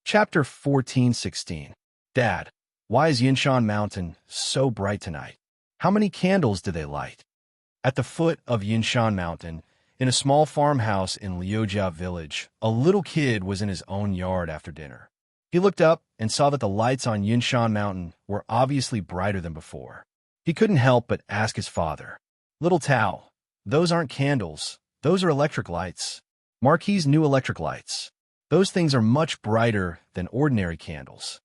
Chapter 14:16. Dad, why is Yinshan Mountain so bright tonight? How many candles do they light? At the foot of Yinshan Mountain, in a small farmhouse in Liujia village, a little kid was in his own yard after dinner. He looked up and saw that the lights on Yinshan Mountain were obviously brighter than before. He couldn't help but ask his father, "Little Tao, those aren't candles, those are electric lights. Marquis' new electric lights. Those things are much brighter than ordinary candles."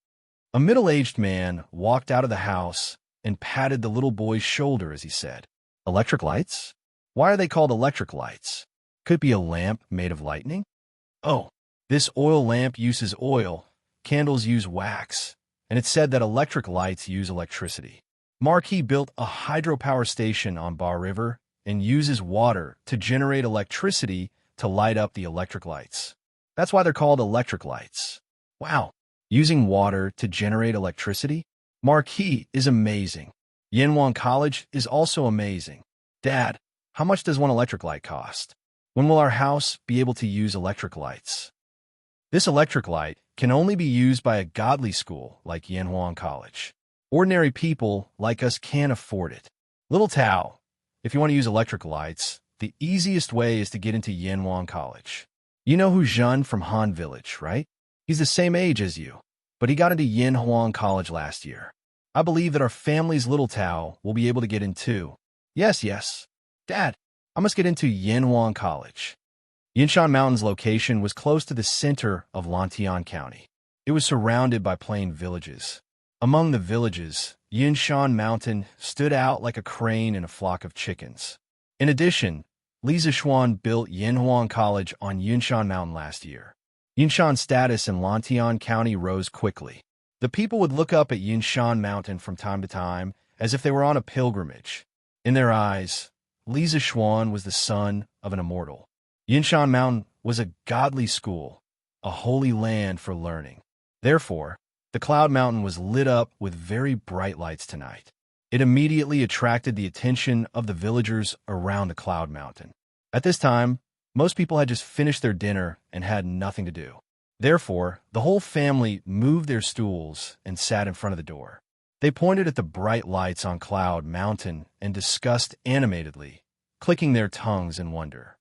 A middle-aged man walked out of the house and patted the little boy's shoulder as he said, "Electric lights? Why are they called electric lights? Could it be a lamp made of lightning? Oh, this oil lamp uses oil, candles use wax, and it's said that electric lights use electricity. Marquis built a hydropower station on Bar River and uses water to generate electricity to light up the electric lights. That's why they're called electric lights." Wow, using water to generate electricity? Marquis is amazing. Yanwang College is also amazing. Dad, how much does one electric light cost? When will our house be able to use electric lights? This electric light can only be used by a godly school like Yanwang College. Ordinary people like us can't afford it. Little Tao, if you want to use electric lights, the easiest way is to get into Yanwang College. You know who Zhen from Han Village, right? He's the same age as you, but he got into Yanhuang College last year. I believe that our family's little Tao will be able to get in too. Yes. Dad, I must get into Yanhuang College. Yinshan Mountain's location was close to the center of Lantian County. It was surrounded by plain villages. Among the villages, Yinshan Mountain stood out like a crane in a flock of chickens. In addition, Li Zishuan built Yanhuang College on Yinshan Mountain last year. Yinshan's status in Lantian County rose quickly. The people would look up at Yinshan Mountain from time to time as if they were on a pilgrimage. In their eyes, Li Zishuan was the son of an immortal. Yinshan Mountain was a godly school, a holy land for learning. Therefore, the Cloud Mountain was lit up with very bright lights tonight. It immediately attracted the attention of the villagers around the Cloud Mountain. At this time, most people had just finished their dinner and had nothing to do. Therefore, the whole family moved their stools and sat in front of the door. They pointed at the bright lights on Cloud Mountain and discussed animatedly, clicking their tongues in wonder.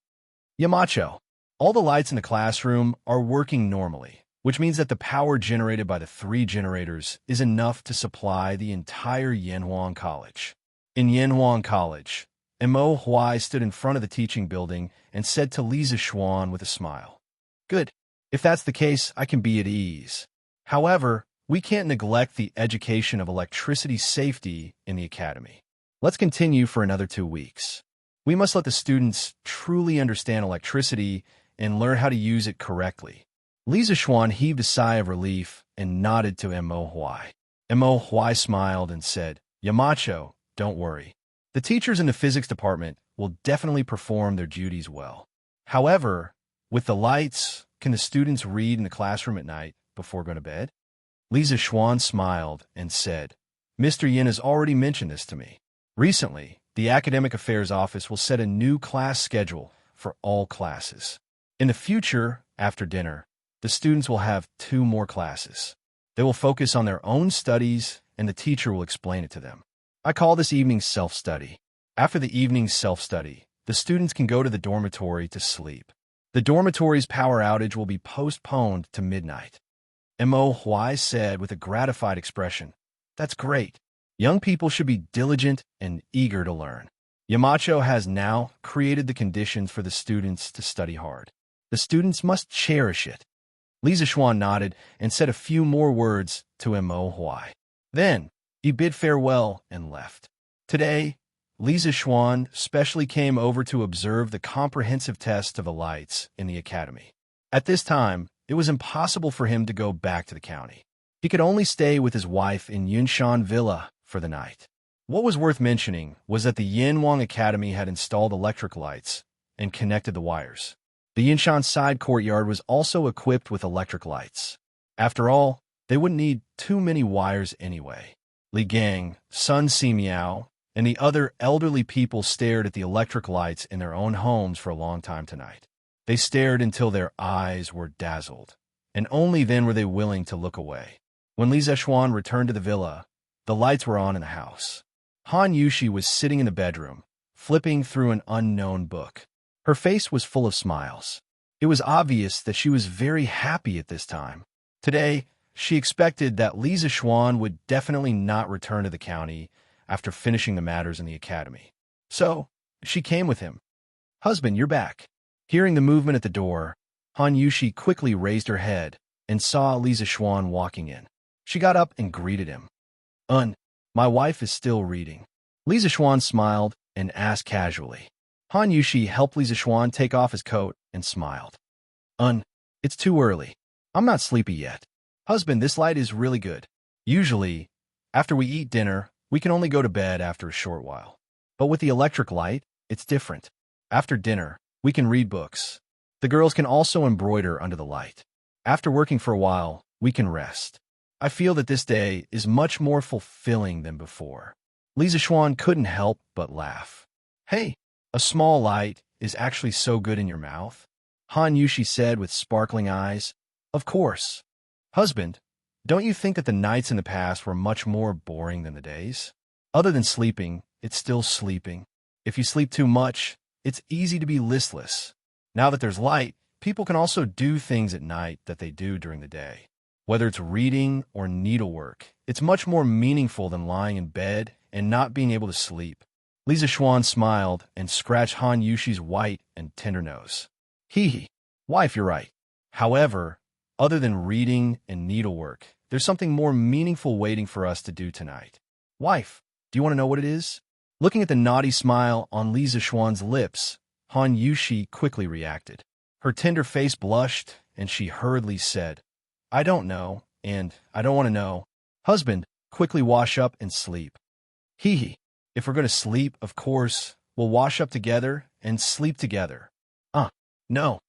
Yamacho, all the lights in the classroom are working normally, which means that the power generated by the 3 generators is enough to supply the entire Yanhuang College. In Yanhuang College, Mo Huai stood in front of the teaching building and said to Li Zishuan with a smile, "Good. If that's the case, I can be at ease. However, we can't neglect the education of electricity safety in the academy. Let's continue for another 2 weeks. We must let the students truly understand electricity and learn how to use it correctly." Li Zishuan heaved a sigh of relief and nodded to Mo Huai. Mo Huai smiled and said, "Yamacho, don't worry. The teachers in the physics department will definitely perform their duties well. However, with the lights, can the students read in the classroom at night before going to bed?" Li Zishuan smiled and said, "Mr. Yin has already mentioned this to me. Recently, the Academic Affairs Office will set a new class schedule for all classes. In the future, after dinner, the students will have 2 more classes. They will focus on their own studies, and the teacher will explain it to them. I call this evening self-study. After the evening self-study, the students can go to the dormitory to sleep. The dormitory's power outage will be postponed to midnight." Mo Huai said with a gratified expression, "That's great. Young people should be diligent and eager to learn. Yamacho has now created the conditions for the students to study hard. The students must cherish it." Li Zishuan nodded and said a few more words to Mo Huai. Then, he bid farewell and left. Today, Li Zishuan specially came over to observe the comprehensive test of the lights in the academy. At this time, it was impossible for him to go back to the county. He could only stay with his wife in Yunshan Villa for the night. What was worth mentioning was that the Yanwang Academy had installed electric lights and connected the wires. The Yinshan side courtyard was also equipped with electric lights. After all, they wouldn't need too many wires anyway. Li Gang, Sun Simiao, and the other elderly people stared at the electric lights in their own homes for a long time tonight. They stared until their eyes were dazzled. and only then were they willing to look away. When Li Zexuan returned to the villa, the lights were on in the house. Han Yushi was sitting in the bedroom, flipping through an unknown book. Her face was full of smiles. It was obvious that she was very happy at this time. Today, she expected that Li Zexuan would definitely not return to the county after finishing the matters in the academy. So, she came with him. "Husband, you're back." Hearing the movement at the door, Han Yushi quickly raised her head and saw Li Zexuan walking in. She got up and greeted him. My wife is still reading." Li Zexuan smiled and asked casually. Han Yushi helped Li Zexuan take off his coat and smiled. It's too early. I'm not sleepy yet." "Husband, this light is really good. Usually, after we eat dinner, we can only go to bed after a short while. But with the electric light, it's different. After dinner, we can read books. The girls can also embroider under the light. After working for a while, we can rest. I feel that this day is much more fulfilling than before." Li Zexuan couldn't help but laugh. "Hey, a small light is actually so good in your mouth," Han Yushi said with sparkling eyes. "Of course. Husband, don't you think that the nights in the past were much more boring than the days? Other than sleeping, it's still sleeping. If you sleep too much, it's easy to be listless. Now that there's light, people can also do things at night that they do during the day. Whether it's reading or needlework, it's much more meaningful than lying in bed and not being able to sleep." Li Zexuan smiled and scratched Han Yushi's white and tender nose. "Hee. Wife, you're right. However, other than reading and needlework, there's something more meaningful waiting for us to do tonight. Wife, do you want to know what it is?" Looking at the naughty smile on Li Zexuan's lips, Han Yushi quickly reacted. Her tender face blushed, and she hurriedly said, "I don't know, and I don't want to know. Husband, quickly wash up and sleep." "Hee. If we're going to sleep, of course, we'll wash up together and sleep together." No."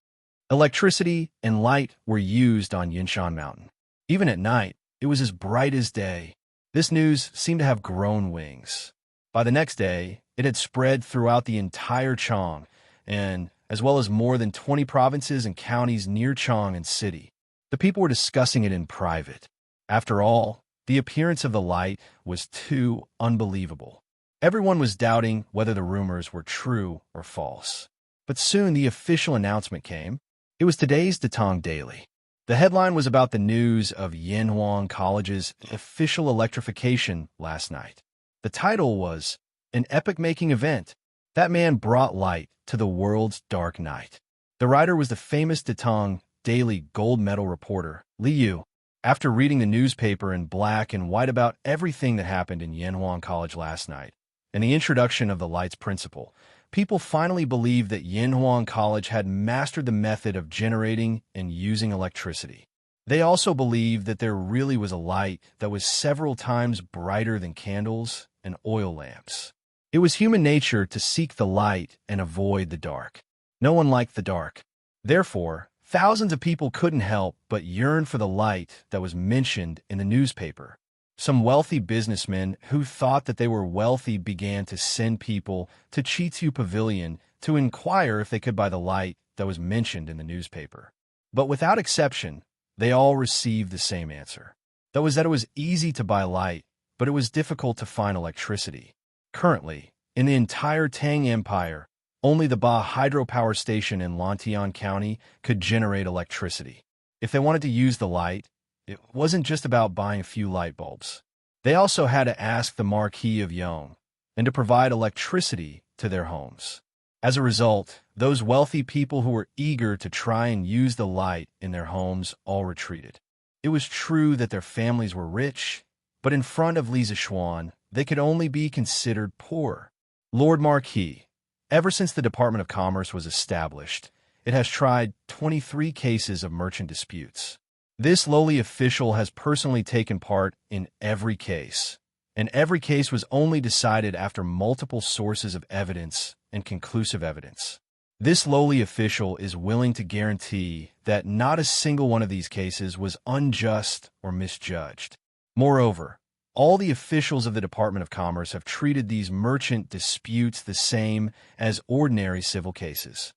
Electricity and light were used on Yinshan Mountain. Even at night, it was as bright as day. This news seemed to have grown wings. By the next day, it had spread throughout the entire Chang, and as well as more than 20 provinces and counties near Chang and city. The people were discussing it in private. After all, the appearance of the light was too unbelievable. Everyone was doubting whether the rumors were true or false. But soon the official announcement came. It was today's Datong Daily. The headline was about the news of Yanhuang College's official electrification last night. The title was, "An Epic-Making Event. That Man Brought Light to the World's Dark Night." The writer was the famous Datong Daily gold medal reporter, Li Yu. After reading the newspaper in black and white about everything that happened in Yanhuang College last night, and the introduction of the light's principle, people finally believed that Yanhuang College had mastered the method of generating and using electricity. They also believed that there really was a light that was several times brighter than candles and oil lamps. It was human nature to seek the light and avoid the dark. No one liked the dark. Therefore, thousands of people couldn't help but yearn for the light that was mentioned in the newspaper. Some wealthy businessmen who thought that they were wealthy began to send people to Chitu Pavilion to inquire if they could buy the light that was mentioned in the newspaper. But without exception, they all received the same answer. That was that it was easy to buy light, but it was difficult to find electricity. Currently, in the entire Tang Empire, only the Ba hydropower station in Lantian County could generate electricity. If they wanted to use the light, it wasn't just about buying a few light bulbs. They also had to ask the Marquis of Yong and to provide electricity to their homes. As a result, those wealthy people who were eager to try and use the light in their homes all retreated. It was true that their families were rich, but in front of Li Zexuan, they could only be considered poor. Lord Marquis, ever since the Department of Commerce was established, it has tried 23 cases of merchant disputes. This lowly official has personally taken part in every case, and every case was only decided after multiple sources of evidence and conclusive evidence. This lowly official is willing to guarantee that not a single one of these cases was unjust or misjudged. Moreover, all the officials of the Department of Commerce have treated these merchant disputes the same as ordinary civil cases.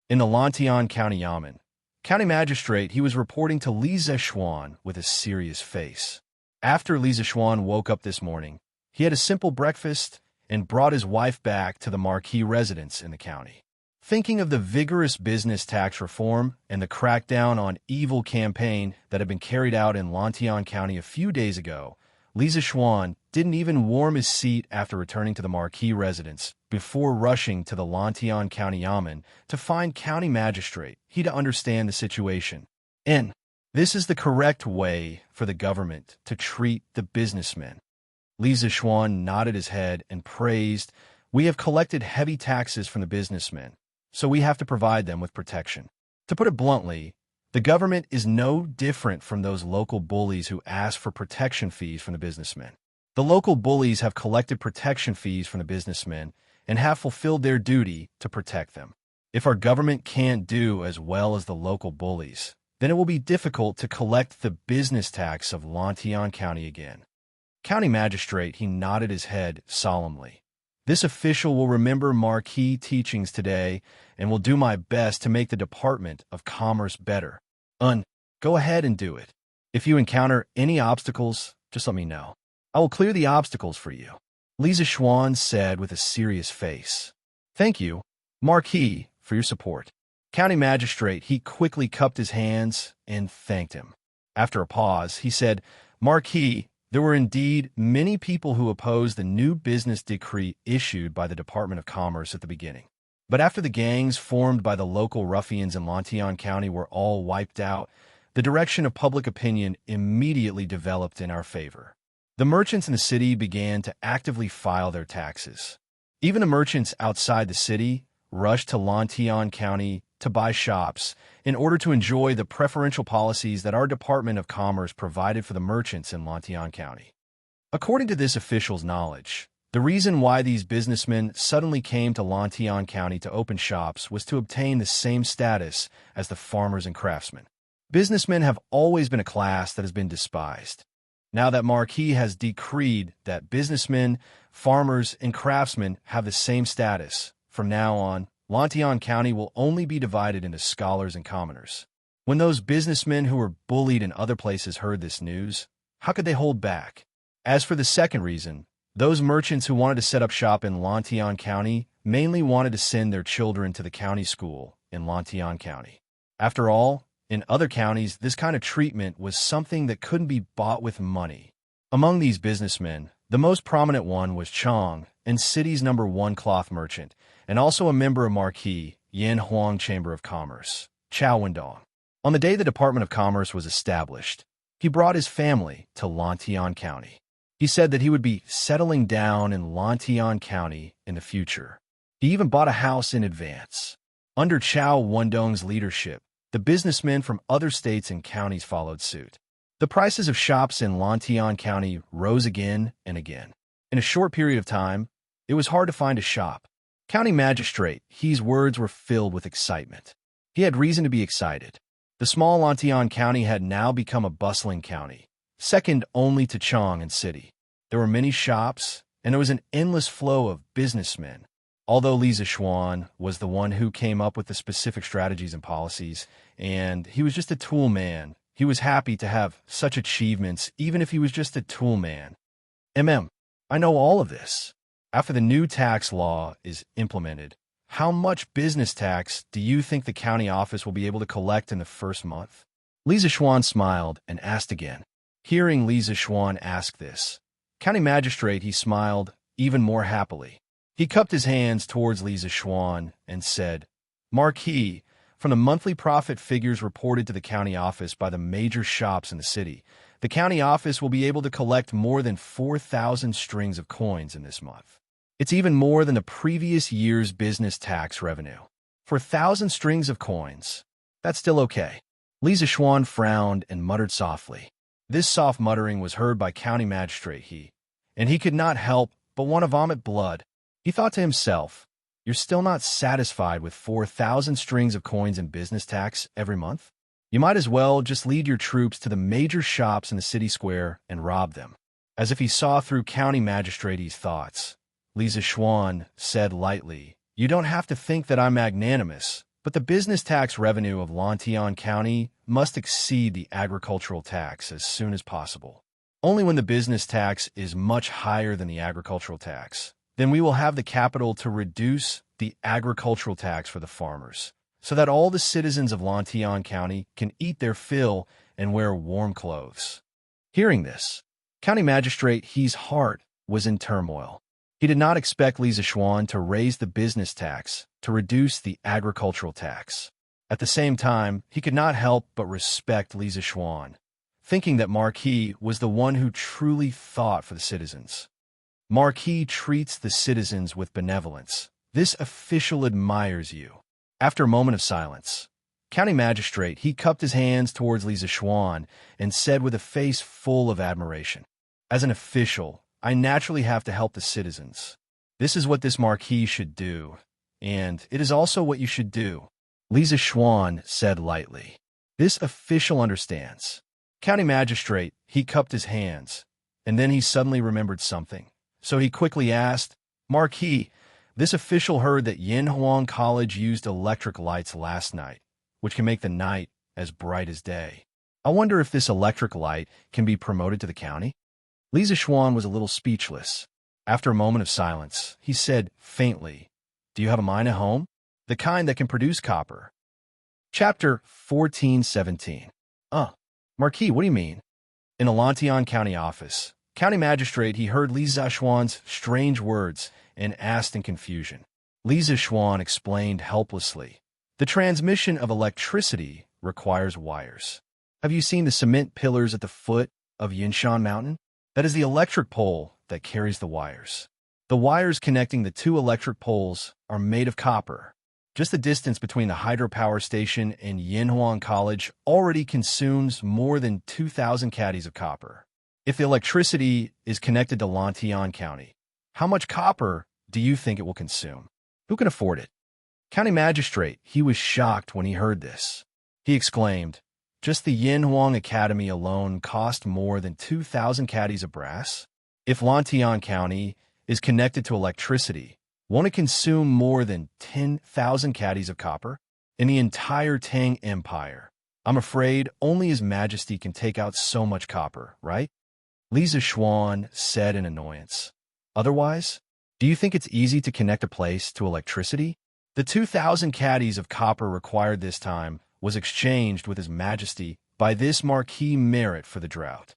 In the Lantian County Yamen, County magistrate, he was reporting to Li Zexuan with a serious face. After Li Zexuan woke up this morning, he had a simple breakfast and brought his wife back to the marquee residence in the county. Thinking of the vigorous business tax reform and the crackdown on evil campaign that had been carried out in Lantian County a few days ago, Li Zexuan didn't even warm his seat after returning to the marquee residence before rushing to the Lantian County Yamen to find County Magistrate he to understand the situation. And this is the correct way for the government to treat the businessmen. Li Zexuan nodded his head and praised, "We have collected heavy taxes from the businessmen, so we have to provide them with protection." To put it bluntly, the government is no different from those local bullies who ask for protection fees from the businessmen. The local bullies have collected protection fees from the businessmen and have fulfilled their duty to protect them. If our government can't do as well as the local bullies, then it will be difficult to collect the business tax of Lantian County again. County Magistrate, he nodded his head solemnly. This official will remember marquee teachings today and will do my best to make the Department of Commerce better. Go ahead and do it. If you encounter any obstacles, just let me know. I will clear the obstacles for you," Li Zexuan said with a serious face. "Thank you, Marquis, for your support." County Magistrate, he quickly cupped his hands and thanked him. After a pause, he said, "Marquis, there were indeed many people who opposed the new business decree issued by the Department of Commerce at the beginning. But after the gangs formed by the local ruffians in Lantian County were all wiped out, the direction of public opinion immediately developed in our favor. The merchants in the city began to actively file their taxes. Even the merchants outside the city rushed to Lantian County to buy shops in order to enjoy the preferential policies that our Department of Commerce provided for the merchants in Lantian County. According to this official's knowledge, the reason why these businessmen suddenly came to Lantian County to open shops was to obtain the same status as the farmers and craftsmen. Businessmen have always been a class that has been despised. Now that Marquis has decreed that businessmen, farmers, and craftsmen have the same status, from now on, Lantian County will only be divided into scholars and commoners. When those businessmen who were bullied in other places heard this news, how could they hold back? As for the second reason, those merchants who wanted to set up shop in Lantian County mainly wanted to send their children to the county school in Lantian County. After all, in other counties, this kind of treatment was something that couldn't be bought with money. Among these businessmen, the most prominent one was Chong, and city's #1 cloth merchant, and also a member of Marquis Yan Huang Chamber of Commerce, Chao Wendong. On the day the Department of Commerce was established, he brought his family to Lantian County. He said that he would be settling down in Lantian County in the future. He even bought a house in advance. Under Chao Wendong's leadership, the businessmen from other states and counties followed suit. The prices of shops in Lantian County rose again and again. In a short period of time, it was hard to find a shop. County Magistrate, his words were filled with excitement. He had reason to be excited. The small Lantian County had now become a bustling county, second only to Chong and City. There were many shops, and there was an endless flow of businessmen. Although Li Zexuan was the one who came up with the specific strategies and policies, and he was just a tool man, he was happy to have such achievements even if he was just a tool man. I know all of this. After the new tax law is implemented, how much business tax do you think the county office will be able to collect in the first month? Li Zexuan smiled and asked again. Hearing Li Zexuan ask this, County Magistrate, he smiled even more happily. He cupped his hands towards Li Zexuan and said, Marquis, from the monthly profit figures reported to the county office by the major shops in the city, the county office will be able to collect more than 4,000 strings of coins in this month. It's even more than the previous year's business tax revenue. For 1,000 strings of coins, that's still okay. Li Zexuan frowned and muttered softly. This soft muttering was heard by County Magistrate and he could not help but want to vomit blood. He thought to himself, you're still not satisfied with 4,000 strings of coins in business tax every month? You might as well just lead your troops to the major shops in the city square and rob them. As if he saw through County Magistrate's thoughts, Li Zexuan said lightly, You don't have to think that I'm magnanimous, But the business tax revenue of Lantian County must exceed the agricultural tax as soon as possible. Only when the business tax is much higher than the agricultural tax, then we will have the capital to reduce the agricultural tax for the farmers, so that all the citizens of Lantian County can eat their fill and wear warm clothes. Hearing this, County Magistrate He's heart was in turmoil. He did not expect Li Zishuan to raise the business tax to reduce the agricultural tax. At the same time, he could not help but respect Li Zishuan, thinking that Marquis was the one who truly thought for the citizens. Marquis treats the citizens with benevolence. This official admires you. After a moment of silence, County Magistrate He cupped his hands towards Li Zishuan and said with a face full of admiration, "As an official, I naturally have to help the citizens. This is what this Marquis should do, and it is also what you should do." Li Zishuan said lightly, "This official understands." County Magistrate He cupped his hands, and then he suddenly remembered something. So he quickly asked, "Marquis, this official heard that Yinhuang College used electric lights last night, which can make the night as bright as day. I wonder if this electric light can be promoted to the county?" Li Zishuan was a little speechless. After a moment of silence, he said faintly, "Do you have a mine at home? The kind that can produce copper?" Chapter 14:17. Marquis, what do you mean?" In a Lantian County office, County Magistrate He heard Li Zishuan's strange words and asked in confusion. Li Zishuan explained helplessly, "The transmission of electricity requires wires. Have you seen the cement pillars at the foot of Yinshan Mountain? That is the electric pole that carries the wires. The wires connecting the two electric poles are made of copper. Just the distance between the hydropower station and Yinhuang College already consumes more than 2,000 caddies of copper. If the electricity is connected to Lantian County, how much copper do you think it will consume? Who can afford it?" County Magistrate He was shocked when he heard this. He exclaimed, "Just the Yinhuang Academy alone cost more than 2,000 caddies of brass? If Lantian County is connected to electricity, won't it consume more than 10,000 caddies of copper? In the entire Tang Empire, I'm afraid only His Majesty can take out so much copper, right?" Li Zishuan said in annoyance. "Otherwise, do you think it's easy to connect a place to electricity?" The 2,000 caddies of copper required this time was exchanged with His Majesty by this Marquis merit for the drought.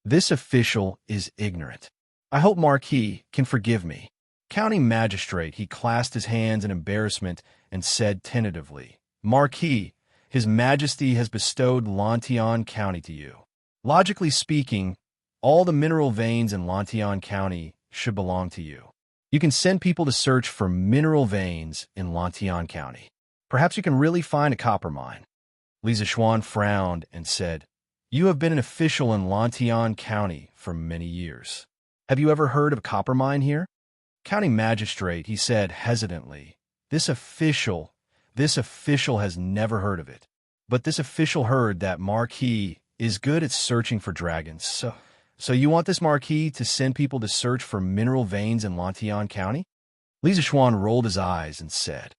This official is ignorant. I hope Marquis can forgive me. County Magistrate He clasped his hands in embarrassment and said tentatively, "Marquis, His Majesty has bestowed Lantian County to you. Logically speaking, all the mineral veins in Lantian County should belong to you. You can send people to search for mineral veins in Lantian County. Perhaps you can really find a copper mine." Li Zishuan frowned and said, "You have been an official in Lantian County for many years. Have you ever heard of a copper mine here?" County Magistrate He said hesitantly, This official has never heard of it. But this official heard that Marquis is good at searching for dragons. So you want this Marquis to send people to search for mineral veins in Lantian County?" Li Zishuan rolled his eyes and said,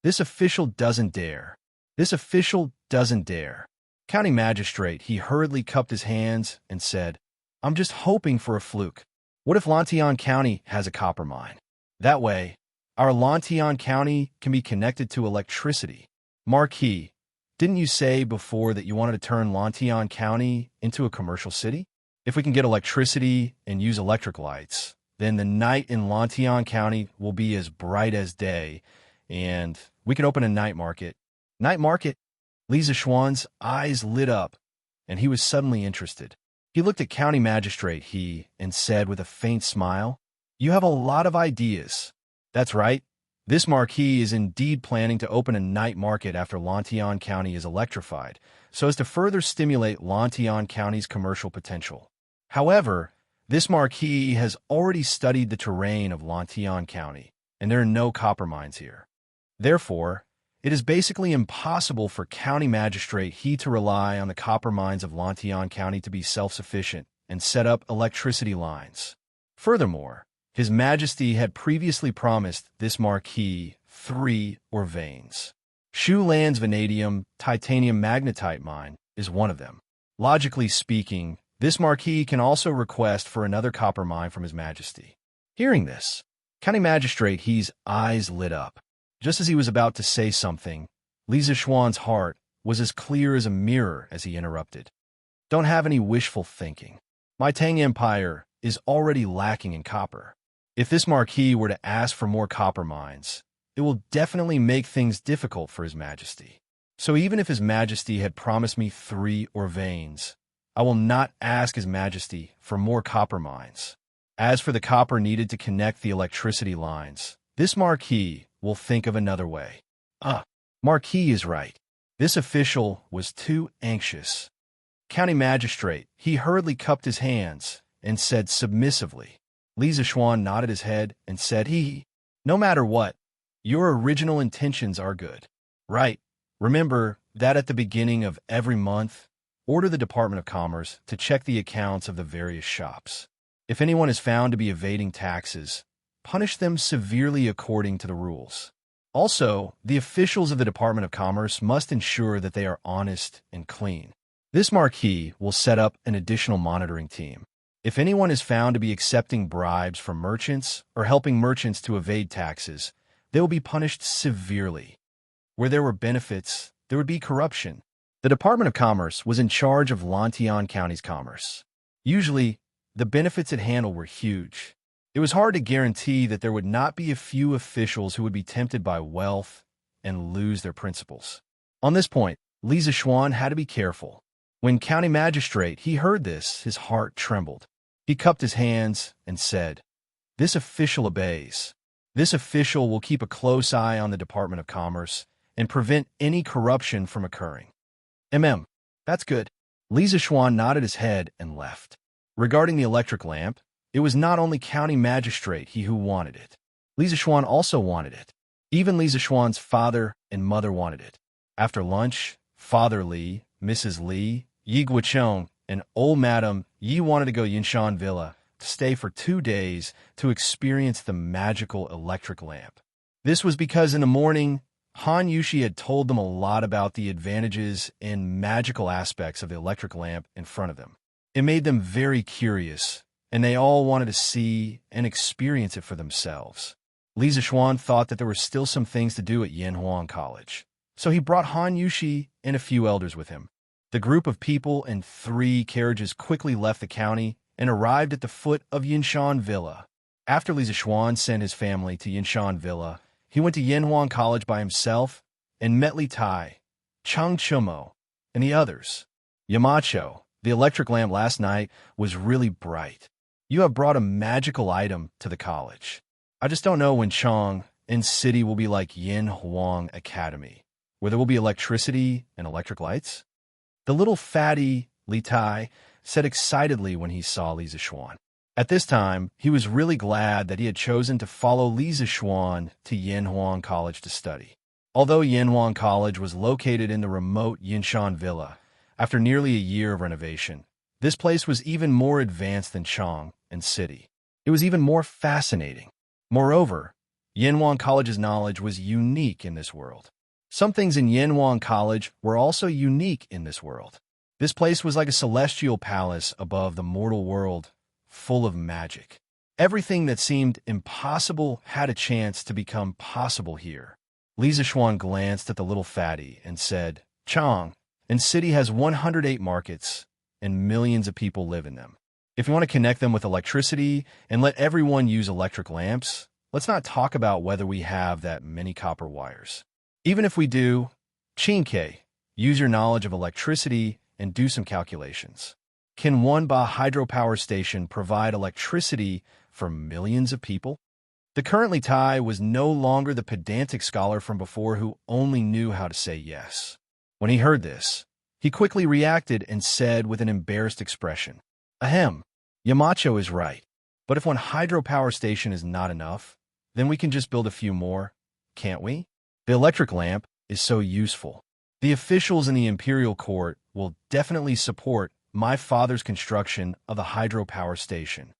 This official doesn't dare. This official doesn't dare." County Magistrate He hurriedly cupped his hands and said, "I'm just hoping for a fluke. What if Lantian County has a copper mine? That way, our Lantian County can be connected to electricity. Marquis, didn't you say before that you wanted to turn Lantian County into a commercial city? If we can get electricity and use electric lights, then the night in Lantian County will be as bright as day, and we can open a night market." "Night market?" Li Zishuan's eyes lit up, and he was suddenly interested. He looked at County Magistrate He and said with a faint smile, "You have a lot of ideas." "That's right. This Marquis is indeed planning to open a night market after Lantian County is electrified, so as to further stimulate Lantian County's commercial potential. However, this Marquis has already studied the terrain of Lantian County, and there are no copper mines here. Therefore, it is basically impossible for County Magistrate He to rely on the copper mines of Lantian County to be self-sufficient and set up electricity lines. Furthermore, His Majesty had previously promised this Marquis 3 ore veins. Shu Lan's vanadium titanium magnetite mine is one of them. Logically speaking, this marquis can also request for another copper mine from His Majesty. Hearing this, County Magistrate He's eyes lit up. Just as he was about to say something, Li Zixuan's heart was as clear as a mirror as he interrupted. Don't have any wishful thinking. My Tang Empire is already lacking in copper. If this marquis were to ask for more copper mines, it will definitely make things difficult for His Majesty. So even if His Majesty had promised me 3 ore veins, I will not ask His Majesty for more copper mines. As for the copper needed to connect the electricity lines, this marquis will think of another way. Marquis is right. This official was too anxious. County Magistrate, he hurriedly cupped his hands and said submissively. Li Zixuan nodded his head and said, No matter what, your original intentions are good. Right. Remember that at the beginning of every month, order the Department of Commerce to check the accounts of the various shops. If anyone is found to be evading taxes, punish them severely according to the rules. Also, the officials of the Department of Commerce must ensure that they are honest and clean. This marquis will set up an additional monitoring team. If anyone is found to be accepting bribes from merchants or helping merchants to evade taxes, they will be punished severely. Where there were benefits, there would be corruption. The Department of Commerce was in charge of Lantian County's commerce. Usually, the benefits it handled were huge. It was hard to guarantee that there would not be a few officials who would be tempted by wealth and lose their principles. On this point, Li Zixuan had to be careful. When County Magistrate he heard this, his heart trembled. He cupped his hands and said, This official obeys. This official will keep a close eye on the Department of Commerce and prevent any corruption from occurring. That's good. Li Zixuan nodded his head and left. Regarding the electric lamp, it was not only County Magistrate he who wanted it. Li Zixuan also wanted it. Even Li Zixuan's father and mother wanted it. After lunch, Father Li, Mrs. Li, Yi Guochong, and old Madam Yi wanted to go Yinshan Villa to stay for 2 days to experience the magical electric lamp. This was because in the morning, Han Yushi had told them a lot about the advantages and magical aspects of the electric lamp in front of them. It made them very curious, and they all wanted to see and experience it for themselves. Li Zixuan thought that there were still some things to do at Yanhuang College, so he brought Han Yushi and a few elders with him. The group of people and 3 carriages quickly left the county and arrived at the foot of Yinshan Villa. After Li Zixuan sent his family to Yinshan Villa, he went to Yanhuang College by himself and met Li Tai, Chang Chumo, and the others. Yamacho, the electric lamp last night was really bright. You have brought a magical item to the college. I just don't know when Chang and City will be like Yanhuang Academy, where there will be electricity and electric lights. The little fatty Li Tai said excitedly when he saw Li Zixuan. At this time, he was really glad that he had chosen to follow Li Zixuan to Yanhuang College to study. Although Yanhuang College was located in the remote Yinshan Villa, after nearly a year of renovation, this place was even more advanced than Chang and City. It was even more fascinating. Moreover, Yanhuang College's knowledge was unique in this world. Some things in Yanhuang College were also unique in this world. This place was like a celestial palace above the mortal world, full of magic. Everything that seemed impossible had a chance to become possible here. Li Zixuan glanced at the little fatty and said, Chang, and City has 108 markets, and millions of people live in them. If you want to connect them with electricity and let everyone use electric lamps, let's not talk about whether we have that many copper wires. Even if we do, Chinke, use your knowledge of electricity and do some calculations. Can one Ba hydropower station provide electricity for millions of people? The currently Tai was no longer the pedantic scholar from before who only knew how to say yes. When he heard this, he quickly reacted and said with an embarrassed expression, Yamacho is right. But if one hydropower station is not enough, then we can just build a few more, can't we? The electric lamp is so useful. The officials in the imperial court will definitely support my father's construction of the hydropower station.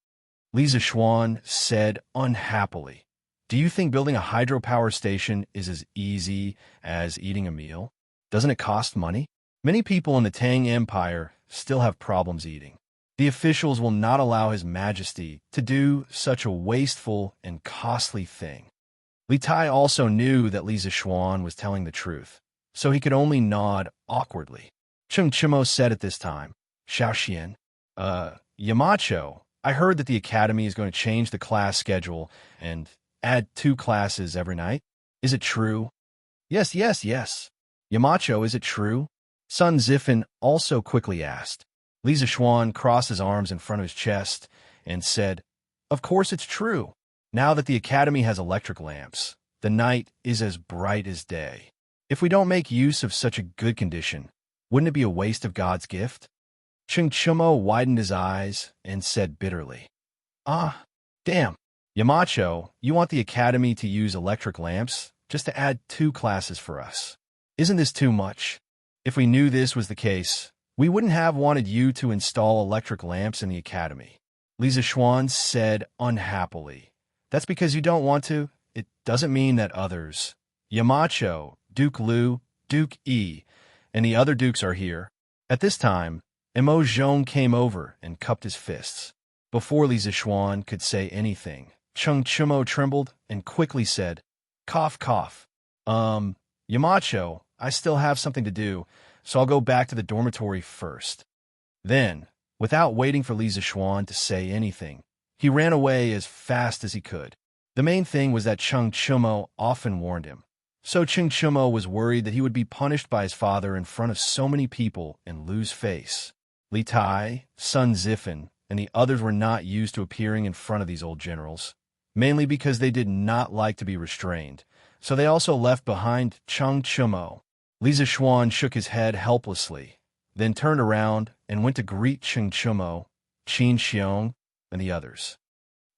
Li Zixuan said unhappily. Do you think building a hydropower station is as easy as eating a meal? Doesn't it cost money? Many people in the Tang Empire still have problems eating. The officials will not allow His Majesty to do such a wasteful and costly thing. Li Tai also knew that Li Zishuan was telling the truth, so he could only nod awkwardly. Cheng Chimo said at this time, Xiao Xian, Yamacho, I heard that the academy is going to change the class schedule and add 2 classes every night. Is it true? Yes. Yamacho, is it true? Sun Zifan also quickly asked. Li Zishuan crossed his arms in front of his chest and said, Of course it's true. Now that the academy has electric lamps, the night is as bright as day. If we don't make use of such a good condition, wouldn't it be a waste of God's gift? Cheng Chumo widened his eyes and said bitterly, Ah, damn. Yamacho, you want the academy to use electric lamps just to add 2 classes for us. Isn't this too much? If we knew this was the case, we wouldn't have wanted you to install electric lamps in the academy. Li Zishuan said unhappily. That's because you don't want to. It doesn't mean that others, Yamacho, Duke Lu, Duke Yi, and the other dukes are here. At this time, Emo Zhong came over and cupped his fists. Before Li Zishuan could say anything, Cheng Chumo trembled and quickly said, Cough, cough. Yamacho, I still have something to do, so I'll go back to the dormitory first. Then, without waiting for Li Zishuan to say anything, he ran away as fast as he could. The main thing was that Cheng Chumo often warned him. So Cheng Chumo was worried that he would be punished by his father in front of so many people and lose face. Li Tai, Sun Zifan, and the others were not used to appearing in front of these old generals, mainly because they did not like to be restrained, so they also left behind Cheng Chumo. Li Zishuan shook his head helplessly, then turned around and went to greet Cheng Chumo, Qin Xiong, and the others.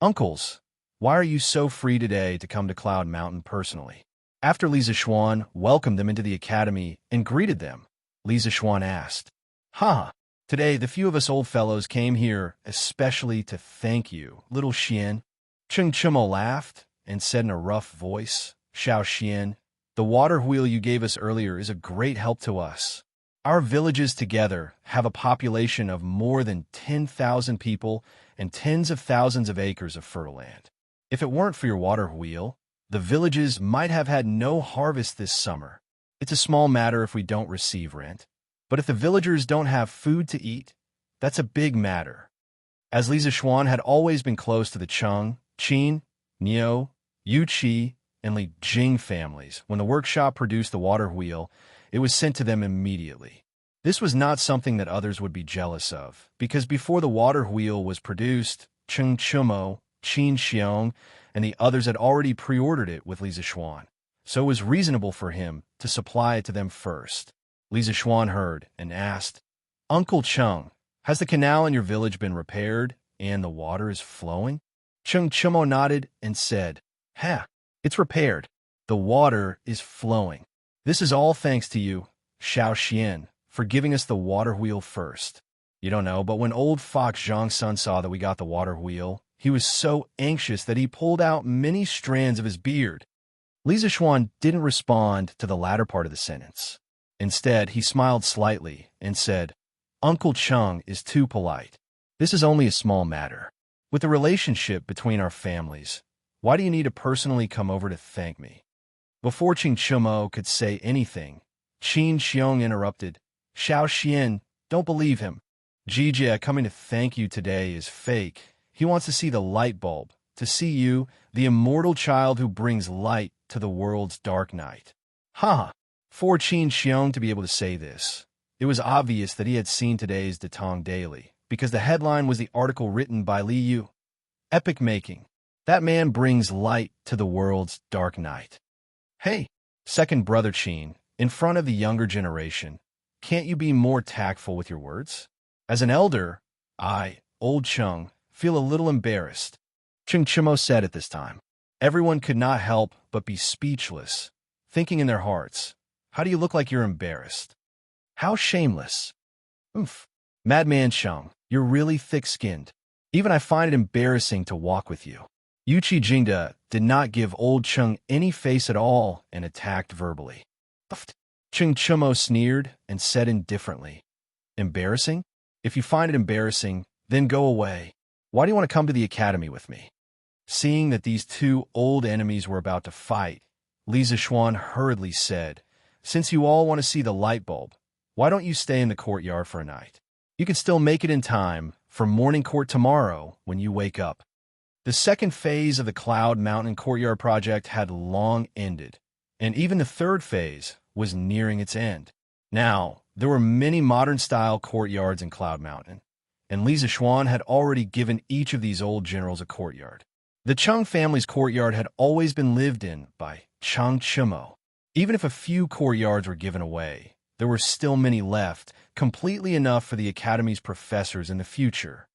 Uncles, why are you so free today to come to Cloud Mountain personally? After Li Zishuan welcomed them into the academy and greeted them, Li Zishuan asked, Today the few of us old fellows came here especially to thank you, little Xian. Cheng Chumo laughed and said in a rough voice, Xiao Xian, the water wheel you gave us earlier is a great help to us. Our villages together have a population of more than 10,000 people and tens of thousands of acres of fertile land. If it weren't for your water wheel, the villages might have had no harvest this summer. It's a small matter if we don't receive rent, but if the villagers don't have food to eat, that's a big matter. As Li Zishuan had always been close to the Cheng, Qin, Niu, Yu Qi, and Li Jing families, when the workshop produced the water wheel, it was sent to them immediately. This was not something that others would be jealous of, because before the water wheel was produced, Cheng Chumo, Qin Xiong, and the others had already pre-ordered it with Li Zishuan, so it was reasonable for him to supply it to them first. Li Zishuan heard and asked, Uncle Cheng, has the canal in your village been repaired and the water is flowing? Cheng Chumo nodded and said, It's repaired. The water is flowing. This is all thanks to you, Xiao Xian, for giving us the water wheel first. You don't know, but when old Fox Zhongsun saw that we got the water wheel, he was so anxious that he pulled out many strands of his beard. Li Zishuan didn't respond to the latter part of the sentence. Instead, he smiled slightly and said, Uncle Cheng is too polite. This is only a small matter. With the relationship between our families, why do you need to personally come over to thank me? Before Cheng Chumo could say anything, Qin Xiong interrupted, Xiao Xian, don't believe him. Jijia coming to thank you today is fake. He wants to see the light bulb, to see you, the immortal child who brings light to the world's dark night. For Qin Xiong to be able to say this, it was obvious that he had seen today's Datong Daily, because the headline was the article written by Li Yu. Epic making. That man brings light to the world's dark night. Hey, second brother Qin, in front of the younger generation, can't you be more tactful with your words? As an elder, I, old Cheng, feel a little embarrassed. Cheng Chumo said at this time. Everyone could not help but be speechless, thinking in their hearts, how do you look like you're embarrassed? How shameless. Oof. Madman Cheng, you're really thick-skinned. Even I find it embarrassing to walk with you. Yuchi Jingda did not give old Cheng any face at all and attacked verbally. Cheng Chumo sneered and said indifferently, "Embarrassing? If you find it embarrassing, then go away. Why do you want to come to the academy with me?" Seeing that these two old enemies were about to fight, Li Zixuan hurriedly said, "Since you all want to see the light bulb, why don't you stay in the courtyard for a night? You can still make it in time for morning court tomorrow when you wake up." The second phase of the Cloud Mountain Courtyard project had long ended, and even the third phase was nearing its end. Now, there were many modern-style courtyards in Cloud Mountain, and Li Zixuan had already given each of these old generals a courtyard. The Cheng family's courtyard had always been lived in by Cheng Chimo. Even if a few courtyards were given away, there were still many left, completely enough for the academy's professors in the future.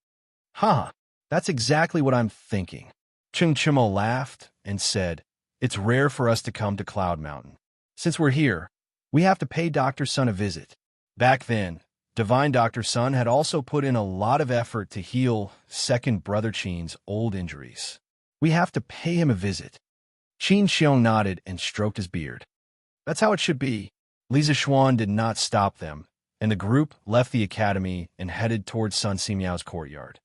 "Huh, that's exactly what I'm thinking." Cheng Chimo laughed and said, "It's rare for us to come to Cloud Mountain. Since we're here, we have to pay Dr. Sun a visit." Back then, Divine Dr. Sun had also put in a lot of effort to heal second brother Qin's old injuries. "We have to pay him a visit." Qin Xiong nodded and stroked his beard. "That's how it should be." Li Zixuan did not stop them, and the group left the academy and headed towards Sun Simiao's courtyard.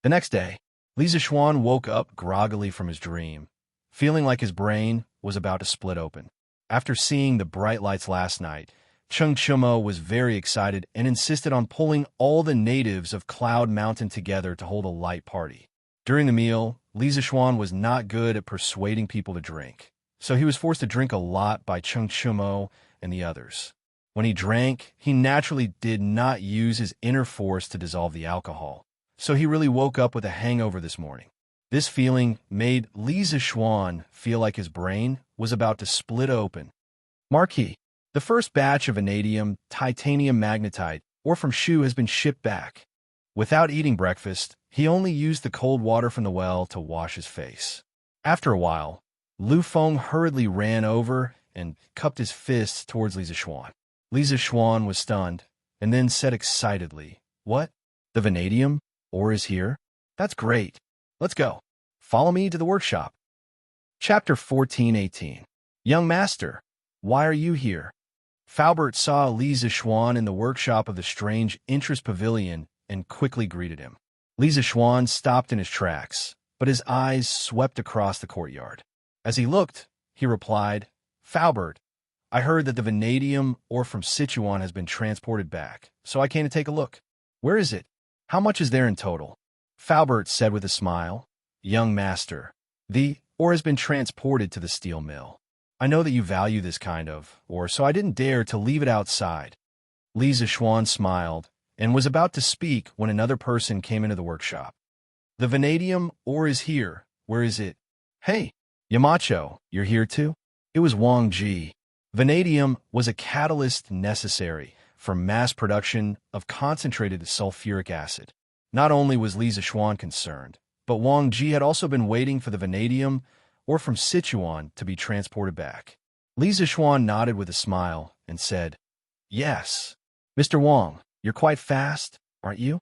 The next day, Li Zixuan woke up groggily from his dream, feeling like his brain was about to split open. After seeing the bright lights last night, Cheng Chumo was very excited and insisted on pulling all the natives of Cloud Mountain together to hold a light party. During the meal, Li Zixuan was not good at persuading people to drink, so he was forced to drink a lot by Cheng Chumo and the others. When he drank, he naturally did not use his inner force to dissolve the alcohol, so he really woke up with a hangover this morning. This feeling made Li Zixuan feel like his brain was about to split open. Marquis, the first batch of vanadium titanium magnetite ore from Shu has been shipped back. Without eating breakfast, he only used the cold water from the well to wash his face. After a while, Lu Feng hurriedly ran over and cupped his fists towards Li Zixuan. Li Zixuan was stunned, and then said excitedly, "What? The vanadium ore is here? That's great. Let's go. Follow me to the workshop." Chapter 14:18. "Young master, why are you here?" Faubert saw Li Zixuan in the workshop of the strange interest pavilion and quickly greeted him. Li Zixuan stopped in his tracks, but his eyes swept across the courtyard. As he looked, he replied, "Faubert, I heard that the vanadium ore from Sichuan has been transported back, so I came to take a look. Where is it? How much is there in total?" Faubert said with a smile, "Young master, the ore has been transported to the steel mill. I know that you value this kind of ore, so I didn't dare to leave it outside." Li Zixuan smiled and was about to speak when another person came into the workshop. "The vanadium ore is here. Where is it?" "Hey, Yamacho, you're here too?" It was Wang Ji. Vanadium was a catalyst necessary for mass production of concentrated sulfuric acid. Not only was Li Zixuan concerned, but Wang Ji had also been waiting for the vanadium ore from Sichuan to be transported back. Li Zixuan nodded with a smile and said, "Yes. Mr. Wang, you're quite fast, aren't you?"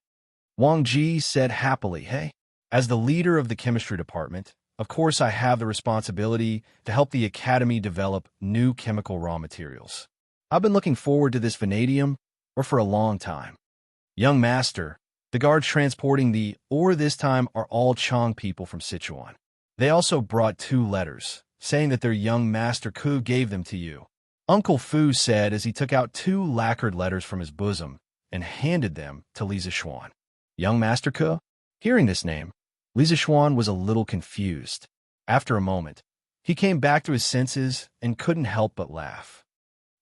Wang Ji said happily, "Hey, as the leader of the chemistry department, of course I have the responsibility to help the academy develop new chemical raw materials. I've been looking forward to this vanadium ore for a long time." "Young master, the guards transporting the ore this time are all Chang people from Sichuan. They also brought 2 letters, saying that their young master Ku gave them to you," Uncle Fu said as he took out 2 lacquered letters from his bosom and handed them to Li Zixuan. "Young master Ku?" Hearing this name, Li Zixuan was a little confused. After a moment, he came back to his senses and couldn't help but laugh.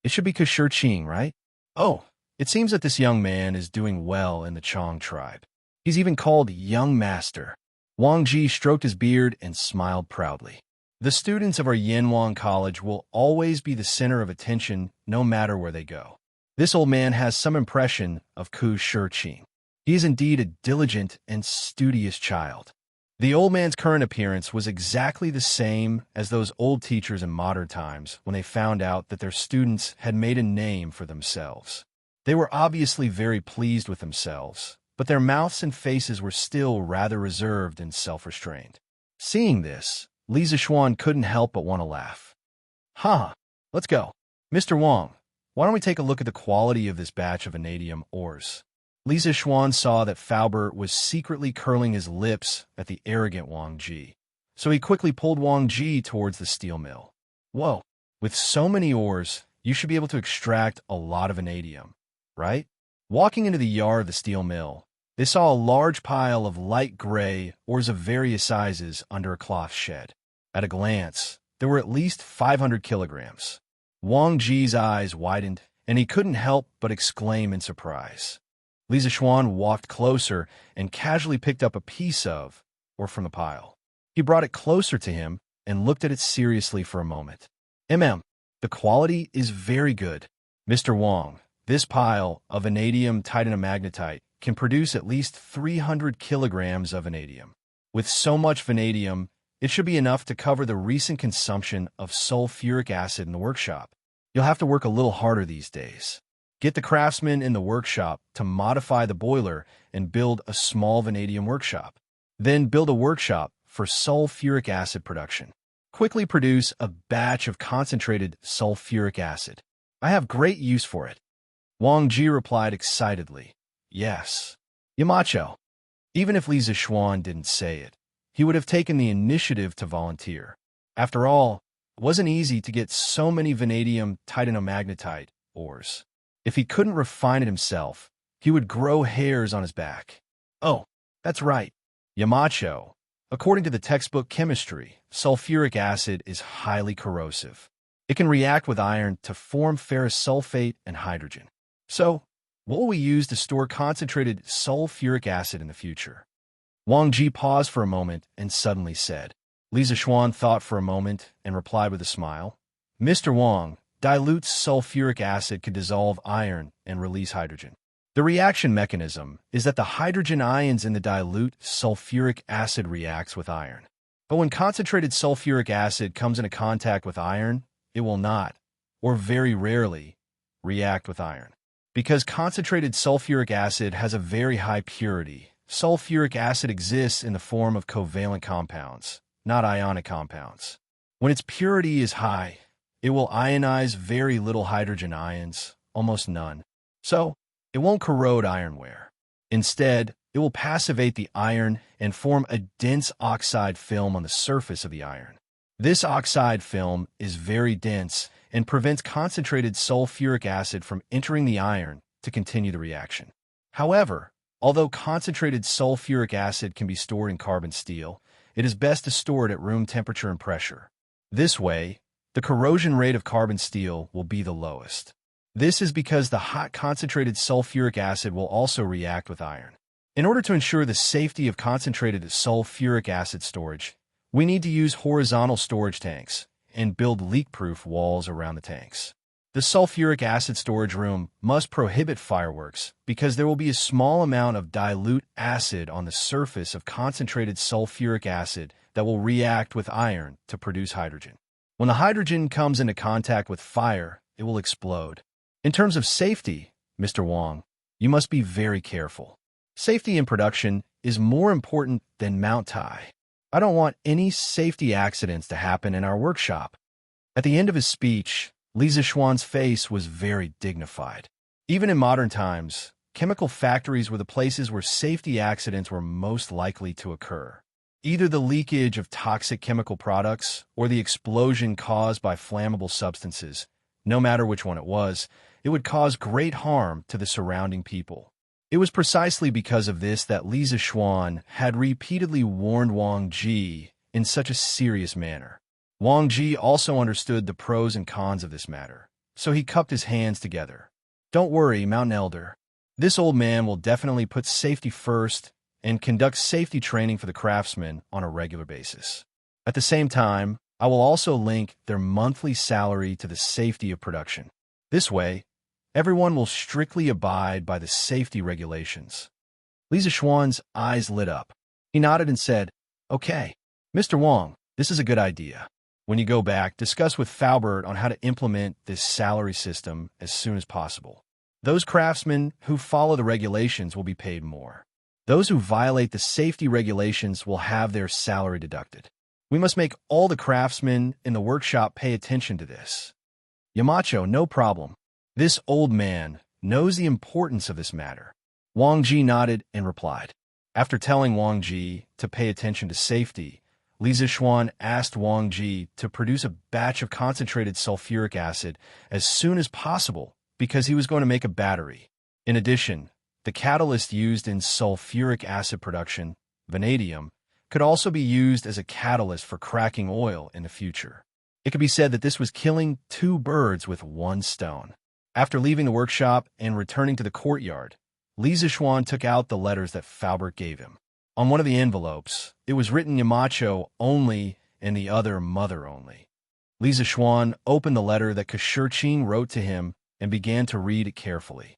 "It should be Ku Shirqing, right? Oh, it seems that this young man is doing well in the Chang tribe. He's even called Young Master." Wang Ji stroked his beard and smiled proudly. "The students of our Yanwang College will always be the center of attention no matter where they go. This old man has some impression of Ku Shirqing. He is indeed a diligent and studious child." The old man's current appearance was exactly the same as those old teachers in modern times when they found out that their students had made a name for themselves. They were obviously very pleased with themselves, but their mouths and faces were still rather reserved and self-restrained. Seeing this, Li Zixuan couldn't help but want to laugh. Ha! Let's go. Mr. Wang, why don't we take a look at the quality of this batch of vanadium ores? Li Zixuan saw that Faubert was secretly curling his lips at the arrogant Wang Ji, so he quickly pulled Wang Ji towards the steel mill. Whoa, with so many ores, you should be able to extract a lot of vanadium, right? Walking into the yard of the steel mill, they saw a large pile of light gray ores of various sizes under a cloth shed. At a glance, there were at least 500 kilograms. Wang Ji's eyes widened, and he couldn't help but exclaim in surprise. Li Zixuan walked closer and casually picked up a piece of ore from the pile. He brought it closer to him and looked at it seriously for a moment. The quality is very good. Mr. Wang, this pile of vanadium titanomagnetite can produce at least 300 kilograms of vanadium. With so much vanadium, it should be enough to cover the recent consumption of sulfuric acid in the workshop. You'll have to work a little harder these days. Get the craftsmen in the workshop to modify the boiler and build a small vanadium workshop. Then build a workshop for sulfuric acid production. Quickly produce a batch of concentrated sulfuric acid. I have great use for it. Wang Ji replied excitedly. Yes. Yamacho. Even if Li Zixuan didn't say it, he would have taken the initiative to volunteer. After all, it wasn't easy to get so many vanadium titanomagnetite ores. If he couldn't refine it himself, he would grow hairs on his back. Oh, that's right. Yamacho. According to the textbook chemistry, sulfuric acid is highly corrosive. It can react with iron to form ferrous sulfate and hydrogen. So, what will we use to store concentrated sulfuric acid in the future? Wang Ji paused for a moment and suddenly said. Li Zixuan thought for a moment and replied with a smile. Mr. Wang, dilute sulfuric acid could dissolve iron and release hydrogen. The reaction mechanism is that the hydrogen ions in the dilute sulfuric acid reacts with iron. But when concentrated sulfuric acid comes into contact with iron, it will not, or very rarely, react with iron. Because concentrated sulfuric acid has a very high purity, sulfuric acid exists in the form of covalent compounds, not ionic compounds. When its purity is high, it will ionize very little hydrogen ions, almost none. So, it won't corrode ironware. Instead, it will passivate the iron and form a dense oxide film on the surface of the iron. This oxide film is very dense and prevents concentrated sulfuric acid from entering the iron to continue the reaction. However, although concentrated sulfuric acid can be stored in carbon steel, it is best to store it at room temperature and pressure. This way, the corrosion rate of carbon steel will be the lowest. This is because the hot concentrated sulfuric acid will also react with iron. In order to ensure the safety of concentrated sulfuric acid storage, we need to use horizontal storage tanks and build leak-proof walls around the tanks. The sulfuric acid storage room must prohibit fireworks because there will be a small amount of dilute acid on the surface of concentrated sulfuric acid that will react with iron to produce hydrogen. When the hydrogen comes into contact with fire, it will explode. In terms of safety, Mr. Wang, you must be very careful. Safety in production is more important than Mount Tai. I don't want any safety accidents to happen in our workshop. At the end of his speech, Li Zixuan's face was very dignified. Even in modern times, chemical factories were the places where safety accidents were most likely to occur. Either the leakage of toxic chemical products or the explosion caused by flammable substances. No matter which one it was, it would cause great harm to the surrounding people. It was precisely because of this that Li Zixuan had repeatedly warned Wang Ji in such a serious manner. Wang Ji also understood the pros and cons of this matter, so he cupped his hands together. Don't worry, Mountain Elder. This old man will definitely put safety first and conduct safety training for the craftsmen on a regular basis. At the same time, I will also link their monthly salary to the safety of production. This way, everyone will strictly abide by the safety regulations. Li Zixuan's eyes lit up. He nodded and said, Okay, Mr. Wang, this is a good idea. When you go back, discuss with Faubert on how to implement this salary system as soon as possible. Those craftsmen who follow the regulations will be paid more. Those who violate the safety regulations will have their salary deducted. We must make all the craftsmen in the workshop pay attention to this. Yamacho, no problem. This old man knows the importance of this matter. Wang Ji nodded and replied. After telling Wang Ji to pay attention to safety, Li Zixuan asked Wang Ji to produce a batch of concentrated sulfuric acid as soon as possible because he was going to make a battery. In addition, the catalyst used in sulfuric acid production, vanadium, could also be used as a catalyst for cracking oil in the future. It could be said that this was killing two birds with one stone. After leaving the workshop and returning to the courtyard, Li Zixuan took out the letters that Faubert gave him. On one of the envelopes, it was written Yamacho only and the other mother only. Li Zixuan opened the letter that Shurqing wrote to him and began to read it carefully.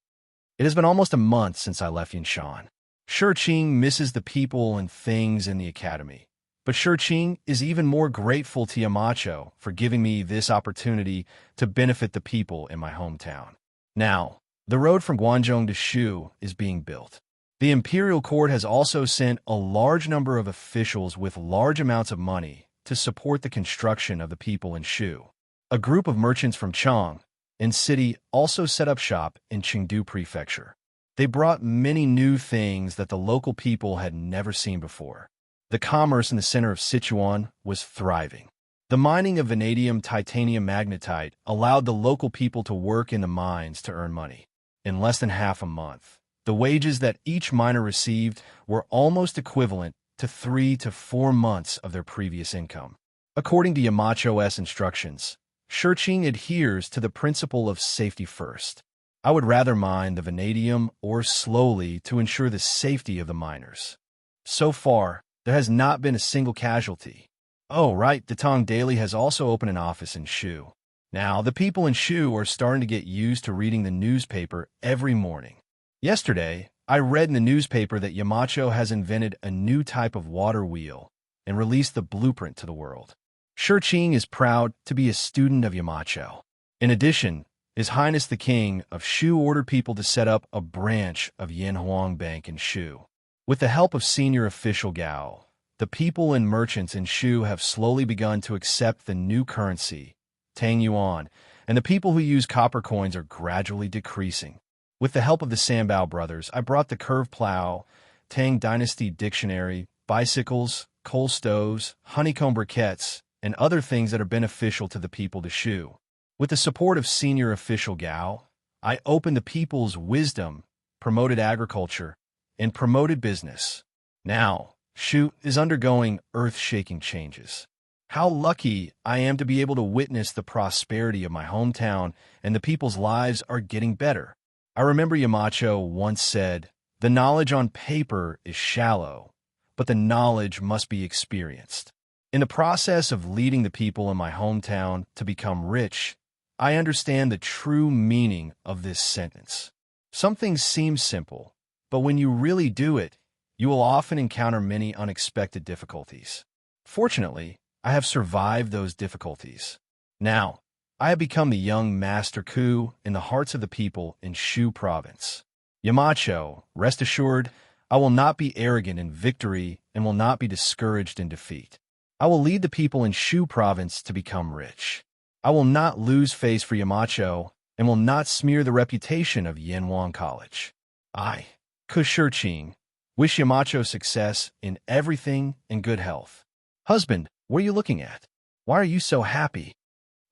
It has been almost a month since I left Yinshan. Shurqing misses the people and things in the academy, but Shurqing is even more grateful to Yamacho for giving me this opportunity to benefit the people in my hometown. Now, the road from Guangzhou to Shu is being built. The imperial court has also sent a large number of officials with large amounts of money to support the construction of the people in Shu. A group of merchants from Chang and city also set up shop in Chengdu Prefecture. They brought many new things that the local people had never seen before. The commerce in the center of Sichuan was thriving. The mining of vanadium titanium magnetite allowed the local people to work in the mines to earn money. In less than half a month, the wages that each miner received were almost equivalent to 3 to 4 months of their previous income. According to Yamacho's instructions, Shurqing adheres to the principle of safety first. I would rather mine the vanadium ore slowly to ensure the safety of the miners. So far, there has not been a single casualty. Oh, right, the Tong Daily has also opened an office in Shu. Now, the people in Shu are starting to get used to reading the newspaper every morning. Yesterday, I read in the newspaper that Yamacho has invented a new type of water wheel and released the blueprint to the world. Shurqing is proud to be a student of Yamacho. In addition, His Highness the King of Shu ordered people to set up a branch of Yanhuang Bank in Shu. With the help of senior official Gao, the people and merchants in Shu have slowly begun to accept the new currency, Tang Yuan, and the people who use copper coins are gradually decreasing. With the help of the Sambao brothers, I brought the curved plow, Tang Dynasty dictionary, bicycles, coal stoves, honeycomb briquettes, and other things that are beneficial to the people to Shu. With the support of senior official Gao, I opened the people's wisdom, promoted agriculture, and promoted business. Now, Shu is undergoing earth-shaking changes. How lucky I am to be able to witness the prosperity of my hometown, and the people's lives are getting better. I remember Yamacho once said, "The knowledge on paper is shallow, but the knowledge must be experienced." In the process of leading the people in my hometown to become rich, I understand the true meaning of this sentence. Some things seem simple, but when you really do it, you will often encounter many unexpected difficulties. Fortunately, I have survived those difficulties. Now, I have become the young Master Ku in the hearts of the people in Shu Province. Yamacho, rest assured, I will not be arrogant in victory and will not be discouraged in defeat. I will lead the people in Shu Province to become rich. I will not lose face for Yamacho and will not smear the reputation of Yanhuang College. I, Shurqing, wish Yamacho success in everything and good health. Husband, what are you looking at? Why are you so happy?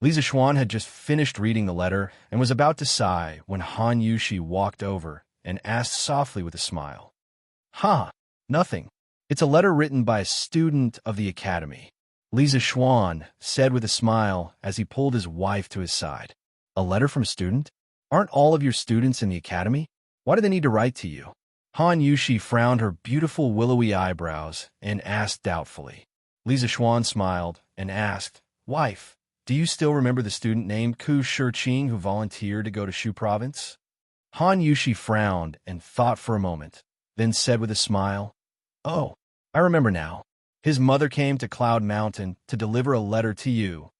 Li Zixuan had just finished reading the letter and was about to sigh when Han Yushi walked over and asked softly with a smile. Nothing. It's a letter written by a student of the academy. Li Zixuan said with a smile as he pulled his wife to his side. A letter from a student? Aren't all of your students in the academy? Why do they need to write to you? Han Yushi frowned her beautiful willowy eyebrows and asked doubtfully. Li Zixuan smiled and asked, "Wife, do you still remember the student named Shurqing who volunteered to go to Shu Province?" Han Yushi frowned and thought for a moment, then said with a smile, "Oh, I remember now. His mother came to Cloud Mountain to deliver a letter to you.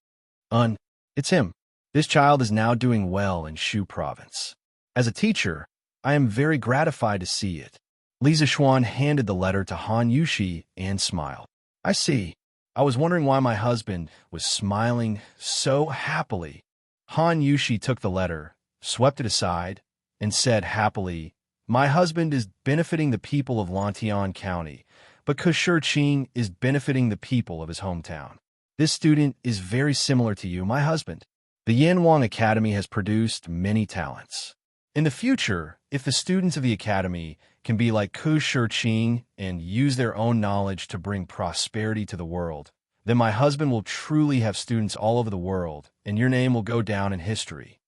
It's him. This child is now doing well in Shu Province. As a teacher, I am very gratified to see it. Li Zixuan handed the letter to Han Yushi and smiled. I see. I was wondering why my husband was smiling so happily. Han Yushi took the letter, swept it aside, and said happily, My husband is benefiting the people of Lantian County, because Shurqing is benefiting the people of his hometown. This student is very similar to you, my husband. The Yanwang Academy has produced many talents. In the future, if the students of the academy can be like Ku Shurqing and use their own knowledge to bring prosperity to the world, then my husband will truly have students all over the world, and your name will go down in history.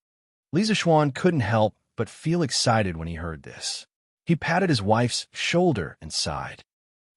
Li Zixuan couldn't help but feel excited when he heard this. He patted his wife's shoulder and sighed.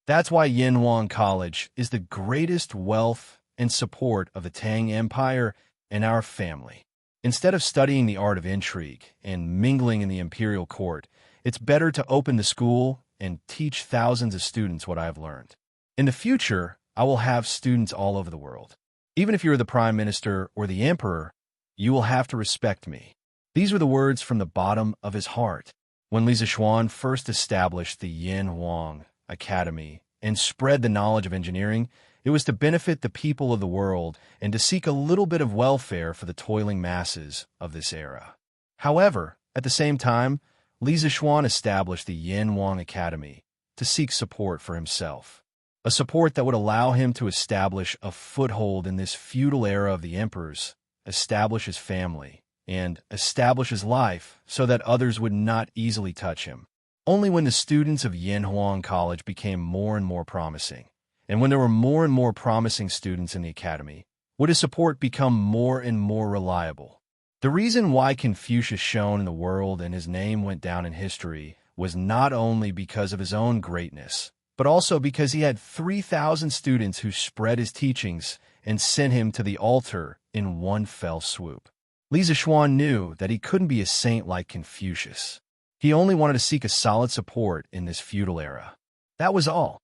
That's why Yanwang College is the greatest wealth and support of the Tang Empire and our family. Instead of studying the art of intrigue and mingling in the imperial court, it's better to open the school and teach thousands of students what I have learned. In the future, I will have students all over the world. Even if you're the prime minister or the emperor, you will have to respect me. These were the words from the bottom of his heart. When Li Zixuan first established the Yanwang Academy and spread the knowledge of engineering, it was to benefit the people of the world and to seek a little bit of welfare for the toiling masses of this era. However, at the same time, Li Zixuan established the Yanwang Academy to seek support for himself, a support that would allow him to establish a foothold in this feudal era of the emperors, establish his family, and establish his life so that others would not easily touch him. Only when the students of Yanhuang College became more and more promising, and when there were more and more promising students in the academy, would his support become more and more reliable. The reason why Confucius shone in the world and his name went down in history was not only because of his own greatness, but also because he had 3,000 students who spread his teachings and sent him to the altar in one fell swoop. Li Zixuan knew that he couldn't be a saint like Confucius. He only wanted to seek a solid support in this feudal era. That was all.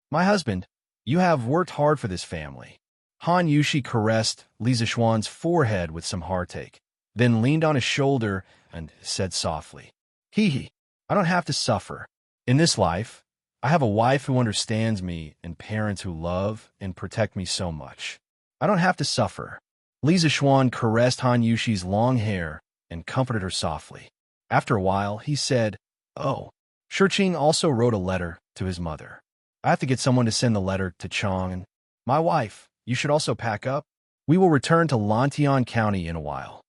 My husband, you have worked hard for this family. Han Yushi caressed Li Zixuan's forehead with some heartache, then leaned on his shoulder and said softly, Hee, I don't have to suffer. In this life, I have a wife who understands me and parents who love and protect me so much. I don't have to suffer. Li Zixuan caressed Han Yushi's long hair and comforted her softly. After a while, he said, Oh, Shurqing also wrote a letter to his mother. I have to get someone to send the letter to Chong and my wife. You should also pack up. We will return to Lantian County in a while.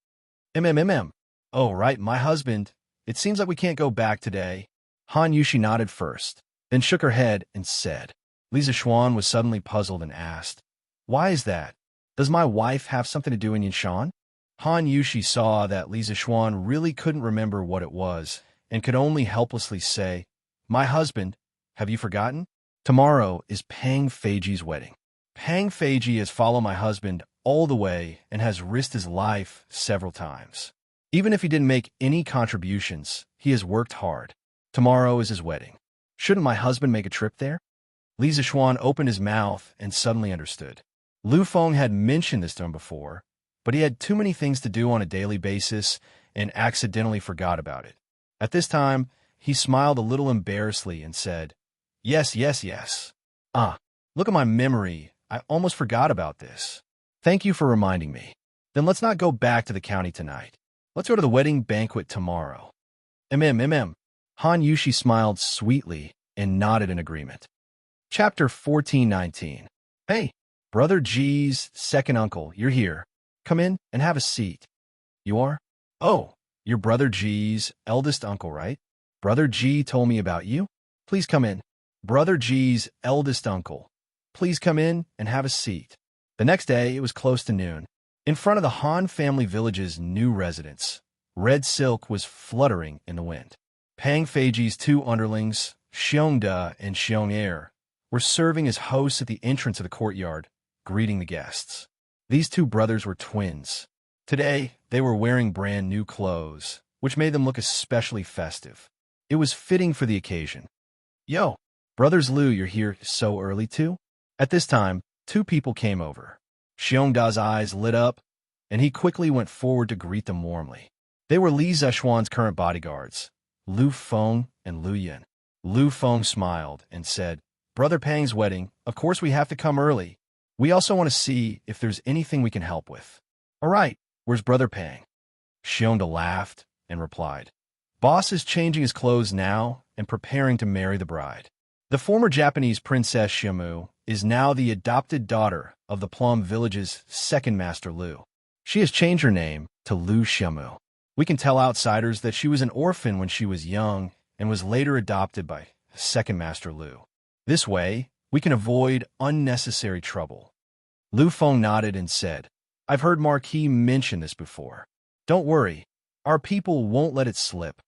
Oh, right, my husband. It seems like we can't go back today. Han Yushi nodded first, then shook her head and said. Li Zixuan was suddenly puzzled and asked, Why is that? Does my wife have something to do in Yinshan? Han Yushi saw that Li Zixuan really couldn't remember what it was and could only helplessly say, My husband, have you forgotten? Tomorrow is Pang Feiji's wedding. Pang Feiji has followed my husband all the way and has risked his life several times. Even if he didn't make any contributions, he has worked hard. Tomorrow is his wedding. Shouldn't my husband make a trip there? Li Zixuan opened his mouth and suddenly understood. Lu Feng had mentioned this to him before, but he had too many things to do on a daily basis and accidentally forgot about it. At this time, he smiled a little embarrassedly and said, Yes. Look at my memory. I almost forgot about this. Thank you for reminding me. Then let's not go back to the county tonight. Let's go to the wedding banquet tomorrow. Han Yushi smiled sweetly and nodded in agreement. Chapter 1419. Hey, Brother G's second uncle, you're here. Come in and have a seat. You are? Oh, you're Brother G's eldest uncle, right? Brother G told me about you. Please come in. Brother G's eldest uncle. Please come in and have a seat. The next day, it was close to noon. In front of the Han family village's new residence, red silk was fluttering in the wind. Pang Feiji's two underlings, Xiongda and Xiong'er, were serving as hosts at the entrance of the courtyard, greeting the guests. These two brothers were twins. Today, they were wearing brand new clothes, which made them look especially festive. It was fitting for the occasion. Yo, Brothers Liu, you're here so early too? At this time, two people came over. Xiongda's eyes lit up, and he quickly went forward to greet them warmly. They were Li Zixuan's current bodyguards, Lu Feng and Lu Yin. Lu Feng smiled and said, Brother Pang's wedding, of course we have to come early. We also want to see if there's anything we can help with. All right, where's Brother Pang? Xionda laughed and replied, Boss is changing his clothes now and preparing to marry the bride. The former Japanese Princess Xiaomu is now the adopted daughter of the Plum Village's second master Lu. She has changed her name to Lu Xiaomu. We can tell outsiders that she was an orphan when she was young and was later adopted by second master Lu. This way, we can avoid unnecessary trouble. Lu Feng nodded and said, I've heard Marquis mention this before. Don't worry, our people won't let it slip.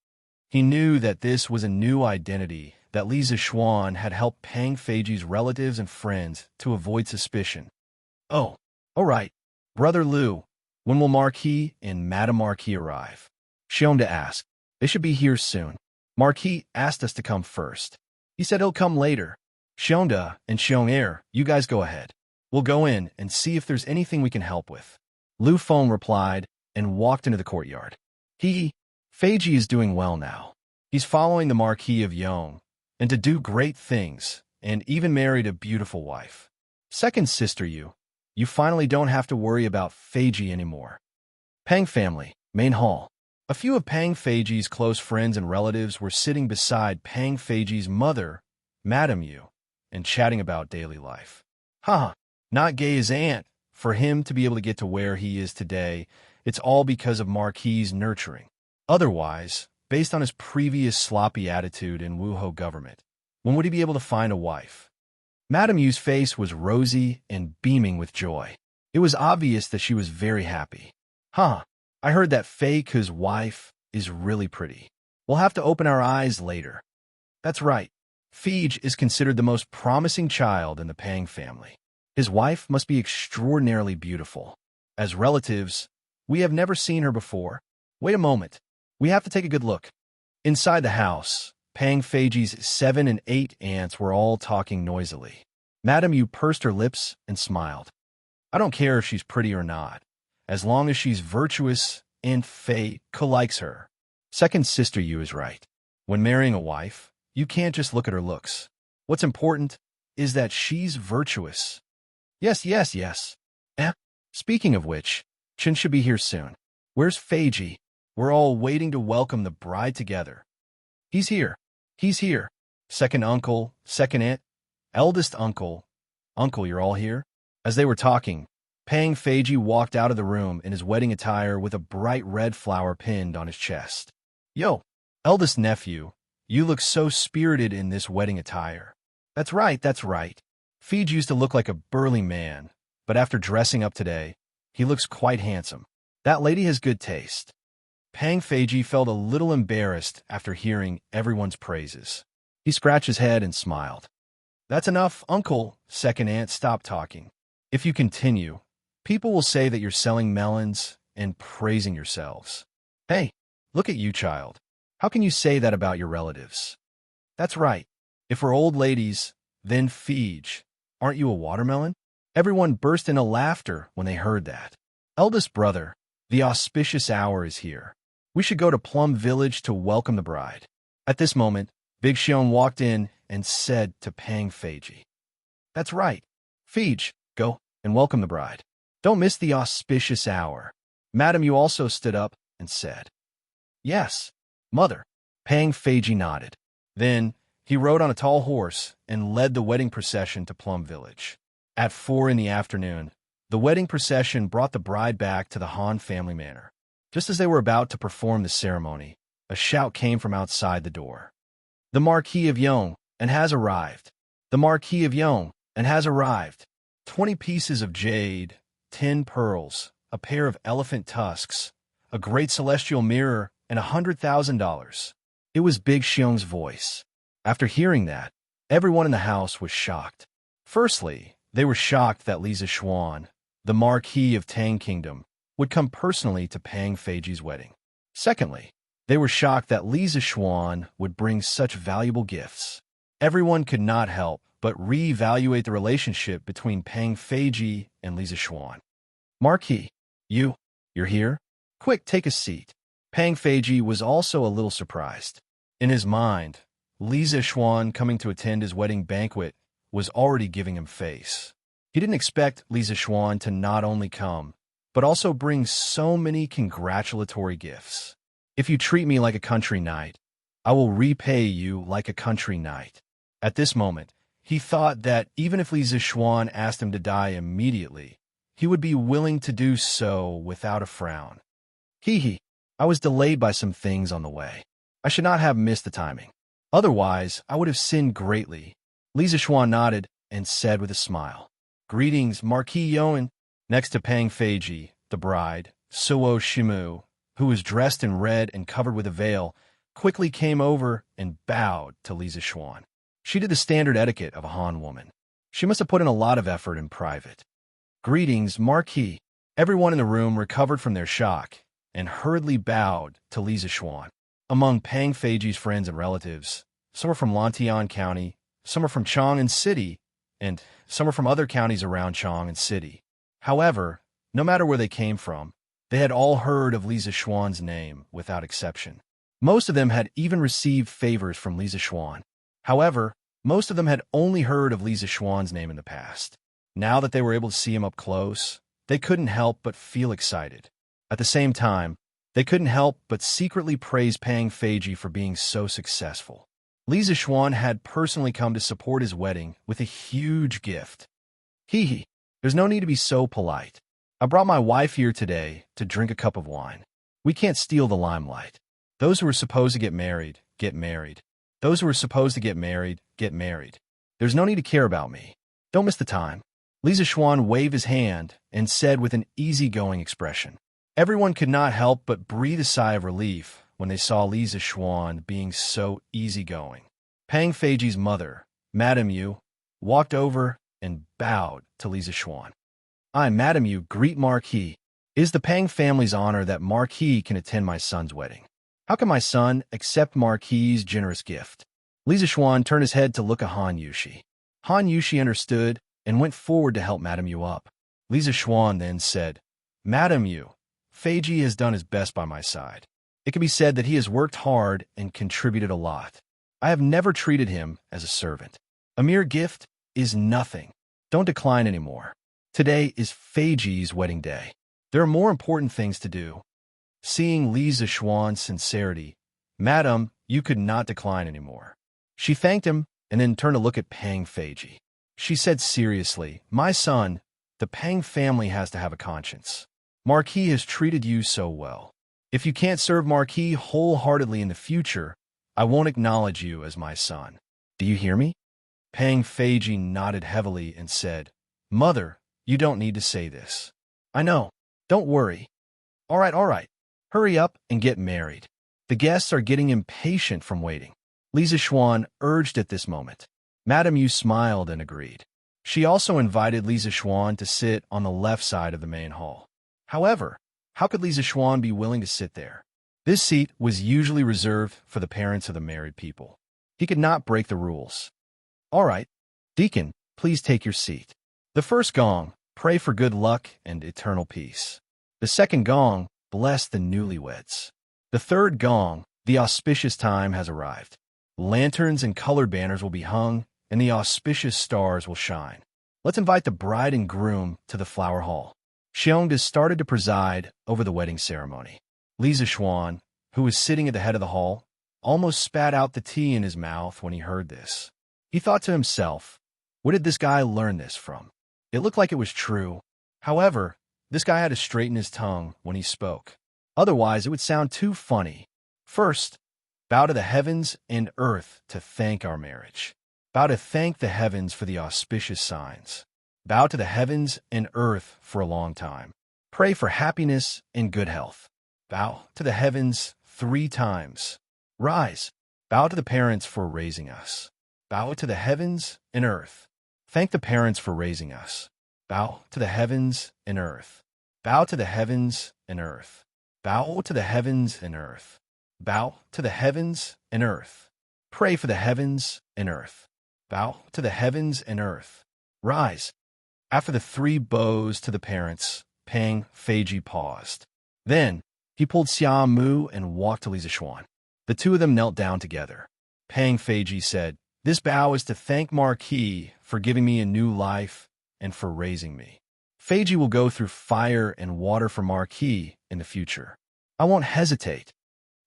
He knew that this was a new identity that Li Zixuan had helped Pang Feiji's relatives and friends to avoid suspicion. Oh, all right. Brother Lu, when will Marquis and Madame Marquis arrive? Xionda asked. They should be here soon. Marquis asked us to come first. He said he'll come later. Xionda and Xiong, you guys go ahead. We'll go in and see if there's anything we can help with. Lu Feng replied and walked into the courtyard. Feiji is doing well now. He's following the Marquis of Yong, and to do great things, and even married a beautiful wife. Second sister you finally don't have to worry about Feiji anymore. Pang family, main hall. A few of Pang Feiji's close friends and relatives were sitting beside Pang Feiji's mother, Madame Yu, and chatting about daily life. Not gay as aunt. For him to be able to get to where he is today, it's all because of Marquis's nurturing. Otherwise, based on his previous sloppy attitude in Wuho government, when would he be able to find a wife? Madame Yu's face was rosy and beaming with joy. It was obvious that she was very happy. I heard that Fei Ke's wife is really pretty. We'll have to open our eyes later. That's right. Feij is considered the most promising child in the Pang family. His wife must be extraordinarily beautiful. As relatives, we have never seen her before. Wait a moment. We have to take a good look. Inside the house, Pang Feiji's 7 and 8 aunts were all talking noisily. Madame Yu pursed her lips and smiled. I don't care if she's pretty or not, as long as she's virtuous and Fei Ke likes her. Second sister Yu is right. When marrying a wife, you can't just look at her looks. What's important is that she's virtuous. Yes. Speaking of which, Chen should be here soon. Where's Feiji? We're all waiting to welcome the bride together. He's here. Second uncle, second aunt, eldest uncle. Uncle, you're all here? As they were talking, Pang Feiji walked out of the room in his wedding attire with a bright red flower pinned on his chest. Yo, eldest nephew, you look so spirited in this wedding attire. That's right. Feiji used to look like a burly man, but after dressing up today, he looks quite handsome. That lady has good taste. Pang Feiji felt a little embarrassed after hearing everyone's praises. He scratched his head and smiled. That's enough, uncle, second aunt stopped talking. If you continue, people will say that you're selling melons and praising yourselves. Hey, look at you, child. How can you say that about your relatives? That's right. If we're old ladies, then Feij, aren't you a watermelon? Everyone burst into laughter when they heard that. Eldest brother, the auspicious hour is here. We should go to Plum Village to welcome the bride. At this moment, Big Xion walked in and said to Pang Feiji, That's right. Feij, go and welcome the bride. Don't miss the auspicious hour. Madame Yu also stood up and said, Yes, mother. Pang Feiji nodded. Then he rode on a tall horse and led the wedding procession to Plum Village. At 4 in the afternoon, the wedding procession brought the bride back to the Han family manor. Just as they were about to perform the ceremony, a shout came from outside the door. The Marquis of Yong and has arrived. The Marquis of Yong and has arrived. 20 pieces of jade, 10 pearls, a pair of elephant tusks, a great celestial mirror, and $100,000. It was Big Xiong's voice. After hearing that, everyone in the house was shocked. Firstly, they were shocked that Li Zixuan, the Marquis of Tang Kingdom, would come personally to Pang Feiji's wedding. Secondly, they were shocked that Li Zixuan would bring such valuable gifts. Everyone could not help but re-evaluate the relationship between Pang Feiji and Li Zixuan. Marquis, you're here? Quick, take a seat. Pang Feiji was also a little surprised. In his mind, Lisa Xuan, coming to attend his wedding banquet, was already giving him face. He didn't expect Lisa Xuan to not only come, but also bring so many congratulatory gifts. If you treat me like a country knight, I will repay you like a country knight. At this moment, he thought that even if Lisa Xuan asked him to die immediately, he would be willing to do so without a frown. Hee, I was delayed by some things on the way. I should not have missed the timing. Otherwise, I would have sinned greatly. Lisa Xuan nodded and said with a smile, "Greetings, Marquis Yoan." Next to Pang Feiji, the bride, Suo Shimu, who was dressed in red and covered with a veil, quickly came over and bowed to Lisa Xuan. She did the standard etiquette of a Han woman. She must have put in a lot of effort in private. "Greetings, Marquis." Everyone in the room recovered from their shock and hurriedly bowed to Lisa Xuan. Among Pang Feiji's friends and relatives, some were from Lantian County, some were from Chang'an City, and some were from other counties around Chang'an City. However, no matter where they came from, they had all heard of Lisa Xuan's name without exception. Most of them had even received favors from Lisa Xuan. However, most of them had only heard of Lisa Xuan's name in the past. Now that they were able to see him up close, they couldn't help but feel excited. At the same time, they couldn't help but secretly praise Pang Feiji for being so successful. Lisa Xuan had personally come to support his wedding with a huge gift. Hee, there's no need to be so polite. I brought my wife here today to drink a cup of wine. We can't steal the limelight. Those who are supposed to get married, get married. Those who are supposed to get married, get married. There's no need to care about me. Don't miss the time. Lisa Xuan waved his hand and said with an easygoing expression. Everyone could not help but breathe a sigh of relief when they saw Lisa Xuan being so easygoing. Pang Feiji's mother, Madame Yu, walked over and bowed to Lisa Xuan. "I, Madame Yu, greet Marquis. It is the Pang family's honor that Marquis can attend my son's wedding. How can my son accept Marquis's generous gift?" Lisa Xuan turned his head to look at Han Yushi. Han Yushi understood and went forward to help Madame Yu up. Lisa Xuan then said, "Madame Yu, Feiji has done his best by my side. It can be said that he has worked hard and contributed a lot. I have never treated him as a servant. A mere gift is nothing. Don't decline anymore. Today is Feiji's wedding day. There are more important things to do." Seeing Lisa Xuan's sincerity, Madame Yu could not decline anymore. She thanked him and then turned to look at Pang Feiji. She said seriously, "My son, the Pang family has to have a conscience. Marquis has treated you so well. If you can't serve Marquis wholeheartedly in the future, I won't acknowledge you as my son. Do you hear me?" Pang Feiji nodded heavily and said, "Mother, you don't need to say this. I know. Don't worry. All right. Hurry up and get married. The guests are getting impatient from waiting." Lisa Xuan urged at this moment. Madame Yu smiled and agreed. She also invited Lisa Xuan to sit on the left side of the main hall. However, how could Lisa Xuan be willing to sit there? This seat was usually reserved for the parents of the married people. He could not break the rules. "All right, Deacon, please take your seat. The first gong, pray for good luck and eternal peace. The second gong, bless the newlyweds. The third gong, the auspicious time has arrived. Lanterns and colored banners will be hung, and the auspicious stars will shine. Let's invite the bride and groom to the flower hall." Xiong has started to preside over the wedding ceremony. Lisa Xuan, who was sitting at the head of the hall, almost spat out the tea in his mouth when he heard this. He thought to himself, where did this guy learn this from? It looked like it was true. However, this guy had to straighten his tongue when he spoke. Otherwise, it would sound too funny. "First, bow to the heavens and earth to thank our marriage. Bow to thank the heavens for the auspicious signs. Bow to the heavens and earth for a long time. Pray for happiness and good health. Bow to the heavens 3 times. Rise. Bow to the parents for raising us. Bow to the heavens and earth. Thank the parents for raising us. Bow to the heavens and earth. Bow to the heavens and earth. Bow to the heavens and earth. Bow to the heavens and earth. Pray for the heavens and earth. Bow to the heavens and earth. Rise." After the 3 bows to the parents, Pang Feiji paused. Then, he pulled Xia Mu and walked to Lisa Xuan. The two of them knelt down together. Pang Feiji said, "This bow is to thank Marquis for giving me a new life and for raising me. Feiji will go through fire and water for Marquis in the future. I won't hesitate."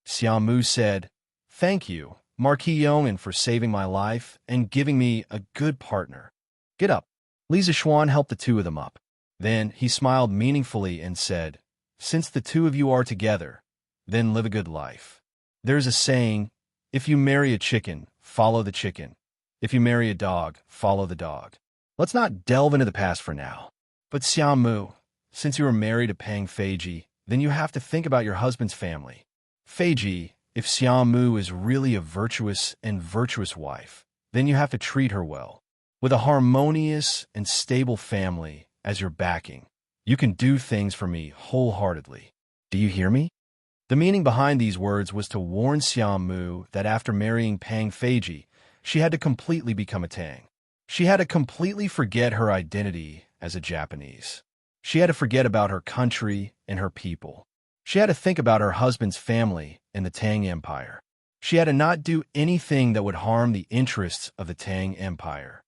Xiaomu said, "Thank you, Marquis Yong'an, for saving my life and giving me a good partner. Get up." Li Zixuan helped the two of them up. Then he smiled meaningfully and said, "Since the two of you are together, then live a good life. There's a saying, if you marry a chicken, follow the chicken. If you marry a dog, follow the dog. Let's not delve into the past for now. But Xiaomu, since you are married to Pang Feiji, then you have to think about your husband's family. Feiji, if Xiaomu is really a virtuous wife, then you have to treat her well. With a harmonious and stable family as your backing, you can do things for me wholeheartedly. Do you hear me?" The meaning behind these words was to warn Xiaomu that after marrying Pang Feiji, she had to completely become a Tang. She had to completely forget her identity as a Japanese. She had to forget about her country and her people. She had to think about her husband's family and the Tang Empire. She had to not do anything that would harm the interests of the Tang Empire.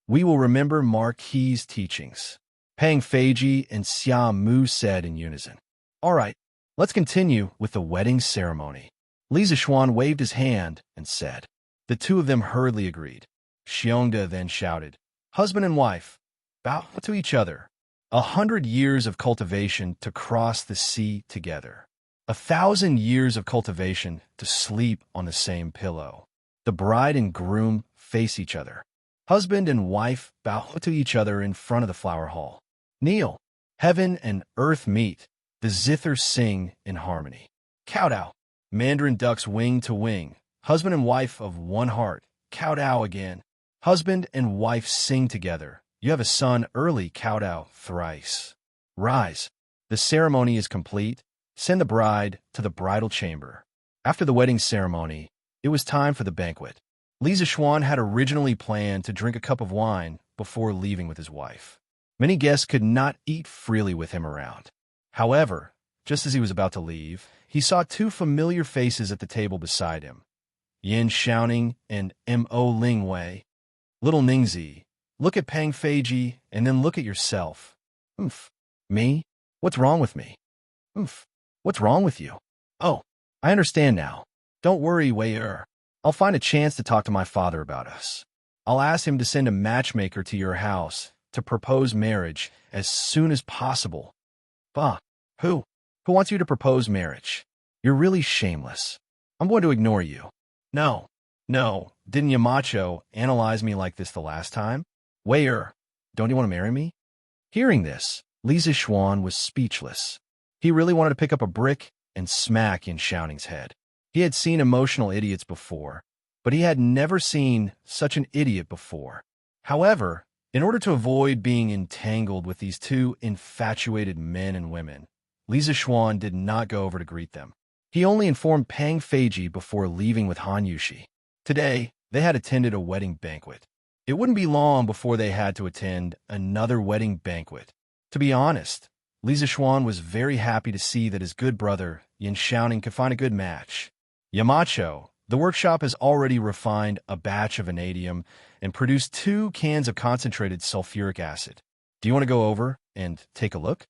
"We will remember Marquis' teachings," Pang Feiji and Xiaomu said in unison. "All right, let's continue with the wedding ceremony." Li Zixuan waved his hand and said. The two of them hurriedly agreed. Xiongda then shouted, "Husband and wife, bow to each other. 100 years of cultivation to cross the sea together. 1,000 years of cultivation to sleep on the same pillow." The bride and groom face each other. Husband and wife bow to each other in front of the flower hall. Kneel. Heaven and earth meet. The zithers sing in harmony. Kowtow. Mandarin ducks wing to wing. Husband and wife of one heart. Kowtow again. Husband and wife sing together. You have a son early. Kowtow thrice. Rise. The ceremony is complete. Send the bride to the bridal chamber. After the wedding ceremony, it was time for the banquet. Li Zixuan had originally planned to drink a cup of wine before leaving with his wife. Many guests could not eat freely with him around. However, just as he was about to leave, he saw two familiar faces at the table beside him, Yin Xiaoning and Mo Lingwei. "Little Ningzi, look at Pang Feiji and then look at yourself." "Oomph. Me? What's wrong with me?" "Oomph. What's wrong with you?" "Oh, I understand now. Don't worry, Wei Er. I'll find a chance to talk to my father about us. I'll ask him to send a matchmaker to your house to propose marriage as soon as possible." "Bah, who? Who wants you to propose marriage? You're really shameless. I'm going to ignore you." No, didn't Yamacho analyze me like this the last time?" "Wei Er, don't you want to marry me?" Hearing this, Li Zixuan was speechless. He really wanted to pick up a brick and smack Yin Xiaoning's head. He had seen emotional idiots before, but he had never seen such an idiot before. However, in order to avoid being entangled with these two infatuated men and women, Li Zixuan did not go over to greet them. He only informed Pang Feiji before leaving with Han Yushi. Today, they had attended a wedding banquet. It wouldn't be long before they had to attend another wedding banquet. To be honest, Li Zixuan was very happy to see that his good brother, Yin Xiaoning, could find a good match. Yamacho, the workshop has already refined a batch of vanadium and produced 2 cans of concentrated sulfuric acid. Do you want to go over and take a look?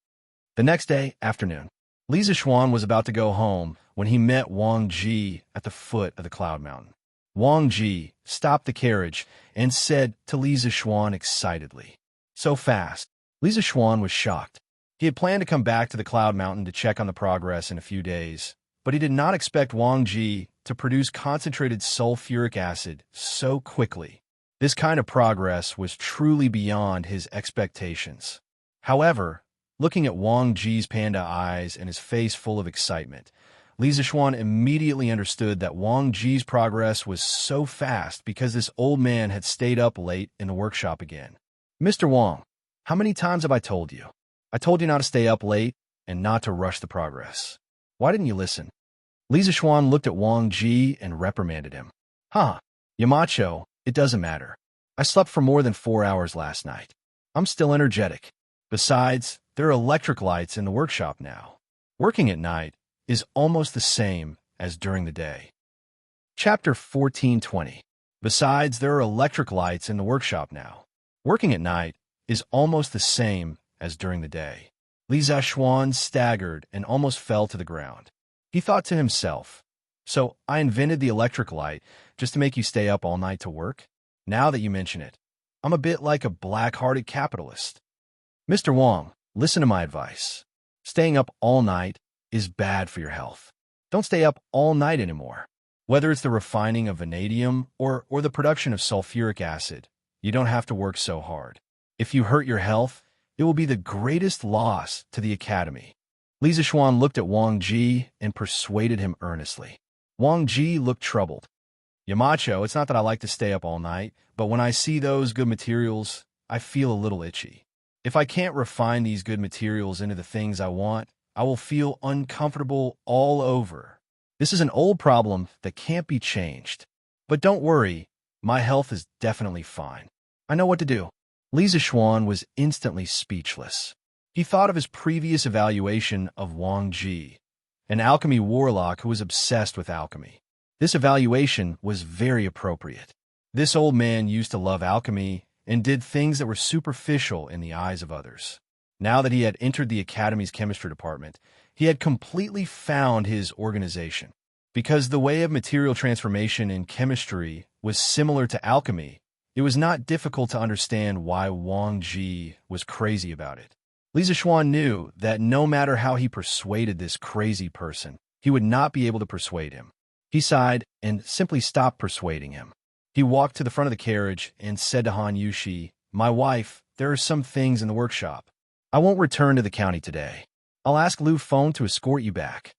The next day, afternoon, Li Zixuan was about to go home when he met Wang Ji at the foot of the Cloud Mountain. Wang Ji stopped the carriage and said to Li Zixuan excitedly. So fast, Li Zixuan was shocked. He had planned to come back to the Cloud Mountain to check on the progress in a few days, but he did not expect Wang Ji to produce concentrated sulfuric acid so quickly. This kind of progress was truly beyond his expectations. However, looking at Wang Ji's panda eyes and his face full of excitement, Li Zixuan immediately understood that Wang Ji's progress was so fast because this old man had stayed up late in the workshop again. "Mr. Wang, how many times have I told you? I told you not to stay up late and not to rush the progress. Why didn't you listen?" Li Zixuan looked at Wang Ji and reprimanded him. Yamacho, it doesn't matter. I slept for more than 4 hours last night. I'm still energetic. Besides, there are electric lights in the workshop now. Working at night is almost the same as during the day. Chapter 1420. Besides, there are electric lights in the workshop now. Working at night is almost the same as during the day. Li Zhuan staggered and almost fell to the ground. He thought to himself, "So I invented the electric light just to make you stay up all night to work? Now that you mention it, I'm a bit like a black-hearted capitalist." Mr. Wang, listen to my advice. Staying up all night is bad for your health. Don't stay up all night anymore. Whether it's the refining of vanadium or the production of sulfuric acid, you don't have to work so hard. If you hurt your health, it will be the greatest loss to the academy. Li Zhuan looked at Wang Ji and persuaded him earnestly. Wang Ji looked troubled. "Yamacho, it's not that I like to stay up all night, but when I see those good materials, I feel a little itchy. If I can't refine these good materials into the things I want, I will feel uncomfortable all over. This is an old problem that can't be changed. But don't worry, my health is definitely fine. I know what to do." Li Zhuan was instantly speechless. He thought of his previous evaluation of Wang Ji, an alchemy warlock who was obsessed with alchemy. This evaluation was very appropriate. This old man used to love alchemy and did things that were superficial in the eyes of others. Now that he had entered the Academy's chemistry department, he had completely found his organization. Because the way of material transformation in chemistry was similar to alchemy, it was not difficult to understand why Wang Ji was crazy about it. Li Zhuan knew that no matter how he persuaded this crazy person, he would not be able to persuade him. He sighed and simply stopped persuading him. He walked to the front of the carriage and said to Han Yushi, "My wife, there are some things in the workshop. I won't return to the county today. I'll ask Lu Feng to escort you back."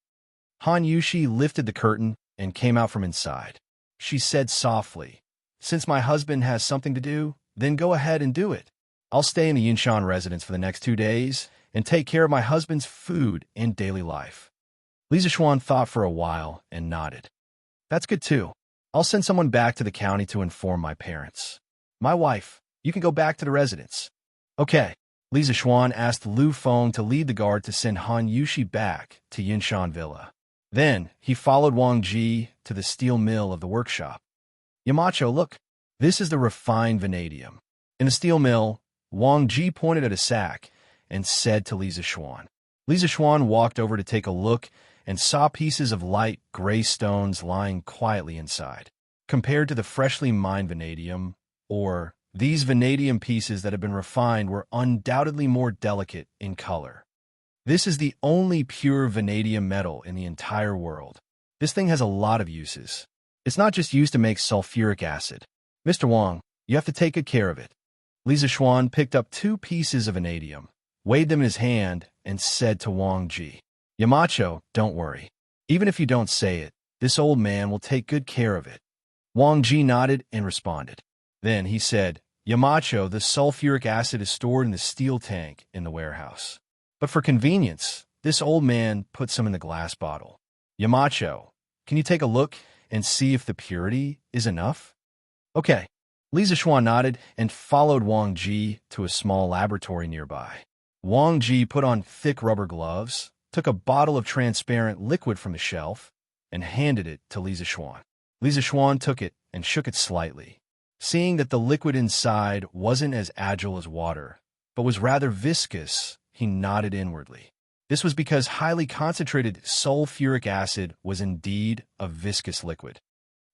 Han Yushi lifted the curtain and came out from inside. She said softly, "Since my husband has something to do, then go ahead and do it. I'll stay in the Yinshan residence for the next 2 days and take care of my husband's food and daily life." Li Zhuan thought for a while and nodded. "That's good too. I'll send someone back to the county to inform my parents. My wife, you can go back to the residence." "Okay." Li Zhuan asked Lu Feng to lead the guard to send Han Yushi back to Yinshan Villa. Then he followed Wang Ji to the steel mill of the workshop. "Yamacho, look, this is the refined vanadium." In the steel mill, Wang Ji pointed at a sack and said to Li Zhuan. Li Zhuan walked over to take a look and saw pieces of light gray stones lying quietly inside. Compared to the freshly mined vanadium, or these vanadium pieces that had been refined were undoubtedly more delicate in color. This is the only pure vanadium metal in the entire world. This thing has a lot of uses. It's not just used to make sulfuric acid. Mr. Wang, you have to take good care of it. Li Zhuan picked up 2 pieces of vanadium, weighed them in his hand, and said to Wang Ji, "Yamacho, don't worry. Even if you don't say it, this old man will take good care of it." Wang Ji nodded and responded. Then he said, "Yamacho, the sulfuric acid is stored in the steel tank in the warehouse. But for convenience, this old man put some in the glass bottle. Yamacho, can you take a look and see if the purity is enough?" "Okay." Li Zhuan nodded and followed Wang Ji to a small laboratory nearby. Wang Ji put on thick rubber gloves, took a bottle of transparent liquid from the shelf, and handed it to Li Zhuan. Li Zhuan took it and shook it slightly. Seeing that the liquid inside wasn't as agile as water, but was rather viscous, he nodded inwardly. This was because highly concentrated sulfuric acid was indeed a viscous liquid.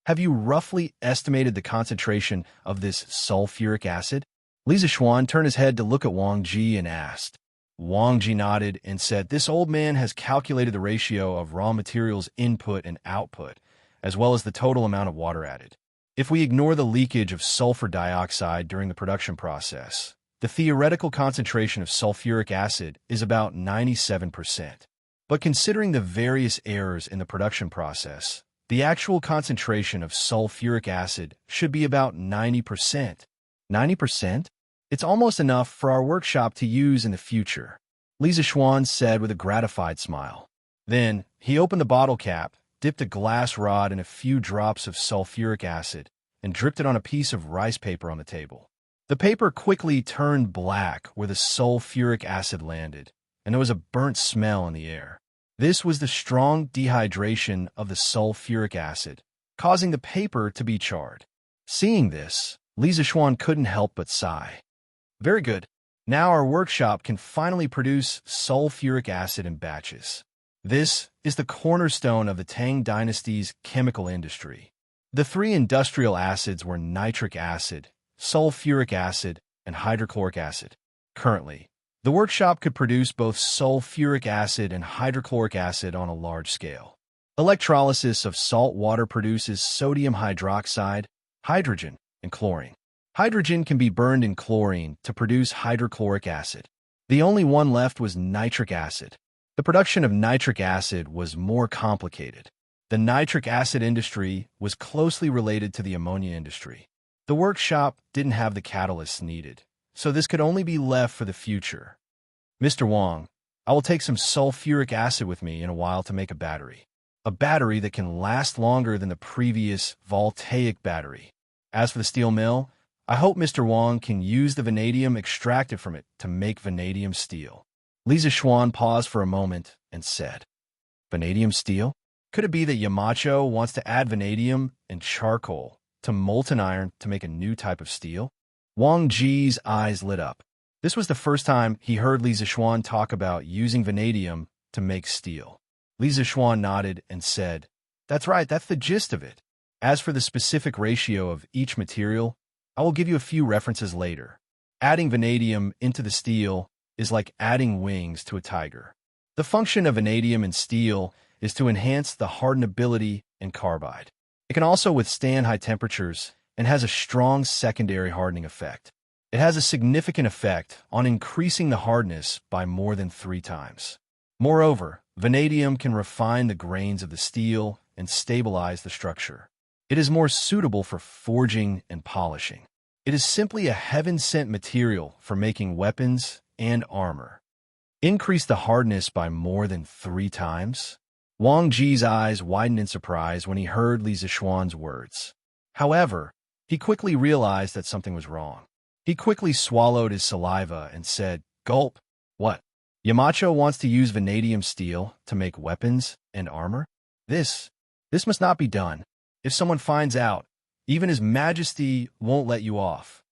"Have you roughly estimated the concentration of this sulfuric acid?" Li Zhuan turned his head to look at Wang Ji and asked. Wang Ji nodded and said, "This old man has calculated the ratio of raw materials input and output, as well as the total amount of water added. If we ignore the leakage of sulfur dioxide during the production process, the theoretical concentration of sulfuric acid is about 97%. But considering the various errors in the production process, the actual concentration of sulfuric acid should be about 90%. 90%? It's almost enough for our workshop to use in the future," Li Zhuan said with a gratified smile. Then he opened the bottle cap, dipped a glass rod in a few drops of sulfuric acid, and dripped it on a piece of rice paper on the table. The paper quickly turned black where the sulfuric acid landed, and there was a burnt smell in the air. This was the strong dehydration of the sulfuric acid, causing the paper to be charred. Seeing this, Li Zixuan couldn't help but sigh. Very good. Now our workshop can finally produce sulfuric acid in batches. This is the cornerstone of the Tang dynasty's chemical industry. The three industrial acids were nitric acid, sulfuric acid, and hydrochloric acid. Currently, the workshop could produce both sulfuric acid and hydrochloric acid on a large scale. Electrolysis of salt water produces sodium hydroxide, hydrogen, and chlorine. Hydrogen can be burned in chlorine to produce hydrochloric acid. The only one left was nitric acid. The production of nitric acid was more complicated. The nitric acid industry was closely related to the ammonia industry. The workshop didn't have the catalysts needed, so this could only be left for the future. Mr. Wang, I will take some sulfuric acid with me in a while to make a battery. A battery that can last longer than the previous voltaic battery. As for the steel mill, I hope Mr. Wang can use the vanadium extracted from it to make vanadium steel. Li Zixuan paused for a moment and said, Vanadium steel? Could it be that Yamacho wants to add vanadium and charcoal to molten iron to make a new type of steel? Wang Ji's eyes lit up. This was the first time he heard Li Zixuan talk about using vanadium to make steel. Li Zixuan nodded and said, That's right, that's the gist of it. As for the specific ratio of each material, I will give you a few references later. Adding vanadium into the steel is like adding wings to a tiger. The function of vanadium in steel is to enhance the hardenability in carbide. It can also withstand high temperatures and has a strong secondary hardening effect. It has a significant effect on increasing the hardness by more than 3 times. Moreover, vanadium can refine the grains of the steel and stabilize the structure. It is more suitable for forging and polishing. It is simply a heaven-sent material for making weapons and armor. Increase the hardness by more than 3 times? Wang Ji's eyes widened in surprise when he heard Li Zixuan's words. However, he quickly realized that something was wrong. He quickly swallowed his saliva and said, Gulp, what? Yamacho wants to use vanadium steel to make weapons and armor? This must not be done. If someone finds out, even His Majesty won't let you off.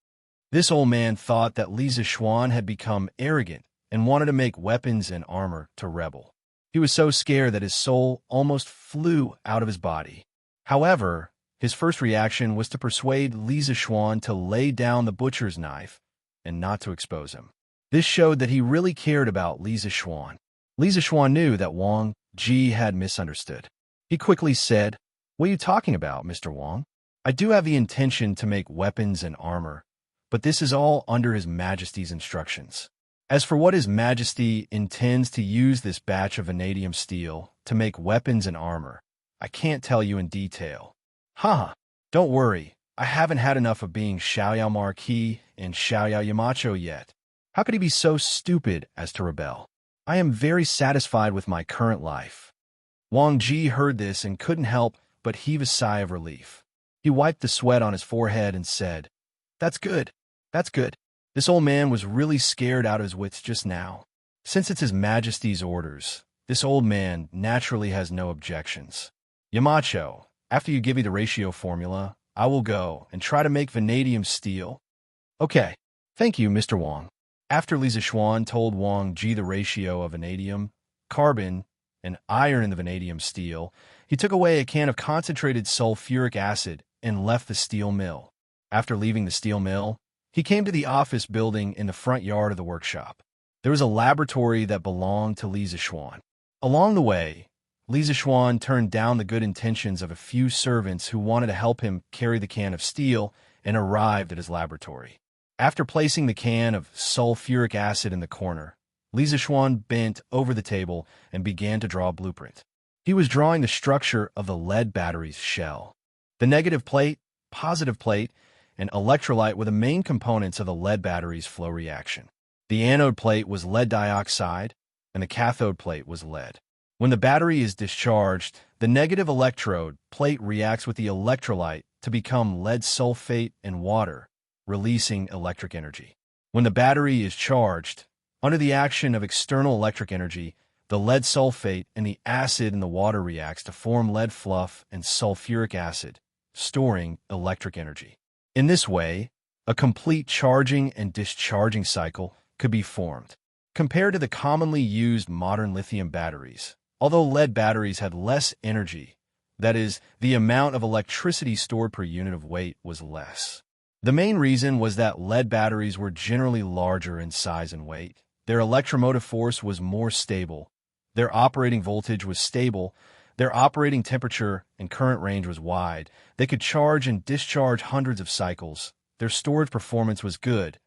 This old man thought that Li Zixuan had become arrogant and wanted to make weapons and armor to rebel. He was so scared that his soul almost flew out of his body. However, his first reaction was to persuade Li Zixuan to lay down the butcher's knife and not to expose him. This showed that he really cared about Li Zixuan. Li Zixuan knew that Wang Ji had misunderstood. He quickly said, What are you talking about, Mr. Wang? I do have the intention to make weapons and armor, but this is all under His Majesty's instructions. As for what His Majesty intends to use this batch of vanadium steel to make weapons and armor, I can't tell you in detail. Haha, don't worry, I haven't had enough of being Xiaoyao Marquis and Xiaoyao Yamacho yet. How could he be so stupid as to rebel? I am very satisfied with my current life. Wang Ji heard this and couldn't help but heave a sigh of relief. He wiped the sweat on his forehead and said, That's good. That's good. This old man was really scared out of his wits just now. Since it's His Majesty's orders, this old man naturally has no objections. Yamacho, after you give me the ratio formula, I will go and try to make vanadium steel. Okay, thank you, Mr. Wang. After Li Zixuan told Wang Ji the ratio of vanadium, carbon, and iron in the vanadium steel, he took away a can of concentrated sulfuric acid and left the steel mill. After leaving the steel mill, he came to the office building in the front yard of the workshop. There was a laboratory that belonged to Li Zixuan. Along the way, Li Zixuan turned down the good intentions of a few servants who wanted to help him carry the can of steel and arrived at his laboratory. After placing the can of sulfuric acid in the corner, Li Zixuan bent over the table and began to draw a blueprint. He was drawing the structure of the lead battery's shell. The negative plate, positive plate, and electrolyte were the main components of the lead battery's flow reaction. The anode plate was lead dioxide, and the cathode plate was lead. When the battery is discharged, the negative electrode plate reacts with the electrolyte to become lead sulfate and water, releasing electric energy. When the battery is charged, under the action of external electric energy, The lead sulfate and the acid in the water reacts to form lead fluff and sulfuric acid, storing electric energy. In this way, a complete charging and discharging cycle could be formed. Compared to the commonly used modern lithium batteries, although lead batteries had less energy, that is, the amount of electricity stored per unit of weight was less. The main reason was that lead batteries were generally larger in size and weight. Their electromotive force was more stable. Their operating voltage was stable. Their operating temperature and current range was wide. They could charge and discharge hundreds of cycles. Their storage performance was good,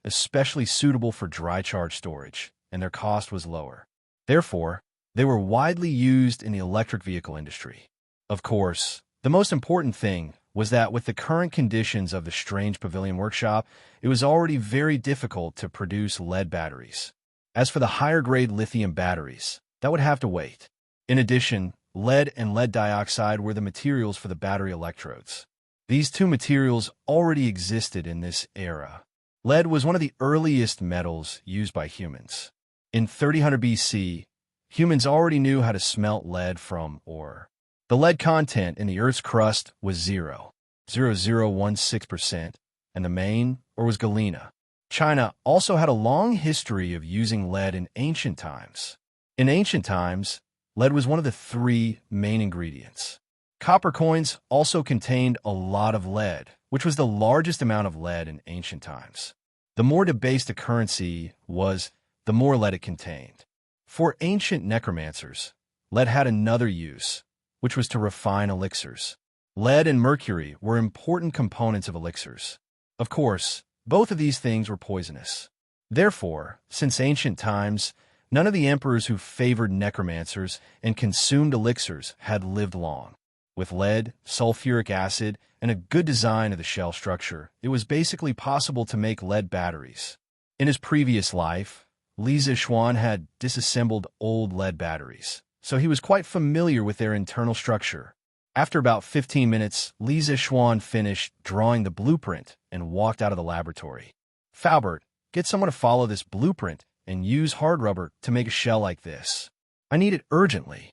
especially suitable for dry charge storage, and their cost was lower. Therefore, they were widely used in the electric vehicle industry. Of course, the most important thing was that with the current conditions of the Strange Pavilion workshop, it was already very difficult to produce lead batteries. As for the higher-grade lithium batteries, that would have to wait. In addition, lead and lead dioxide were the materials for the battery electrodes. These two materials already existed in this era. Lead was one of the earliest metals used by humans. In 3000 BC, humans already knew how to smelt lead from ore. The lead content in the Earth's crust was 0.0016%, and the main ore was galena. China also had a long history of using lead in ancient times. In ancient times, lead was one of the three main ingredients. Copper coins also contained a lot of lead, which was the largest amount of lead in ancient times. The more debased a currency was, the more lead it contained. For ancient necromancers, lead had another use, which was to refine elixirs. Lead and mercury were important components of elixirs. Of course, both of these things were poisonous. Therefore, since ancient times, none of the emperors who favored necromancers and consumed elixirs had lived long. With lead, sulfuric acid, and a good design of the shell structure, it was basically possible to make lead batteries. In his previous life, Li Zixuan had disassembled old lead batteries, so he was quite familiar with their internal structure. After about 15 minutes, Li Zixuan finished drawing the blueprint and walked out of the laboratory. "Faubert, get someone to follow this blueprint and use hard rubber to make a shell like this. I need it urgently."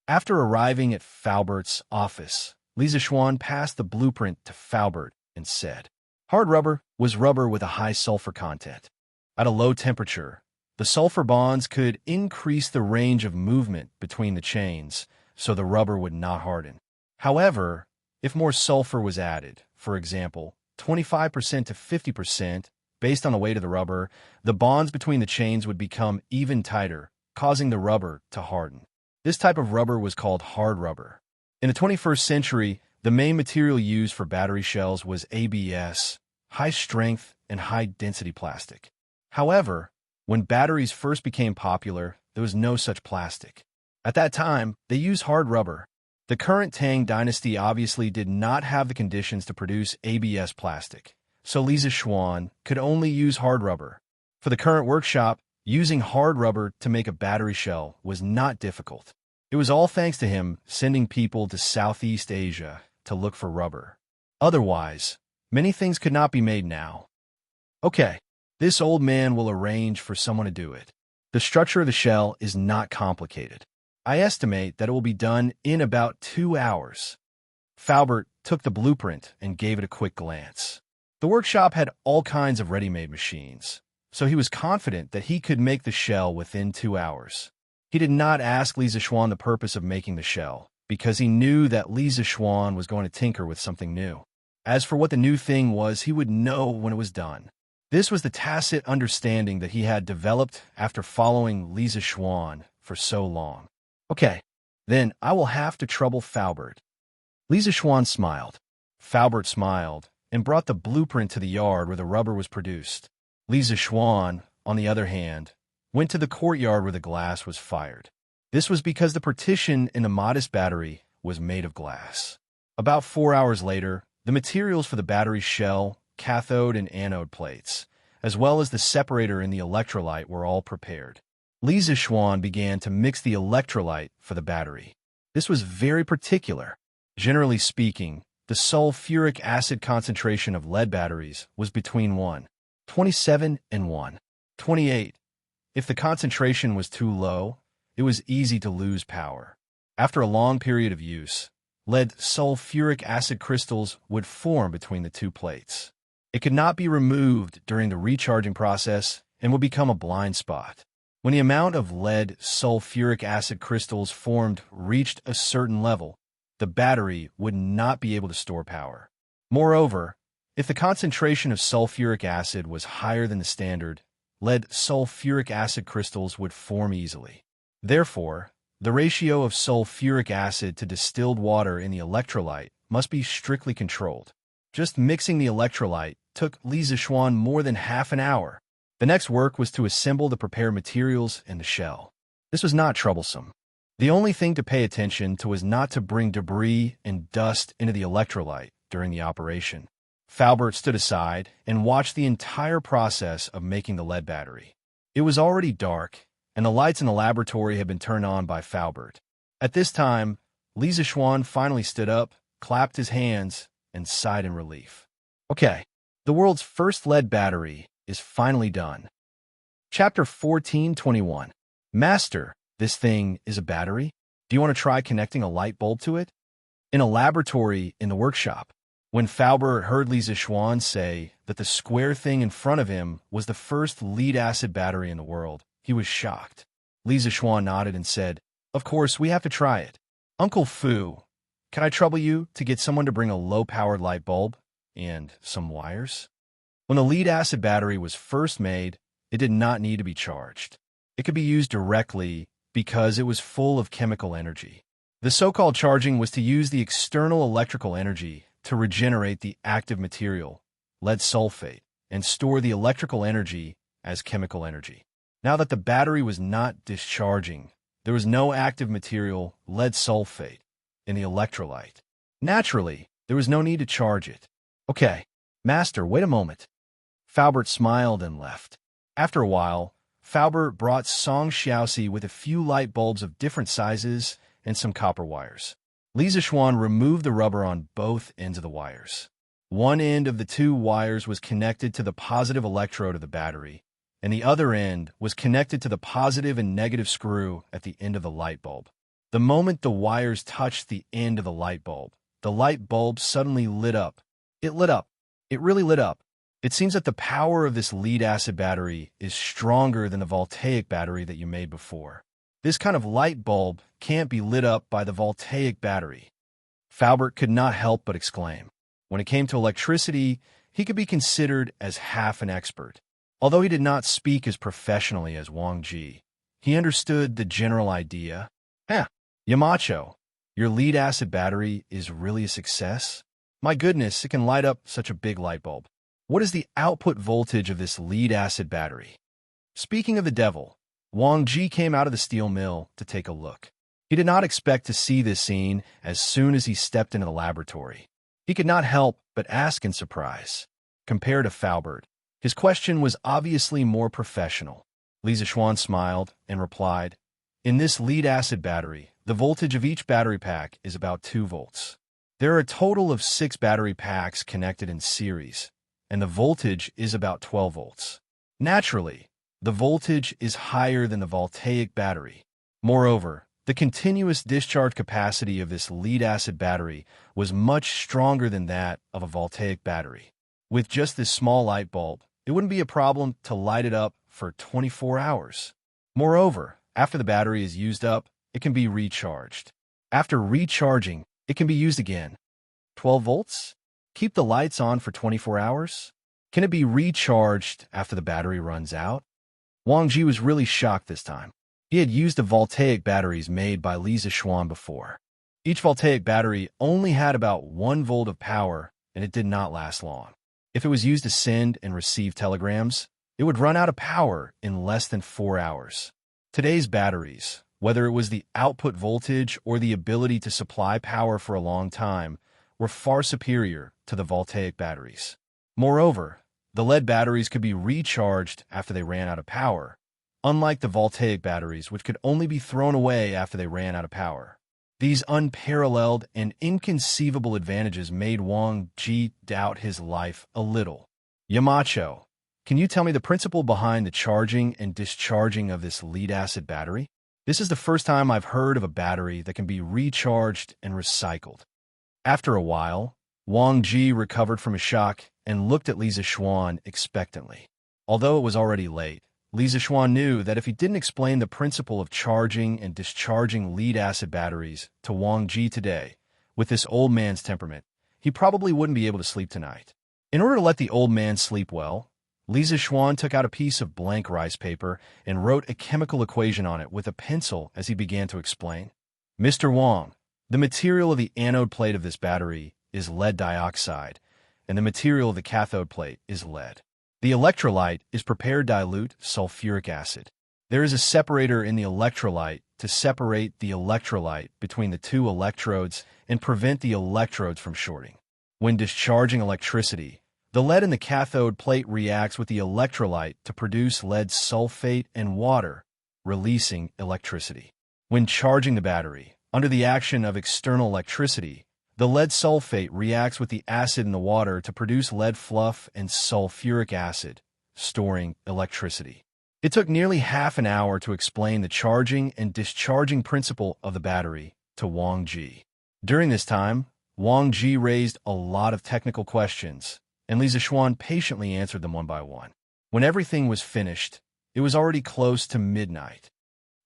After arriving at Faubert's office, Li Zixuan passed the blueprint to Faubert and said, "Hard rubber was rubber with a high sulfur content. At a low temperature, the sulfur bonds could increase the range of movement between the chains, so the rubber would not harden. However, if more sulfur was added, for example, 25% to 50%, based on the weight of the rubber, the bonds between the chains would become even tighter, causing the rubber to harden. This type of rubber was called hard rubber. In the 21st century, the main material used for battery shells was ABS, high-strength and high-density plastic. However, when batteries first became popular, there was no such plastic. At that time, they used hard rubber. The current Tang dynasty obviously did not have the conditions to produce ABS plastic, so Li Zixuan could only use hard rubber. For the current workshop, using hard rubber to make a battery shell was not difficult. It was all thanks to him sending people to Southeast Asia to look for rubber. Otherwise, many things could not be made now. Okay, this old man will arrange for someone to do it. The structure of the shell is not complicated. I estimate that it will be done in about 2 hours. Faubert took the blueprint and gave it a quick glance. The workshop had all kinds of ready-made machines, so he was confident that he could make the shell within 2 hours. He did not ask Li Zixuan the purpose of making the shell, because he knew that Li Zixuan was going to tinker with something new. As for what the new thing was, he would know when it was done. This was the tacit understanding that he had developed after following Li Zixuan for so long. Okay, then I will have to trouble Faubert. Li Zixuan smiled. Faubert smiled and brought the blueprint to the yard where the rubber was produced. Li Zixuan, on the other hand, went to the courtyard where the glass was fired. This was because the partition in the modest battery was made of glass. About 4 hours later, the materials for the battery's shell, cathode and anode plates, as well as the separator and the electrolyte were all prepared. Li Zixuan began to mix the electrolyte for the battery. This was very particular. Generally speaking, the sulfuric acid concentration of lead batteries was between 1.27 and 1.28. If the concentration was too low, it was easy to lose power. After a long period of use, lead sulfuric acid crystals would form between the two plates. It could not be removed during the recharging process and would become a blind spot. When the amount of lead sulfuric acid crystals formed reached a certain level, the battery would not be able to store power. Moreover, if the concentration of sulfuric acid was higher than the standard, lead sulfuric acid crystals would form easily. Therefore, the ratio of sulfuric acid to distilled water in the electrolyte must be strictly controlled. Just mixing the electrolyte took Li Zixuan more than half an hour. The next work was to assemble the prepared materials in the shell. This was not troublesome. The only thing to pay attention to was not to bring debris and dust into the electrolyte during the operation. Faubert stood aside and watched the entire process of making the lead battery. It was already dark, and the lights in the laboratory had been turned on by Faubert. At this time, Li Zixuan finally stood up, clapped his hands, and sighed in relief. Okay, the world's first lead battery is finally done. Chapter 14:21. Master, this thing is a battery? Do you want to try connecting a light bulb to it? In a laboratory in the workshop, when Faubert heard Li Zixuan say that the square thing in front of him was the first lead-acid battery in the world, he was shocked. Li Zixuan nodded and said, "Of course, we have to try it. Uncle Fu, can I trouble you to get someone to bring a low-powered light bulb and some wires?" When the lead-acid battery was first made, it did not need to be charged. It could be used directly because it was full of chemical energy. The so-called charging was to use the external electrical energy to regenerate the active material, lead sulfate, and store the electrical energy as chemical energy. Now that the battery was not discharging, there was no active material, lead sulfate, in the electrolyte. Naturally, there was no need to charge it. Okay, Master, wait a moment. Faubert smiled and left. After a while, Faubert brought Song Xiaoxi with a few light bulbs of different sizes and some copper wires. Li Zixuan removed the rubber on both ends of the wires. One end of the two wires was connected to the positive electrode of the battery, and the other end was connected to the positive and negative screw at the end of the light bulb. The moment the wires touched the end of the light bulb suddenly lit up. It lit up. It really lit up. It seems that the power of this lead-acid battery is stronger than the voltaic battery that you made before. This kind of light bulb can't be lit up by the voltaic battery. Faubert could not help but exclaim. When it came to electricity, he could be considered as half an expert. Although he did not speak as professionally as Wang Ji, he understood the general idea. Yamacho, your lead-acid battery is really a success? My goodness, it can light up such a big light bulb. What is the output voltage of this lead-acid battery? Speaking of the devil, Wang Ji came out of the steel mill to take a look. He did not expect to see this scene as soon as he stepped into the laboratory. He could not help but ask in surprise. Compared to Faubert, his question was obviously more professional. Li Zixuan smiled and replied, "In this lead-acid battery, the voltage of each battery pack is about 2 volts. There are a total of 6 battery packs connected in series, and the voltage is about 12 volts. Naturally, the voltage is higher than the voltaic battery. Moreover, the continuous discharge capacity of this lead-acid battery was much stronger than that of a voltaic battery. With just this small light bulb, it wouldn't be a problem to light it up for 24 hours. Moreover, after the battery is used up, it can be recharged. After recharging, it can be used again. 12 volts? Keep the lights on for 24 hours? Can it be recharged after the battery runs out?" Wang Ji was really shocked this time. He had used the voltaic batteries made by Li Zixuan before. Each voltaic battery only had about 1 volt of power, and it did not last long. If it was used to send and receive telegrams, it would run out of power in less than 4 hours. Today's batteries, whether it was the output voltage or the ability to supply power for a long time, were far superior to the voltaic batteries. Moreover, the lead batteries could be recharged after they ran out of power, unlike the voltaic batteries, which could only be thrown away after they ran out of power. These unparalleled and inconceivable advantages made Wang Ji doubt his life a little. "Yamacho, can you tell me the principle behind the charging and discharging of this lead-acid battery?" This is the first time I've heard of a battery that can be recharged and recycled. After a while, Wang Ji recovered from his shock and looked at Li Zixuan expectantly. Although it was already late, Li Zixuan knew that if he didn't explain the principle of charging and discharging lead-acid batteries to Wang Ji today, with this old man's temperament, he probably wouldn't be able to sleep tonight. In order to let the old man sleep well, Li Zixuan took out a piece of blank rice paper and wrote a chemical equation on it with a pencil as he began to explain. Mr. Wang, the material of the anode plate of this battery is lead dioxide, and the material of the cathode plate is lead. The electrolyte is prepared dilute sulfuric acid. There is a separator in the electrolyte to separate the electrolyte between the two electrodes and prevent the electrodes from shorting. When discharging electricity, the lead in the cathode plate reacts with the electrolyte to produce lead sulfate and water, releasing electricity. When charging the battery, under the action of external electricity, the lead sulfate reacts with the acid in the water to produce lead fluff and sulfuric acid, storing electricity. It took nearly half an hour to explain the charging and discharging principle of the battery to Wang Ji. During this time, Wang Ji raised a lot of technical questions, and Li Zixuan patiently answered them one by one. When everything was finished, it was already close to midnight.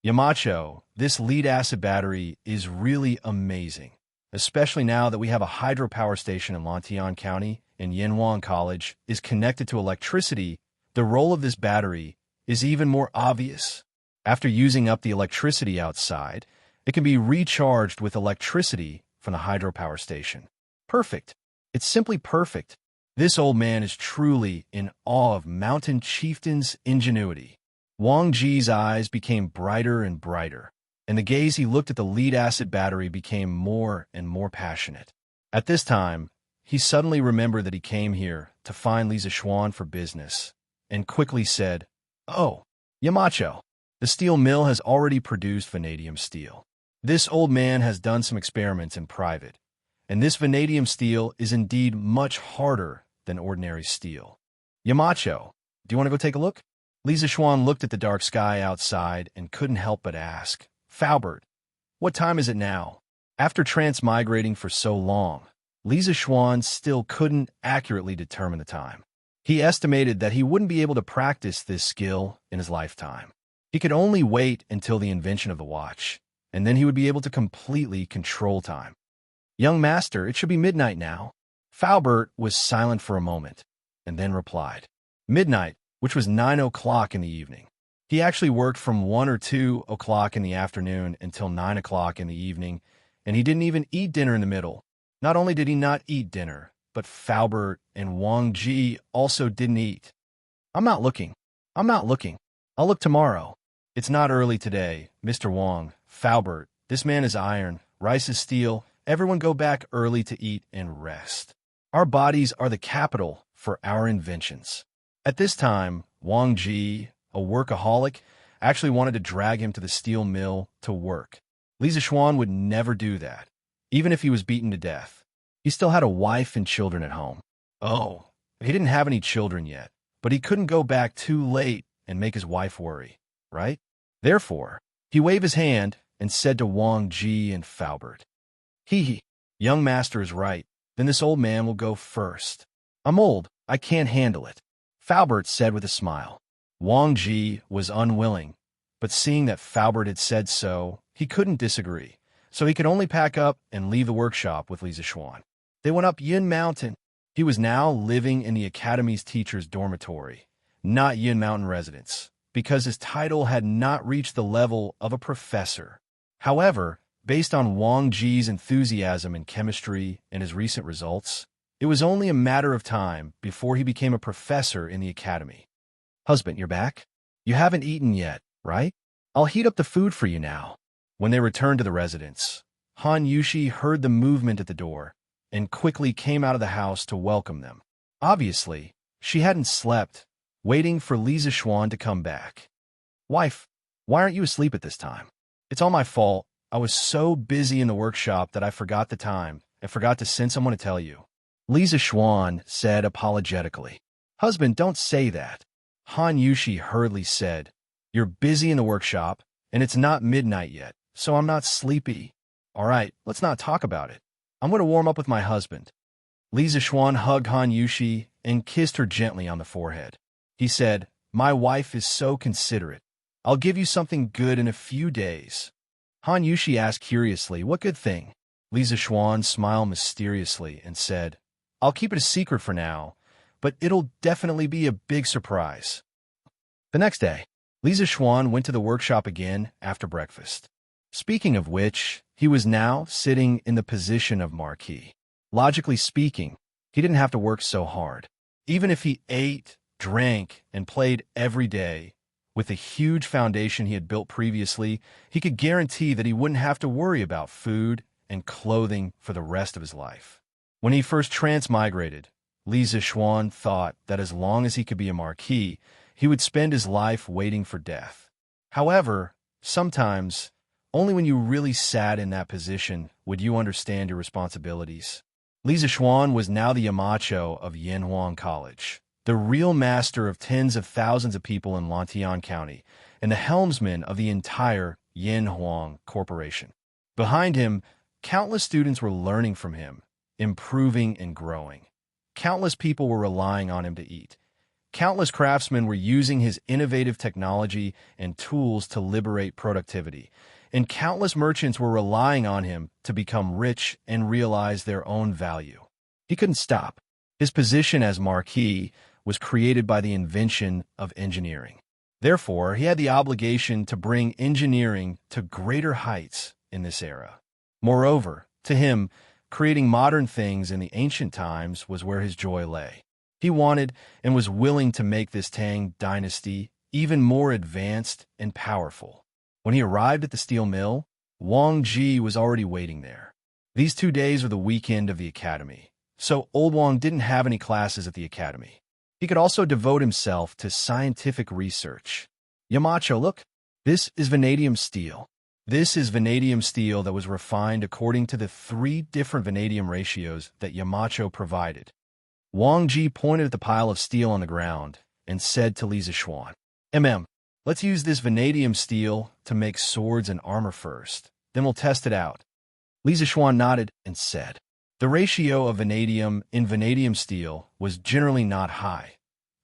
Yamacho, this lead-acid battery is really amazing, especially now that we have a hydropower station in Lantian County and Yanhuang College is connected to electricity. The role of this battery is even more obvious. After using up the electricity outside, it can be recharged with electricity from the hydropower station. Perfect. It's simply perfect. This old man is truly in awe of Mountain Chieftain's ingenuity. Wang Ji's eyes became brighter and brighter, and the gaze he looked at the lead-acid battery became more and more passionate. At this time, he suddenly remembered that he came here to find Li Zixuan for business, and quickly said, "Oh, Yamacho, the steel mill has already produced vanadium steel. This old man has done some experiments in private, and this vanadium steel is indeed much harder than ordinary steel. Yamacho, do you want to go take a look?" Li Zixuan looked at the dark sky outside and couldn't help but ask, "Faubert, what time is it now?" After transmigrating for so long, Li Zixuan still couldn't accurately determine the time. He estimated that he wouldn't be able to practice this skill in his lifetime. He could only wait until the invention of the watch, and then he would be able to completely control time. "Young master, it should be midnight now." Faubert was silent for a moment, and then replied, "Midnight, which was 9 o'clock in the evening." He actually worked from 1 or 2 o'clock in the afternoon until 9 o'clock in the evening, and he didn't even eat dinner in the middle. Not only did he not eat dinner, but Faubert and Wang Ji also didn't eat. I'm not looking. I'll look tomorrow." "It's not early today, Mr. Wang. Faubert, this man is iron, rice is steel. Everyone go back early to eat and rest. Our bodies are the capital for our inventions." At this time, Wang Ji, a workaholic, actually wanted to drag him to the steel mill to work. Li Zixuan would never do that, even if he was beaten to death. He still had a wife and children at home. Oh, he didn't have any children yet, but he couldn't go back too late and make his wife worry, right? Therefore, he waved his hand and said to Wang Ji and Faubert, "Hee, young master is right. Then this old man will go first. I'm old, I can't handle it," Faubert said with a smile. Wang Ji was unwilling, but seeing that Faubert had said so, he couldn't disagree, so he could only pack up and leave the workshop with Li Zixuan. They went up Yin Mountain. He was now living in the academy's teacher's dormitory, not Yin Mountain residence, because his title had not reached the level of a professor. However, based on Wang Ji's enthusiasm in chemistry and his recent results, it was only a matter of time before he became a professor in the academy. "Husband, you're back? You haven't eaten yet, right? I'll heat up the food for you now." When they returned to the residence, Han Yushi heard the movement at the door and quickly came out of the house to welcome them. Obviously, she hadn't slept, waiting for Li Zixuan to come back. "Wife, why aren't you asleep at this time?" "It's all my fault. I was so busy in the workshop that I forgot the time and forgot to send someone to tell you," Li Zixuan said apologetically. "Husband, don't say that," Han Yushi hurriedly said. "You're busy in the workshop, and it's not midnight yet, so I'm not sleepy. All right, let's not talk about it. I'm going to warm up with my husband." Li Zishuan hugged Han Yushi and kissed her gently on the forehead. He said, "My wife is so considerate. I'll give you something good in a few days." Han Yushi asked curiously, "What good thing?" Li Zishuan smiled mysteriously and said, "I'll keep it a secret for now, but it'll definitely be a big surprise." The next day, Li Zishuan went to the workshop again after breakfast. Speaking of which, he was now sitting in the position of marquis. Logically speaking, he didn't have to work so hard. Even if he ate, drank, and played every day, with the huge foundation he had built previously, he could guarantee that he wouldn't have to worry about food and clothing for the rest of his life. When he first transmigrated, Li Zishuan thought that as long as he could be a marquis, he would spend his life waiting for death. However, sometimes, only when you really sat in that position would you understand your responsibilities. Li Zishuan was now the Yamacho of Yanhuang College, the real master of tens of thousands of people in Lantian County, and the helmsman of the entire Yanhuang Corporation. Behind him, countless students were learning from him, improving and growing. Countless people were relying on him to eat. Countless craftsmen were using his innovative technology and tools to liberate productivity, and countless merchants were relying on him to become rich and realize their own value. He couldn't stop. His position as marquis was created by the invention of engineering. Therefore, he had the obligation to bring engineering to greater heights in this era. Moreover, to him, creating modern things in the ancient times was where his joy lay. He wanted and was willing to make this Tang dynasty even more advanced and powerful. When he arrived at the steel mill, Wang Ji was already waiting there. These 2 days were the weekend of the academy, so old Wang didn't have any classes at the academy. He could also devote himself to scientific research. "Yamacho, look, this is vanadium steel. This is vanadium steel that was refined according to the 3 different vanadium ratios that Yamacho provided." Wang Ji pointed at the pile of steel on the ground and said to Li Zishuan, "Let's use this vanadium steel to make swords and armor first. Then we'll test it out." Li Zishuan nodded and said, "The ratio of vanadium in vanadium steel was generally not high,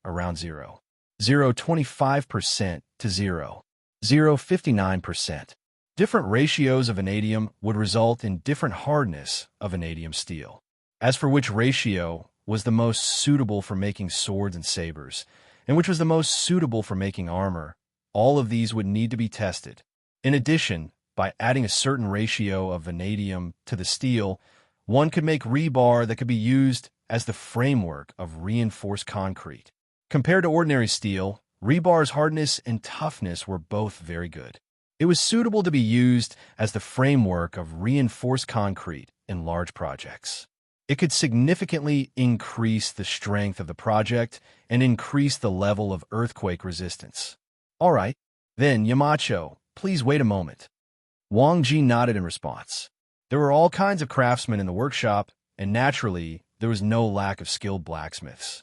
around 0.025% to 0.059%. Different ratios of vanadium would result in different hardness of vanadium steel. As for which ratio was the most suitable for making swords and sabers, and which was the most suitable for making armor, all of these would need to be tested. In addition, by adding a certain ratio of vanadium to the steel, one could make rebar that could be used as the framework of reinforced concrete. Compared to ordinary steel, rebar's hardness and toughness were both very good. It was suitable to be used as the framework of reinforced concrete in large projects. It could significantly increase the strength of the project and increase the level of earthquake resistance. "All right, then, Yamacho, please wait a moment." Wang Ji nodded in response. There were all kinds of craftsmen in the workshop, and naturally, there was no lack of skilled blacksmiths.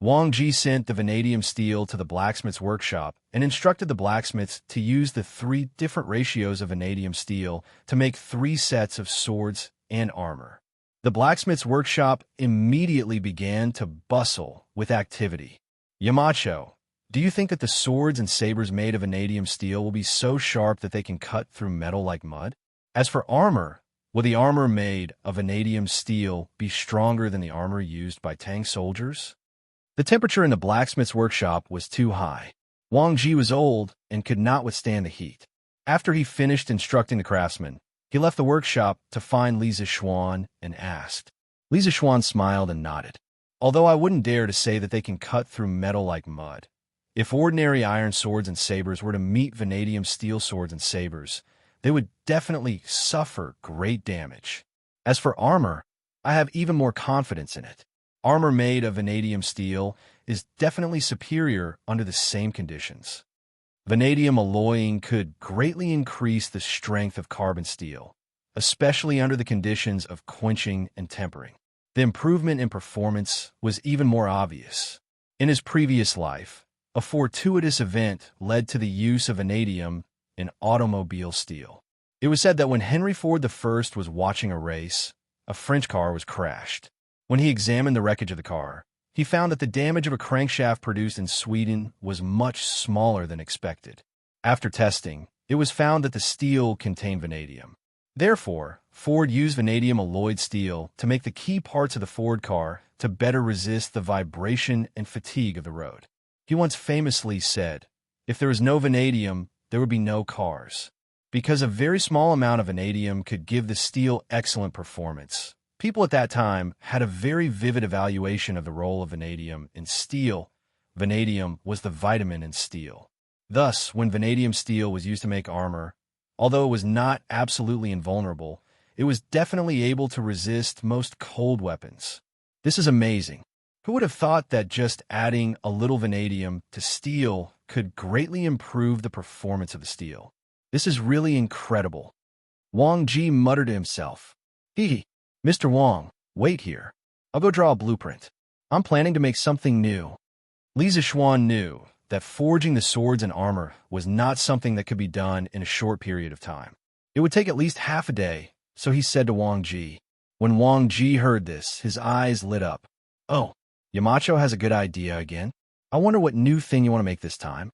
Wang Ji sent the vanadium steel to the blacksmith's workshop and instructed the blacksmiths to use the 3 different ratios of vanadium steel to make 3 sets of swords and armor. The blacksmith's workshop immediately began to bustle with activity. "Yamacho, do you think that the swords and sabers made of vanadium steel will be so sharp that they can cut through metal like mud? As for armor, will the armor made of vanadium steel be stronger than the armor used by Tang soldiers?" The temperature in the blacksmith's workshop was too high. Wang Ji was old and could not withstand the heat. After he finished instructing the craftsmen, he left the workshop to find Li Zishuan and asked. Li Zishuan smiled and nodded. "Although I wouldn't dare to say that they can cut through metal like mud. If ordinary iron swords and sabers were to meet vanadium steel swords and sabers, they would definitely suffer great damage. As for armor, I have even more confidence in it. Armor made of vanadium steel is definitely superior under the same conditions. Vanadium alloying could greatly increase the strength of carbon steel, especially under the conditions of quenching and tempering. The improvement in performance was even more obvious. In his previous life, a fortuitous event led to the use of vanadium in automobile steel. It was said that when Henry Ford I was watching a race, a French car was crashed. When he examined the wreckage of the car, he found that the damage of a crankshaft produced in Sweden was much smaller than expected. After testing, it was found that the steel contained vanadium. Therefore, Ford used vanadium alloyed steel to make the key parts of the Ford car to better resist the vibration and fatigue of the road. He once famously said, "If there was no vanadium, there would be no cars." Because a very small amount of vanadium could give the steel excellent performance. People at that time had a very vivid evaluation of the role of vanadium in steel. Vanadium was the vitamin in steel. Thus, when vanadium steel was used to make armor, although it was not absolutely invulnerable, it was definitely able to resist most cold weapons. This is amazing. Who would have thought that just adding a little vanadium to steel could greatly improve the performance of the steel? This is really incredible. Wang Ji muttered to himself. Mr. Wang, wait here. I'll go draw a blueprint. I'm planning to make something new. Li Zixuan knew that forging the swords and armor was not something that could be done in a short period of time. It would take at least half a day, so he said to Wang Ji. When Wang Ji heard this, his eyes lit up. Oh, Yamacho has a good idea again. I wonder what new thing you want to make this time.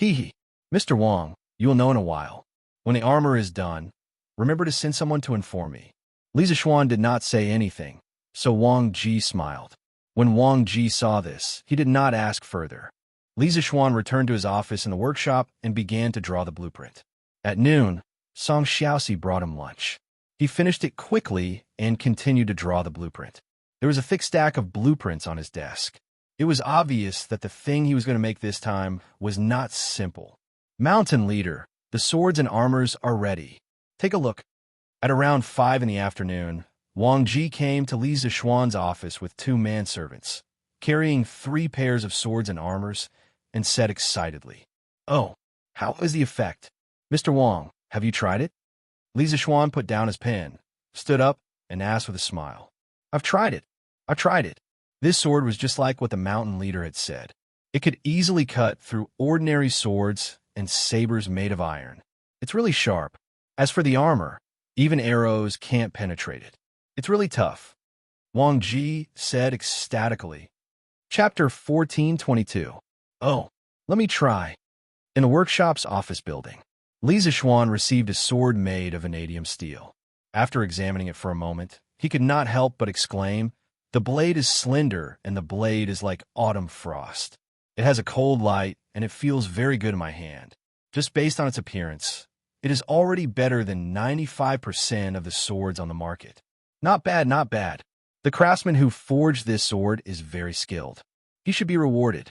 Mr. Wang, you will know in a while. When the armor is done, remember to send someone to inform me. Li Zixuan did not say anything, so Wang Ji smiled. When Wang Ji saw this, he did not ask further. Li Zixuan returned to his office in the workshop and began to draw the blueprint. At noon, Song Xiaoxi brought him lunch. He finished it quickly and continued to draw the blueprint. There was a thick stack of blueprints on his desk. It was obvious that the thing he was going to make this time was not simple. Mountain Leader, the swords and armors are ready. Take a look. At around 5 in the afternoon, Wang Ji came to Li Zixuan's office with 2 manservants, carrying 3 pairs of swords and armors, and said excitedly, "Oh, how is the effect? Mr. Wang, have you tried it?" Li Zixuan put down his pen, stood up, and asked with a smile, I've tried it. This sword was just like what the Mountain Leader had said. It could easily cut through ordinary swords and sabers made of iron. It's really sharp. As for the armor, even arrows can't penetrate it. It's really tough. Wang Ji said ecstatically. Chapter 1422. Oh, let me try. In the workshop's office building, Li Zixuan received a sword made of vanadium steel. After examining it for a moment, he could not help but exclaim, "The blade is slender, and the blade is like autumn frost. It has a cold light, and it feels very good in my hand. Just based on its appearance, it is already better than 95% of the swords on the market. Not bad, not bad. The craftsman who forged this sword is very skilled. He should be rewarded."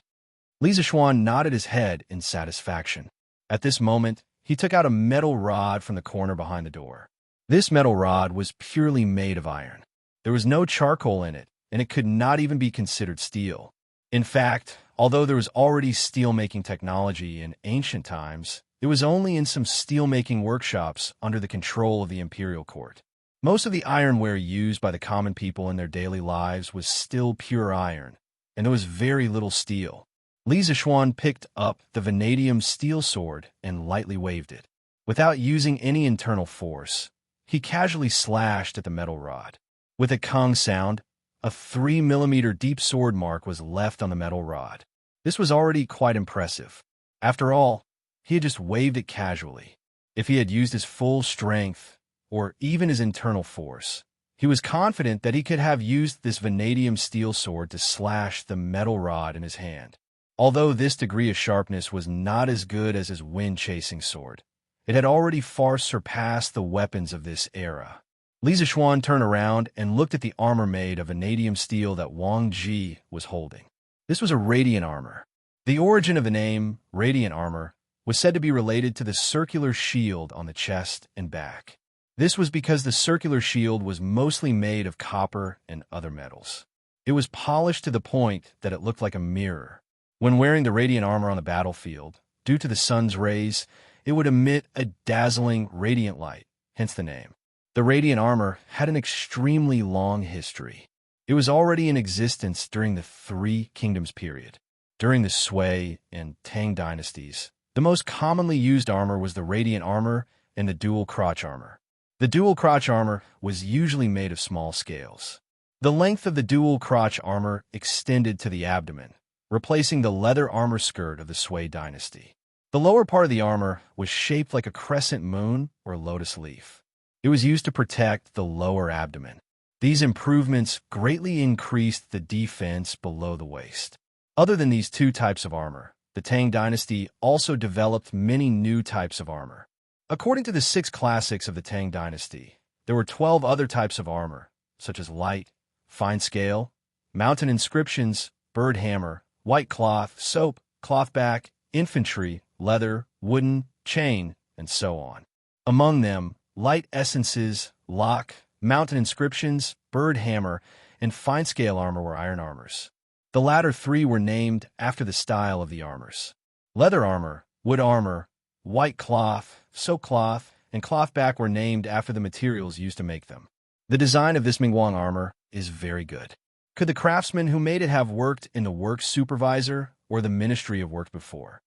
Li Zixuan nodded his head in satisfaction. At this moment, he took out a metal rod from the corner behind the door. This metal rod was purely made of iron. There was no charcoal in it, and it could not even be considered steel. In fact, although there was already steel-making technology in ancient times, it was only in some steel-making workshops under the control of the imperial court. Most of the ironware used by the common people in their daily lives was still pure iron, and there was very little steel. Li Zixuan picked up the vanadium steel sword and lightly waved it. Without using any internal force, he casually slashed at the metal rod. With a kung sound, a 3mm deep sword mark was left on the metal rod. This was already quite impressive. After all, he had just waved it casually. If he had used his full strength, or even his internal force, he was confident that he could have used this vanadium steel sword to slash the metal rod in his hand. Although this degree of sharpness was not as good as his wind-chasing sword, it had already far surpassed the weapons of this era. Li Zixuan turned around and looked at the armor made of vanadium steel that Wang Ji was holding. This was a radiant armor. The origin of the name, radiant armor, was said to be related to the circular shield on the chest and back. This was because the circular shield was mostly made of copper and other metals. It was polished to the point that it looked like a mirror. When wearing the radiant armor on the battlefield, due to the sun's rays, it would emit a dazzling radiant light, hence the name. The radiant armor had an extremely long history. It was already in existence during the Three Kingdoms period. During the Sui and Tang dynasties, The most commonly used armor was the radiant armor and the dual crotch armor. The dual crotch armor was usually made of small scales. The length of the dual crotch armor extended to the abdomen, replacing the leather armor skirt of the Sui dynasty. The lower part of the armor was shaped like a crescent moon or lotus leaf. It was used to protect the lower abdomen. These improvements greatly increased the defense below the waist. Other than these two types of armor, the Tang dynasty also developed many new types of armor. According to the 6 classics of the Tang dynasty, there were 12 other types of armor, such as light, fine scale, mountain inscriptions, bird hammer, white cloth, soap, clothback, infantry, leather, wooden, chain, and so on. Among them, light essences, lock, mountain inscriptions, bird hammer, and fine scale armor were iron armors. The latter 3 were named after the style of the armors. Leather armor, wood armor, white cloth, soap cloth, and clothback were named after the materials used to make them. The design of this Mingguang armor is very good. Could the craftsman who made it have worked in the works supervisor or the Ministry of Work before?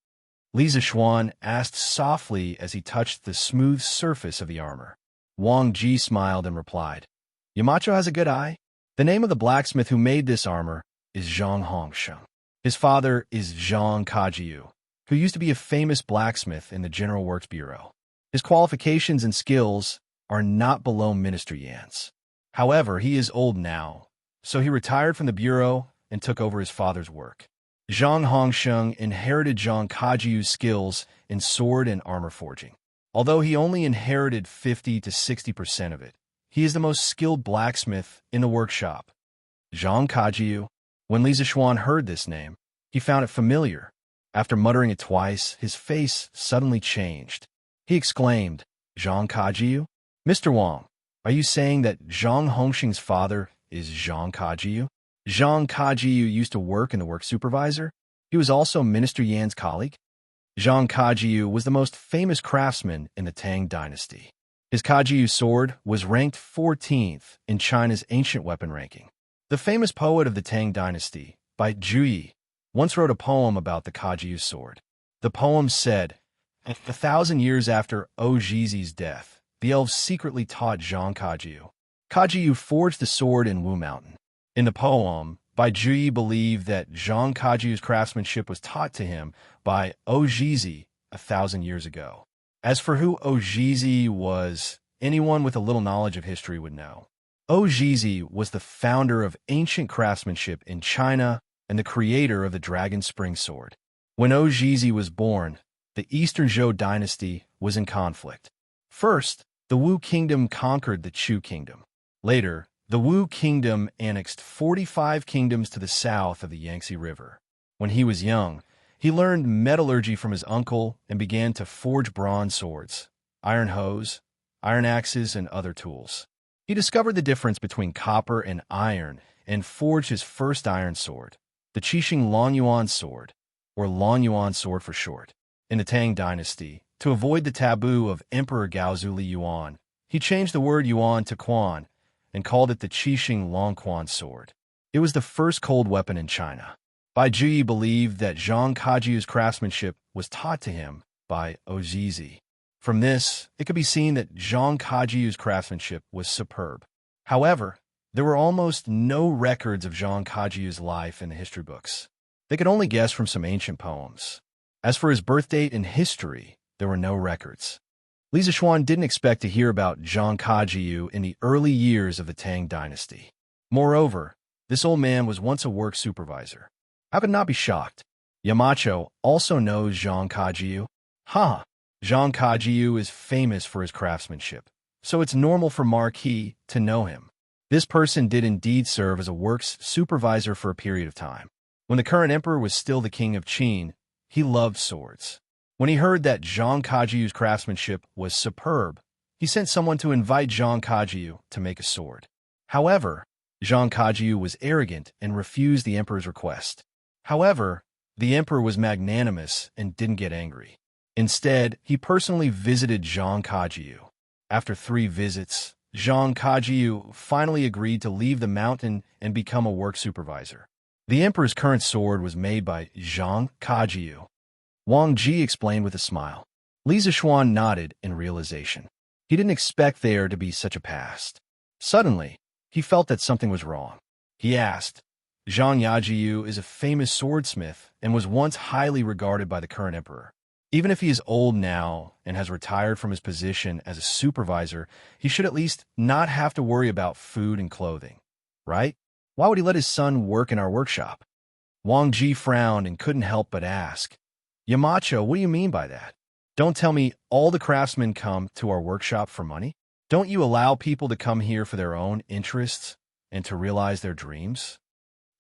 Li Zishuan asked softly as he touched the smooth surface of the armor. Wang Ji smiled and replied, "Yamacho has a good eye. The name of the blacksmith who made this armor is Zhang Hongsheng. His father is Zhang Kajiu, who used to be a famous blacksmith in the General Works Bureau. His qualifications and skills are not below Ministry Yan's. However, he is old now, so he retired from the Bureau and took over his father's work. Zhang Hongsheng inherited Zhang Kajiu's skills in sword and armor forging. Although he only inherited 50 to 60% of it, he is the most skilled blacksmith in the workshop." Zhang Kajiu. When Li Zishuan heard this name, he found it familiar. After muttering it twice, his face suddenly changed. He exclaimed, "Zhang Kajiu? Mr. Wang, are you saying that Zhang Hongsheng's father is Zhang Kajiu? Zhang Kajiu used to work in the work supervisor? He was also Minister Yan's colleague?" Zhang Kajiu was the most famous craftsman in the Tang dynasty. His Kajiu sword was ranked 14th in China's ancient weapon ranking. The famous poet of the Tang dynasty, Bai Juyi, once wrote a poem about the Kajiu sword. The poem said, "A 1,000 years after Ojizi's death, the elves secretly taught Zhang Kajiu. Kajiu forged the sword in Wu Mountain." In the poem, Bai Juyi believed that Zhang Kajiu's craftsmanship was taught to him by Ojizi 1,000 years ago. As for who Ojizi was, anyone with a little knowledge of history would know. Ojizi was the founder of ancient craftsmanship in China and the creator of the Dragon Spring Sword. When Ojizi was born, the Eastern Zhou dynasty was in conflict. First, the Wu kingdom conquered the Chu kingdom. Later, the Wu kingdom annexed 45 kingdoms to the south of the Yangtze River. When he was young, he learned metallurgy from his uncle and began to forge bronze swords, iron hoes, iron axes, and other tools. He discovered the difference between copper and iron and forged his first iron sword, the Qixing Longyuan sword, or Longyuan sword for short. In the Tang dynasty, to avoid the taboo of Emperor Gaozu Li Yuan, he changed the word yuan to quan and called it the Qixing Longquan sword. It was the first cold weapon in China. Bai Juyi believed that Zhang Kajiu's craftsmanship was taught to him by Ojizi. From this, it could be seen that Zhang Kajiu's craftsmanship was superb. However, there were almost no records of Zhang Kajiu's life in the history books. They could only guess from some ancient poems. As for his birth date and history, there were no records. Li Zishuan didn't expect to hear about Zhang Kajiu in the early years of the Tang dynasty. Moreover, this old man was once a work supervisor. How could not be shocked? Yamacho also knows Zhang Kajiu. Ha! Zhang Kajiu is famous for his craftsmanship, so it's normal for Marquis to know him. This person did indeed serve as a works supervisor for a period of time. When the current emperor was still the king of Qin, he loved swords. When he heard that Zhang Kajiu's craftsmanship was superb, he sent someone to invite Zhang Kajiu to make a sword. However, Zhang Kajiu was arrogant and refused the emperor's request. However, the emperor was magnanimous and didn't get angry. Instead, he personally visited Zhang Kajiu. After 3 visits, Zhang Kajiu finally agreed to leave the mountain and become a work supervisor. The emperor's current sword was made by Zhang Kajiu. Wang Ji explained with a smile. Li Zixuan nodded in realization. He didn't expect there to be such a past. Suddenly, he felt that something was wrong. He asked, Zhang Yajiyu is a famous swordsmith and was once highly regarded by the current emperor. Even if he is old now and has retired from his position as a supervisor, he should at least not have to worry about food and clothing, right? Why would he let his son work in our workshop? Wang Ji frowned and couldn't help but ask, Yamacho, what do you mean by that? Don't tell me all the craftsmen come to our workshop for money? Don't you allow people to come here for their own interests and to realize their dreams?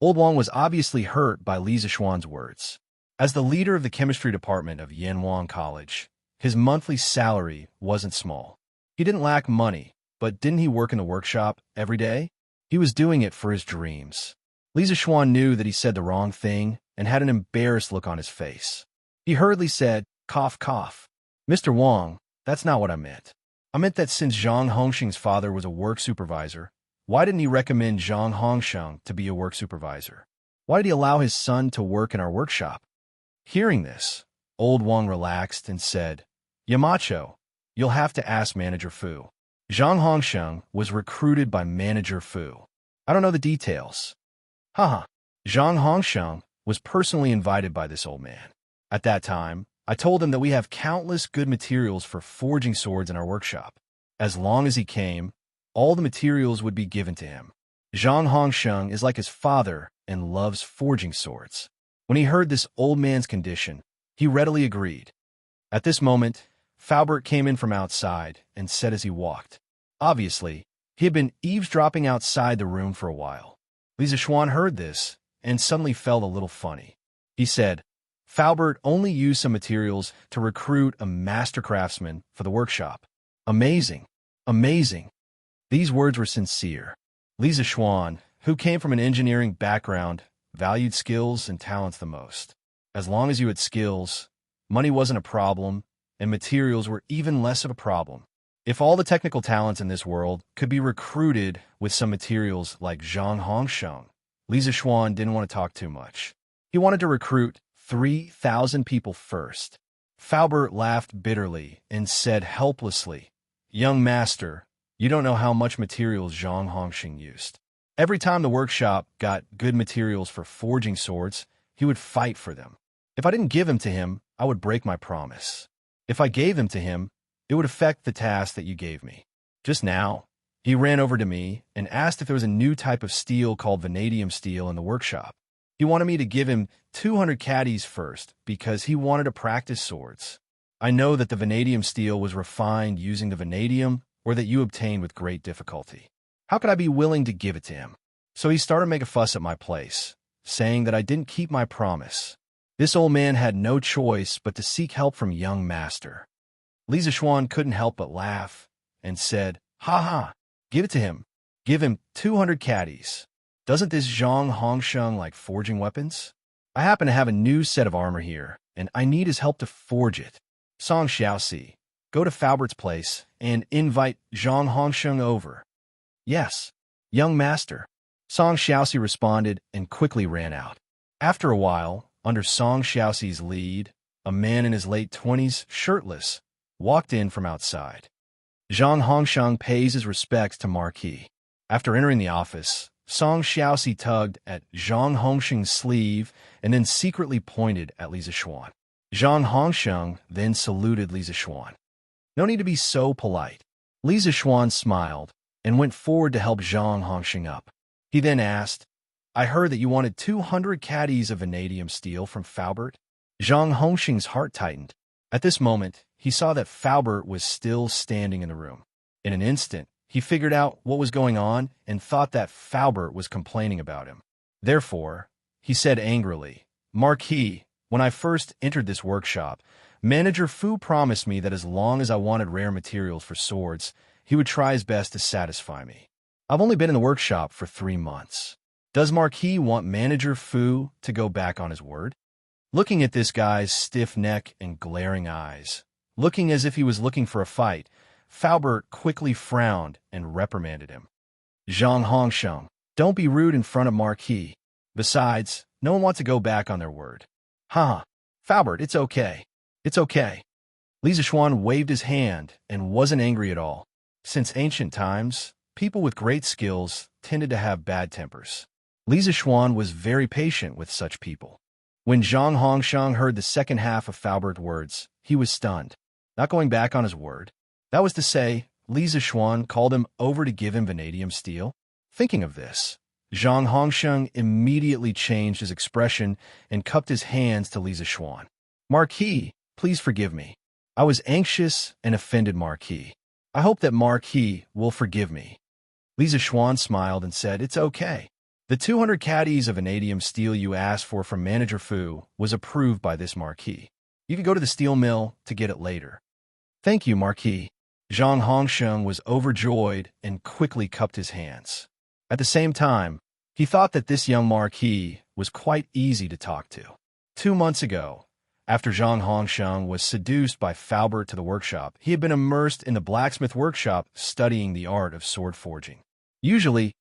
Old Wang was obviously hurt by Li Zixuan's words. As the leader of the chemistry department of Yanwang College, his monthly salary wasn't small. He didn't lack money, but didn't he work in the workshop every day? He was doing it for his dreams. Li Zixuan knew that he said the wrong thing and had an embarrassed look on his face. He hurriedly said, cough, cough. Mr. Wang, that's not what I meant. I meant that since Zhang Hongxing's father was a work supervisor, why didn't he recommend Zhang Hongxiang to be a work supervisor? Why did he allow his son to work in our workshop? Hearing this, Old Wang relaxed and said, Yamacho, you'll have to ask Manager Fu. Zhang Hongxiang was recruited by Manager Fu. I don't know the details. Haha. Zhang Hongxiang was personally invited by this old man. At that time, I told him that we have countless good materials for forging swords in our workshop. As long as he came, all the materials would be given to him. Zhang Hongxiang is like his father and loves forging swords. When he heard this old man's condition, he readily agreed. At this moment, Faubert came in from outside and said as he walked. Obviously, he had been eavesdropping outside the room for a while. Li Zixuan heard this and suddenly felt a little funny. He said, Faubert only used some materials to recruit a master craftsman for the workshop. Amazing. Amazing. These words were sincere. Li Zixuan, who came from an engineering background, valued skills and talents the most. As long as you had skills, money wasn't a problem, and materials were even less of a problem. If all the technical talents in this world could be recruited with some materials like Zhang Hongxiang, Li Zixuan didn't want to talk too much. He wanted to recruit 3,000 people first. Faubert laughed bitterly and said helplessly, Young master, you don't know how much materials Zhang Hongxing used. Every time the workshop got good materials for forging swords, he would fight for them. If I didn't give them to him, I would break my promise. If I gave them to him, it would affect the task that you gave me. Just now, he ran over to me and asked if there was a new type of steel called vanadium steel in the workshop. He wanted me to give him 200 caddies first because he wanted to practice swords. I know that the vanadium steel was refined using the vanadium or that you obtained with great difficulty. How could I be willing to give it to him? So he started to make a fuss at my place, saying that I didn't keep my promise. This old man had no choice but to seek help from young master. Li Zixuan couldn't help but laugh and said, Ha ha, give it to him. Give him 200 caddies. Doesn't this Zhang Hongxiang like forging weapons? I happen to have a new set of armor here, and I need his help to forge it. Song Xiaoxi, go to Faubert's place and invite Zhang Hongxiang over. Yes, young master. Song Xiaoxi responded and quickly ran out. After a while, under Song Xiaoxi's lead, a man in his late 20s, shirtless, walked in from outside. Zhang Hongxiang pays his respects to Marquis. After entering the office, Song Xiaoxi tugged at Zhang Hongxing's sleeve and then secretly pointed at Li Zixuan. Zhang Hongxiang then saluted Li Zixuan. No need to be so polite. Li Zixuan smiled and went forward to help Zhang Hongxing up. He then asked, I heard that you wanted 200 caddies of vanadium steel from Faubert. Zhang Hongxing's heart tightened. At this moment, he saw that Faubert was still standing in the room. In an instant, he figured out what was going on and thought that Faubert was complaining about him. Therefore, he said angrily, Marquis, when I first entered this workshop, Manager Fu promised me that as long as I wanted rare materials for swords, he would try his best to satisfy me. I've only been in the workshop for 3 months. Does Marquis want Manager Fu to go back on his word? Looking at this guy's stiff neck and glaring eyes, looking as if he was looking for a fight, Faubert quickly frowned and reprimanded him. Zhang Hongxiang, don't be rude in front of Marquis. Besides, no one wants to go back on their word. Ha! Faubert, it's okay. It's okay. Li Zixuan waved his hand and wasn't angry at all. Since ancient times, people with great skills tended to have bad tempers. Li Zixuan was very patient with such people. When Zhang Hongsheng heard the second half of Faubert's words, he was stunned, not going back on his word. That was to say, Li Zixuan called him over to give him vanadium steel. Thinking of this, Zhang Hongsheng immediately changed his expression and cupped his hands to Li Zixuan. Marquis, please forgive me. I was anxious and offended, Marquis. I hope that Marquis will forgive me. Li Zixuan smiled and said, it's okay. The 200 caddies of vanadium steel you asked for from Manager Fu was approved by this Marquis. You can go to the steel mill to get it later. Thank you, Marquis. Zhang Hongsheng was overjoyed and quickly cupped his hands. At the same time, he thought that this young Marquis was quite easy to talk to. 2 months ago, after Zhang Hongsheng was seduced by Faubert to the workshop, he had been immersed in the blacksmith workshop studying the art of sword forging. Usually,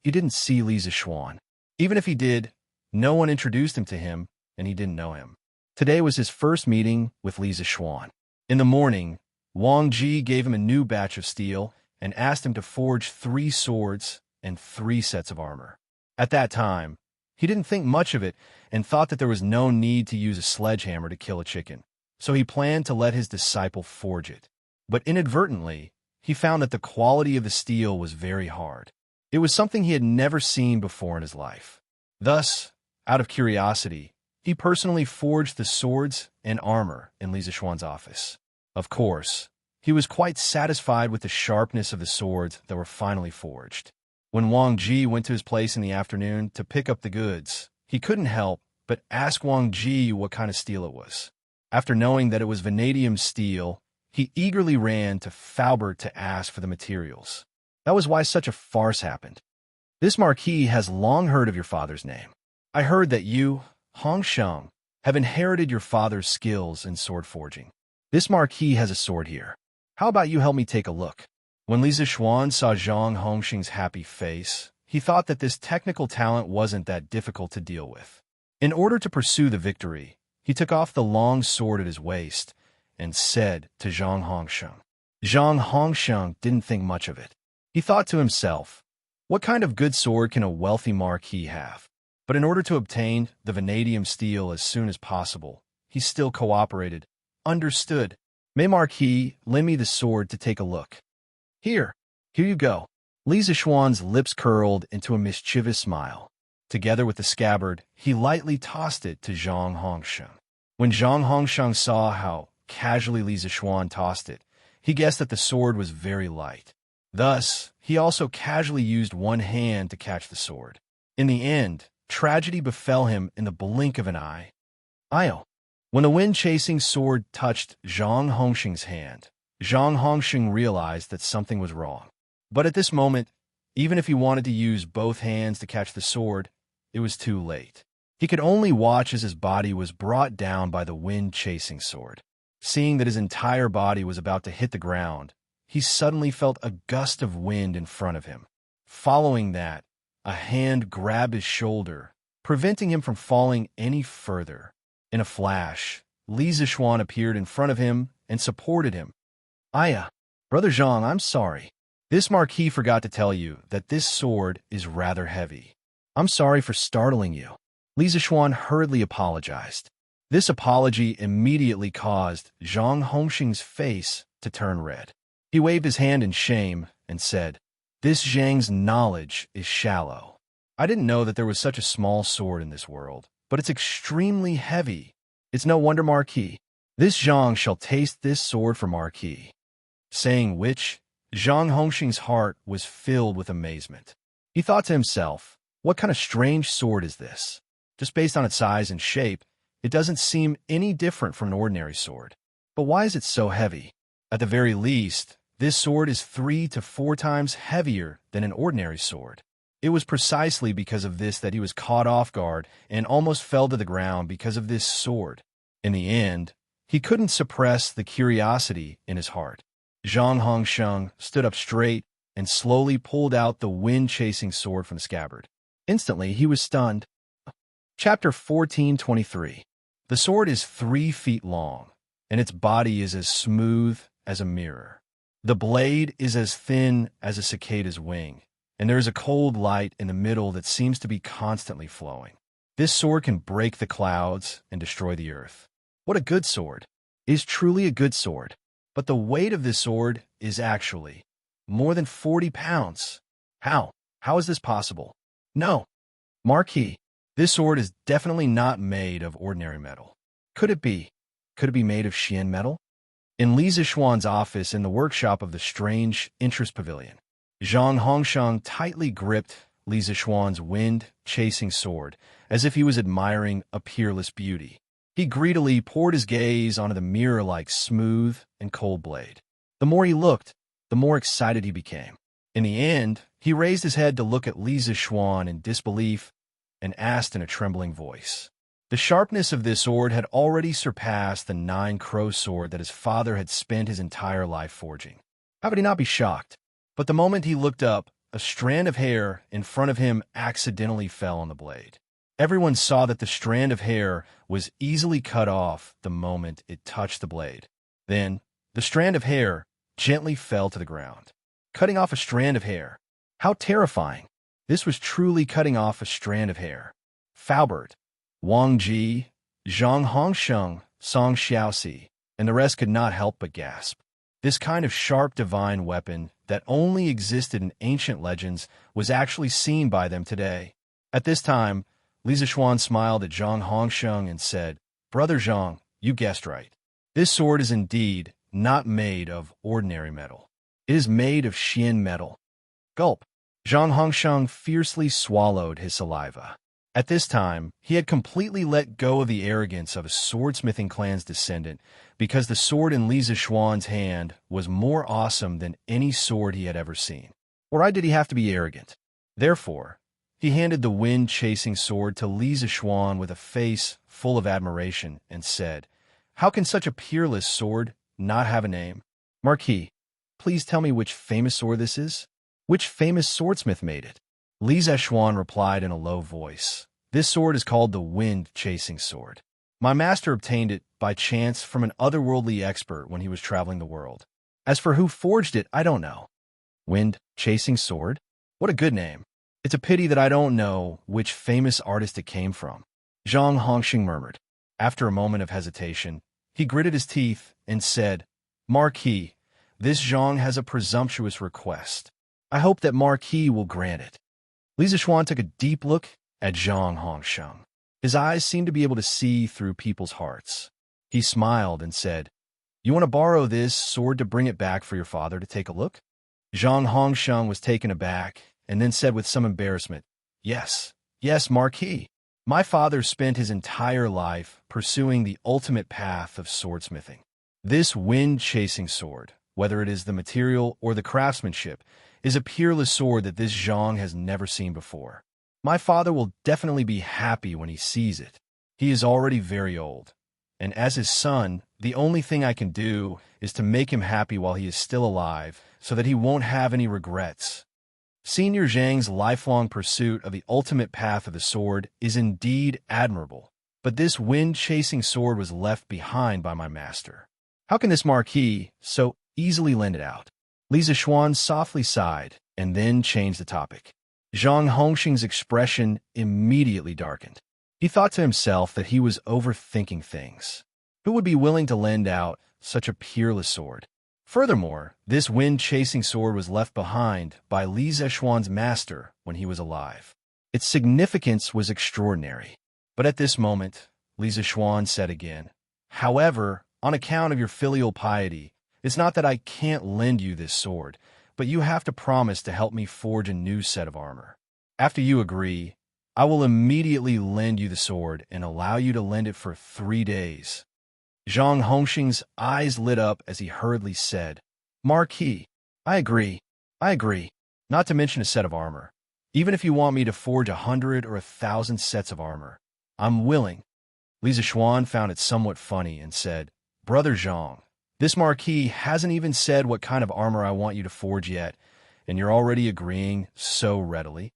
he didn't see Li Zixuan. Even if he did, no one introduced him to him, and he didn't know him. Today was his first meeting with Li Zixuan. In the morning, Wang Ji gave him a new batch of steel and asked him to forge 3 swords and 3 sets of armor. At that time, he didn't think much of it and thought that there was no need to use a sledgehammer to kill a chicken, so he planned to let his disciple forge it. But inadvertently, he found that the quality of the steel was very hard. It was something he had never seen before in his life. Thus, out of curiosity, he personally forged the swords and armor in Li Zixuan's office. Of course, he was quite satisfied with the sharpness of the swords that were finally forged. When Wang Ji went to his place in the afternoon to pick up the goods, he couldn't help but ask Wang Ji what kind of steel it was. After knowing that it was vanadium steel, he eagerly ran to Faubert to ask for the materials. That was why such a farce happened. This Marquis has long heard of your father's name. I heard that you, Hongsheng, have inherited your father's skills in sword forging. This Marquis has a sword here. How about you help me take a look? When Li Zixuan saw Zhang Hongsheng's happy face, he thought that this technical talent wasn't that difficult to deal with. In order to pursue the victory, he took off the long sword at his waist and said to Zhang Hongsheng. Zhang Hongsheng didn't think much of it. He thought to himself, what kind of good sword can a wealthy Marquis have? But in order to obtain the vanadium steel as soon as possible, he still cooperated. Understood. May Marquis lend me the sword to take a look. Here you go. Li Zixuan's lips curled into a mischievous smile. Together with the scabbard, he lightly tossed it to Zhang Hongsheng. When Zhang Hongsheng saw how casually Li Zixuan tossed it, he guessed that the sword was very light. Thus, he also casually used one hand to catch the sword. In the end, tragedy befell him in the blink of an eye. When the wind-chasing sword touched Zhang Hongsheng's hand, Zhang Hongsheng realized that something was wrong. But at this moment, even if he wanted to use both hands to catch the sword, it was too late. He could only watch as his body was brought down by the wind-chasing sword. Seeing that his entire body was about to hit the ground, he suddenly felt a gust of wind in front of him. Following that, a hand grabbed his shoulder, preventing him from falling any further. In a flash, Li Zixuan appeared in front of him and supported him. Brother Zhang, I'm sorry. This Marquis forgot to tell you that this sword is rather heavy. I'm sorry for startling you. Li Zixuan hurriedly apologized. This apology immediately caused Zhang Hongsheng's face to turn red. He waved his hand in shame and said, This Zhang's knowledge is shallow. I didn't know that there was such a small sword in this world, but it's extremely heavy. It's no wonder, Marquis. This Zhang shall taste this sword for Marquis. Saying which, Zhang Hongsheng's heart was filled with amazement. He thought to himself, what kind of strange sword is this? Just based on its size and shape, it doesn't seem any different from an ordinary sword. But why is it so heavy? At the very least, this sword is 3 to 4 times heavier than an ordinary sword. It was precisely because of this that he was caught off guard and almost fell to the ground because of this sword. In the end, he couldn't suppress the curiosity in his heart. Zhang Hongsheng stood up straight and slowly pulled out the wind-chasing sword from the scabbard. Instantly, he was stunned. Chapter 1423. The sword is 3 feet long, and its body is as smooth as a mirror. The blade is as thin as a cicada's wing, and there is a cold light in the middle that seems to be constantly flowing. This sword can break the clouds and destroy the earth. What a good sword! It is truly a good sword. But the weight of this sword is actually more than 40 pounds. How? How is this possible? No. Marquis, this sword is definitely not made of ordinary metal. Could it be? Could it be made of Xian metal? In Li Zixuan's office in the workshop of the strange interest pavilion, Zhang Hongsheng tightly gripped Li Zixuan's wind-chasing sword as if he was admiring a peerless beauty. He greedily poured his gaze onto the mirror-like smooth and cold blade. The more he looked, the more excited he became. In the end, he raised his head to look at Li Zixuan in disbelief and asked in a trembling voice. The sharpness of this sword had already surpassed the 9-crow sword that his father had spent his entire life forging. How could he not be shocked? But the moment he looked up, a strand of hair in front of him accidentally fell on the blade. Everyone saw that the strand of hair was easily cut off the moment it touched the blade. Then, the strand of hair gently fell to the ground. Cutting off a strand of hair. How terrifying! This was truly cutting off a strand of hair. Faubert, Wang Ji, Zhang Hongsheng, Song Xiaoxi, and the rest could not help but gasp. This kind of sharp divine weapon that only existed in ancient legends was actually seen by them today. At this time, Li Zixuan smiled at Zhang Hongsheng and said, "Brother Zhang, you guessed right. This sword is indeed not made of ordinary metal. It is made of Xian metal." Gulp. Zhang Hongsheng fiercely swallowed his saliva. At this time, he had completely let go of the arrogance of a swordsmithing clan's descendant because the sword in Li Zixuan's hand was more awesome than any sword he had ever seen. Why did he have to be arrogant? Therefore, he handed the wind-chasing sword to Li Zixuan with a face full of admiration and said, "How can such a peerless sword not have a name? Marquis, please tell me which famous sword this is? Which famous swordsmith made it?" Li Zixuan replied in a low voice, "This sword is called the wind-chasing sword. My master obtained it by chance from an otherworldly expert when he was traveling the world. As for who forged it, I don't know." Wind-chasing sword? What a good name. It's a pity that I don't know which famous artist it came from, Zhang Hongsheng murmured. After a moment of hesitation, he gritted his teeth and said, "Marquis, this Zhang has a presumptuous request. I hope that Marquis will grant it." Li Zixuan took a deep look at Zhang Hongsheng. His eyes seemed to be able to see through people's hearts. He smiled and said, "You want to borrow this sword to bring it back for your father to take a look?" Zhang Hongsheng was taken aback and then said with some embarrassment, Yes, Marquis. My father spent his entire life pursuing the ultimate path of swordsmithing. This wind-chasing sword, whether it is the material or the craftsmanship, is a peerless sword that this Zhang has never seen before. My father will definitely be happy when he sees it. He is already very old, and as his son, the only thing I can do is to make him happy while he is still alive so that he won't have any regrets. Senior Zhang's lifelong pursuit of the ultimate path of the sword is indeed admirable, but this wind-chasing sword was left behind by my master. How can this Marquis so easily lend it out? Li Zixuan softly sighed and then changed the topic. Zhang Hongsheng's expression immediately darkened. He thought to himself that he was overthinking things. Who would be willing to lend out such a peerless sword? Furthermore, this wind-chasing sword was left behind by Li Zixuan's master when he was alive. Its significance was extraordinary. But at this moment, Li Zixuan said again, "However, on account of your filial piety, it's not that I can't lend you this sword, but you have to promise to help me forge a new set of armor. After you agree, I will immediately lend you the sword and allow you to lend it for 3 days." Zhang Hongsheng's eyes lit up as he hurriedly said, "Marquis, I agree. Not to mention a set of armor. Even if you want me to forge 100 or 1,000 sets of armor, I'm willing." Li Zixuan found it somewhat funny and said, "Brother Zhang, this Marquis hasn't even said what kind of armor I want you to forge yet, and you're already agreeing so readily."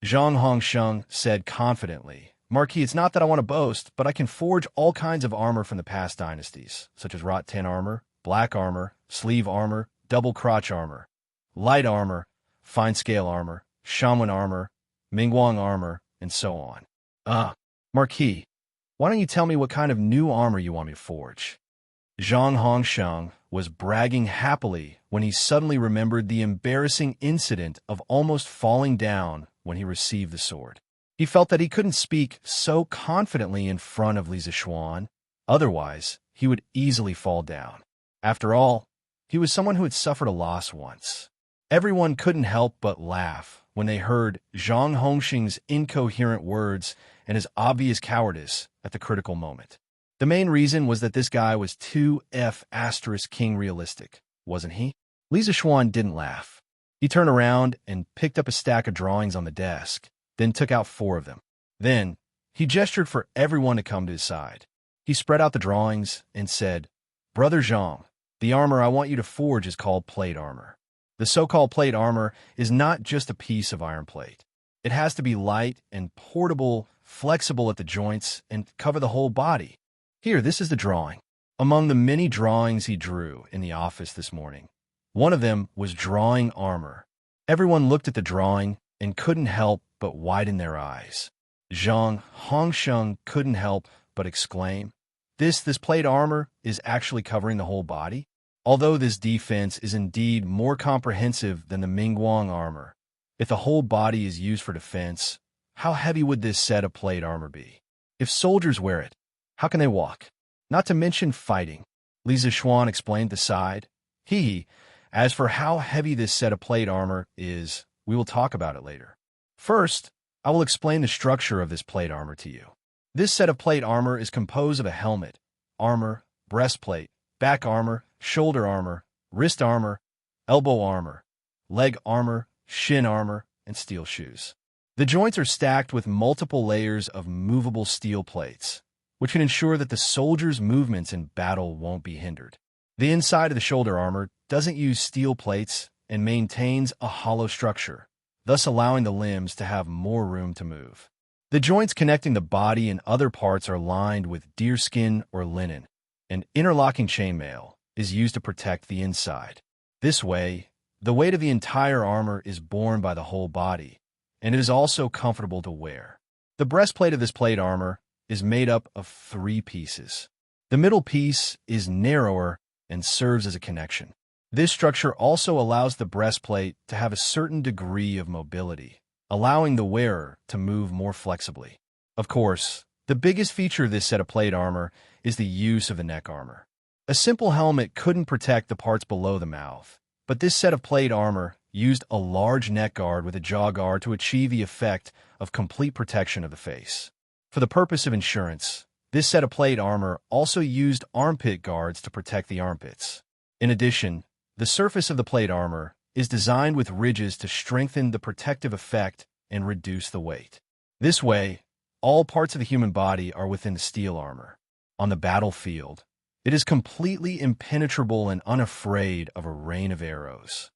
Zhang Hongsheng said confidently, Marquis, it's not that I want to boast, but I can forge all kinds of armor from the past dynasties, such as wrought tin armor, black armor, sleeve armor, double crotch armor, light armor, fine scale armor, Shaman armor, Mingguang armor, and so on. Marquis, why don't you tell me what kind of new armor you want me to forge? Zhang Hongsheng was bragging happily when he suddenly remembered the embarrassing incident of almost falling down when he received the sword. He felt that he couldn't speak so confidently in front of Li Zishuan, otherwise he would easily fall down. After all, he was someone who had suffered a loss once. Everyone couldn't help but laugh when they heard Zhang Hongsheng's incoherent words and his obvious cowardice at the critical moment. The main reason was that this guy was too King realistic, wasn't he? Li Zishuan didn't laugh. He turned around and picked up a stack of drawings on the desk, then took out 4 of them. Then, he gestured for everyone to come to his side. He spread out the drawings and said, "Brother Zhang, the armor I want you to forge is called plate armor. The so-called plate armor is not just a piece of iron plate. It has to be light and portable, flexible at the joints, and cover the whole body. Here, this is the drawing." Among the many drawings he drew in the office this morning, one of them was drawing armor. Everyone looked at the drawing and couldn't help but widen their eyes. Zhang Hongsheng couldn't help but exclaim, This plate armor is actually covering the whole body? Although this defense is indeed more comprehensive than the Mingguang armor, if the whole body is used for defense, how heavy would this set of plate armor be? If soldiers wear it, how can they walk? Not to mention fighting. Li Zishuan explained the side. As for how heavy this set of plate armor is, we will talk about it later. First, I will explain the structure of this plate armor to you. This set of plate armor is composed of a helmet, armor, breastplate, back armor, shoulder armor, wrist armor, elbow armor, leg armor, shin armor, and steel shoes. The joints are stacked with multiple layers of movable steel plates, which can ensure that the soldier's movements in battle won't be hindered. The inside of the shoulder armor doesn't use steel plates and maintains a hollow structure, thus allowing the limbs to have more room to move. The joints connecting the body and other parts are lined with deerskin or linen, and interlocking chainmail is used to protect the inside. This way, the weight of the entire armor is borne by the whole body, and it is also comfortable to wear. The breastplate of this plate armor is made up of 3 pieces. The middle piece is narrower and serves as a connection. This structure also allows the breastplate to have a certain degree of mobility, allowing the wearer to move more flexibly. Of course, the biggest feature of this set of plate armor is the use of the neck armor. A simple helmet couldn't protect the parts below the mouth, but this set of plate armor used a large neck guard with a jaw guard to achieve the effect of complete protection of the face. For the purpose of insurance, this set of plate armor also used armpit guards to protect the armpits. In addition, the surface of the plate armor is designed with ridges to strengthen the protective effect and reduce the weight. This way, all parts of the human body are within the steel armor. On the battlefield, it is completely impenetrable and unafraid of a rain of arrows.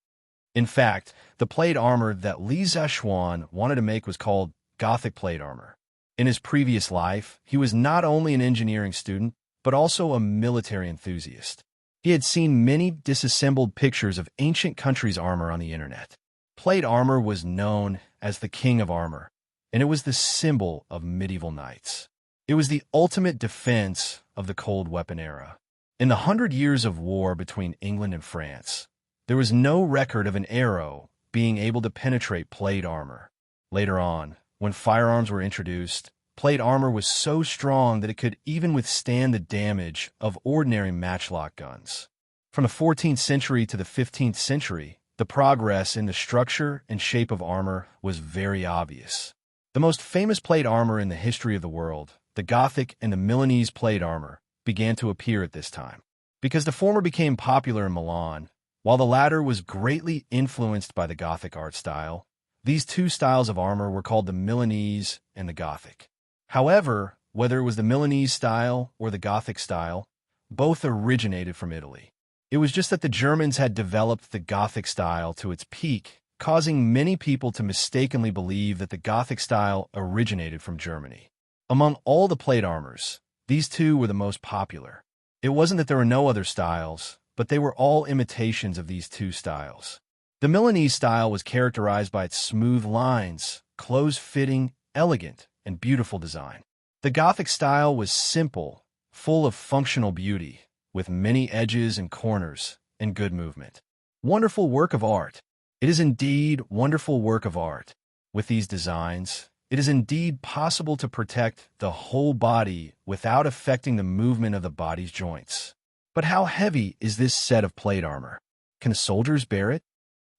In fact, the plate armor that Li Zishuan wanted to make was called Gothic plate armor. In his previous life, he was not only an engineering student, but also a military enthusiast. He had seen many disassembled pictures of ancient countries' armor on the internet. Plate armor was known as the king of armor, and it was the symbol of medieval knights. It was the ultimate defense of the cold weapon era. In the 100 years of war between England and France, there was no record of an arrow being able to penetrate plate armor. Later on, when firearms were introduced, plate armor was so strong that it could even withstand the damage of ordinary matchlock guns. From the 14th century to the 15th century, the progress in the structure and shape of armor was very obvious. The most famous plate armor in the history of the world, the Gothic and the Milanese plate armor, began to appear at this time. Because the former became popular in Milan, while the latter was greatly influenced by the Gothic art style, these 2 styles of armor were called the Milanese and the Gothic. However, whether it was the Milanese style or the Gothic style, both originated from Italy. It was just that the Germans had developed the Gothic style to its peak, causing many people to mistakenly believe that the Gothic style originated from Germany. Among all the plate armors, these two were the most popular. It wasn't that there were no other styles, but they were all imitations of these two styles. The Milanese style was characterized by its smooth lines, close-fitting, elegant, and beautiful design. The Gothic style was simple, full of functional beauty, with many edges and corners, and good movement. Wonderful work of art. It is indeed wonderful work of art. With these designs, it is indeed possible to protect the whole body without affecting the movement of the body's joints. But how heavy is this set of plate armor? Can the soldiers bear it?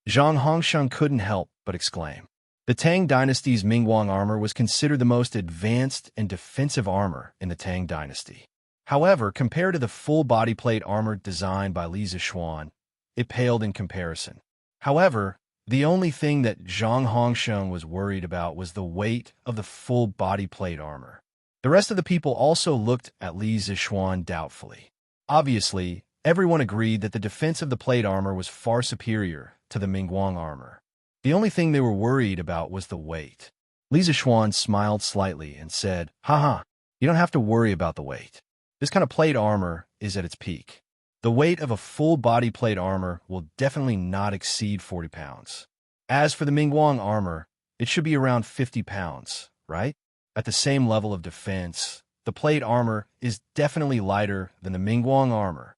Zhang Hongsheng couldn't help but exclaim. The Tang dynasty's Mingguang armor was considered the most advanced and defensive armor in the Tang dynasty. However, compared to the full body plate armor designed by Li Zixuan, it paled in comparison. However, the only thing that Zhang Hongsheng was worried about was the weight of the full body plate armor. The rest of the people also looked at Li Zixuan doubtfully. Obviously, everyone agreed that the defense of the plate armor was far superior to the Mingguang armor. The only thing they were worried about was the weight. Li Zixuan smiled slightly and said, "Haha, you don't have to worry about the weight. This kind of plate armor is at its peak. The weight of a full body plate armor will definitely not exceed 40 pounds. As for the Mingguang armor, it should be around 50 pounds, right? At the same level of defense, the plate armor is definitely lighter than the Mingguang armor."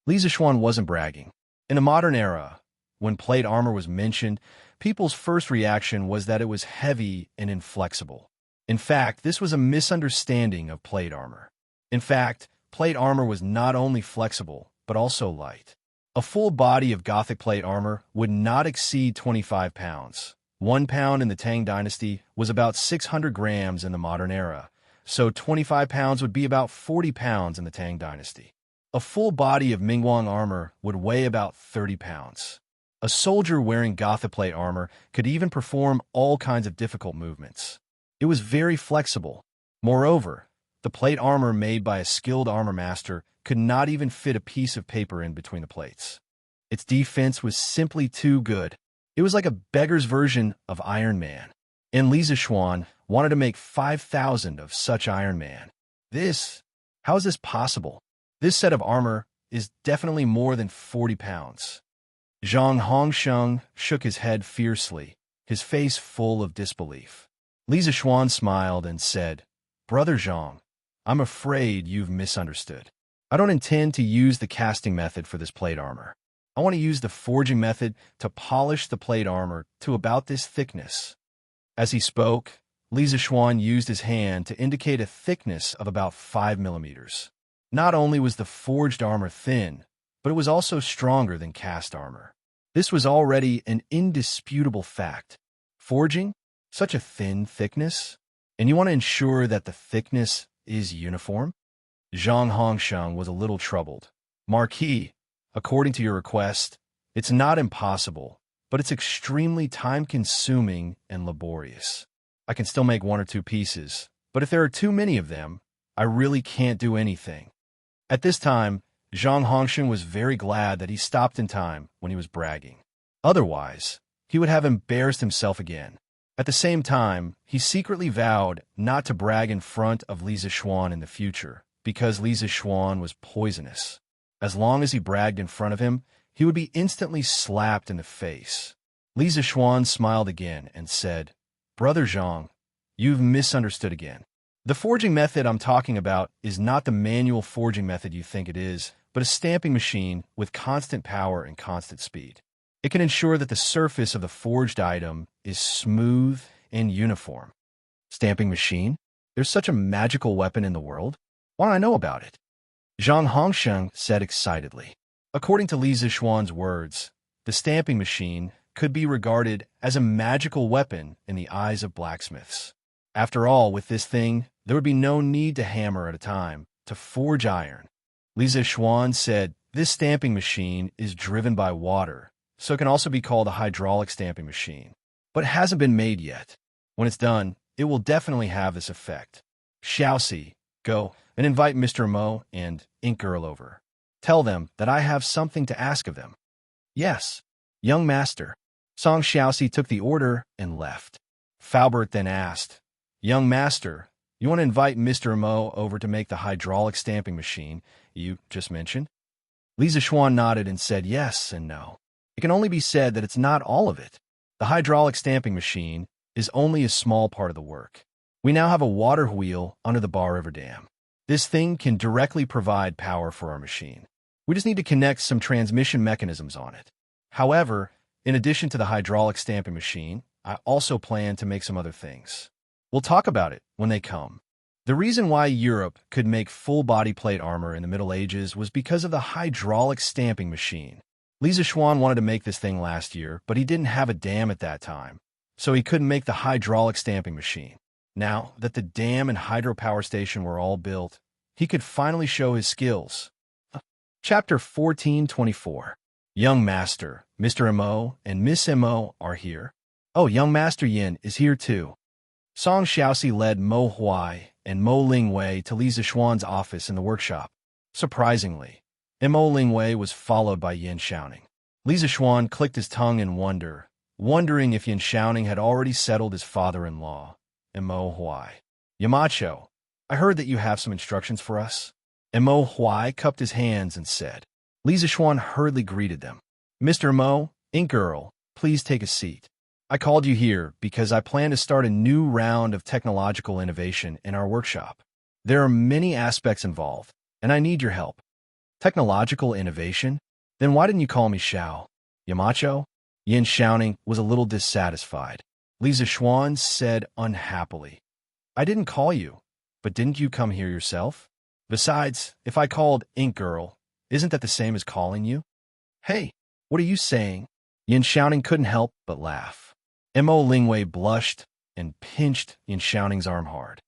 Li Zixuan wasn't bragging. In the modern era, when plate armor was mentioned, people's first reaction was that it was heavy and inflexible. In fact, this was a misunderstanding of plate armor. In fact, plate armor was not only flexible, but also light. A full body of Gothic plate armor would not exceed 25 pounds. 1 pound in the Tang dynasty was about 600 grams in the modern era, so 25 pounds would be about 40 pounds in the Tang dynasty. A full body of Mingguang armor would weigh about 30 pounds. A soldier wearing Gothic plate armor could even perform all kinds of difficult movements. It was very flexible. Moreover, the plate armor made by a skilled armor master could not even fit a piece of paper in between the plates. Its defense was simply too good. It was like a beggar's version of Iron Man. And Li Zixuan wanted to make 5,000 of such Iron Man. How is this possible? This set of armor is definitely more than 40 pounds. Zhang Hongsheng shook his head fiercely, his face full of disbelief. Li Zixuan smiled and said, "Brother Zhang, I'm afraid you've misunderstood. I don't intend to use the casting method for this plate armor. I want to use the forging method to polish the plate armor to about this thickness." As he spoke, Li Zixuan used his hand to indicate a thickness of about 5 millimeters. Not only was the forged armor thin, but it was also stronger than cast armor. This was already an indisputable fact. Forging? Such a thin thickness? And you want to ensure that the thickness is uniform? Zhang Hongsheng was a little troubled. "Marquis, according to your request, it's not impossible, but it's extremely time-consuming and laborious. I can still make 1 or 2 pieces, but if there are too many of them, I really can't do anything." At this time, Zhang Hongsheng was very glad that he stopped in time when he was bragging. Otherwise, he would have embarrassed himself again. At the same time, he secretly vowed not to brag in front of Li Zixuan in the future, because Li Zixuan was poisonous. As long as he bragged in front of him, he would be instantly slapped in the face. Li Zixuan smiled again and said, "Brother Zhang, you've misunderstood again. The forging method I'm talking about is not the manual forging method you think it is, but a stamping machine with constant power and constant speed. It can ensure that the surface of the forged item is smooth and uniform." Stamping machine? There's such a magical weapon in the world? Why don't I know about it? Zhang Hongsheng said excitedly. According to Li Zixuan's words, the stamping machine could be regarded as a magical weapon in the eyes of blacksmiths. After all, with this thing, there would be no need to hammer at a time to forge iron. Li Zixuan said, "This stamping machine is driven by water, so it can also be called a hydraulic stamping machine, but it hasn't been made yet. When it's done, it will definitely have this effect. Xiaoxi, go and invite Mr. Mo and Ink Girl over. Tell them that I have something to ask of them." "Yes, young master." Song Xiaoxi took the order and left. Faubert then asked, "Young master, You want to invite Mr. Mo over to make the hydraulic stamping machine you just mentioned? Li Zishuan nodded and said yes and no. It can only be said that it's not all of it. The hydraulic stamping machine is only a small part of the work. We now have a water wheel under the Bar River Dam. This thing can directly provide power for our machine. We just need to connect some transmission mechanisms on it. However, in addition to the hydraulic stamping machine, I also plan to make some other things. We'll talk about it when they come. The reason why Europe could make full body plate armor in the Middle Ages was because of the hydraulic stamping machine. Li Zishuan wanted to make this thing last year, but he didn't have a dam at that time, so he couldn't make the hydraulic stamping machine. Now that the dam and hydropower station were all built, he could finally show his skills. Chapter 1424. Young Master, Mr. Mo, and Miss Mo are here. Oh, Young Master Yin is here too. Song Xiaoxi led Mo Huai and Mo Lingwei to Li Zishuan's office in the workshop. Surprisingly, Mo Lingwei was followed by Yin Xiaoning. Li Zishuan clicked his tongue in wonder, wondering if Yin Xiaoning had already settled his father-in-law. Mo Huai. Yamacho, I heard that you have some instructions for us. Mo Huai cupped his hands and said. Li Zishuan hurriedly greeted them. Mr. Mo, Ink Girl, please take a seat. I called you here because I plan to start a new round of technological innovation in our workshop. There are many aspects involved, and I need your help. Technological innovation? Then why didn't you call me Xiao? Yamacho? Yin Xiaoning was a little dissatisfied. Li Zishuan said unhappily. I didn't call you, but didn't you come here yourself? Besides, if I called Ink Girl, isn't that the same as calling you? Hey, what are you saying? Yin Xiaoning couldn't help but laugh. Mo Lingwei blushed and pinched Yin Xiaoning's arm hard.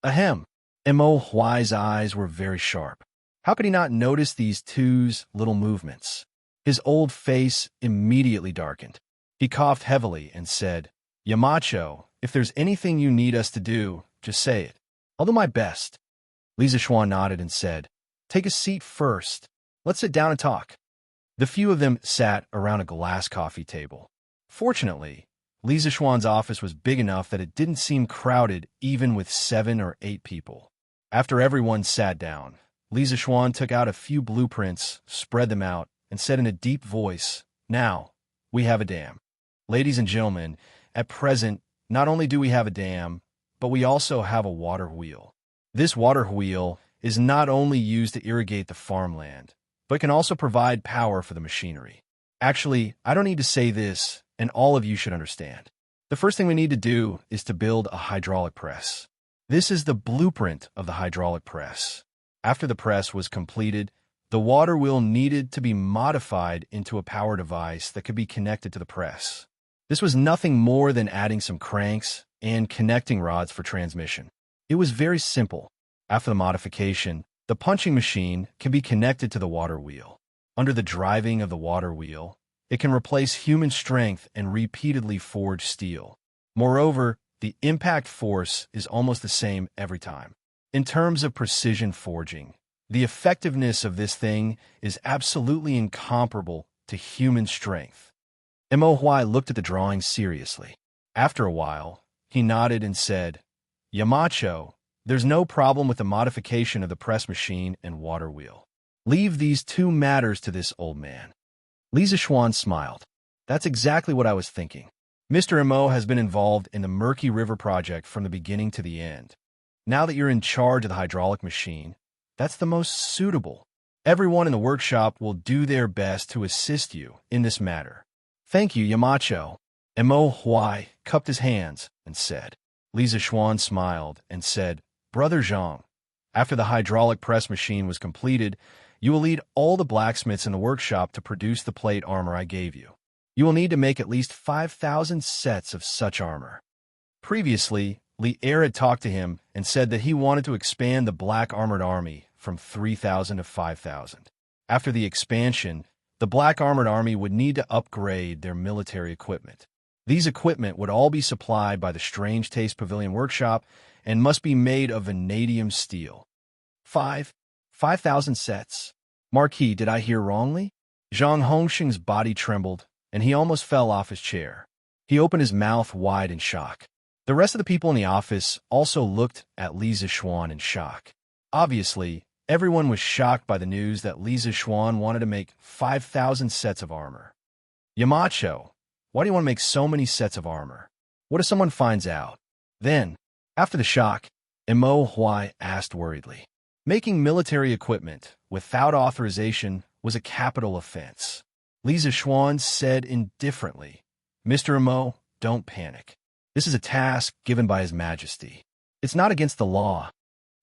Ahem. Mo Huai's eyes were very sharp. How could he not notice these two's little movements? His old face immediately darkened. He coughed heavily and said, Yamacho, if there's anything you need us to do, just say it. I'll do my best. Li Zishuan nodded and said, Take a seat first. Let's sit down and talk. The few of them sat around a glass coffee table. Fortunately, Li Zishuan's office was big enough that it didn't seem crowded even with 7 or 8 people. After everyone sat down, Li Zishuan took out a few blueprints, spread them out, and said in a deep voice, Now, we have a dam. Ladies and gentlemen, at present, not only do we have a dam, but we also have a water wheel. This water wheel is not only used to irrigate the farmland, but can also provide power for the machinery. Actually, I don't need to say this, and all of you should understand. The first thing we need to do is to build a hydraulic press. This is the blueprint of the hydraulic press. After the press was completed, the water wheel needed to be modified into a power device that could be connected to the press. This was nothing more than adding some cranks and connecting rods for transmission. It was very simple. After the modification, the punching machine can be connected to the water wheel. Under the driving of the water wheel, it can replace human strength and repeatedly forge steel. Moreover, the impact force is almost the same every time. In terms of precision forging, the effectiveness of this thing is absolutely incomparable to human strength. Mo Huai looked at the drawing seriously. After a while, he nodded and said, Yamacho, there's no problem with the modification of the press machine and water wheel. Leave these 2 matters to this old man. Li Zishuan smiled. That's exactly what I was thinking. Mr. Mo has been involved in the Murky River project from the beginning to the end. Now that you're in charge of the hydraulic machine, that's the most suitable. Everyone in the workshop will do their best to assist you in this matter. Thank you, Yamacho. Mo Huai cupped his hands and said. Li Zishuan smiled and said, Brother Zhang, after the hydraulic press machine was completed, you will lead all the blacksmiths in the workshop to produce the plate armor I gave you. You will need to make at least 5,000 sets of such armor. Previously, Li Er had talked to him and said that he wanted to expand the Black Armored Army from 3,000 to 5,000. After the expansion, the Black Armored Army would need to upgrade their military equipment. These equipment would all be supplied by the Strange Taste Pavilion Workshop and must be made of vanadium steel. 5,000 sets. Marquis, did I hear wrongly? Zhang Hongxing's body trembled, and he almost fell off his chair. He opened his mouth wide in shock. The rest of the people in the office also looked at Li Zixuan in shock. Obviously, everyone was shocked by the news that Li Zixuan wanted to make 5,000 sets of armor. Yamacho, why do you want to make so many sets of armor? What if someone finds out? Then, after the shock, Imo Huai asked worriedly. Making military equipment without authorization was a capital offense. Li Zixuan said indifferently, Mr. Imo, don't panic. This is a task given by His Majesty. It's not against the law.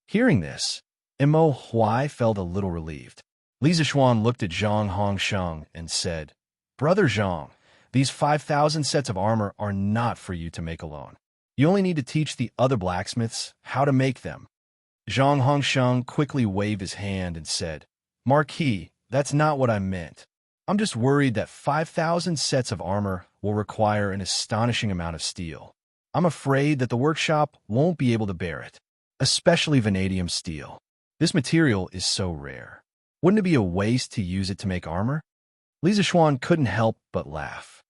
Hearing this, Imo Huai felt a little relieved. Li Zixuan looked at Zhang Hongsheng and said, Brother Zhang, these 5,000 sets of armor are not for you to make alone. You only need to teach the other blacksmiths how to make them. Zhang Hongsheng quickly waved his hand and said, Marquis, that's not what I meant. I'm just worried that 5,000 sets of armor will require an astonishing amount of steel. I'm afraid that the workshop won't be able to bear it, especially vanadium steel. This material is so rare. Wouldn't it be a waste to use it to make armor? Li Zixuan couldn't help but laugh.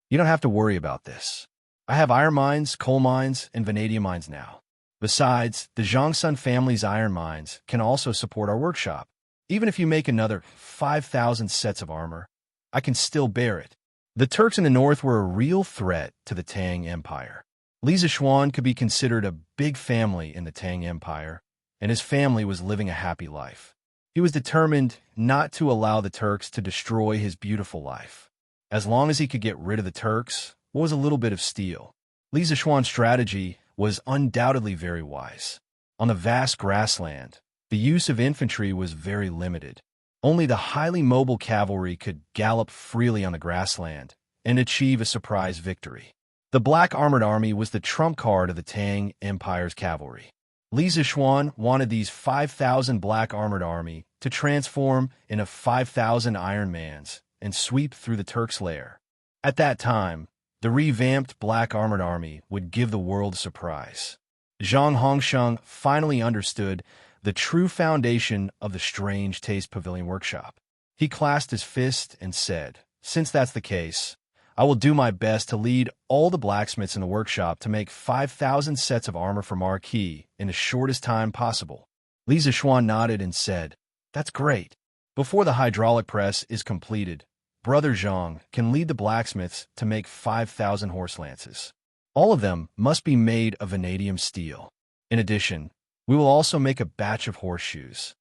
You don't have to worry about this. I have iron mines, coal mines, and vanadium mines now. Besides, the Zhangsun family's iron mines can also support our workshop. Even if you make another 5,000 sets of armor, I can still bear it. The Turks in the north were a real threat to the Tang Empire. Li Zixuan could be considered a big family in the Tang Empire, and his family was living a happy life. He was determined not to allow the Turks to destroy his beautiful life. As long as he could get rid of the Turks, what was a little bit of steel? Li Zixuan's strategy was undoubtedly very wise. On the vast grassland, the use of infantry was very limited. Only the highly mobile cavalry could gallop freely on the grassland and achieve a surprise victory. The Black Armored Army was the trump card of the Tang Empire's cavalry. Li Zixuan wanted these 5,000 Black Armored Army to transform into 5,000 Iron Mans and sweep through the Turks' lair. At that time, the revamped Black Armored Army would give the world a surprise. Zhang Hongsheng finally understood the true foundation of the Strange Taste Pavilion Workshop. He clasped his fist and said, Since that's the case, I will do my best to lead all the blacksmiths in the workshop to make 5,000 sets of armor for Marquis in the shortest time possible. Li Zixuan nodded and said, That's great. Before the hydraulic press is completed, Brother Zhang can lead the blacksmiths to make 5,000 horse lances. All of them must be made of vanadium steel. In addition, we will also make a batch of horseshoes.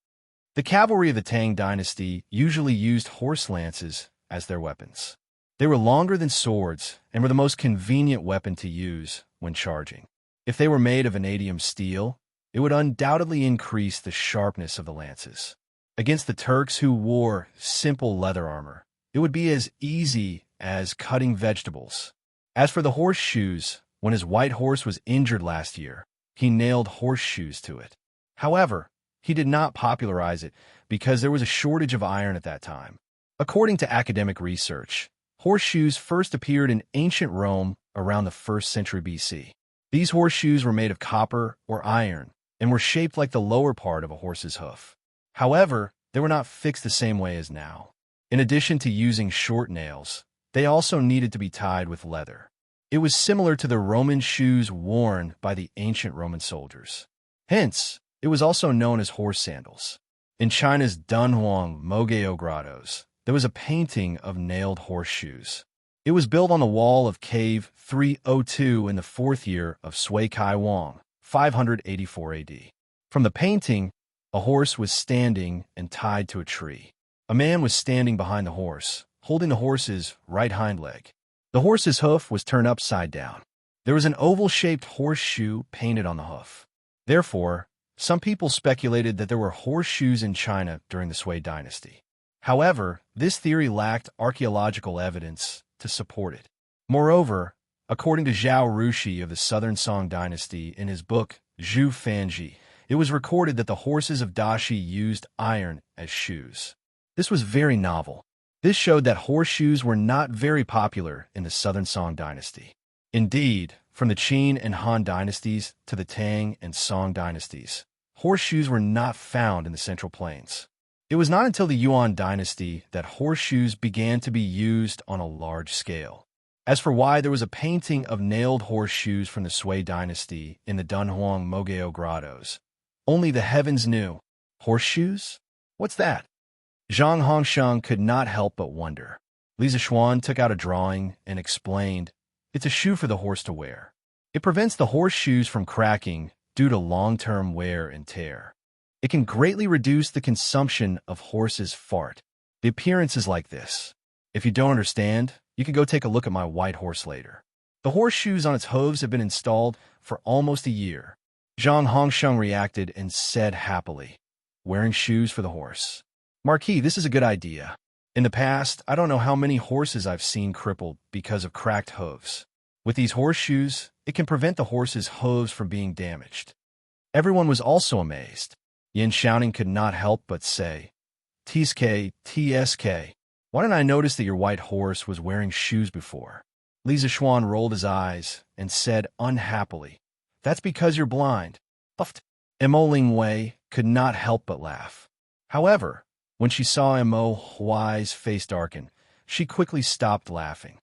The cavalry of the Tang dynasty usually used horse lances as their weapons. They were longer than swords and were the most convenient weapon to use when charging. If they were made of vanadium steel, it would undoubtedly increase the sharpness of the lances. Against the Turks who wore simple leather armor, it would be as easy as cutting vegetables. As for the horseshoes, when his white horse was injured last year, he nailed horseshoes to it. However, he did not popularize it because there was a shortage of iron at that time. According to academic research, horseshoes first appeared in ancient Rome around the 1st century BC. These horseshoes were made of copper or iron and were shaped like the lower part of a horse's hoof. However, they were not fixed the same way as now. In addition to using short nails, they also needed to be tied with leather. It was similar to the Roman shoes worn by the ancient Roman soldiers. Hence, it was also known as horse sandals. In China's Dunhuang Mogao grottos, there was a painting of nailed horseshoes. It was built on the wall of Cave 302 in the 4th year of Sui Kai Wang, 584 AD. From the painting, a horse was standing and tied to a tree. A man was standing behind the horse, holding the horse's right hind leg. The horse's hoof was turned upside down. There was an oval-shaped horseshoe painted on the hoof. Therefore, some people speculated that there were horseshoes in China during the Sui dynasty. However, this theory lacked archaeological evidence to support it. Moreover, according to Zhao Rushi of the Southern Song dynasty in his book Zhu Fanji, it was recorded that the horses of Dashi used iron as shoes. This was very novel. This showed that horseshoes were not very popular in the Southern Song dynasty. Indeed, from the Qin and Han dynasties to the Tang and Song dynasties, horseshoes were not found in the Central Plains. It was not until the Yuan dynasty that horseshoes began to be used on a large scale. As for why there was a painting of nailed horseshoes from the Sui dynasty in the Dunhuang Mogeo grottos, only the heavens knew. Horseshoes? What's that? Zhang Hongsheng could not help but wonder. Li Zixuan took out a drawing and explained, "It's a shoe for the horse to wear. It prevents the horseshoes from cracking due to long-term wear and tear. It can greatly reduce the consumption of horse's fart. The appearance is like this. If you don't understand, you can go take a look at my white horse later." The horseshoes on its hooves have been installed for almost a year. Zhang Hongsheng reacted and said happily, "Wearing shoes for the horse. Marquis, this is a good idea. In the past, I don't know how many horses I've seen crippled because of cracked hooves. With these horseshoes, it can prevent the horse's hooves from being damaged." Everyone was also amazed. Enchanting could not help but say, "TSK, why didn't I notice that your white horse was wearing shoes before?" Li Zixuan rolled his eyes and said unhappily, "That's because you're blind." Puffed. Mo Lingwei could not help but laugh. However, when she saw Mo Huai's face darken, she quickly stopped laughing.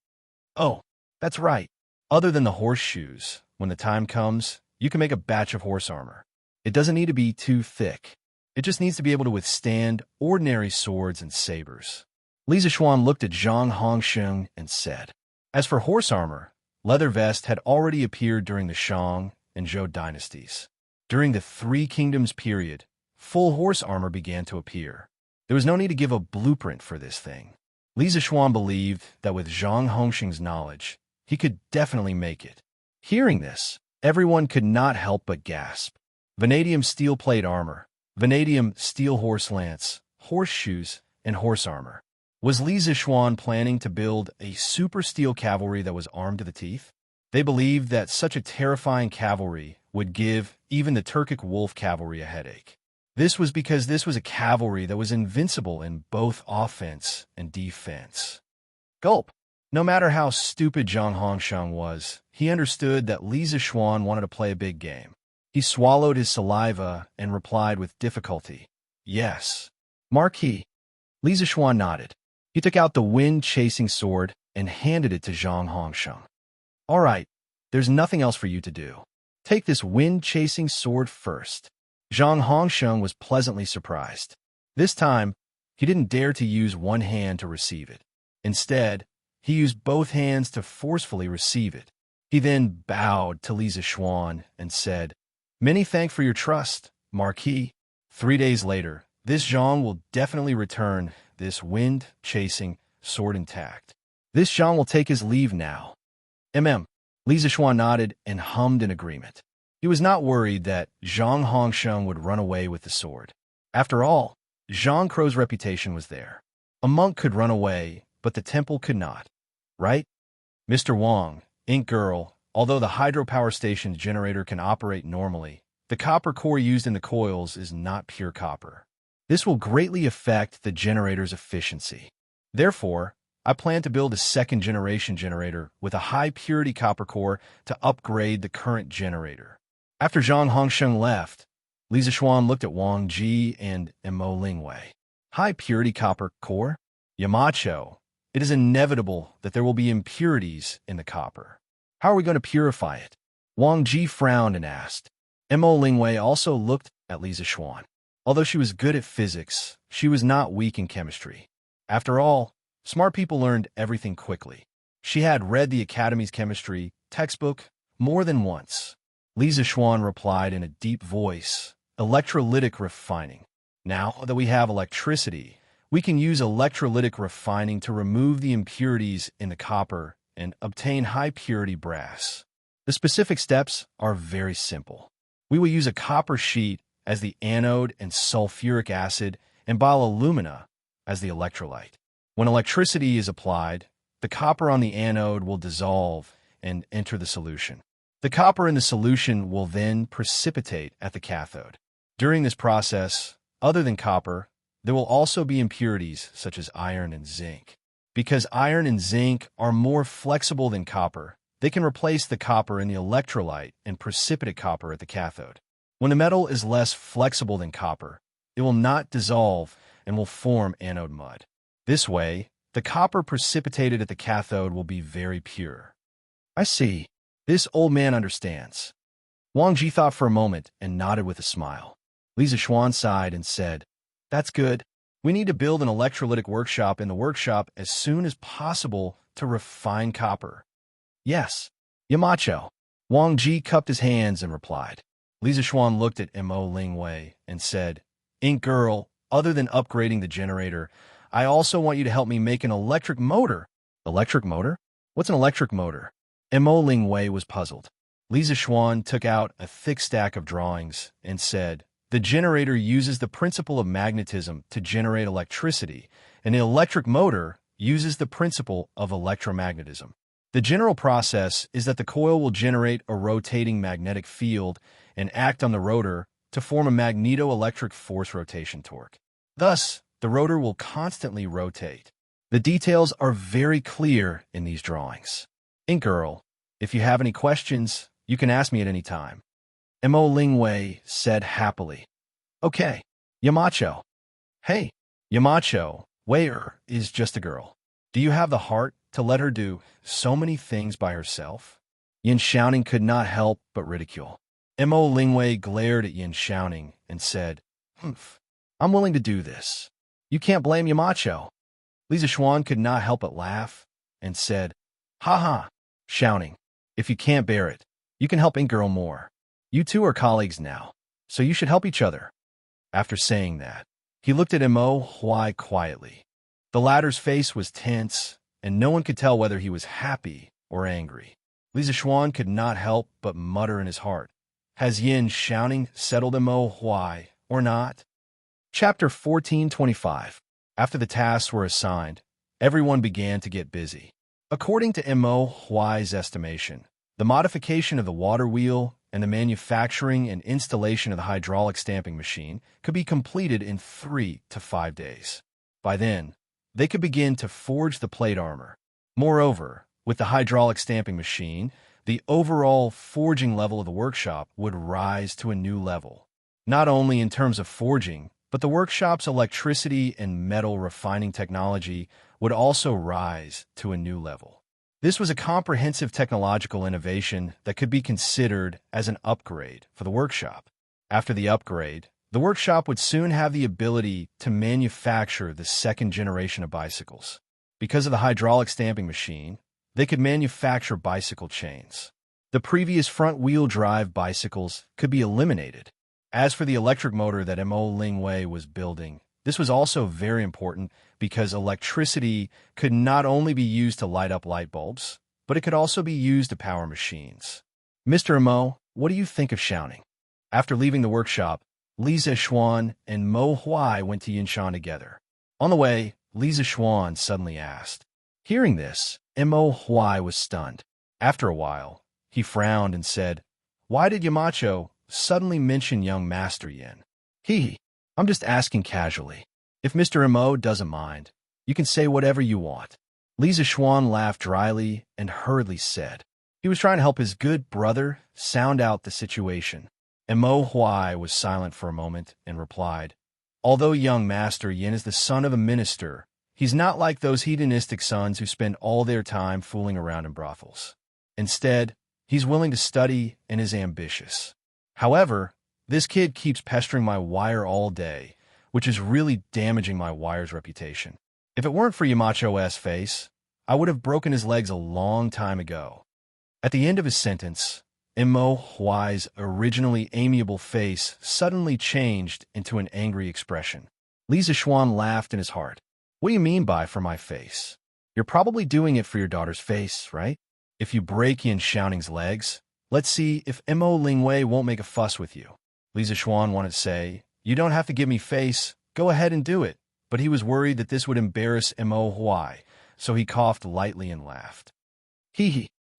"Oh, that's right. Other than the horseshoes, when the time comes, you can make a batch of horse armor. It doesn't need to be too thick. It just needs to be able to withstand ordinary swords and sabers." Li Zixuan looked at Zhang Hongsheng and said, "As for horse armor, leather vest had already appeared during the Shang and Zhou dynasties. During the Three Kingdoms period, full horse armor began to appear. There was no need to give a blueprint for this thing." Li Zixuan believed that with Zhang Hongsheng's knowledge, he could definitely make it. Hearing this, everyone could not help but gasp. Vanadium steel plate armor, vanadium steel horse lance, horseshoes, and horse armor. Was Li Zixuan planning to build a super steel cavalry that was armed to the teeth? They believed that such a terrifying cavalry would give even the Turkic wolf cavalry a headache. This was because this was a cavalry that was invincible in both offense and defense. Gulp. No matter how stupid Zhang Hongsheng was, he understood that Li Zixuan wanted to play a big game. He swallowed his saliva and replied with difficulty, "Yes." "Marquis." Li Zixuan nodded. He took out the wind-chasing sword and handed it to Zhang Hongsheng. "All right, there's nothing else for you to do. Take this wind-chasing sword first." Zhang Hongsheng was pleasantly surprised. This time, he didn't dare to use one hand to receive it. Instead, he used both hands to forcefully receive it. He then bowed to Li Zixuan and said, "Many thanks for your trust, Marquis." 3 days later, this Zhang will definitely return this wind-chasing sword intact. This Zhang will take his leave now. Li Zixuan nodded and hummed in agreement. He was not worried that Zhang Hongsheng would run away with the sword. After all, Zhang Crow's reputation was there. A monk could run away, but the temple could not. Right? Mr. Wang, Ink Girl, although the hydropower station's generator can operate normally, the copper core used in the coils is not pure copper. This will greatly affect the generator's efficiency. Therefore, I plan to build a second-generation generator with a high-purity copper core to upgrade the current generator. After Zhang Hongsheng left, Li Zixuan looked at Wang Ji and Mo Lingwei. High-purity copper core? Yamacho, it is inevitable that there will be impurities in the copper. How are we going to purify it? Wang Ji frowned and asked. Mo Lingwei also looked at Li Zixuan. Although she was good at physics, she was not weak in chemistry. After all, smart people learned everything quickly. She had read the Academy's chemistry textbook more than once. Li Zixuan replied in a deep voice, "Electrolytic refining. Now that we have electricity, we can use electrolytic refining to remove the impurities in the copper and obtain high-purity brass. The specific steps are very simple. We will use a copper sheet as the anode and sulfuric acid and bile alumina as the electrolyte. When electricity is applied, the copper on the anode will dissolve and enter the solution. The copper in the solution will then precipitate at the cathode. During this process, other than copper, there will also be impurities such as iron and zinc. Because iron and zinc are more flexible than copper, they can replace the copper in the electrolyte and precipitate copper at the cathode. When the metal is less flexible than copper, it will not dissolve and will form anode mud. This way, the copper precipitated at the cathode will be very pure. I see. This old man understands. Wang Ji thought for a moment and nodded with a smile. Li Zixuan sighed and said, That's good. We need to build an electrolytic workshop in the workshop as soon as possible to refine copper. Yes. Yamacho. Wang Ji cupped his hands and replied. Li Zixuan looked at Mo Lingwei and said, Ink Girl, other than upgrading the generator, I also want you to help me make an electric motor. Electric motor? What's an electric motor? Mo Lingwei was puzzled. Li Zixuan took out a thick stack of drawings and said, The generator uses the principle of magnetism to generate electricity, and the electric motor uses the principle of electromagnetism. The general process is that the coil will generate a rotating magnetic field and act on the rotor to form a magneto-electric force rotation torque. Thus, the rotor will constantly rotate. The details are very clear in these drawings. Ink Girl, if you have any questions, you can ask me at any time. Mo Lingwei said happily. Okay, Yamacho. Hey, Yamacho, Wei-er is just a girl. Do you have the heart to let her do so many things by herself? Yin Xiaoning could not help but ridicule. Mo Lingwei glared at Yin Xiaoning and said, Humph, I'm willing to do this. You can't blame Yamacho. Li Zixuan could not help but laugh and said, Ha ha, Xiaoning, if you can't bear it, you can help Ink Girl more. You two are colleagues now, so you should help each other. After saying that, he looked at Mo Huai quietly. The latter's face was tense, and no one could tell whether he was happy or angry. Li Zixuan could not help but mutter in his heart, Has Yin Xiaoning settled Mo Huai or not? Chapter 1425. After the tasks were assigned, everyone began to get busy. According to Mo Huai's estimation, the modification of the water wheel and the manufacturing and installation of the hydraulic stamping machine could be completed in 3 to 5 days. By then, they could begin to forge the plate armor. Moreover, with the hydraulic stamping machine, the overall forging level of the workshop would rise to a new level. Not only in terms of forging, but the workshop's electricity and metal refining technology would also rise to a new level. This was a comprehensive technological innovation that could be considered as an upgrade for the workshop. After the upgrade, the workshop would soon have the ability to manufacture the second generation of bicycles. Because of the hydraulic stamping machine, they could manufacture bicycle chains. The previous front-wheel drive bicycles could be eliminated. As for the electric motor that Mo Lingwei was building, this was also very important because electricity could not only be used to light up light bulbs, but it could also be used to power machines. Mr. Mo, what do you think of Xiaoning? After leaving the workshop, Li Zixuan and Mo Huai went to Yinshan together. On the way, Li Zixuan suddenly asked. Hearing this, Mo Huai was stunned. After a while, he frowned and said, Why did Yamacho suddenly mention young Master Yin? I'm just asking casually. If Mr. Mo doesn't mind, you can say whatever you want. Li Zixuan laughed dryly and hurriedly said. He was trying to help his good brother sound out the situation. Mo Huai was silent for a moment and replied, Although young Master Yin is the son of a minister, he's not like those hedonistic sons who spend all their time fooling around in brothels. Instead, he's willing to study and is ambitious. However, this kid keeps pestering my wire all day, which is really damaging my wire's reputation. If it weren't for Yamacho's face, I would have broken his legs a long time ago. At the end of his sentence, Mo Huai's originally amiable face suddenly changed into an angry expression. Li Zixuan laughed in his heart. What do you mean by for my face? You're probably doing it for your daughter's face, right? If you break Yin Xiaoning's legs, let's see if Mo Lingwei won't make a fuss with you. Li Zixuan wanted to say, You don't have to give me face, go ahead and do it. But he was worried that this would embarrass Mo Huai, so he coughed lightly and laughed.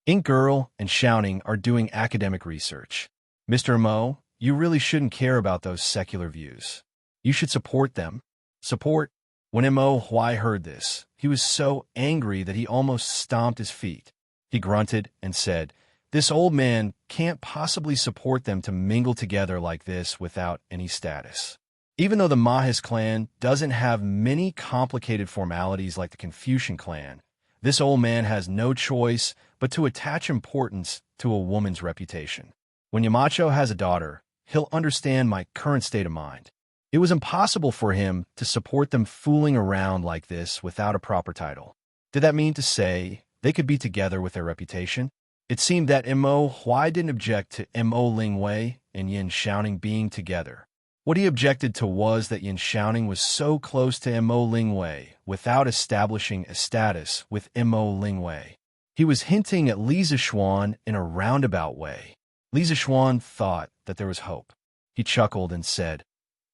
Ink Girl and Xiaoning are doing academic research. Mr. Mo, you really shouldn't care about those secular views. You should support them. Support? When Mo Huai heard this, he was so angry that he almost stomped his feet. He grunted and said, This old man can't possibly support them to mingle together like this without any status. Even though the Mahis clan doesn't have many complicated formalities like the Confucian clan, this old man has no choice but to attach importance to a woman's reputation. When Yamacho has a daughter, he'll understand my current state of mind. It was impossible for him to support them fooling around like this without a proper title. Did that mean to say they could be together with their reputation? It seemed that Mo Huai didn't object to Mo Lingwei and Yin Xiaoning being together. What he objected to was that Yin Xiaoning was so close to Mo Lingwei without establishing a status with Mo Lingwei. He was hinting at Li Zishuan in a roundabout way. Li Zishuan thought that there was hope. He chuckled and said,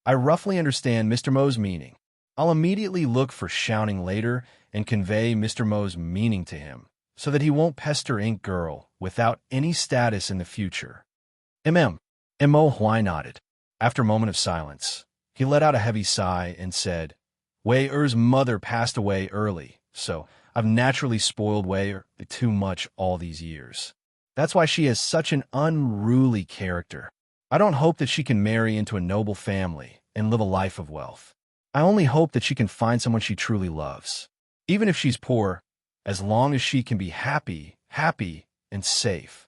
"I roughly understand Mr. Mo's meaning. I'll immediately look for Xiaoning later and convey Mr. Mo's meaning to him, so that he won't pester Ink Girl without any status in the future." Mo Huai nodded. After a moment of silence, he let out a heavy sigh and said, "Wei Er's mother passed away early, so I've naturally spoiled Wei Er too much all these years. That's why she has such an unruly character. I don't hope that she can marry into a noble family and live a life of wealth. I only hope that she can find someone she truly loves. Even if she's poor, as long as she can be happy, and safe."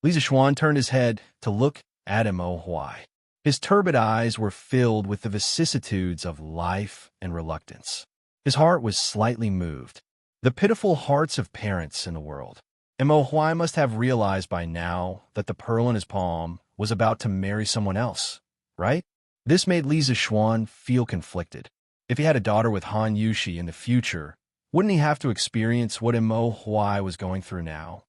Li Zishuan turned his head to look at Mo Huai. His turbid eyes were filled with the vicissitudes of life and reluctance. His heart was slightly moved. The pitiful hearts of parents in the world. Mo Huai must have realized by now that the pearl in his palm was about to marry someone else, right? This made Li Zishuan feel conflicted. If he had a daughter with Han Yushi in the future, wouldn't he have to experience what Mo Huai was going through now?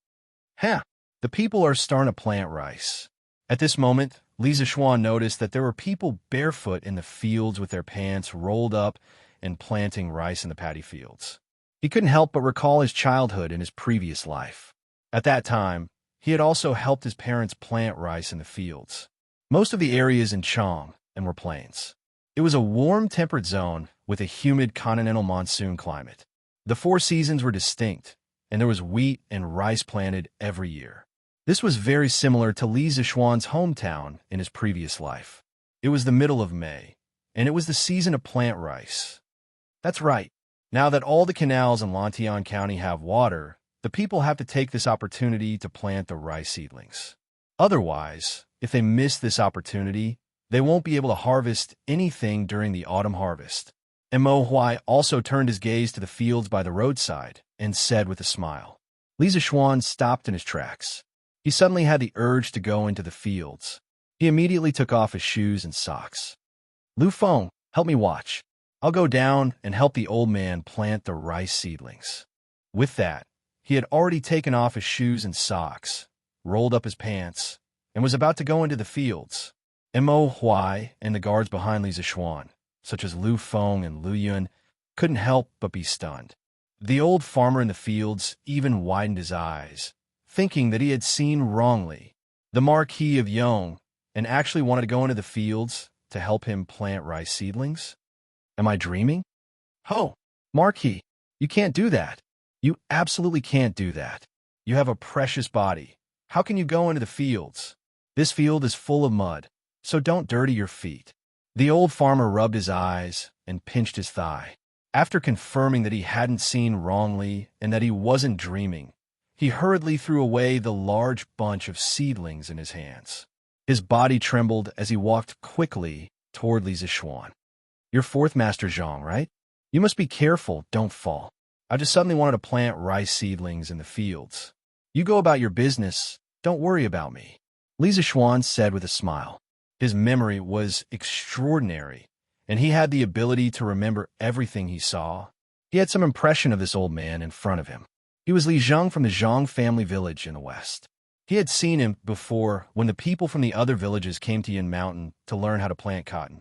The people are starting to plant rice. At this moment, Li Zishuan noticed that there were people barefoot in the fields with their pants rolled up and planting rice in the paddy fields. He couldn't help but recall his childhood in his previous life. At that time, he had also helped his parents plant rice in the fields. Most of the areas in Chong and were plains. It was a warm, temperate zone with a humid continental monsoon climate. The 4 seasons were distinct, and there was wheat and rice planted every year. This was very similar to Li Zishuan's hometown in his previous life. It was the middle of May, and it was the season to plant rice. That's right. Now that all the canals in Lantian County have water, the people have to take this opportunity to plant the rice seedlings. Otherwise, if they miss this opportunity, they won't be able to harvest anything during the autumn harvest. Mo Huai also turned his gaze to the fields by the roadside and said with a smile. Li Zishuan stopped in his tracks. He suddenly had the urge to go into the fields. He immediately took off his shoes and socks. "Lu Feng, help me watch. I'll go down and help the old man plant the rice seedlings." With that, he had already taken off his shoes and socks, rolled up his pants, and was about to go into the fields. Mo Huai and the guards behind Li Zishuan, such as Lu Feng and Lu Yun, couldn't help but be stunned. The old farmer in the fields even widened his eyes, thinking that he had seen wrongly the Marquis of Yong and actually wanted to go into the fields to help him plant rice seedlings. Am I dreaming? "Oh, Marquis, you can't do that. You absolutely can't do that. You have a precious body. How can you go into the fields? This field is full of mud, so don't dirty your feet." The old farmer rubbed his eyes and pinched his thigh. After confirming that he hadn't seen wrongly and that he wasn't dreaming, he hurriedly threw away the large bunch of seedlings in his hands. His body trembled as he walked quickly toward Li Zishuan. "You're 4th Master Zhang, right? You must be careful, don't fall. I just suddenly wanted to plant rice seedlings in the fields. You go about your business, don't worry about me," Li Zishuan said with a smile. His memory was extraordinary, and he had the ability to remember everything he saw. He had some impression of this old man in front of him. He was Li Zhang from the Zhang family village in the west. He had seen him before when the people from the other villages came to Yin Mountain to learn how to plant cotton.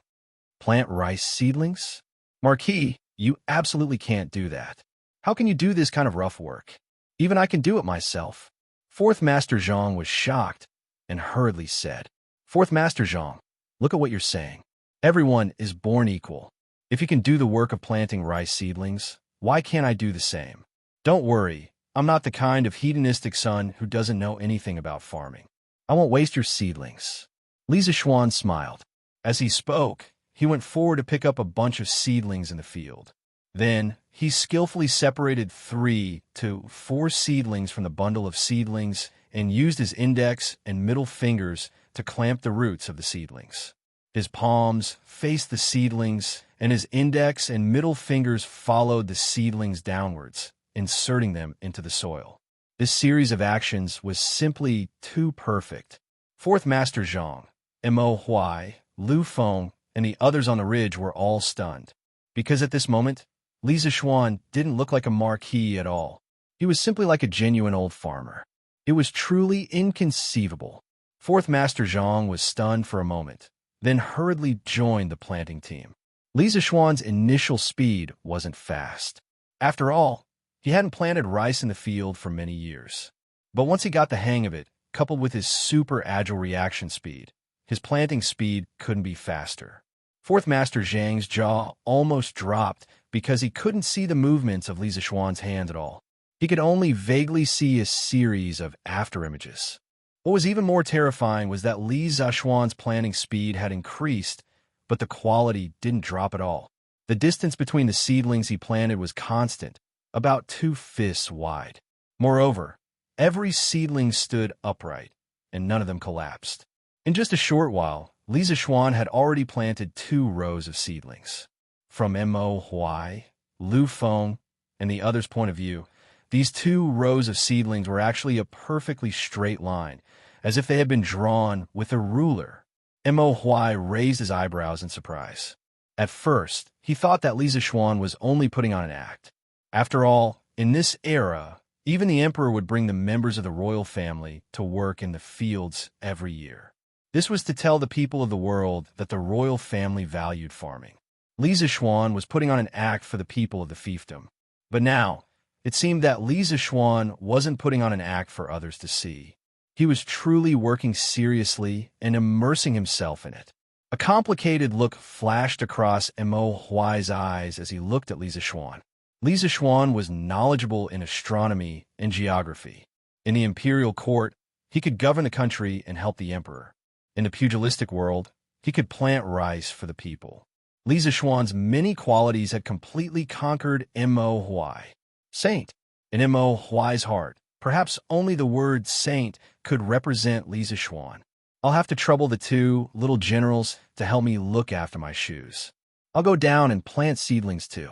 Plant rice seedlings? "Marquis, you absolutely can't do that. How can you do this kind of rough work? Even I can do it myself." 4th Master Zhang was shocked and hurriedly said, "4th Master Zhang, look at what you're saying. Everyone is born equal. If you can do the work of planting rice seedlings, why can't I do the same? Don't worry, I'm not the kind of hedonistic son who doesn't know anything about farming. I won't waste your seedlings." Li Zishuan smiled. As he spoke, he went forward to pick up a bunch of seedlings in the field. Then, he skillfully separated 3 to 4 seedlings from the bundle of seedlings and used his index and middle fingers to clamp the roots of the seedlings. His palms faced the seedlings, and his index and middle fingers followed the seedlings downwards, inserting them into the soil. This series of actions was simply too perfect. Fourth Master Zhang, Mo Huai, Lu Feng, and the others on the ridge were all stunned. Because at this moment, Li Zishuan didn't look like a marquis at all. He was simply like a genuine old farmer. It was truly inconceivable. Fourth Master Zhang was stunned for a moment, then hurriedly joined the planting team. Li Zishuan's initial speed wasn't fast. After all, he hadn't planted rice in the field for many years. But once he got the hang of it, coupled with his super agile reaction speed, his planting speed couldn't be faster. Fourth Master Zhang's jaw almost dropped because he couldn't see the movements of Li Zishuan's hand at all. He could only vaguely see a series of afterimages. What was even more terrifying was that Li Zishuan's planting speed had increased, but the quality didn't drop at all. The distance between the seedlings he planted was constant, about 2 fists wide. Moreover, every seedling stood upright, and none of them collapsed. In just a short while, Li Zishuan had already planted 2 rows of seedlings. From Mo Huai, Lu Feng, and the others' point of view, these 2 rows of seedlings were actually a perfectly straight line, as if they had been drawn with a ruler. Mo Huai raised his eyebrows in surprise. At first, he thought that Li Zishuan was only putting on an act. After all, in this era, even the emperor would bring the members of the royal family to work in the fields every year. This was to tell the people of the world that the royal family valued farming. Li Zishuan was putting on an act for the people of the fiefdom. But now, it seemed that Li Zishuan wasn't putting on an act for others to see. He was truly working seriously and immersing himself in it. A complicated look flashed across Mo Huai's eyes as he looked at Li Zishuan. Li Zishuan was knowledgeable in astronomy and geography. In the imperial court, he could govern the country and help the emperor. In the pugilistic world, he could plant rice for the people. Li Zishuan's many qualities had completely conquered Mo Huai. Saint. In Mo Huai's heart, perhaps only the word saint could represent Li Zishuan. I'll have to trouble the 2 little generals to help me look after my shoes. I'll go down and plant seedlings too.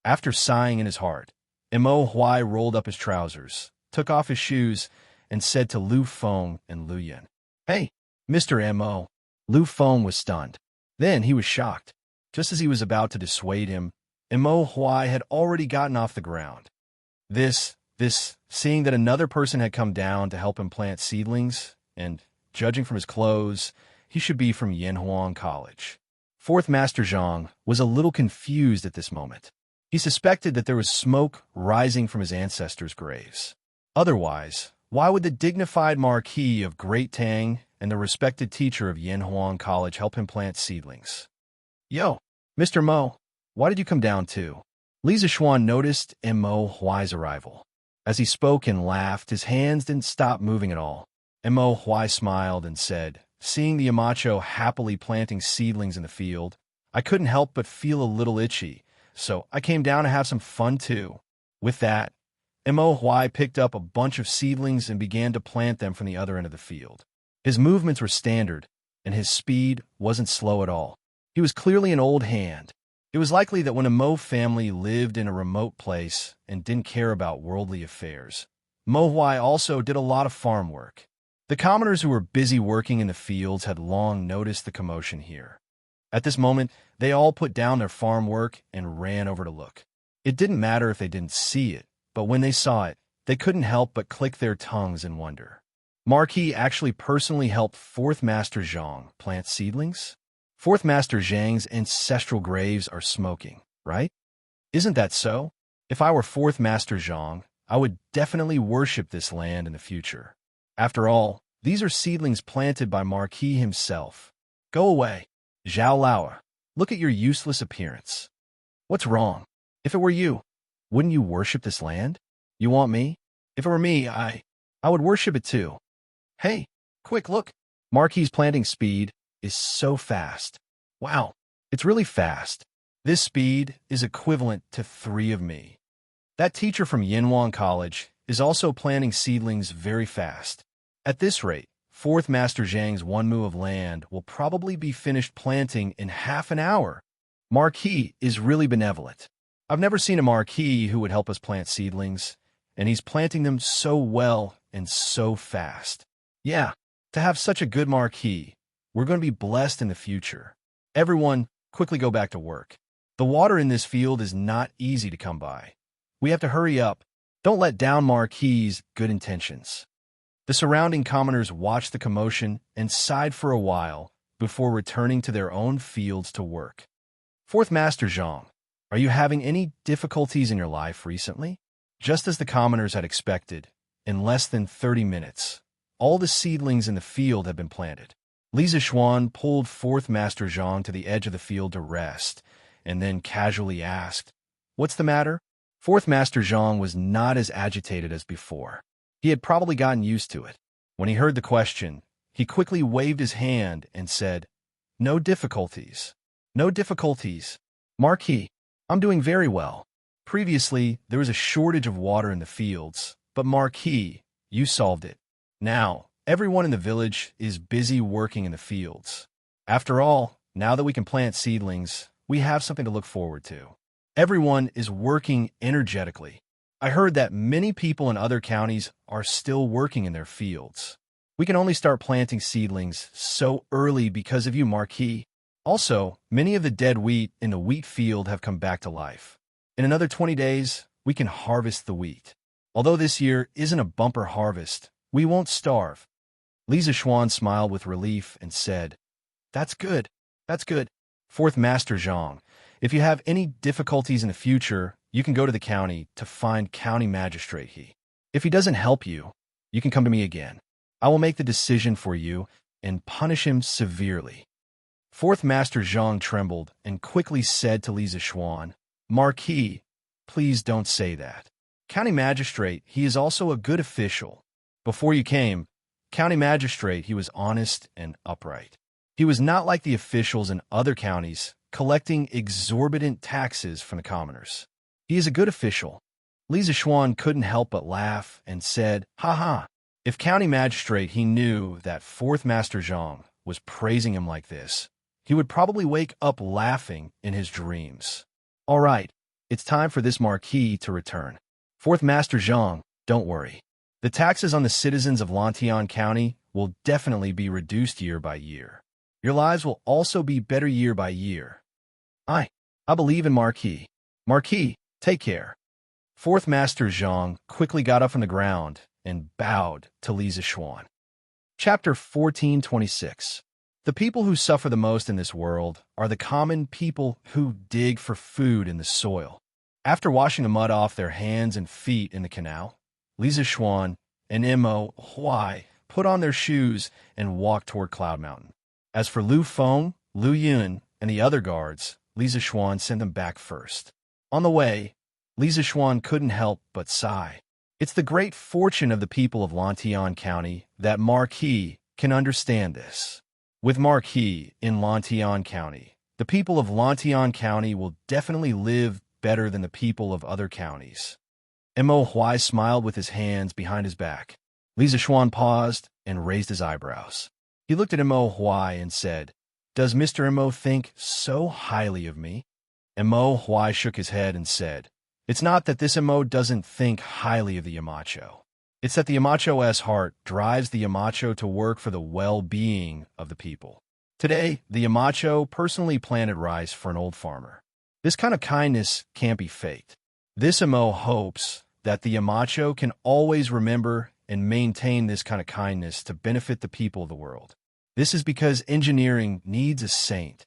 After sighing in his heart, Mo Huai rolled up his trousers, took off his shoes, and said to Lu Feng and Lu Yan, "Hey, Mr. Mo." Lu Feng was stunned. Then he was shocked. Just as he was about to dissuade him, Mo Huai had already gotten off the ground. Seeing that another person had come down to help him plant seedlings, and judging from his clothes, he should be from Yanhuang College. Fourth Master Zhang was a little confused at this moment. He suspected that there was smoke rising from his ancestors' graves. Otherwise, why would the dignified Marquis of Great Tang and the respected teacher of Yanhuang College help him plant seedlings? "Yo, Mr. Mo, why did you come down too?" Li Zishuan noticed Mo Huai's arrival. As he spoke and laughed, his hands didn't stop moving at all. Mo Huai smiled and said, "Seeing the Yamacho happily planting seedlings in the field, I couldn't help but feel a little itchy, so I came down to have some fun too." With that, Mo Huai picked up a bunch of seedlings and began to plant them from the other end of the field. His movements were standard, and his speed wasn't slow at all. He was clearly an old hand. It was likely that when a Mo family lived in a remote place and didn't care about worldly affairs, Mo Huai also did a lot of farm work. The commoners who were busy working in the fields had long noticed the commotion here. At this moment, they all put down their farm work and ran over to look. It didn't matter if they didn't see it, but when they saw it, they couldn't help but click their tongues in wonder. Marquis actually personally helped Fourth Master Zhang plant seedlings? Fourth Master Zhang's ancestral graves are smoking, right? Isn't that so? If I were Fourth Master Zhang, I would definitely worship this land in the future. After all, these are seedlings planted by Marquis himself. Go away, Zhao Laowa. Look at your useless appearance. What's wrong? If it were you, wouldn't you worship this land? You want me? If it were me, I would worship it too. Hey, quick look. Marquis' planting speed is so fast. Wow, It's really fast. This speed is equivalent to 3 of me. That teacher from Yinhuang College is also planting seedlings very fast. At this rate, 4th Master Zhang's 1 mu of land will probably be finished planting in half an hour. Marquis is really benevolent. I've never seen a Marquis who would help us plant seedlings, and he's planting them so well and so fast. Yeah, to have such a good Marquis, we're going to be blessed in the future. Everyone, quickly go back to work. The water in this field is not easy to come by. We have to hurry up. Don't let down Marquis' good intentions. The surrounding commoners watched the commotion and sighed for a while before returning to their own fields to work. 4th Master Zhang, are you having any difficulties in your life recently? Just as the commoners had expected, in less than 30 minutes, all the seedlings in the field had been planted. Li Zishuan pulled 4th Master Zhang to the edge of the field to rest, and then casually asked, "What's the matter?" 4th Master Zhang was not as agitated as before. He had probably gotten used to it. When he heard the question, he quickly waved his hand and said, "No difficulties. No difficulties. Marquis, I'm doing very well. Previously, there was a shortage of water in the fields, but Marquis, you solved it. Now, everyone in the village is busy working in the fields. After all, now that we can plant seedlings, we have something to look forward to. Everyone is working energetically. I heard that many people in other counties are still working in their fields. We can only start planting seedlings so early because of you, Marquis. Also, many of the dead wheat in the wheat field have come back to life. In another 20 days, we can harvest the wheat. Although this year isn't a bumper harvest, we won't starve." Li Zishuan smiled with relief and said, "That's good. That's good. 4th Master Zhang, if you have any difficulties in the future, you can go to the county to find County Magistrate He. If he doesn't help you, you can come to me again. I will make the decision for you and punish him severely." 4th Master Zhang trembled and quickly said to Li Zishuan, "Marquis, please don't say that. County Magistrate, he is also a good official. Before you came, County Magistrate, he was honest and upright. He was not like the officials in other counties, collecting exorbitant taxes from the commoners. He is a good official." Li Zishuan couldn't help but laugh and said, "Ha ha. If County Magistrate he knew that 4th Master Zhang was praising him like this, he would probably wake up laughing in his dreams. All right, it's time for this Marquis to return. 4th Master Zhang, don't worry. The taxes on the citizens of Lantian County will definitely be reduced year by year. Your lives will also be better year by year. I believe in Marquis. Marquis, take care." 4th Master Zhang quickly got up from the ground and bowed to Li Zishuan. Chapter 1426. The people who suffer the most in this world are the common people who dig for food in the soil. After washing the mud off their hands and feet in the canal, Li Zishuan and Mo Huai put on their shoes and walked toward Cloud Mountain. As for Lu Feng, Lu Yun, and the other guards, Li Zishuan sent them back first. On the way, Li Zishuan couldn't help but sigh. It's the great fortune of the people of Lantian County that Marquis can understand this. With Marquis in Lantian County, the people of Lantian County will definitely live better than the people of other counties. Mo Huai smiled with his hands behind his back. Li Zishuan paused and raised his eyebrows. He looked at Mo Huai and said, "Does Mr. Mo think so highly of me?" Mo Huai shook his head and said, "It's not that this Mo doesn't think highly of the Yamacho. It's that the Yamacho's heart drives the Yamacho to work for the well-being of the people. Today, the Yamacho personally planted rice for an old farmer. This kind of kindness can't be faked. This Mo hopes that the Yamacho can always remember and maintain this kind of kindness to benefit the people of the world. This is because engineering needs a saint.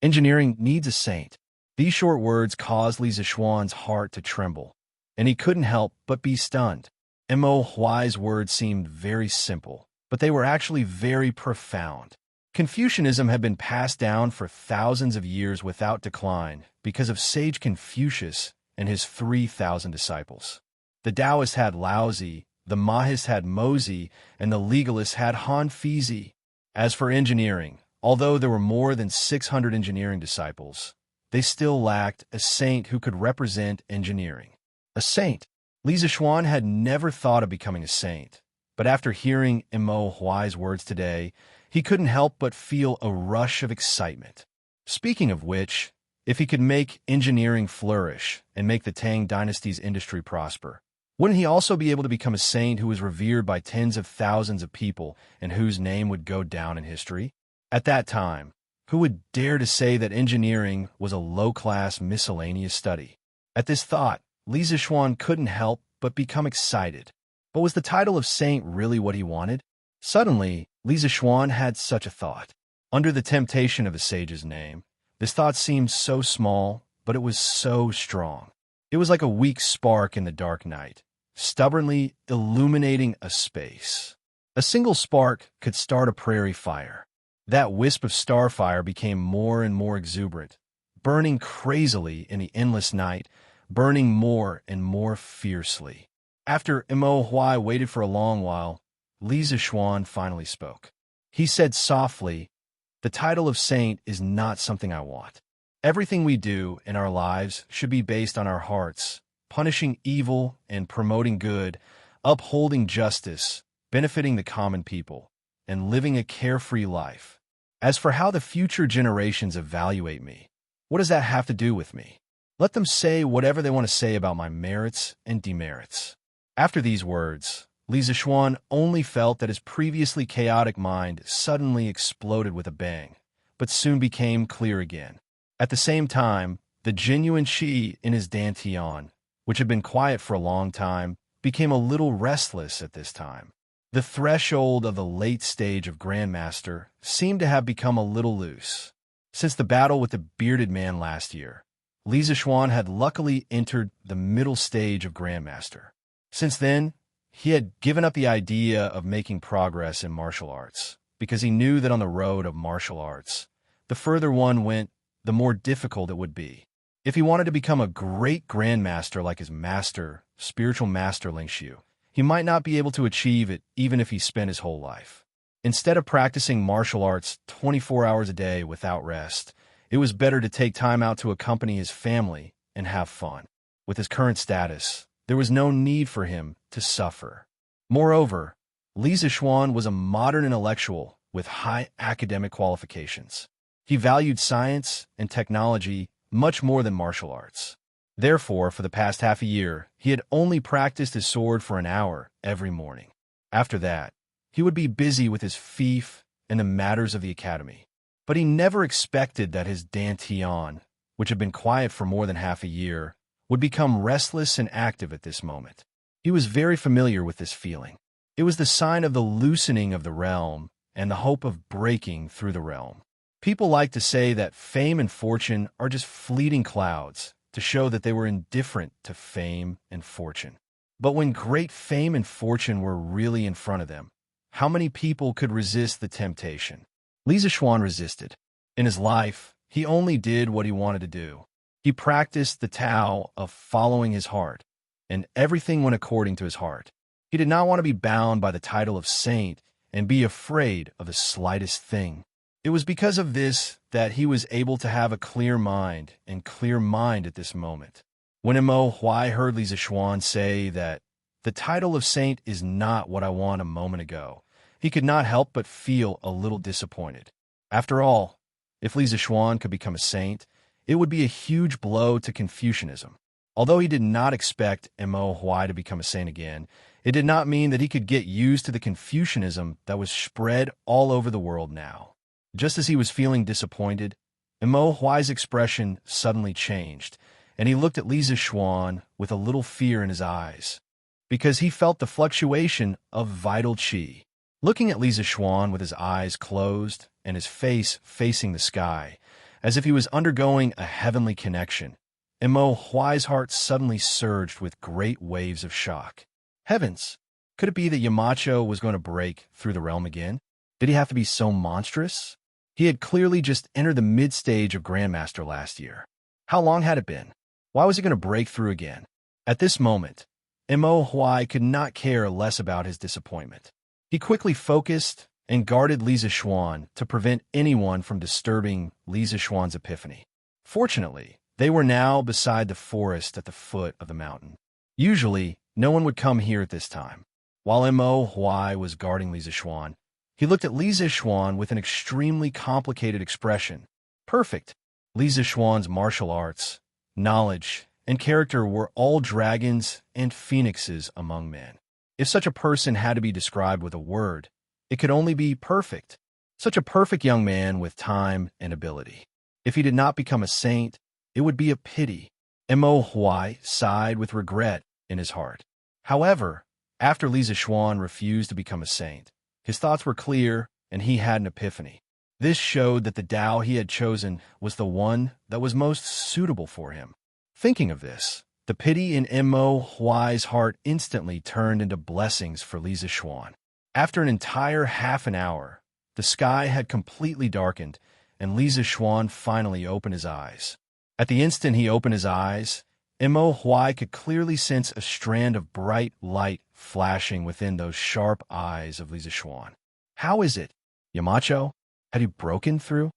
Engineering needs a saint." These short words caused Li Zishuan's heart to tremble, and he couldn't help but be stunned. Mo Huai's words seemed very simple, but they were actually very profound. Confucianism had been passed down for thousands of years without decline because of sage Confucius and his 3,000 disciples. The Taoists had Laozi, the Mahists had Mozi, and the legalists had Han Fizi. As for engineering, Although there were more than 600 engineering disciples, they still lacked a saint who could represent engineering. A saint. Li Zixuan had never thought of becoming a saint, but after hearing Imo Huai's words today, he couldn't help but feel a rush of excitement. Speaking of which, if he could make engineering flourish and make the Tang dynasty's industry prosper, wouldn't he also be able to become a saint who was revered by tens of thousands of people and whose name would go down in history? At that time, who would dare to say that engineering was a low-class miscellaneous study? At this thought, Li Zixuan couldn't help but become excited. But was the title of saint really what he wanted? Suddenly, Li Zixuan had such a thought. Under the temptation of a sage's name, this thought seemed so small, but it was so strong. It was like a weak spark in the dark night, stubbornly illuminating a space. A single spark could start a prairie fire. That wisp of starfire became more and more exuberant, burning crazily in the endless night, burning more and more fiercely. After Imo Huai waited for a long while, Li Zixuan finally spoke. He said softly, "The title of saint is not something I want. Everything we do in our lives should be based on our hearts, punishing evil and promoting good, upholding justice, benefiting the common people, and living a carefree life. As for how the future generations evaluate me, what does that have to do with me? Let them say whatever they want to say about my merits and demerits." After these words, Li Zixuan only felt that his previously chaotic mind suddenly exploded with a bang, but soon became clear again. At the same time, the genuine qi in his dantian, which had been quiet for a long time, became a little restless at this time. The threshold of the late stage of Grandmaster seemed to have become a little loose. Since the battle with the bearded man last year, Li Zixuan had luckily entered the middle stage of Grandmaster. Since then, he had given up the idea of making progress in martial arts, because he knew that on the road of martial arts, the further one went, the more difficult it would be. If he wanted to become a great Grandmaster like his master, spiritual master Ling Xiu, he might not be able to achieve it even if he spent his whole life. Instead of practicing martial arts 24 hours a day without rest, it was better to take time out to accompany his family and have fun. With his current status, there was no need for him to suffer. Moreover, Li Zixuan was a modern intellectual with high academic qualifications. He valued science and technology much more than martial arts. Therefore, for the past half a year, he had only practiced his sword for an hour every morning. After that, he would be busy with his fief and the matters of the academy. But he never expected that his dantian, which had been quiet for more than half a year, would become restless and active at this moment. He was very familiar with this feeling. It was the sign of the loosening of the realm and the hope of breaking through the realm. People like to say that fame and fortune are just fleeting clouds, to show that they were indifferent to fame and fortune. But when great fame and fortune were really in front of them, how many people could resist the temptation? Li Zixuan resisted. In his life, he only did what he wanted to do. He practiced the Tao of following his heart, and everything went according to his heart. He did not want to be bound by the title of saint and be afraid of the slightest thing. It was because of this that he was able to have a clear mind at this moment. When Imo Huai heard Li Zixuan say that the title of saint is not what I want a moment ago, he could not help but feel a little disappointed. After all, if Li Zixuan could become a saint, it would be a huge blow to Confucianism. Although he did not expect Imo Huai to become a saint again, it did not mean that he could get used to the Confucianism that was spread all over the world now. Just as he was feeling disappointed, Imo Huai's expression suddenly changed, and he looked at Li Zixuan with a little fear in his eyes, because he felt the fluctuation of vital qi. Looking at Li Zixuan with his eyes closed and his face facing the sky, as if he was undergoing a heavenly connection, Imo Huai's heart suddenly surged with great waves of shock. Heavens! Could it be that Yamacho was going to break through the realm again? Did he have to be so monstrous? He had clearly just entered the mid-stage of Grandmaster last year. How long had it been? Why was he going to break through again? At this moment, Imo Huai could not care less about his disappointment. He quickly focused and guarded Li Zishuan to prevent anyone from disturbing Li Zishuan's epiphany. Fortunately, they were now beside the forest at the foot of the mountain. Usually, no one would come here at this time. While Mo Huai was guarding Li Zishuan, he looked at Li Zishuan with an extremely complicated expression. Perfect. Li Zishuan's martial arts, knowledge, and character were all dragons and phoenixes among men. If such a person had to be described with a word, it could only be perfect. Such a perfect young man with time and ability. If he did not become a saint, it would be a pity. Mo Huai sighed with regret in his heart. However, after Li Zishuan refused to become a saint, his thoughts were clear and he had an epiphany. This showed that the Tao he had chosen was the one that was most suitable for him. Thinking of this, the pity in Mo Huai's heart instantly turned into blessings for Li Zishuan. After an entire half an hour, the sky had completely darkened, and Li Zishuan finally opened his eyes. At the instant he opened his eyes, Mo Huai could clearly sense a strand of bright light flashing within those sharp eyes of Li Zishuan. How is it, Yamacho? Had he broken through?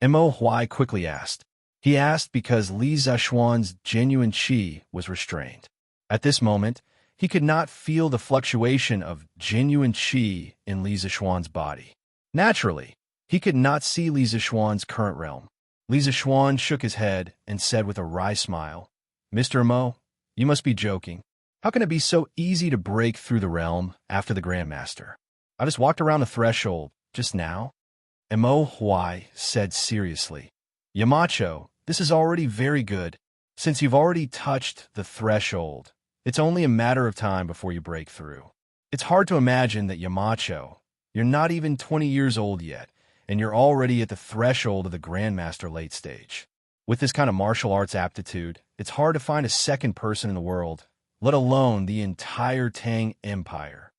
Mo Huai quickly asked. He asked because Li Zishuan's genuine qi was restrained. At this moment, he could not feel the fluctuation of genuine qi in Li Zishuan's body. Naturally, he could not see Li Zishuan's current realm. Li Zishuan shook his head and said with a wry smile, Mr. Mo, you must be joking. How can it be so easy to break through the realm after the Grandmaster? I just walked around the threshold just now. Mo Huai said seriously, Yamacho, this is already very good. Since you've already touched the threshold, it's only a matter of time before you break through. It's hard to imagine that, Yamacho, you're not even 20 years old yet, and you're already at the threshold of the Grandmaster late stage. With this kind of martial arts aptitude, it's hard to find a second person in the world, let alone the entire Tang Empire.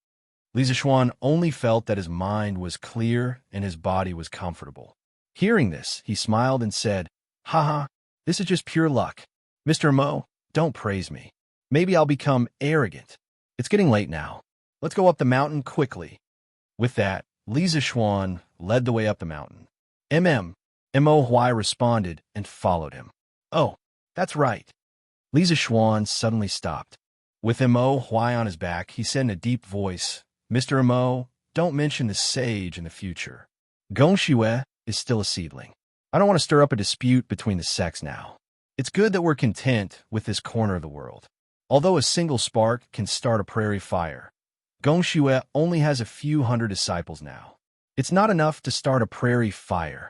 Li Zishuan only felt that his mind was clear and his body was comfortable. Hearing this, he smiled and said, Haha, this is just pure luck. Mr. Mo, don't praise me. Maybe I'll become arrogant. It's getting late now. Let's go up the mountain quickly. With that, Li Zishuan led the way up the mountain. Mo Huai responded and followed him. Oh, that's right. Li Zishuan suddenly stopped. With Mo Huai on his back, he said in a deep voice, Mr. Mo, don't mention the sage in the future. Gong Shue is still a seedling. I don't want to stir up a dispute between the sects now. It's good that we're content with this corner of the world. Although a single spark can start a prairie fire, Gong Shue only has a few hundred disciples now. It's not enough to start a prairie fire.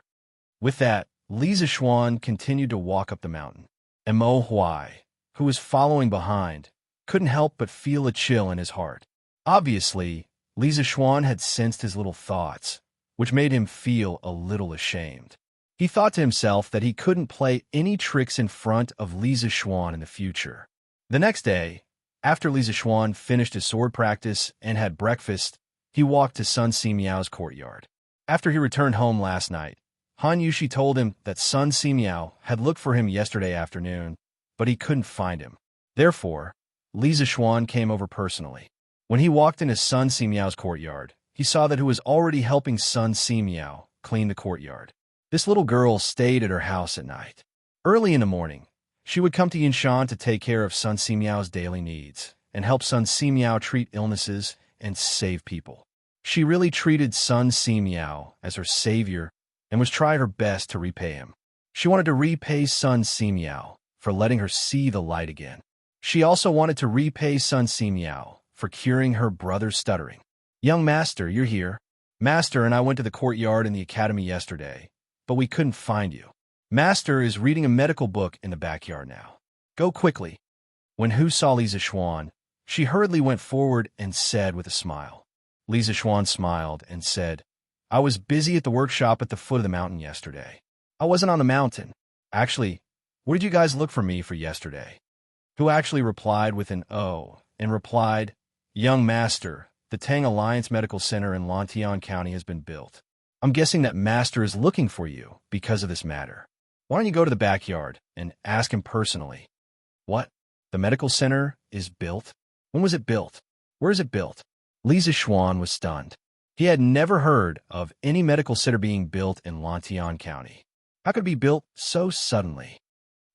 With that, Li Zishuan continued to walk up the mountain. Mo Huai, who was following behind, couldn't help but feel a chill in his heart. Obviously, Li Zishuan had sensed his little thoughts, which made him feel a little ashamed. He thought to himself that he couldn't play any tricks in front of Li Zishuan in the future. The next day, after Li Zishuan finished his sword practice and had breakfast, he walked to Sun Simiao's courtyard. After he returned home last night, Han Yushi told him that Sun Simiao had looked for him yesterday afternoon, but he couldn't find him. Therefore, Li Zishuan came over personally. When he walked into Sun Simiao's courtyard, he saw that he was already helping Sun Simiao clean the courtyard. This little girl stayed at her house at night. Early in the morning, she would come to Yinshan to take care of Sun Simiao's daily needs and help Sun Simiao treat illnesses and save people. She really treated Sun Simiao as her savior and was trying her best to repay him. She wanted to repay Sun Simiao for letting her see the light again. She also wanted to repay Sun Simiao for curing her brother's stuttering. Young master, you're here. Master and I went to the courtyard in the academy yesterday, but we couldn't find you. Master is reading a medical book in the backyard now. Go quickly. When Hu saw Li Zishuan, she hurriedly went forward and said with a smile. Li Zishuan smiled and said, I was busy at the workshop at the foot of the mountain yesterday. I wasn't on the mountain. Actually, where did you guys look for me for yesterday? Hu actually replied with an O and replied, Young master, the Tang Alliance Medical Center in Lantian County has been built. I'm guessing that master is looking for you because of this matter. Why don't you go to the backyard and ask him personally? What? The medical center is built? When was it built? Where is it built? Li Zishuan was stunned. He had never heard of any medical center being built in Lantian County. How could it be built so suddenly?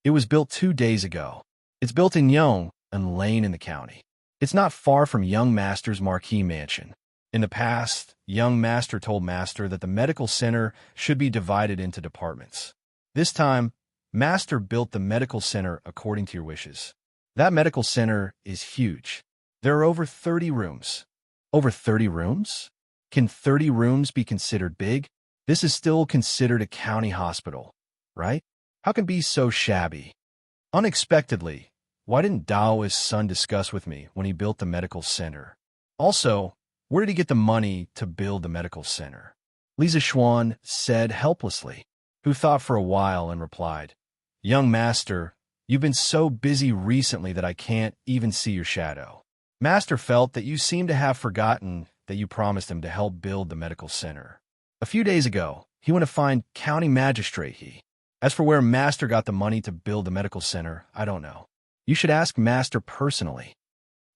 It was built 2 days ago. It's built in Yonge, a lane in the county. It's not far from young Master's marquee mansion. In the past, young Master told Master that the medical center should be divided into departments. This time, Master built the medical center according to your wishes. That medical center is huge. There are over 30 rooms. Over 30 rooms? Can 30 rooms be considered big? This is still considered a county hospital, right? How can it be so shabby? Unexpectedly, why didn't Dao's son discuss with me when he built the medical center? Also, where did he get the money to build the medical center? Lisa Schwan said helplessly, who thought for a while and replied, Young Master, you've been so busy recently that I can't even see your shadow. Master felt that you seem to have forgotten that you promised him to help build the medical center. A few days ago, he went to find County Magistrate. As for where Master got the money to build the medical center, I don't know. You should ask Master personally.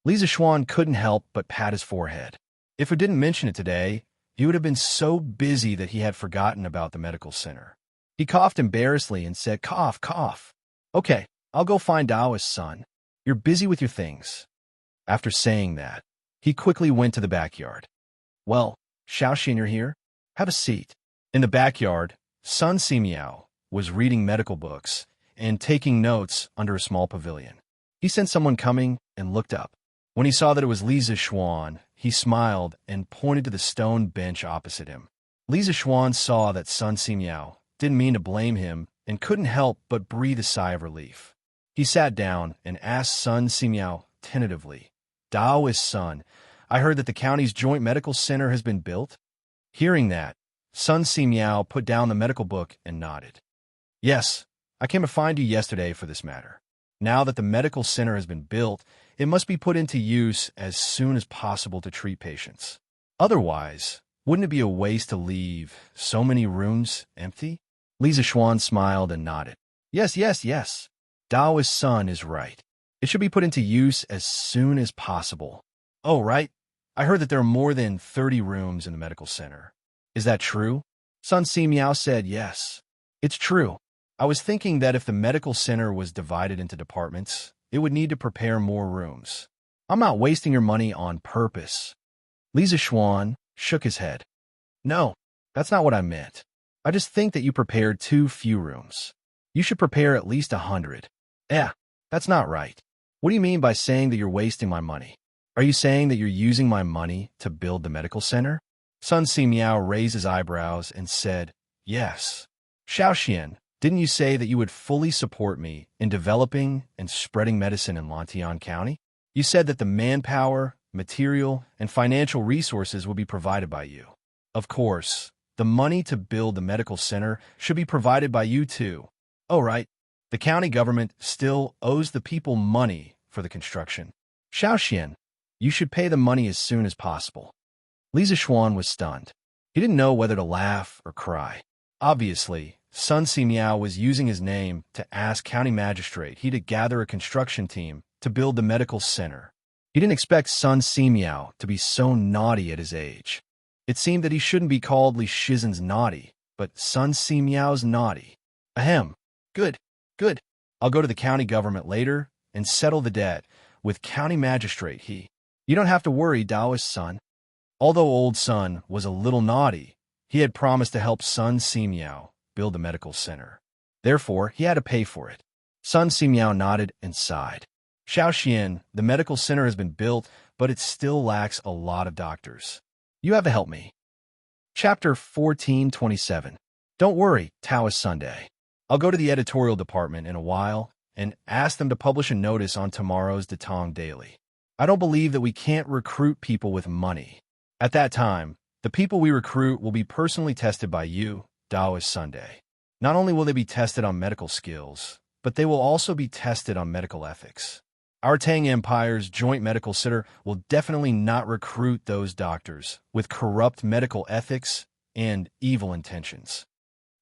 Lisa Schwan couldn't help but pat his forehead. If he didn't mention it today, he would have been so busy that he had forgotten about the medical center. He coughed embarrassedly and said, Cough, cough. Okay, I'll go find Dao's son. You're busy with your things. After saying that, he quickly went to the backyard. Well, Xiaoxian, you're here? Have a seat. In the backyard, Sun Simiao was reading medical books and taking notes under a small pavilion. He sensed someone coming and looked up. When he saw that it was Lisa Schwan, he smiled and pointed to the stone bench opposite him. Lisa Schwan saw that Sun Simiao didn't mean to blame him and couldn't help but breathe a sigh of relief. He sat down and asked Sun Simiao tentatively, Dao's son, I heard that the county's joint medical center has been built? Hearing that, Sun Simiao put down the medical book and nodded. Yes, I came to find you yesterday for this matter. Now that the medical center has been built, it must be put into use as soon as possible to treat patients. Otherwise, wouldn't it be a waste to leave so many rooms empty? Lisa Schwan smiled and nodded. Yes. Dao's son is right. It should be put into use as soon as possible. Oh, right. I heard that there are more than 30 rooms in the medical center. Is that true? Sun Simiao said yes. It's true. I was thinking that if the medical center was divided into departments, it would need to prepare more rooms. I'm not wasting your money on purpose. Lisa Schwan shook his head. No, that's not what I meant. I just think that you prepared too few rooms. You should prepare at least 100. That's not right. What do you mean by saying that you're wasting my money? Are you saying that you're using my money to build the medical center? Sun Simiao raised his eyebrows and said, Yes. Xiaoxian, didn't you say that you would fully support me in developing and spreading medicine in Lantian County? You said that the manpower, material, and financial resources would be provided by you. Of course, the money to build the medical center should be provided by you too. Oh, right. The county government still owes the people money for the construction. Xiaoxian, you should pay the money as soon as possible. Lisa Schwan was stunned. He didn't know whether to laugh or cry. Obviously, Sun Simiao was using his name to ask County Magistrate he to gather a construction team to build the medical center. He didn't expect Sun Simiao to be so naughty at his age. It seemed that he shouldn't be called Li Shizen's naughty, but Sun Simiao's naughty. Ahem. Good. I'll go to the county government later and settle the debt with County Magistrate he. You don't have to worry, Dao's son. Although Old Sun was a little naughty, he had promised to help Sun Simiao build the medical center. Therefore, he had to pay for it. Sun Simiao nodded and sighed. Xiaoxian, the medical center has been built, but it still lacks a lot of doctors. You have to help me. Chapter 1427. Don't worry, Taoist Sunday. I'll go to the editorial department in a while and ask them to publish a notice on tomorrow's Datong Daily. I don't believe that we can't recruit people with money. At that time, the people we recruit will be personally tested by you, Taoist Sunday. Not only will they be tested on medical skills, but they will also be tested on medical ethics. Our Tang Empire's joint medical center will definitely not recruit those doctors with corrupt medical ethics and evil intentions.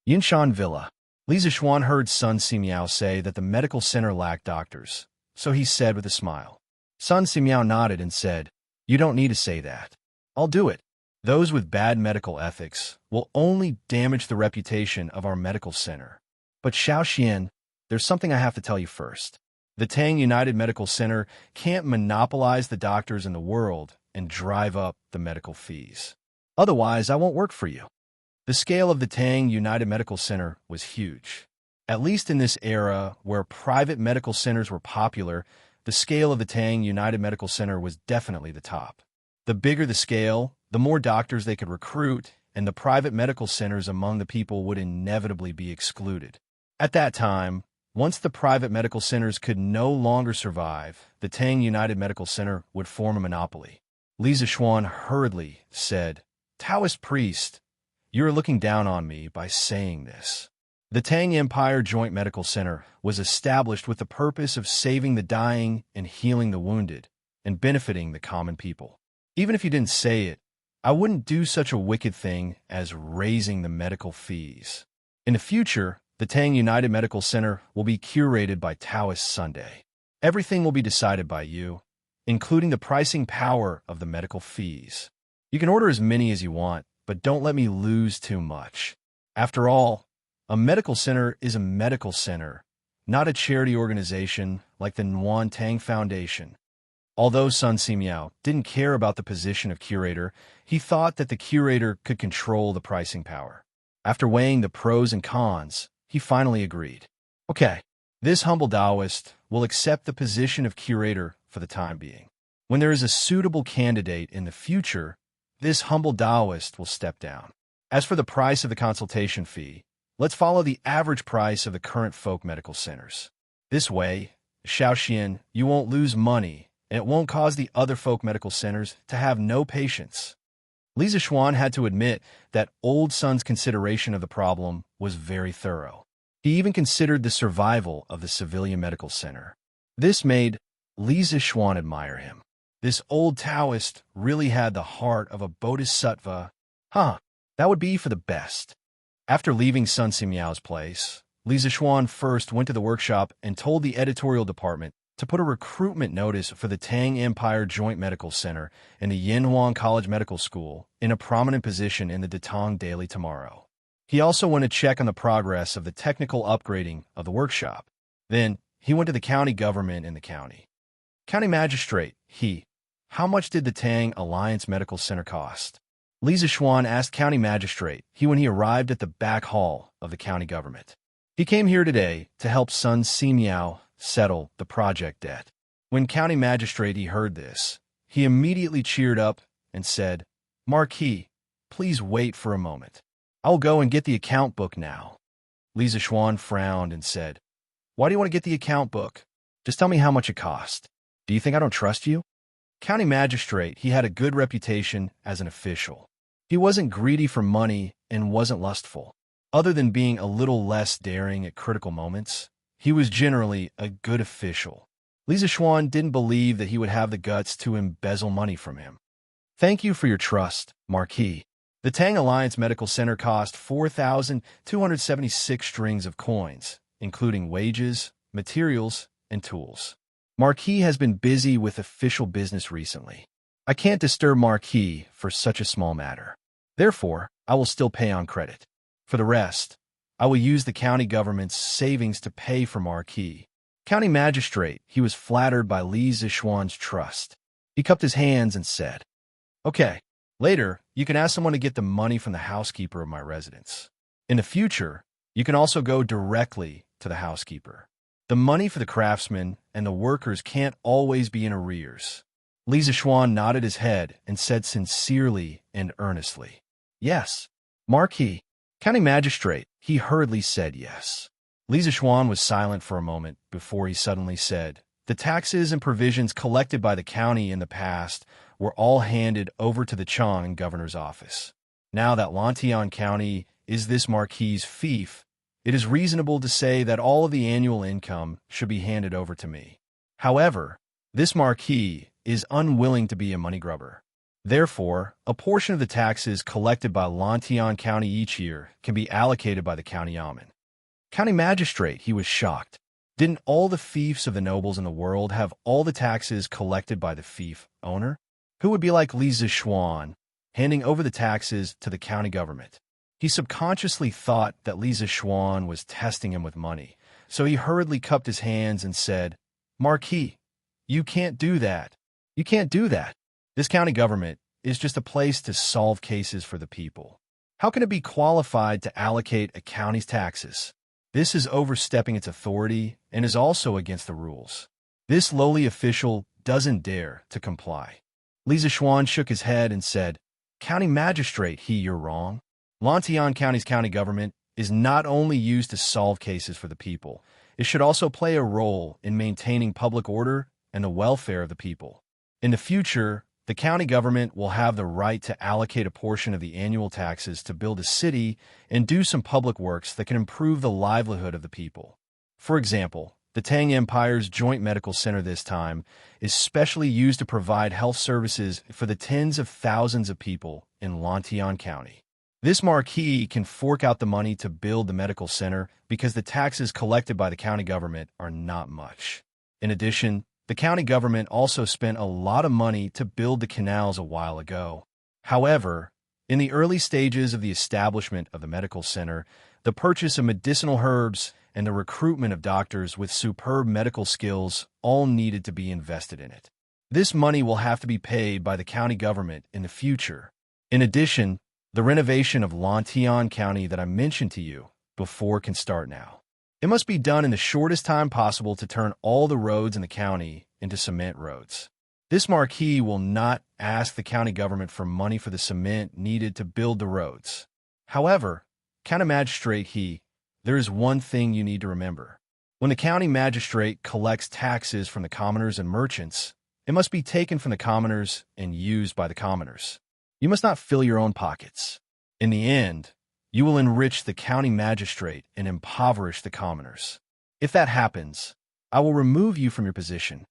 Yinshan Villa. Lisa Schwan heard Sun Simiao say that the medical center lacked doctors, so he said with a smile. Sun Simiao nodded and said, You don't need to say that. I'll do it. Those with bad medical ethics will only damage the reputation of our medical center. But Xiaoxian, there's something I have to tell you first. The Tang United Medical Center can't monopolize the doctors in the world and drive up the medical fees. Otherwise, I won't work for you. The scale of the Tang United Medical Center was huge. At least in this era where private medical centers were popular, the scale of the Tang United Medical Center was definitely the top. The bigger the scale, the more doctors they could recruit, and the private medical centers among the people would inevitably be excluded. At that time, once the private medical centers could no longer survive, the Tang United Medical Center would form a monopoly. Li Zixuan hurriedly said, "Taoist priest, you are looking down on me by saying this." The Tang Empire Joint Medical Center was established with the purpose of saving the dying and healing the wounded, and benefiting the common people. Even if you didn't say it, I wouldn't do such a wicked thing as raising the medical fees. In the future, the Tang United Medical Center will be curated by Taoist Sunday. Everything will be decided by you, including the pricing power of the medical fees. You can order as many as you want, but don't let me lose too much. After all, a medical center is a medical center, not a charity organization like the Nguyen Tang Foundation. Although Sun Simiao didn't care about the position of curator, he thought that the curator could control the pricing power. After weighing the pros and cons, he finally agreed. Okay, this humble Taoist will accept the position of curator for the time being. When there is a suitable candidate in the future, this humble Taoist will step down. As for the price of the consultation fee, let's follow the average price of the current folk medical centers. This way, Xiaoxian, you won't lose money, and it won't cause the other folk medical centers to have no patients. Li Zixuan had to admit that Old Sun's consideration of the problem was very thorough. He even considered the survival of the civilian medical center. This made Li Zixuan admire him. This old Taoist really had the heart of a bodhisattva. That would be for the best. After leaving Sun Simiao's place, Li Zixuan first went to the workshop and told the editorial department to put a recruitment notice for the Tang Empire Joint Medical Center and the Yinhuang College Medical School in a prominent position in the Datong Daily tomorrow. He also went to check on the progress of the technical upgrading of the workshop. Then, he went to the county government in the county. County magistrate, how much did the Tang Alliance Medical Center cost? Li Zixuan asked county magistrate when he arrived at the back hall of the county government. He came here today to help Sun Simiao settle the project debt. When county magistrate heard this, he immediately cheered up and said, "Marquis, please wait for a moment. I'll go and get the account book now." Li Zixuan frowned and said, "Why do you want to get the account book? Just tell me how much it cost. Do you think I don't trust you?" County magistrate, he had a good reputation as an official. He wasn't greedy for money and wasn't lustful. Other than being a little less daring at critical moments, he was generally a good official. Li Zixuan didn't believe that he would have the guts to embezzle money from him. "Thank you for your trust, Marquis. The Tang Alliance Medical Center cost 4,276 strings of coins, including wages, materials, and tools. Marquis has been busy with official business recently. I can't disturb Marquis for such a small matter. Therefore, I will still pay on credit. For the rest, I will use the county government's savings to pay for Marquis." County magistrate, he was flattered by Li Zixuan's trust. He cupped his hands and said, "Okay, later, you can ask someone to get the money from the housekeeper of my residence. In the future, you can also go directly to the housekeeper. The money for the craftsmen and the workers can't always be in arrears." Li Zixuan nodded his head and said sincerely and earnestly, "Yes, Marquis." County magistrate, he hurriedly said yes. Li Zixuan was silent for a moment before he suddenly said, "The taxes and provisions collected by the county in the past were all handed over to the Chang governor's office. Now that Lantian County is this Marquis's fief, it is reasonable to say that all of the annual income should be handed over to me. However, this Marquis is unwilling to be a money grubber. Therefore, a portion of the taxes collected by Lantian County each year can be allocated by the county yamen." County magistrate, he was shocked. Didn't all the fiefs of the nobles in the world have all the taxes collected by the fief owner? Who would be like Li Zixuan? handing over the taxes to the county government. He subconsciously thought that Li Zishuan was testing him with money, so he hurriedly cupped his hands and said, "Marquis, you can't do that. You can't do that. This county government is just a place to solve cases for the people. How can it be qualified to allocate a county's taxes? This is overstepping its authority and is also against the rules. This lowly official doesn't dare to comply." Li Zishuan shook his head and said, "County magistrate, you're wrong. Lantian County's county government is not only used to solve cases for the people, it should also play a role in maintaining public order and the welfare of the people. In the future, the county government will have the right to allocate a portion of the annual taxes to build a city and do some public works that can improve the livelihood of the people. For example, the Tang Empire's Joint Medical Center this time is specially used to provide health services for the tens of thousands of people in Lantian County. This marquis can fork out the money to build the medical center because the taxes collected by the county government are not much. In addition, the county government also spent a lot of money to build the canals a while ago. However, in the early stages of the establishment of the medical center, the purchase of medicinal herbs and the recruitment of doctors with superb medical skills all needed to be invested in it. This money will have to be paid by the county government in the future. In addition, the renovation of Lantian County that I mentioned to you before can start now. It must be done in the shortest time possible to turn all the roads in the county into cement roads. This marquis will not ask the county government for money for the cement needed to build the roads. However, county magistrate, there is one thing you need to remember. When the county magistrate collects taxes from the commoners and merchants, it must be taken from the commoners and used by the commoners. You must not fill your own pockets. In the end, you will enrich the county magistrate and impoverish the commoners. If that happens, I will remove you from your position."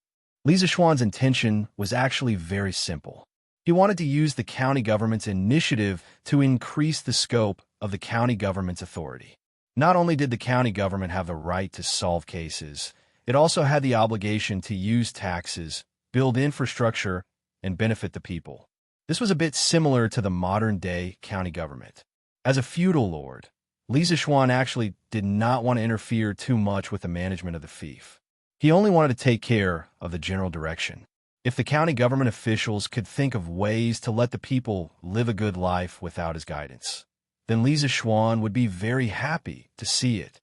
Li Zishuan's intention was actually very simple. He wanted to use the county government's initiative to increase the scope of the county government's authority. Not only did the county government have the right to solve cases, it also had the obligation to use taxes, build infrastructure, and benefit the people. This was a bit similar to the modern-day county government. As a feudal lord, Li Zishuan actually did not want to interfere too much with the management of the fief. He only wanted to take care of the general direction. If the county government officials could think of ways to let the people live a good life without his guidance, then Li Zishuan would be very happy to see it.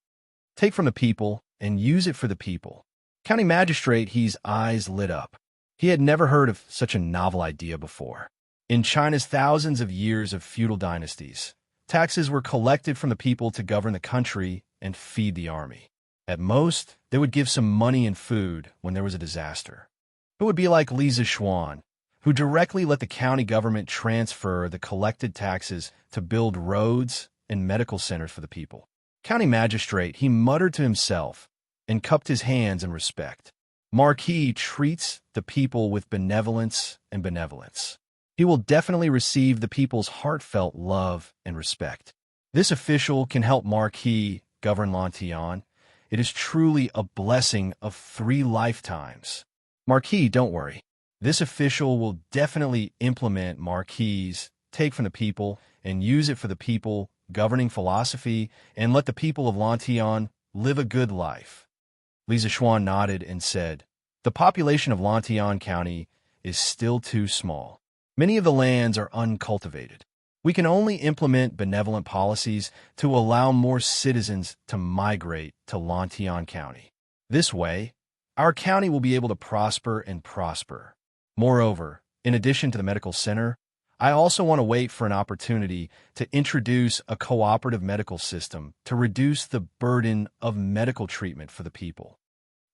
Take from the people and use it for the people. County magistrate, his eyes lit up. He had never heard of such a novel idea before. In China's thousands of years of feudal dynasties, taxes were collected from the people to govern the country and feed the army. At most, they would give some money and food when there was a disaster. It would be like Li Zishuan, who directly let the county government transfer the collected taxes to build roads and medical centers for the people. County magistrate, he muttered to himself and cupped his hands in respect. Marquis treats the people with benevolence and benevolence. He will definitely receive the people's heartfelt love and respect. This official can help Marquis govern Lantian. It is truly a blessing of 3 lifetimes. Marquis, don't worry. This official will definitely implement Marquis' take from the people and use it for the people, governing philosophy, and let the people of Lantian live a good life. Li Zishuan nodded and said, "The population of Lantian County is still too small. Many of the lands are uncultivated. We can only implement benevolent policies to allow more citizens to migrate to Lantian County. This way, our county will be able to prosper and prosper. Moreover, in addition to the medical center, I also want to wait for an opportunity to introduce a cooperative medical system to reduce the burden of medical treatment for the people."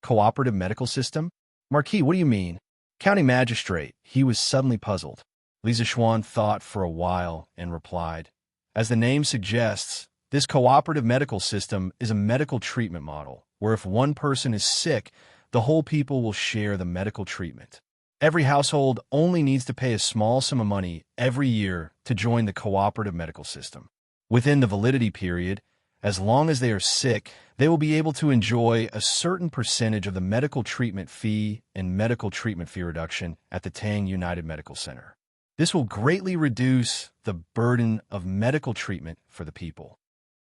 Cooperative medical system? Marquis, what do you mean? County magistrate, he was suddenly puzzled. Li Zishuan thought for a while and replied, "As the name suggests, this cooperative medical system is a medical treatment model, where if one person is sick, the whole people will share the medical treatment. Every household only needs to pay a small sum of money every year to join the cooperative medical system. Within the validity period, as long as they are sick, they will be able to enjoy a certain percentage of the medical treatment fee and medical treatment fee reduction at the Tang United Medical Center. This will greatly reduce the burden of medical treatment for the people.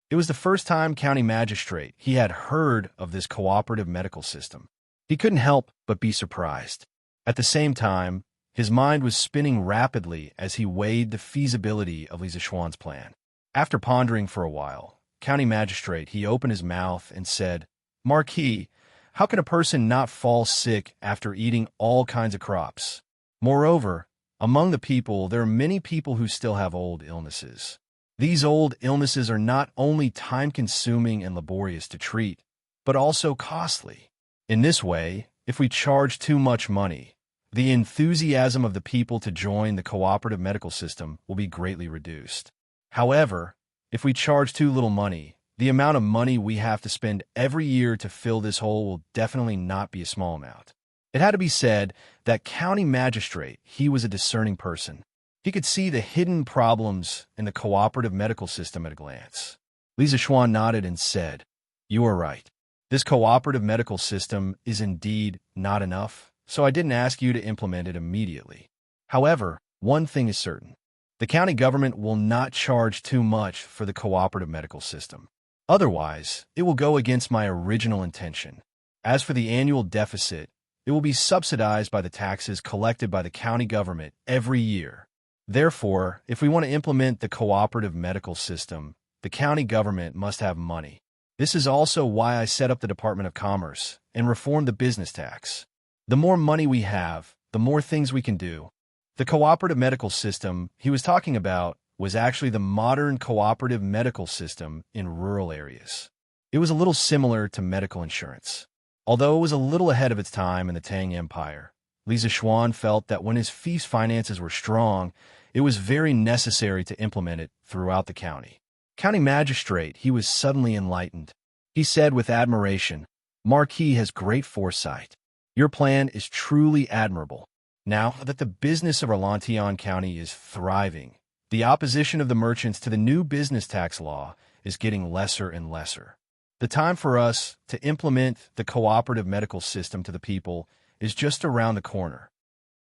It was the first time county magistrate he had heard of this cooperative medical system. He couldn't help but be surprised. At the same time, his mind was spinning rapidly as he weighed the feasibility of Lisa Schwann's plan. After pondering for a while, county magistrate he opened his mouth and said, "Marquis, how can a person not fall sick after eating all kinds of crops? Moreover, among the people, there are many people who still have old illnesses. These old illnesses are not only time-consuming and laborious to treat, but also costly. In this way, if we charge too much money, the enthusiasm of the people to join the cooperative medical system will be greatly reduced. However, if we charge too little money, the amount of money we have to spend every year to fill this hole will definitely not be a small amount." It had to be said that county magistrate, he was a discerning person. He could see the hidden problems in the cooperative medical system at a glance. Lisa Schwann nodded and said, "You are right. This cooperative medical system is indeed not enough, so I didn't ask you to implement it immediately. However, one thing is certain. The county government will not charge too much for the cooperative medical system. Otherwise, it will go against my original intention. As for the annual deficit, it will be subsidized by the taxes collected by the county government every year. Therefore, if we want to implement the cooperative medical system, the county government must have money. This is also why I set up the Department of Commerce and reformed the business tax. The more money we have, the more things we can do." The cooperative medical system he was talking about was actually the modern cooperative medical system in rural areas. It was a little similar to medical insurance. Although it was a little ahead of its time in the Tang Empire, Lisa Schwann felt that when his fief's finances were strong, it was very necessary to implement it throughout the county. County magistrate, he was suddenly enlightened. He said with admiration, "Marquis has great foresight. Your plan is truly admirable. Now that the business of Arlantillon County is thriving, the opposition of the merchants to the new business tax law is getting lesser and lesser. The time for us to implement the cooperative medical system to the people is just around the corner."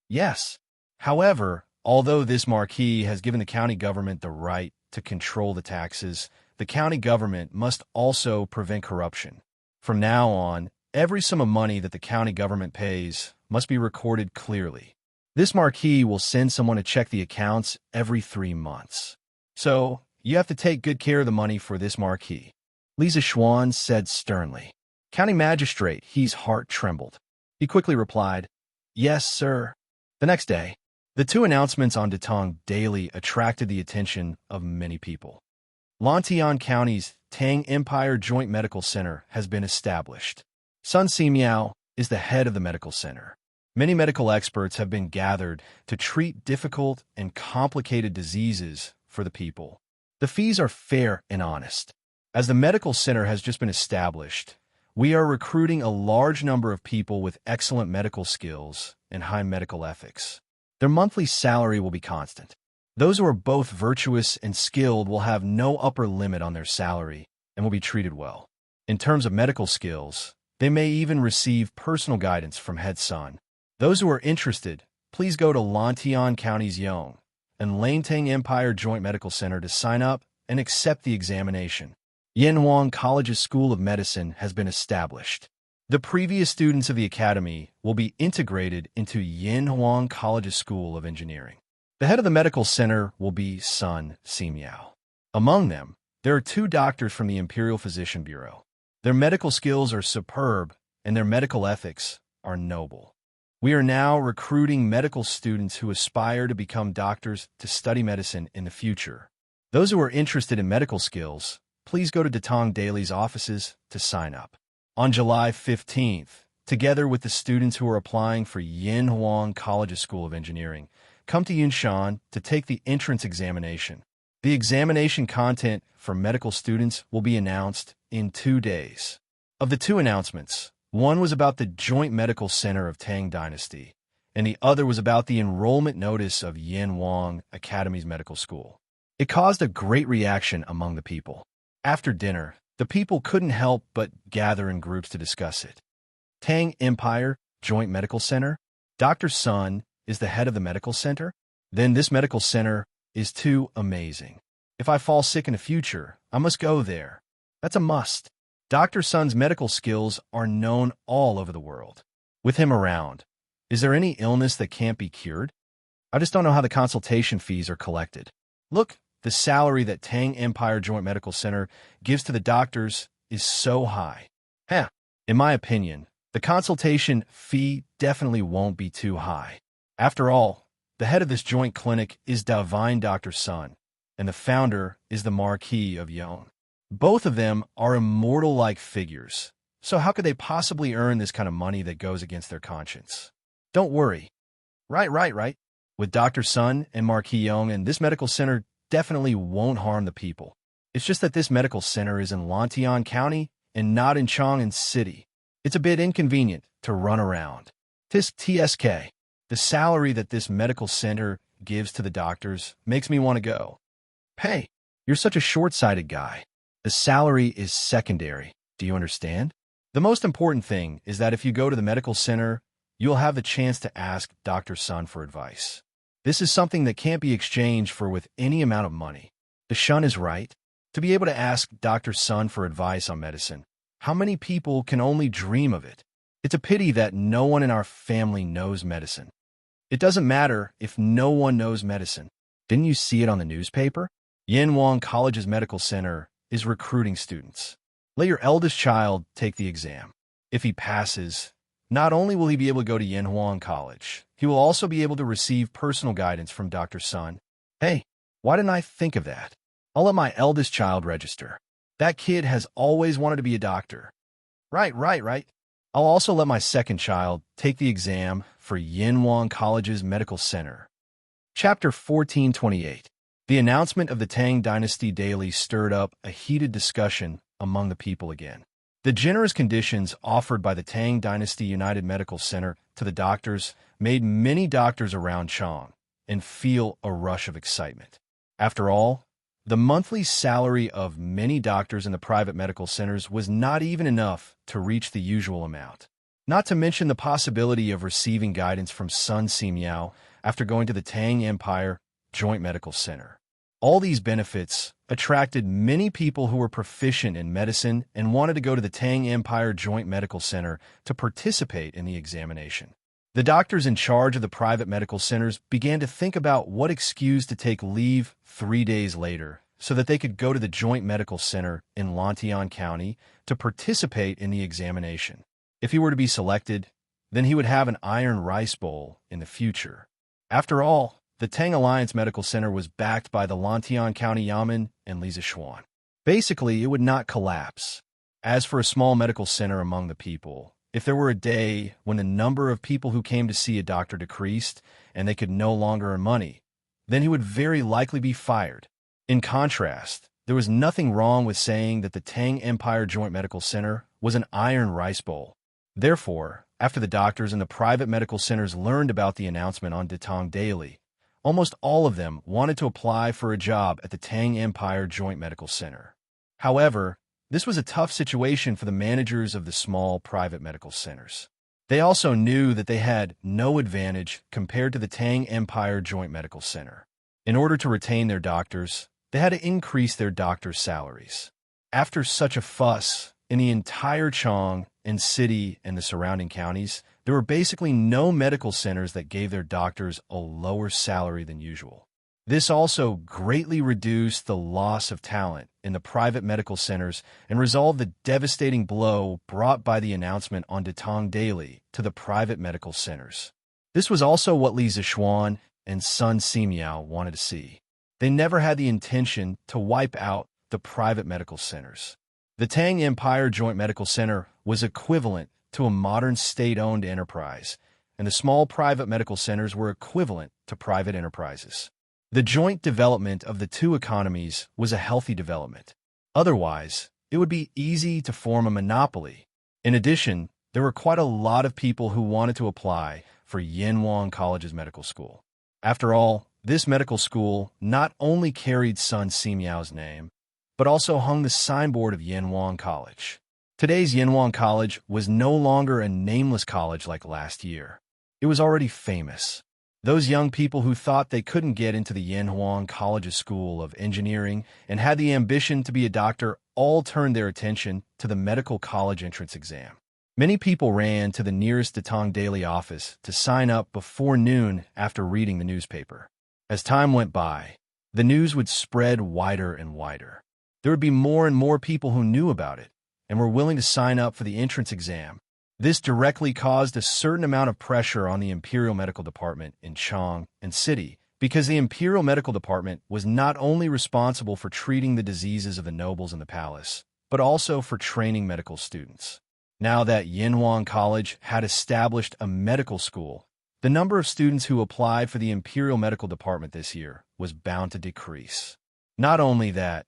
Yes. However, although this marquis has given the county government the right to control the taxes, the county government must also prevent corruption. From now on, every sum of money that the county government pays must be recorded clearly. This marquis will send someone to check the accounts every 3 months. So, you have to take good care of the money for this marquis," Lisa Schwann said sternly. County magistrate, his heart trembled. He quickly replied, "Yes, sir." The next day, the 2 announcements on Datong Daily attracted the attention of many people. Lantillon County's Tang Empire Joint Medical Center has been established. Sun Simiao is the head of the medical center. Many medical experts have been gathered to treat difficult and complicated diseases for the people. The fees are fair and honest. As the medical center has just been established, we are recruiting a large number of people with excellent medical skills and high medical ethics. Their monthly salary will be constant. Those who are both virtuous and skilled will have no upper limit on their salary and will be treated well. In terms of medical skills, they may even receive personal guidance from Head Sun. Those who are interested, please go to Lantillon County's Yong and Lantang Empire Joint Medical Center to sign up and accept the examination. Yanhuang College's School of Medicine has been established. The previous students of the academy will be integrated into Yanhuang College's School of Engineering. The head of the medical center will be Sun Simiao. Among them, there are 2 doctors from the Imperial Physician Bureau. Their medical skills are superb, and their medical ethics are noble. We are now recruiting medical students who aspire to become doctors to study medicine in the future. Those who are interested in medical skills, please go to Datong Daily's offices to sign up. On July 15th, together with the students who are applying for Yanhuang College's School of Engineering, come to Yunshan to take the entrance examination. The examination content for medical students will be announced in 2 days. Of the 2 announcements, one was about the Joint Medical Center of Tang Dynasty, and the other was about the enrollment notice of Yanhuang Academy's medical school. It caused a great reaction among the people. After dinner, the people couldn't help but gather in groups to discuss it. Tang Empire Joint Medical Center? Dr. Sun is the head of the medical center? then this medical center is too amazing. If I fall sick in the future, I must go there. That's a must. Dr. Sun's medical skills are known all over the world. With him around, is there any illness that can't be cured? I just don't know how the consultation fees are collected. Look, the salary that Tang Empire Joint Medical Center gives to the doctors is so high. In my opinion, the consultation fee definitely won't be too high. After all, the head of this joint clinic is Divine Dr. Sun, and the founder is the Marquis of Yon. Both of them are immortal-like figures, so how could they possibly earn this kind of money that goes against their conscience? Don't worry. Right. With Dr. Sun and Marquis Young, and this medical center definitely won't harm the people. It's just that this medical center is in Lantian County and not in Chang'an City. It's a bit inconvenient to run around. TSK, the salary that this medical center gives to the doctors makes me want to go. Hey, you're such a short-sighted guy. The salary is secondary. Do you understand? The most important thing is that if you go to the medical center, you'll have the chance to ask Dr. Sun for advice. This is something that can't be exchanged for with any amount of money. The Shun is right. To be able to ask Dr. Sun for advice on medicine, how many people can only dream of it? It's a pity that no one in our family knows medicine. It doesn't matter if no one knows medicine. Didn't you see it on the newspaper? Yanhuang College's medical center is recruiting students. Let your eldest child take the exam. If he passes, not only will he be able to go to Yanhuang College, he will also be able to receive personal guidance from Dr. Sun. Hey, why didn't I think of that? I'll let my eldest child register. That kid has always wanted to be a doctor. Right. I'll also let my second child take the exam for Yanhuang College's medical center. Chapter 1428. The announcement of the Tang Dynasty daily stirred up a heated discussion among the people again. The generous conditions offered by the Tang Dynasty United Medical Center to the doctors made many doctors around Chang and feel a rush of excitement. After all, the monthly salary of many doctors in the private medical centers was not even enough to reach the usual amount. Not to mention the possibility of receiving guidance from Sun Simiao after going to the Tang Empire Joint Medical Center. All these benefits attracted many people who were proficient in medicine and wanted to go to the Tang Empire Joint Medical Center to participate in the examination. The doctors in charge of the private medical centers began to think about what excuse to take leave 3 days later so that they could go to the Joint Medical Center in Lantian County to participate in the examination. If he were to be selected, then he would have an iron rice bowl in the future. After all, the Tang Alliance Medical Center was backed by the Lantian County Yamen and Li Zishuan. Basically, it would not collapse. As for a small medical center among the people, if there were a day when the number of people who came to see a doctor decreased and they could no longer earn money, then he would very likely be fired. In contrast, there was nothing wrong with saying that the Tang Empire Joint Medical Center was an iron rice bowl. Therefore, after the doctors in the private medical centers learned about the announcement on Datang Daily, almost all of them wanted to apply for a job at the Tang Empire Joint Medical Center. However, this was a tough situation for the managers of the small private medical centers. They also knew that they had no advantage compared to the Tang Empire Joint Medical Center. In order to retain their doctors, they had to increase their doctors' salaries. After such a fuss in the entire Chang and city and the surrounding counties, there were basically no medical centers that gave their doctors a lower salary than usual. This also greatly reduced the loss of talent in the private medical centers and resolved the devastating blow brought by the announcement on Datang Daily to the private medical centers. This was also what Li Zishuan and Sun Simiao wanted to see. They never had the intention to wipe out the private medical centers. The Tang Empire Joint Medical Center was equivalent to a modern state-owned enterprise, and the small private medical centers were equivalent to private enterprises. The joint development of the two economies was a healthy development. Otherwise, it would be easy to form a monopoly. In addition, there were quite a lot of people who wanted to apply for Yanhuang College's medical school. After all, this medical school not only carried Sun Simiao's name, but also hung the signboard of Yanhuang College. Today's Yanhuang College was no longer a nameless college like last year. It was already famous. Those young people who thought they couldn't get into the Yanhuang College's School of Engineering and had the ambition to be a doctor all turned their attention to the medical college entrance exam. Many people ran to the nearest Datong Daily office to sign up before noon after reading the newspaper. As time went by, the news would spread wider and wider. There would be more and more people who knew about it and were willing to sign up for the entrance exam. This directly caused a certain amount of pressure on the Imperial Medical Department in Chang and City, because the Imperial Medical Department was not only responsible for treating the diseases of the nobles in the palace, but also for training medical students. Now that Yanhuang College had established a medical school, the number of students who applied for the Imperial Medical Department this year was bound to decrease. Not only that,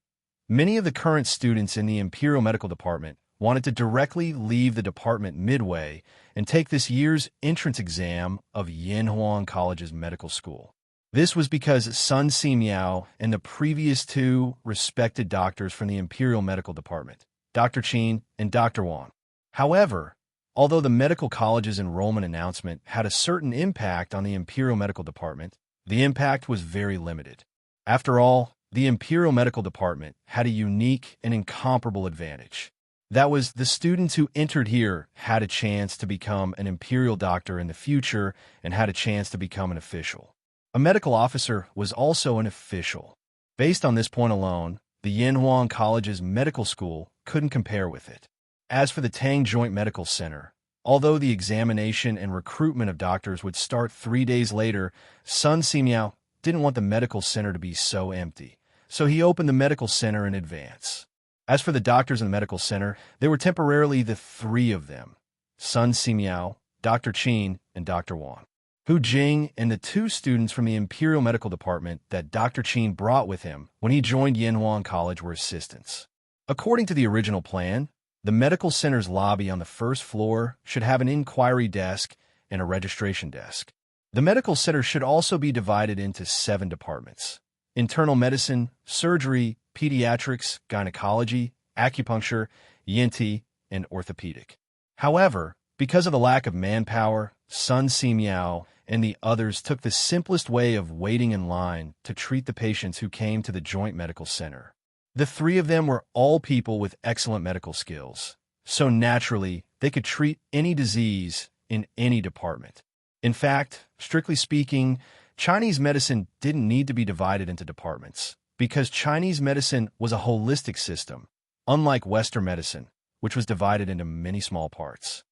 many of the current students in the Imperial Medical Department wanted to directly leave the department midway and take this year's entrance exam of Yanhuang College's medical school. This was because Sun Simiao and the previous two respected doctors from the Imperial Medical Department, Dr. Qin and Dr. Wang. However, although the medical college's enrollment announcement had a certain impact on the Imperial Medical Department, the impact was very limited. After all, the Imperial Medical Department had a unique and incomparable advantage. That was, the students who entered here had a chance to become an imperial doctor in the future and had a chance to become an official. A medical officer was also an official. Based on this point alone, the Yanhuang College's medical school couldn't compare with it. As for the Tang Joint Medical Center, although the examination and recruitment of doctors would start 3 days later, Sun Simiao didn't want the medical center to be so empty, so he opened the medical center in advance. As for the doctors in the medical center, they were temporarily the three of them, Sun Simiao, Dr. Qin, and Dr. Wang. Hu Jing and the two students from the Imperial Medical Department that Dr. Qin brought with him when he joined Yanhuang College were assistants. According to the original plan, the medical center's lobby on the first floor should have an inquiry desk and a registration desk. The medical center should also be divided into 7 departments: internal medicine, surgery, pediatrics, gynecology, acupuncture, ENT, and orthopedic. However, because of the lack of manpower, Sun Simiao and the others took the simplest way of waiting in line to treat the patients who came to the joint medical center. The 3 of them were all people with excellent medical skills, so naturally they could treat any disease in any department. In fact, strictly speaking, Chinese medicine didn't need to be divided into departments, because Chinese medicine was a holistic system, unlike Western medicine, which was divided into many small parts.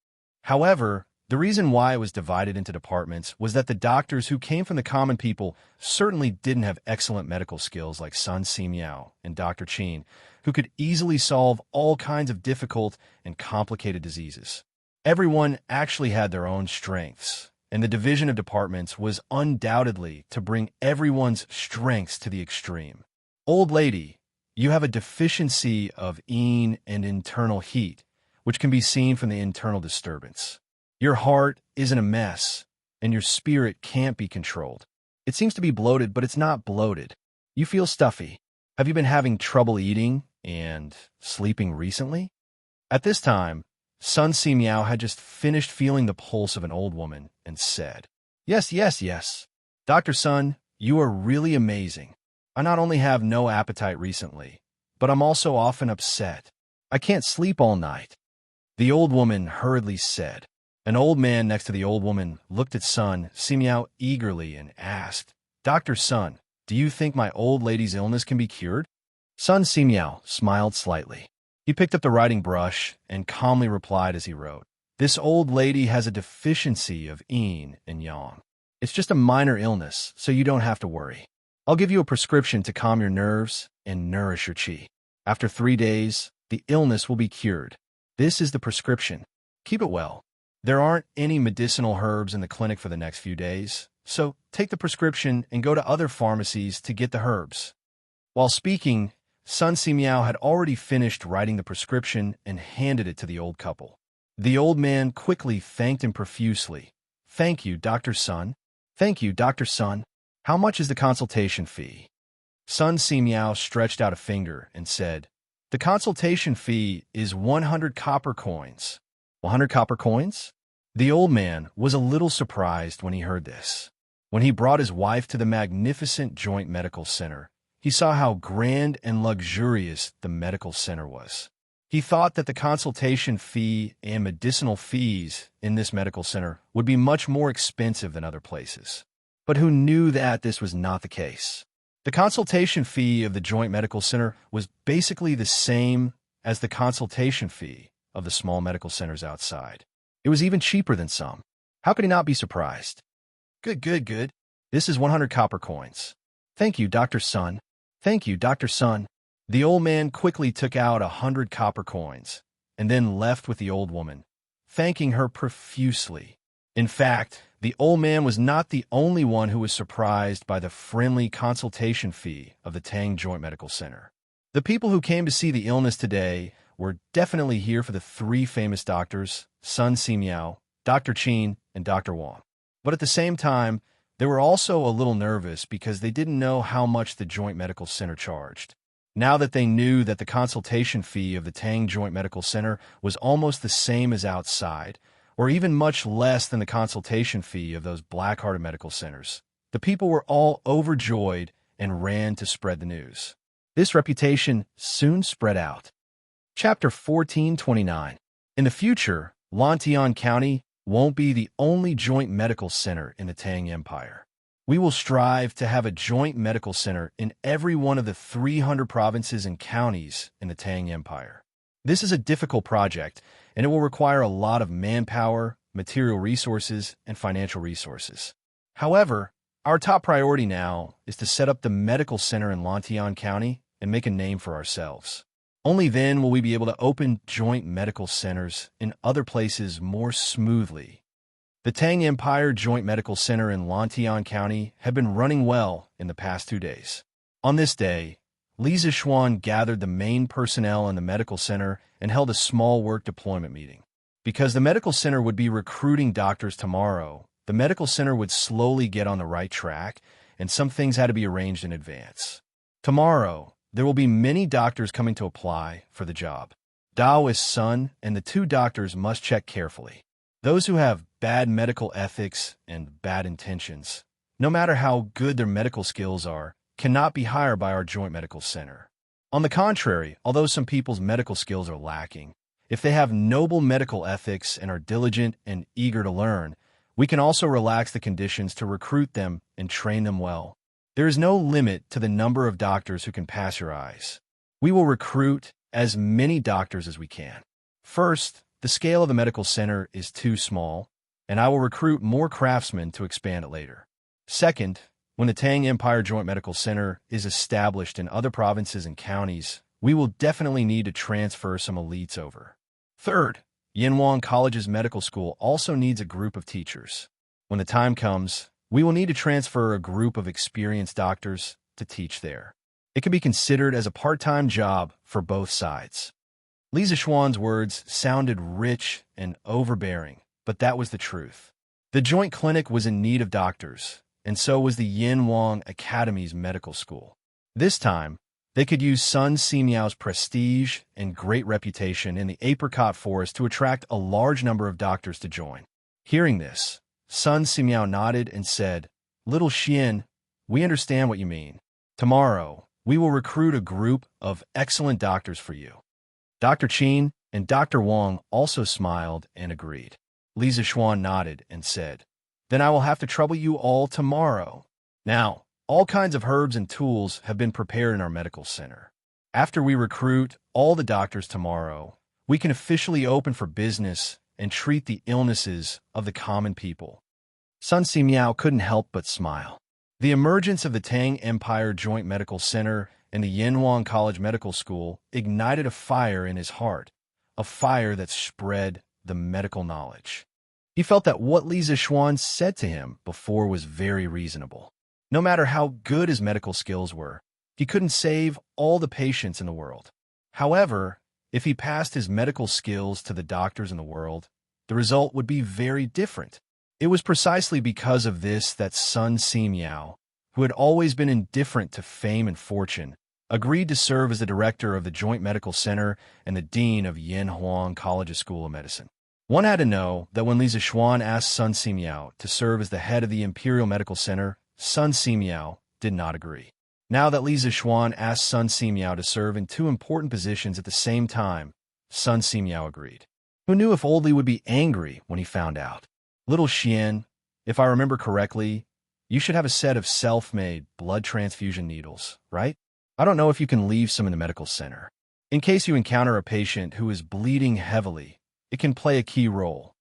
However, the reason why it was divided into departments was that the doctors who came from the common people certainly didn't have excellent medical skills like Sun Simiao and Dr. Qin, who could easily solve all kinds of difficult and complicated diseases. Everyone actually had their own strengths, and the division of departments was undoubtedly to bring everyone's strengths to the extreme. Old lady, you have a deficiency of yin and internal heat, which can be seen from the internal disturbance. Your heart is in a mess, and your spirit can't be controlled. It seems to be bloated, but it's not bloated. You feel stuffy. Have you been having trouble eating and sleeping recently? At this time, Sun Simiao had just finished feeling the pulse of an old woman and said, Yes, yes, yes. Dr. Sun, you are really amazing. I not only have no appetite recently, but I'm also often upset. I can't sleep all night. The old woman hurriedly said. An old man next to the old woman looked at Sun Simiao eagerly and asked, Dr. Sun, do you think my old lady's illness can be cured? Sun Simiao smiled slightly. He picked up the writing brush and calmly replied as he wrote, This old lady has a deficiency of yin and yang. It's just a minor illness, so you don't have to worry. I'll give you a prescription to calm your nerves and nourish your qi. After 3 days, the illness will be cured. This is the prescription. Keep it well. There aren't any medicinal herbs in the clinic for the next few days, so take the prescription and go to other pharmacies to get the herbs. While speaking, Sun Simiao had already finished writing the prescription and handed it to the old couple. The old man quickly thanked him profusely. Thank you, Dr. Sun. Thank you, Dr. Sun. How much is the consultation fee? Sun Simiao stretched out a finger and said, The consultation fee is 100 copper coins. 100 copper coins? The old man was a little surprised when he heard this. When he brought his wife to the magnificent Joint Medical Center, he saw how grand and luxurious the medical center was. He thought that the consultation fee and medicinal fees in this medical center would be much more expensive than other places. But who knew that this was not the case? The consultation fee of the Joint Medical Center was basically the same as the consultation fee of the small medical centers outside. It was even cheaper than some. How could he not be surprised? Good. This is 100 copper coins. Thank you, Dr. Sun. Thank you, Dr. Sun. The old man quickly took out 100 copper coins and then left with the old woman, thanking her profusely. In fact, the old man was not the only one who was surprised by the friendly consultation fee of the Tang Joint Medical Center. The people who came to see the illness today were definitely here for the three famous doctors, Sun Simiao, Dr. Qin, and Dr. Wang. But at the same time, they were also a little nervous because they didn't know how much the Joint Medical Center charged. Now that they knew that the consultation fee of the Tang Joint Medical Center was almost the same as outside, or even much less than the consultation fee of those black-hearted medical centers, the people were all overjoyed and ran to spread the news. This reputation soon spread out. Chapter 1429. In the future, Lantian County won't be the only joint medical center in the Tang Empire. We will strive to have a joint medical center in every one of the 300 provinces and counties in the Tang Empire. This is a difficult project, and it will require a lot of manpower, material resources, and financial resources. However, our top priority now is to set up the medical center in Lantian County and make a name for ourselves. Only then will we be able to open joint medical centers in other places more smoothly. The Tang Empire Joint Medical Center in Lantian County had been running well in the past 2 days. On this day, Li Zixuan gathered the main personnel in the medical center and held a small work deployment meeting. Because the medical center would be recruiting doctors tomorrow, the medical center would slowly get on the right track, and some things had to be arranged in advance. Tomorrow, there will be many doctors coming to apply for the job. Dao is Sun, and the two doctors must check carefully. Those who have bad medical ethics and bad intentions, no matter how good their medical skills are, cannot be hired by our joint medical center. On the contrary, although some people's medical skills are lacking, if they have noble medical ethics and are diligent and eager to learn, we can also relax the conditions to recruit them and train them well. There is no limit to the number of doctors who can pass your eyes. We will recruit as many doctors as we can. First, the scale of the medical center is too small, and I will recruit more craftsmen to expand it later. Second, when the Tang Empire Joint Medical Center is established in other provinces and counties, we will definitely need to transfer some elites over. Third, Yinhuang College's medical school also needs a group of teachers. When the time comes, we will need to transfer a group of experienced doctors to teach there. It can be considered as a part-time job for both sides. Li Zixuan's words sounded rich and overbearing, but that was the truth. The joint clinic was in need of doctors, and so was the Yinhuang Academy's medical school. This time, they could use Sun Simiao's prestige and great reputation in the apricot forest to attract a large number of doctors to join. Hearing this, Sun Simiao nodded and said, "Little Xian, we understand what you mean. Tomorrow, we will recruit a group of excellent doctors for you." Dr. Qin and Dr. Wang also smiled and agreed. Li Zixuan nodded and said, "Then I will have to trouble you all tomorrow." Now, all kinds of herbs and tools have been prepared in our medical center. After we recruit all the doctors tomorrow, we can officially open for business and treat the illnesses of the common people. Sun Simiao couldn't help but smile. The emergence of the Tang Empire Joint Medical Center and the Yinhuang College Medical School ignited a fire in his heart, a fire that spread the medical knowledge. He felt that what Li Zixuan said to him before was very reasonable. No matter how good his medical skills were, he couldn't save all the patients in the world. However, if he passed his medical skills to the doctors in the world, the result would be very different. It was precisely because of this that Sun Simiao, who had always been indifferent to fame and fortune, agreed to serve as the director of the Joint Medical Center and the dean of Yinhuang College's School of Medicine. One had to know that when Li Zixuan asked Sun Simiao to serve as the head of the Imperial Medical Center, Sun Simiao did not agree. Now that Li Zixuan asked Sun Simiao to serve in two important positions at the same time, Sun Simiao agreed. Who knew if old Li would be angry when he found out? Little Xian, if I remember correctly, you should have a set of self-made blood transfusion needles, right? I don't know if you can leave some in the medical center. In case you encounter a patient who is bleeding heavily, it can play a key role.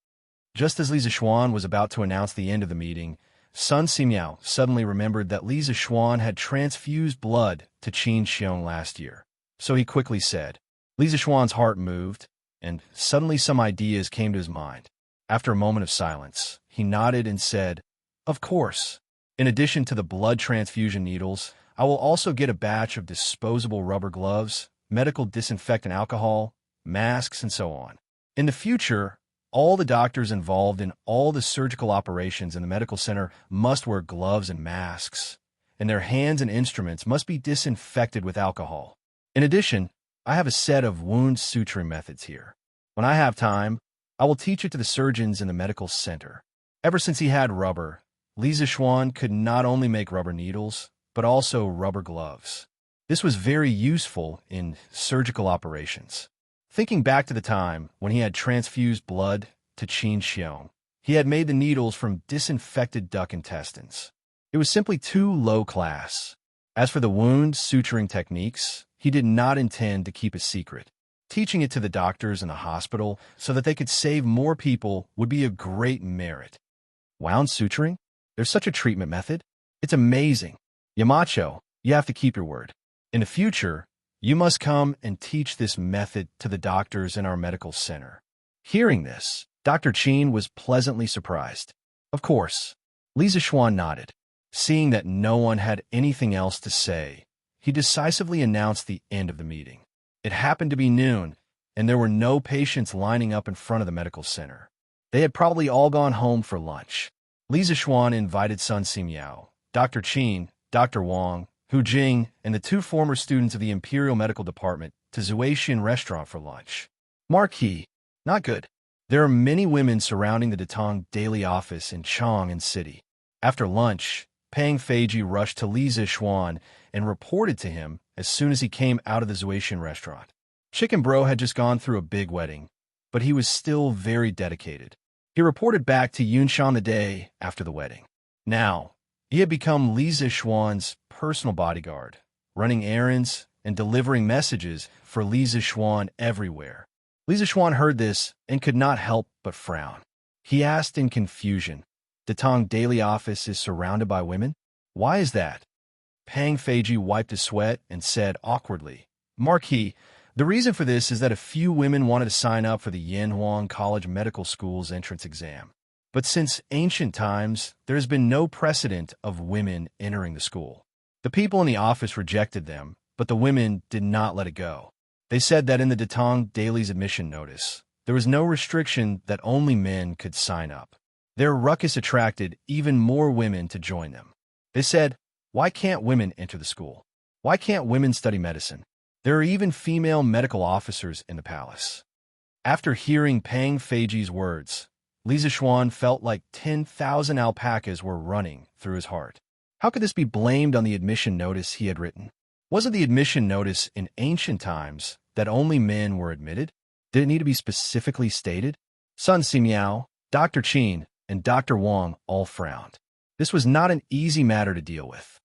Just as Li Zixuan was about to announce the end of the meeting, Sun Simiao suddenly remembered that Li Zixuan had transfused blood to Qin Xiong last year. So he quickly said. Li Zixuan's heart moved, and suddenly some ideas came to his mind. After a moment of silence, he nodded and said, "Of course. In addition to the blood transfusion needles, I will also get a batch of disposable rubber gloves, medical disinfectant alcohol, masks, and so on. In the future, all the doctors involved in all the surgical operations in the medical center must wear gloves and masks, and their hands and instruments must be disinfected with alcohol. In addition, I have a set of wound suturing methods here. When I have time, I will teach it to the surgeons in the medical center." Ever since he had rubber, Li Zixuan could not only make rubber needles, but also rubber gloves. This was very useful in surgical operations. Thinking back to the time when he had transfused blood to Qin Xiong, he had made the needles from disinfected duck intestines. It was simply too low class. As for the wound suturing techniques, he did not intend to keep a secret. Teaching it to the doctors in the hospital so that they could save more people would be a great merit. Wound suturing? There's such a treatment method? It's amazing. Yamacho, you have to keep your word. In the future, you must come and teach this method to the doctors in our medical center. Hearing this, Dr. Qin was pleasantly surprised. Of course, Li Zixuan nodded. Seeing that no one had anything else to say, he decisively announced the end of the meeting. It happened to be noon, and there were no patients lining up in front of the medical center. They had probably all gone home for lunch. Li Zixuan invited Sun Simiao, Dr. Qin, Dr. Wang, Hu Jing, and the two former students of the Imperial Medical Department to Zuaishan restaurant for lunch. Marquee, not good. There are many women surrounding the Datong daily office in Chang'an City. After lunch, Pang Feiji rushed to Li Zixuan and reported to him as soon as he came out of the Zuaishan restaurant. Chicken Bro had just gone through a big wedding, but he was still very dedicated. He reported back to Yunshan the day after the wedding. Now, he had become Li Zixuan's personal bodyguard, running errands and delivering messages for Li Zixuan everywhere. Li Zixuan heard this and could not help but frown. He asked in confusion, "Datong daily office is surrounded by women? Why is that?" Pang Feiji wiped his sweat and said awkwardly, "Marquis, the reason for this is that a few women wanted to sign up for the Yanhuang College Medical School's entrance exam. But since ancient times, there has been no precedent of women entering the school. The people in the office rejected them, but the women did not let it go. They said that in the Datong Daily's admission notice, there was no restriction that only men could sign up. Their ruckus attracted even more women to join them. They said, why can't women enter the school? Why can't women study medicine? There are even female medical officers in the palace." After hearing Pang Feiji's words, Li Zixuan felt like 10,000 alpacas were running through his heart. How could this be blamed on the admission notice he had written? Wasn't the admission notice in ancient times that only men were admitted? Did it need to be specifically stated? Sun Simiao, Dr. Qin, and Dr. Wang all frowned. This was not an easy matter to deal with.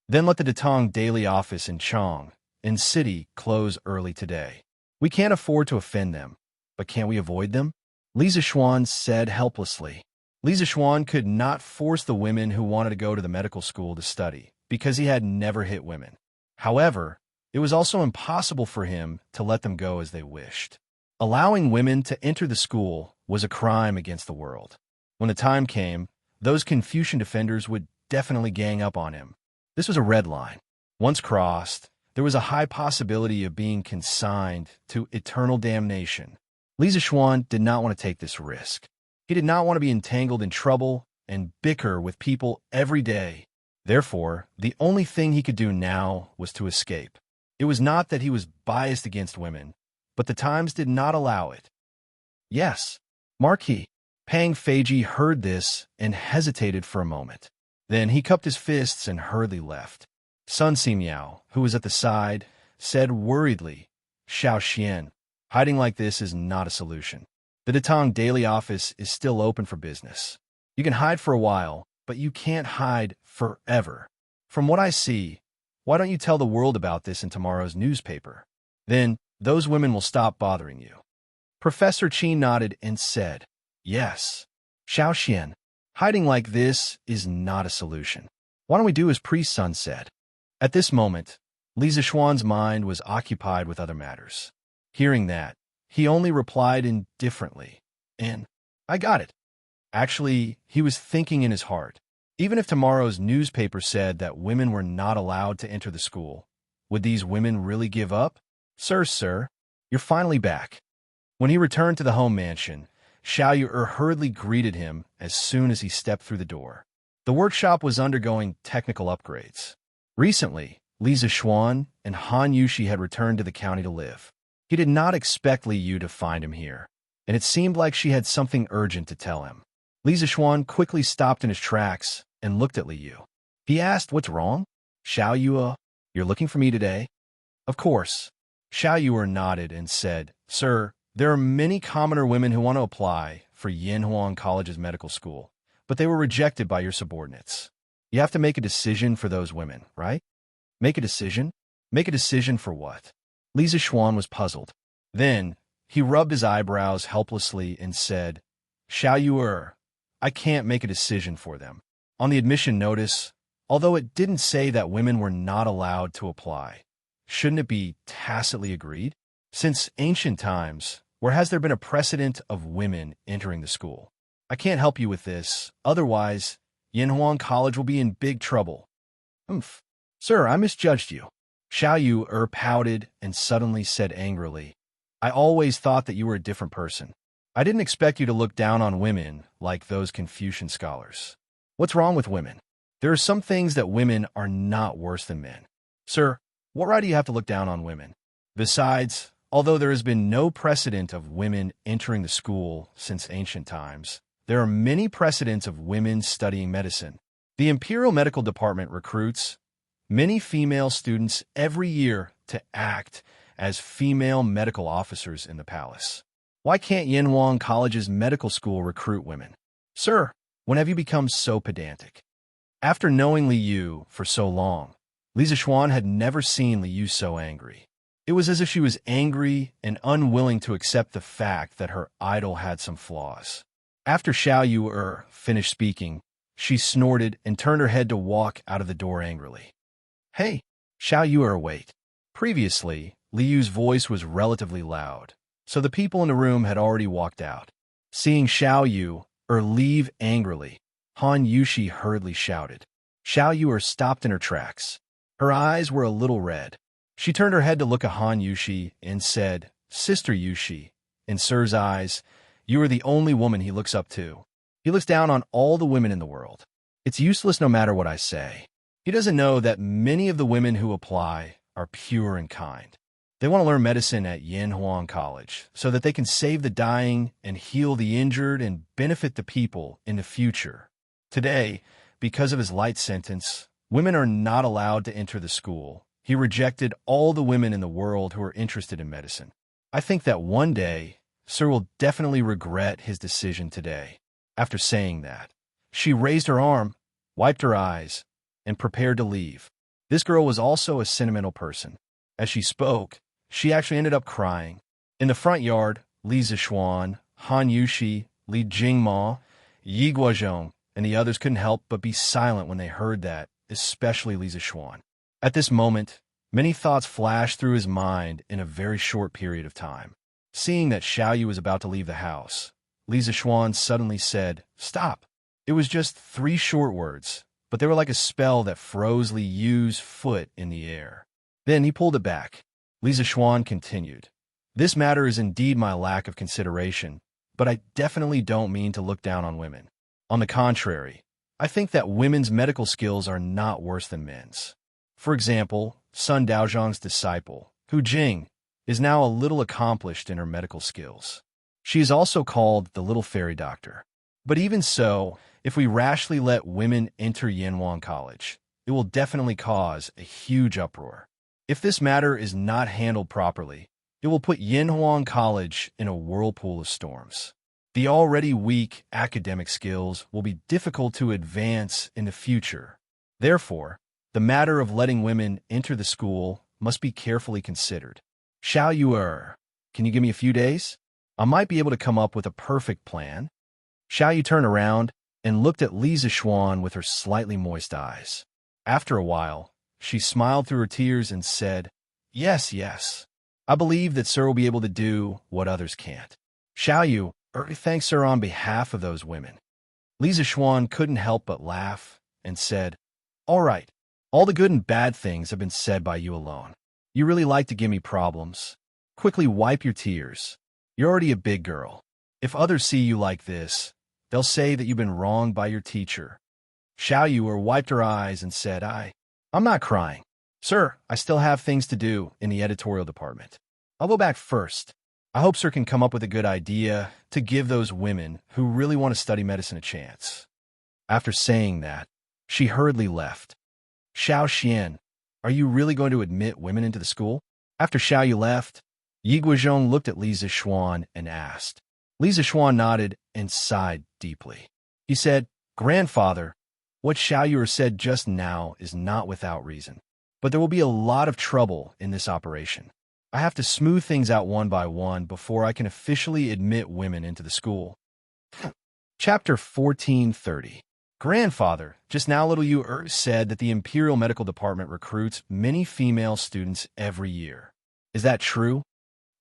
Then let the Datong daily office in Chang'an City close early today. We can't afford to offend them, but can't we avoid them? Li Zixuan said helplessly. Li Zixuan could not force the women who wanted to go to the medical school to study, because he had never hit women. However, it was also impossible for him to let them go as they wished. Allowing women to enter the school was a crime against the world. When the time came, those Confucian defenders would definitely gang up on him. This was a red line. Once crossed, there was a high possibility of being consigned to eternal damnation. Li Zixuan did not want to take this risk. He did not want to be entangled in trouble and bicker with people every day. Therefore, the only thing he could do now was to escape. It was not that he was biased against women, but the times did not allow it. Yes, Marquis. Pang Feiji heard this and hesitated for a moment. Then he cupped his fists and hurriedly left. Sun Simiao, who was at the side, said worriedly, Xiao Xian, hiding like this is not a solution. The Datong Daily Office is still open for business. You can hide for a while, but you can't hide forever. From what I see, why don't you tell the world about this in tomorrow's newspaper? Then those women will stop bothering you. Professor Qi nodded and said, Yes. Xiao Xian, hiding like this is not a solution. Why don't we do as Priest Sun said? At this moment, Li Zixuan's mind was occupied with other matters. Hearing that, he only replied indifferently, I got it. Actually, he was thinking in his heart, even if tomorrow's newspaper said that women were not allowed to enter the school, would these women really give up? Sir, you're finally back. When he returned to the home mansion, Xiao Yu hurriedly greeted him as soon as he stepped through the door. The workshop was undergoing technical upgrades. Recently, Li Zixuan and Han Yushi had returned to the county to live. He did not expect Li Yu to find him here, and it seemed like she had something urgent to tell him. Li Zixuan quickly stopped in his tracks and looked at Li Yu. He asked, What's wrong? Xiao Yu, you're looking for me today? Of course. Xiao Yu nodded and said, Sir, there are many commoner women who want to apply for Yanhuang College's medical school, but they were rejected by your subordinates. You have to make a decision for those women, right? Make a decision? Make a decision for what? Li Zixuan was puzzled. Then, he rubbed his eyebrows helplessly and said, Xiao Yu, I can't make a decision for them. On the admission notice, although it didn't say that women were not allowed to apply, shouldn't it be tacitly agreed? Since ancient times, where has there been a precedent of women entering the school? I can't help you with this, otherwise, Yanhuang College will be in big trouble. Sir, I misjudged you. Xiao Yu pouted and suddenly said angrily, I always thought that you were a different person. I didn't expect you to look down on women like those Confucian scholars. What's wrong with women? There are some things that women are not worse than men. Sir, what right do you have to look down on women? Besides, although there has been no precedent of women entering the school since ancient times, there are many precedents of women studying medicine. The Imperial Medical Department recruits many female students every year to act as female medical officers in the palace. Why can't Yanhuang College's medical school recruit women? Sir, when have you become so pedantic? After knowing Li Yu for so long, Li Zixuan had never seen Li Yu so angry. It was as if she was angry and unwilling to accept the fact that her idol had some flaws. After Xiao Yu finished speaking, she snorted and turned her head to walk out of the door angrily. Hey, Xiao Yu, wait. Previously, Li Yu's voice was relatively loud, so the people in the room had already walked out. Seeing Xiao Yu leave angrily, Han Yushi hurriedly shouted. Xiao Yu stopped in her tracks. Her eyes were a little red. She turned her head to look at Han Yushi and said, Sister Yushi, in Sir's eyes, you are the only woman he looks up to. He looks down on all the women in the world. It's useless no matter what I say. He doesn't know that many of the women who apply are pure and kind. They want to learn medicine at Yanhuang College so that they can save the dying and heal the injured and benefit the people in the future. Today, because of his light sentence, women are not allowed to enter the school. He rejected all the women in the world who are interested in medicine. I think that one day, Sir will definitely regret his decision today. After saying that, she raised her arm, wiped her eyes, and prepared to leave. This girl was also a sentimental person. As she spoke, she actually ended up crying. In the front yard, Li Zixuan, Han Yushi, Li Jingma, Yi Guozhong, and the others couldn't help but be silent when they heard that, especially Li Zixuan. At this moment, many thoughts flashed through his mind in a very short period of time. Seeing that Xiao Yu was about to leave the house, Li Zixuan suddenly said, Stop! It was just 3 short words, but they were like a spell that froze Li Yu's foot in the air. Then he pulled it back. Li Zixuan continued, This matter is indeed my lack of consideration, but I definitely don't mean to look down on women. On the contrary, I think that women's medical skills are not worse than men's. For example, Sun Daozhang's disciple, Hu Jing, is now a little accomplished in her medical skills. She is also called the Little Fairy Doctor. But even so, if we rashly let women enter Yanhuang College, it will definitely cause a huge uproar. If this matter is not handled properly, it will put Yanhuang College in a whirlpool of storms. The already weak academic skills will be difficult to advance in the future. Therefore, the matter of letting women enter the school must be carefully considered. Xiao Yu, can you give me a few days? I might be able to come up with a perfect plan. Xiao Yu turned around and looked at Li Zixuan with her slightly moist eyes. After a while, she smiled through her tears and said, Yes, yes. I believe that sir will be able to do what others can't. Xiao Yu, thanks sir on behalf of those women. Li Zixuan couldn't help but laugh and said, All right, all the good and bad things have been said by you alone. You really like to give me problems. Quickly wipe your tears. You're already a big girl. If others see you like this, they'll say that you've been wronged by your teacher. Xiao Yu wiped her eyes and said, I'm not crying. Sir, I still have things to do in the editorial department. I'll go back first. I hope sir can come up with a good idea to give those women who really want to study medicine a chance. After saying that, she hurriedly left. Xiao Xian, are you really going to admit women into the school? After Xiao Yu left, Yi Guizhong looked at Li Zixuan and asked. Li Zixuan nodded and sighed deeply. He said, Grandfather, what Xiao Yu said just now is not without reason. But there will be a lot of trouble in this operation. I have to smooth things out one by one before I can officially admit women into the school. Chapter 1430. Grandfather, just now little Yu said that the Imperial Medical Department recruits many female students every year. Is that true?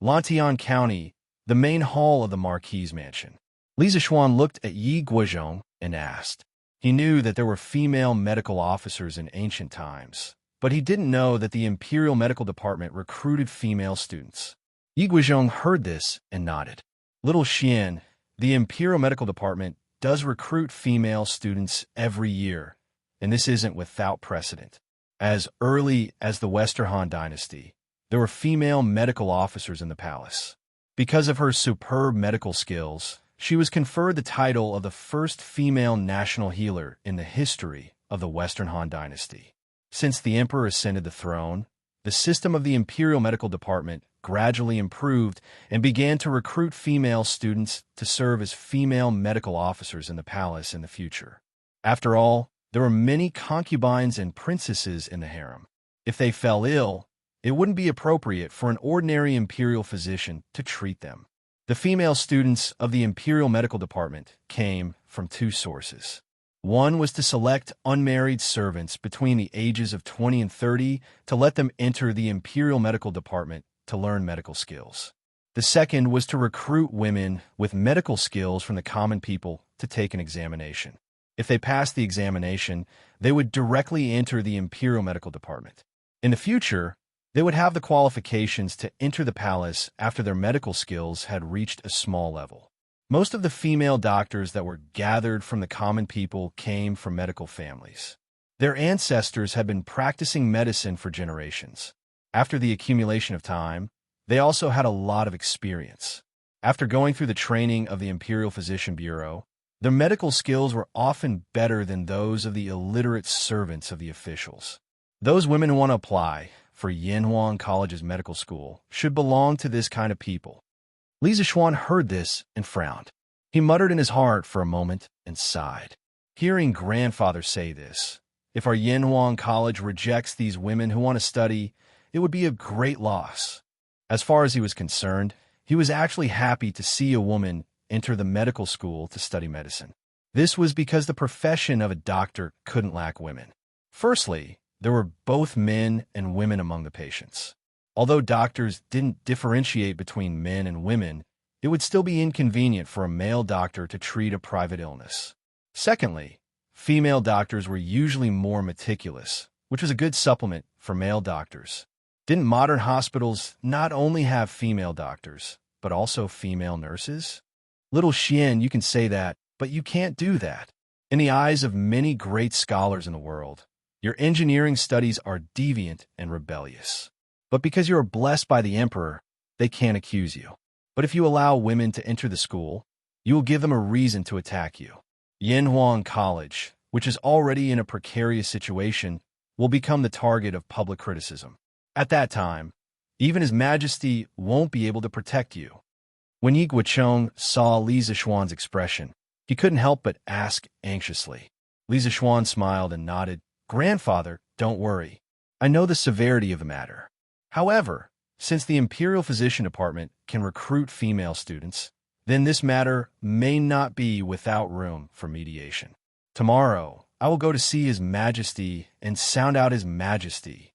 Lantian County, the main hall of the Marquis' mansion. Li Zixuan looked at Yi Guizhong and asked. He knew that there were female medical officers in ancient times, but he didn't know that the Imperial Medical Department recruited female students. Yi Guizhong heard this and nodded. Little Xian, the Imperial Medical Department does recruit female students every year, and this isn't without precedent. As early as the Western Han Dynasty, there were female medical officers in the palace. Because of her superb medical skills, she was conferred the title of the first female national healer in the history of the Western Han Dynasty. Since the emperor ascended the throne, the system of the Imperial Medical Department gradually improved and began to recruit female students to serve as female medical officers in the palace in the future. After all, there were many concubines and princesses in the harem. If they fell ill, it wouldn't be appropriate for an ordinary imperial physician to treat them. The female students of the Imperial Medical Department came from two sources. One was to select unmarried servants between the ages of 20 and 30 to let them enter the Imperial Medical Department to learn medical skills. The second was to recruit women with medical skills from the common people to take an examination. If they passed the examination, they would directly enter the Imperial Medical Department. In the future, they would have the qualifications to enter the palace after their medical skills had reached a small level. Most of the female doctors that were gathered from the common people came from medical families. Their ancestors had been practicing medicine for generations. After the accumulation of time, they also had a lot of experience. After going through the training of the Imperial Physician Bureau, their medical skills were often better than those of the illiterate servants of the officials. Those women who want to apply for Yanhuang College's medical school should belong to this kind of people. Li Zixuan heard this and frowned. He muttered in his heart for a moment and sighed. Hearing grandfather say this, if our Yanhuang College rejects these women who want to study, it would be a great loss. As far as he was concerned, he was actually happy to see a woman enter the medical school to study medicine. This was because the profession of a doctor couldn't lack women. Firstly, there were both men and women among the patients. Although doctors didn't differentiate between men and women, it would still be inconvenient for a male doctor to treat a private illness. Secondly, female doctors were usually more meticulous, which was a good supplement for male doctors. Didn't modern hospitals not only have female doctors, but also female nurses? Little Xian, you can say that, but you can't do that. In the eyes of many great scholars in the world, your engineering studies are deviant and rebellious. But because you are blessed by the emperor, they can't accuse you. But if you allow women to enter the school, you will give them a reason to attack you. Yanhuang College, which is already in a precarious situation, will become the target of public criticism. At that time, even His Majesty won't be able to protect you. When Yi Guocheng saw Li Zixuan's expression, he couldn't help but ask anxiously. Li Zixuan smiled and nodded. Grandfather, don't worry. I know the severity of the matter. However, since the Imperial Physician Department can recruit female students, then this matter may not be without room for mediation. Tomorrow, I will go to see His Majesty and sound out His Majesty.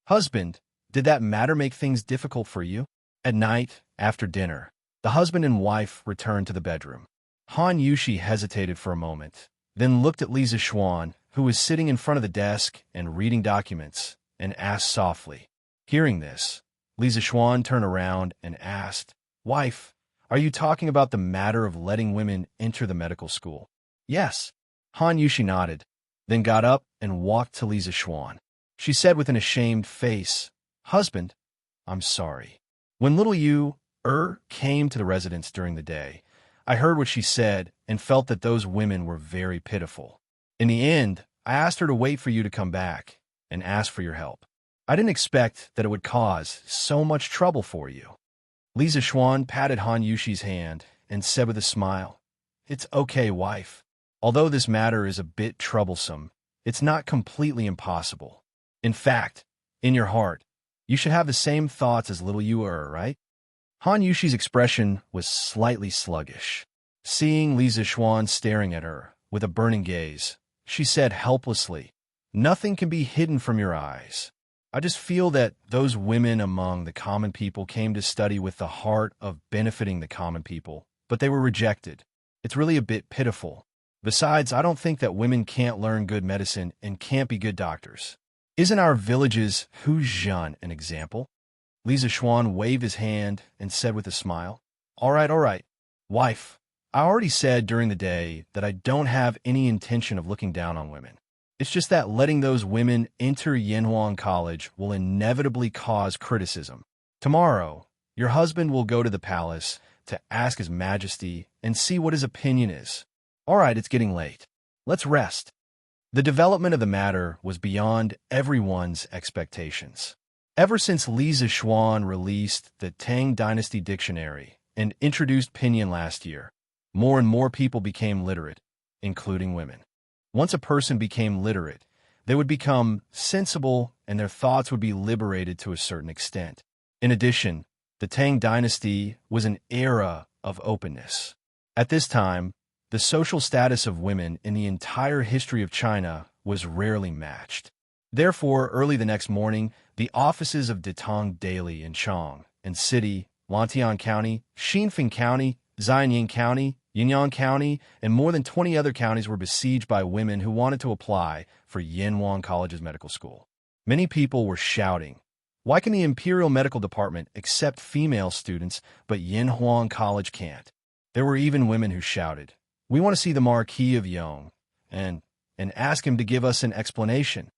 Husband, did that matter make things difficult for you? At night, after dinner, the husband and wife returned to the bedroom. Han Yushi hesitated for a moment, then looked at Li Zixuan, who was sitting in front of the desk and reading documents, and asked softly. Hearing this, Li Zixuan turned around and asked, Wife, are you talking about the matter of letting women enter the medical school? Yes. Han Yushi nodded, then got up and walked to Li Zixuan. She said with an ashamed face, Husband, I'm sorry. When little Yu came to the residence during the day, I heard what she said and felt that those women were very pitiful. In the end, I asked her to wait for you to come back and ask for your help. I didn't expect that it would cause so much trouble for you. Li Zixuan patted Han Yushi's hand and said with a smile, It's okay, wife. Although this matter is a bit troublesome, it's not completely impossible. In fact, in your heart, you should have the same thoughts as little Yu, right? Han Yushi's expression was slightly sluggish. Seeing Li Zixuan staring at her with a burning gaze, she said helplessly, Nothing can be hidden from your eyes. I just feel that those women among the common people came to study with the heart of benefiting the common people, but they were rejected. It's really a bit pitiful. Besides, I don't think that women can't learn good medicine and can't be good doctors. Isn't our village's Huzhan an example? Li Zixuan waved his hand and said with a smile, All right. Wife, I already said during the day that I don't have any intention of looking down on women. It's just that letting those women enter Yanhuang College will inevitably cause criticism. Tomorrow, your husband will go to the palace to ask His Majesty and see what his opinion is. All right, it's getting late. Let's rest. The development of the matter was beyond everyone's expectations. Ever since Li Zixuan released the Tang Dynasty Dictionary and introduced Pinyin last year, more and more people became literate, including women. Once a person became literate, they would become sensible and their thoughts would be liberated to a certain extent. In addition, the Tang Dynasty was an era of openness. At this time, the social status of women in the entire history of China was rarely matched. Therefore, early the next morning, the offices of Detang Daily in Chang and City, Lantian County, Xinfeng County, Xianying County, Yinyang County, and more than 20 other counties were besieged by women who wanted to apply for Yanhuang College's medical school. Many people were shouting, Why can the Imperial Medical Department accept female students, but Yanhuang College can't? There were even women who shouted, We want to see the Marquis of Yong, and ask him to give us an explanation.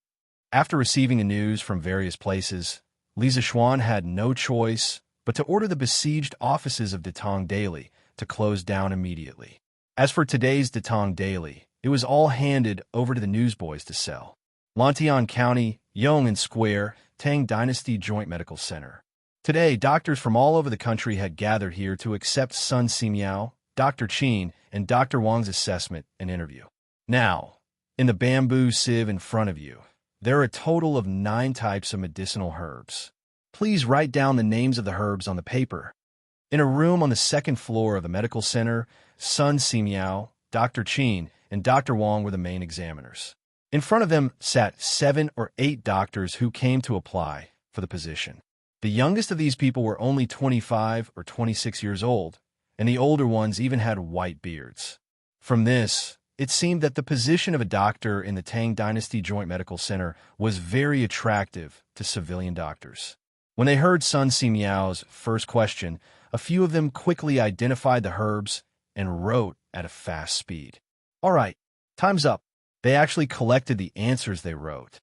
After receiving the news from various places, Li Zixuan had no choice but to order the besieged offices of Detang Daily to close down immediately. As for today's Detang Daily, it was all handed over to the newsboys to sell. Lantian County, Yong'an Square, Tang Dynasty Joint Medical Center. Today, doctors from all over the country had gathered here to accept Sun Simiao, Dr. Qin, and Dr. Wang's assessment and interview. Now, in the bamboo sieve in front of you, there are a total of 9 types of medicinal herbs. Please write down the names of the herbs on the paper. In a room on the 2nd floor of the medical center, Sun Simiao, Dr. Qin, and Dr. Wang were the main examiners. In front of them sat 7 or 8 doctors who came to apply for the position. The youngest of these people were only 25 or 26 years old, and the older ones even had white beards. From this, it seemed that the position of a doctor in the Tang Dynasty Joint Medical Center was very attractive to civilian doctors. When they heard Sun Simiao's first question, a few of them quickly identified the herbs and wrote at a fast speed. All right, time's up. They actually collected the answers they wrote.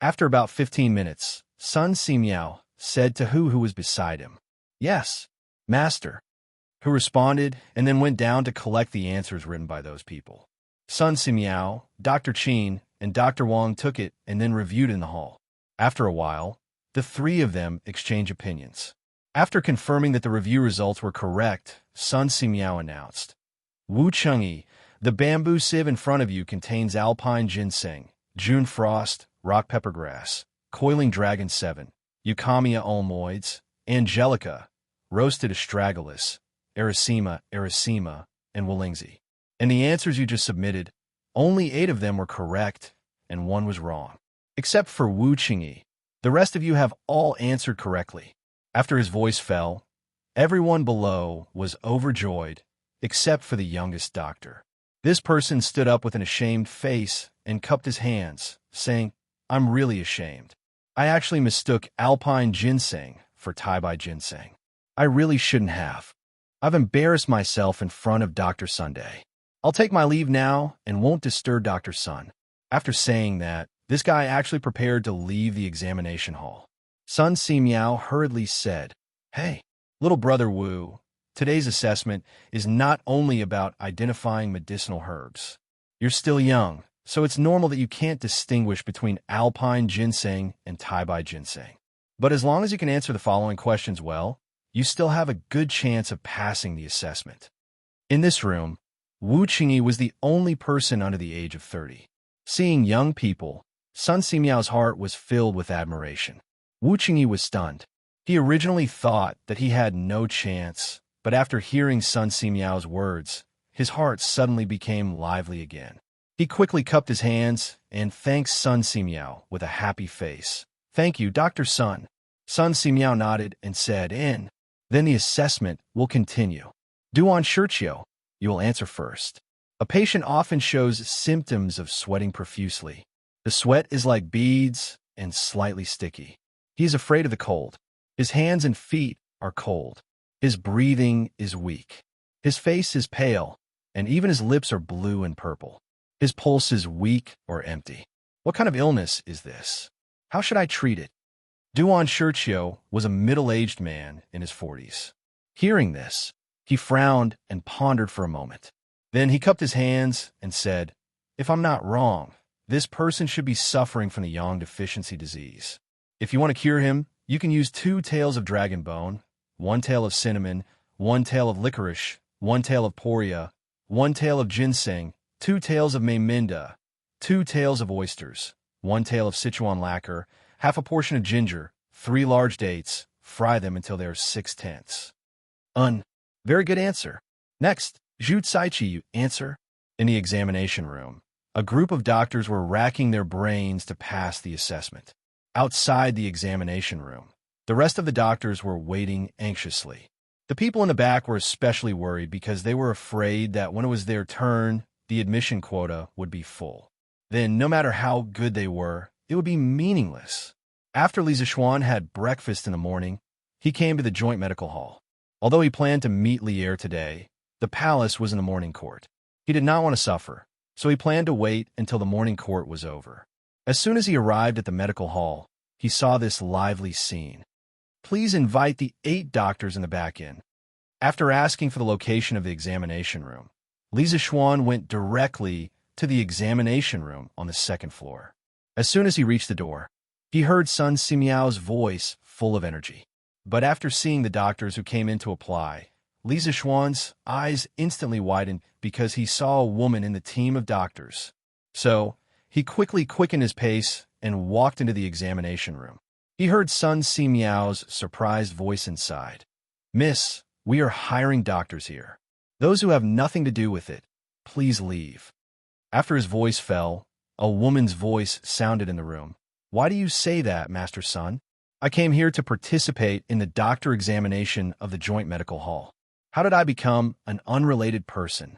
After about 15 minutes, Sun Simiao said to who was beside him, Yes, master. who responded and then went down to collect the answers written by those people. Sun Simiao, Dr. Qin, and Dr. Wang took it and then reviewed in the hall. After a while, the three of them exchanged opinions. After confirming that the review results were correct, Sun Simiao announced, Wu Chengyi, the bamboo sieve in front of you contains alpine ginseng, June frost, rock peppergrass, coiling dragon 7, eucamia ulmoides, angelica, roasted astragalus, erycema, and willingzi. And the answers you just submitted, only 8 of them were correct and 1 was wrong. Except for Wu Chengyi. The rest of you have all answered correctly. After his voice fell, everyone below was overjoyed, except for the youngest doctor. This person stood up with an ashamed face and cupped his hands, saying, I'm really ashamed. I actually mistook alpine ginseng for Taibai ginseng. I really shouldn't have. I've embarrassed myself in front of Dr. Sunday. I'll take my leave now and won't disturb Dr. Sun. After saying that, this guy actually prepared to leave the examination hall. Sun Simiao hurriedly said, Hey, little brother Wu, today's assessment is not only about identifying medicinal herbs. You're still young, so it's normal that you can't distinguish between alpine ginseng and Taibai ginseng. But as long as you can answer the following questions well, you still have a good chance of passing the assessment. In this room, Wu Chengyi was the only person under the age of 30. Seeing young people, Sun Simiao's heart was filled with admiration. Wu Chengyi was stunned. He originally thought that he had no chance, but after hearing Sun Simiao's words, his heart suddenly became lively again. He quickly cupped his hands and thanked Sun Simiao with a happy face. Thank you, Dr. Sun. Sun Simiao nodded and said, And then the assessment will continue. Duan Shirchio, you will answer first. A patient often shows symptoms of sweating profusely. The sweat is like beads and slightly sticky. He is afraid of the cold. His hands and feet are cold. His breathing is weak. His face is pale, and even his lips are blue and purple. His pulse is weak or empty. What kind of illness is this? How should I treat it? Duan Shirchio was a middle-aged man in his 40s. Hearing this, he frowned and pondered for a moment. Then he cupped his hands and said, If I'm not wrong, this person should be suffering from the yang deficiency disease. If you want to cure him, you can use 2 tails of dragon bone, 1 tail of cinnamon, 1 tail of licorice, 1 tail of poria, 1 tail of ginseng, 2 tails of mayminda, 2 tails of oysters, 1 tail of Sichuan lacquer, half a portion of ginger, 3 large dates, fry them until they are 6/10. Very good answer. Next, Zhu Caiqi, you answer. In the examination room, a group of doctors were racking their brains to pass the assessment. Outside the examination room, the rest of the doctors were waiting anxiously. The people in the back were especially worried because they were afraid that when it was their turn, the admission quota would be full. Then, no matter how good they were, it would be meaningless. After Li Zixuan had breakfast in the morning, he came to the joint medical hall. Although he planned to meet Lier today, the palace was in the morning court. He did not want to suffer, so he planned to wait until the morning court was over. As soon as he arrived at the medical hall, he saw this lively scene. Please invite the 8 doctors in the back in. After asking for the location of the examination room, Li Zixuan went directly to the examination room on the 2nd floor. As soon as he reached the door, he heard Sun Simiao's voice full of energy. But after seeing the doctors who came in to apply, Li Zixuan's eyes instantly widened because he saw a woman in the team of doctors. So, he quickly quickened his pace and walked into the examination room. He heard Sun Simiao's surprised voice inside. Miss, we are hiring doctors here. Those who have nothing to do with it, please leave. After his voice fell, a woman's voice sounded in the room. Why do you say that, Master Sun? I came here to participate in the doctor examination of the joint medical hall. How did I become an unrelated person?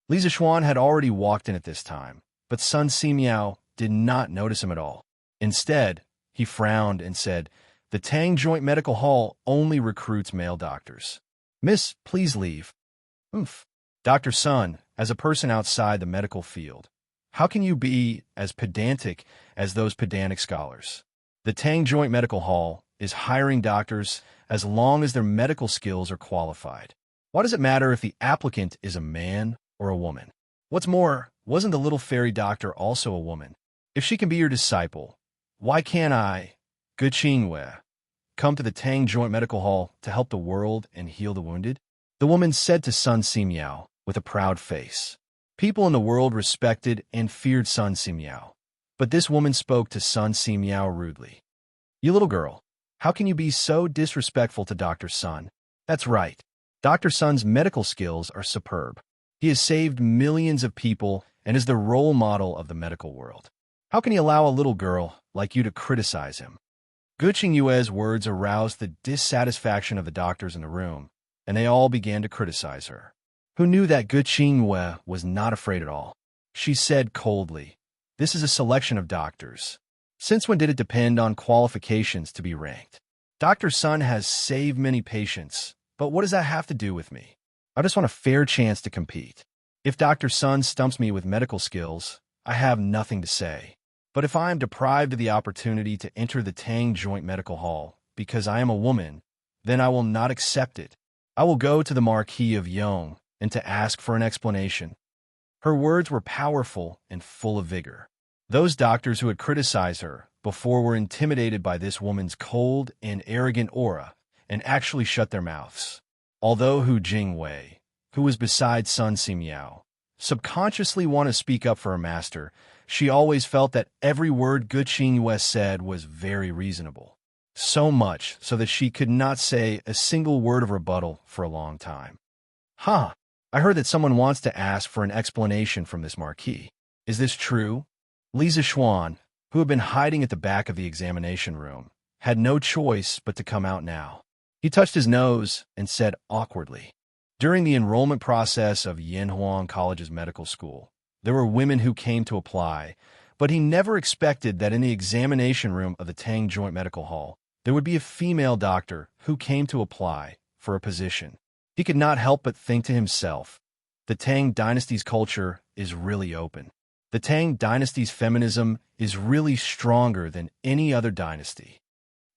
Li Zixuan had already walked in at this time, but Sun Simiao did not notice him at all. Instead, he frowned and said, The Tang Joint Medical Hall only recruits male doctors. Miss, please leave. Dr. Sun, as a person outside the medical field, how can you be as pedantic as those pedantic scholars? The Tang Joint Medical Hall is hiring doctors as long as their medical skills are qualified. Why does it matter if the applicant is a man or a woman? What's more, wasn't the little fairy doctor also a woman? If she can be your disciple, why can't I, Gu Qingyue, come to the Tang Joint Medical Hall to help the world and heal the wounded? The woman said to Sun Simiao with a proud face. People in the world respected and feared Sun Simiao, but this woman spoke to Sun Simiao rudely. You little girl, how can you be so disrespectful to Dr. Sun? That's right. Dr. Sun's medical skills are superb. He has saved millions of people and is the role model of the medical world. How can he allow a little girl like you to criticize him? Gu Qingyue's words aroused the dissatisfaction of the doctors in the room, and they all began to criticize her. Who knew that Gu Qingyue was not afraid at all? She said coldly, "This is a selection of doctors. Since when did it depend on qualifications to be ranked? Dr. Sun has saved many patients, but what does that have to do with me? I just want a fair chance to compete. If Dr. Sun stumps me with medical skills, I have nothing to say. But if I am deprived of the opportunity to enter the Tang Joint Medical Hall because I am a woman, then I will not accept it. I will go to the Marquis of Yong and to ask for an explanation." Her words were powerful and full of vigor. Those doctors who had criticized her before were intimidated by this woman's cold and arrogant aura and actually shut their mouths. Although Hu Jingwei, who was beside Sun Simiao, subconsciously wanted to speak up for her master, she always felt that every word Gu Qingyue said was very reasonable. So much so that she could not say a single word of rebuttal for a long time. "Huh, I heard that someone wants to ask for an explanation from this marquis. Is this true?" Li Zixuan, who had been hiding at the back of the examination room, had no choice but to come out now. He touched his nose and said awkwardly, "During the enrollment process of Yanhuang College's medical school, there were women who came to apply, but he never expected that in the examination room of the Tang Joint Medical Hall, there would be a female doctor who came to apply for a position. He could not help but think to himself, the Tang dynasty's culture is really open. The Tang dynasty's feminism is really stronger than any other dynasty.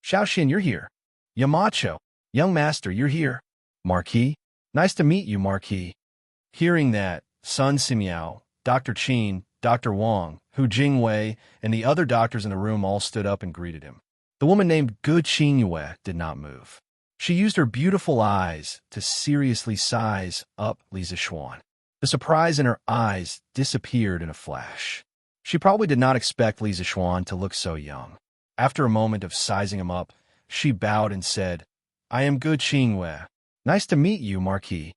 Xiaoxin, you're here. Yamacho, young master, you're here. Marquis, nice to meet you, Marquis." Hearing that, Sun Simiao, Dr. Qin, Dr. Wang, Hu Jingwei, and the other doctors in the room all stood up and greeted him. The woman named Gu Qingyue did not move. She used her beautiful eyes to seriously size up Li Zixuan. The surprise in her eyes disappeared in a flash. She probably did not expect Li Zixuan to look so young. After a moment of sizing him up, she bowed and said, "I am Gu Qingyue. Nice to meet you, Marquis."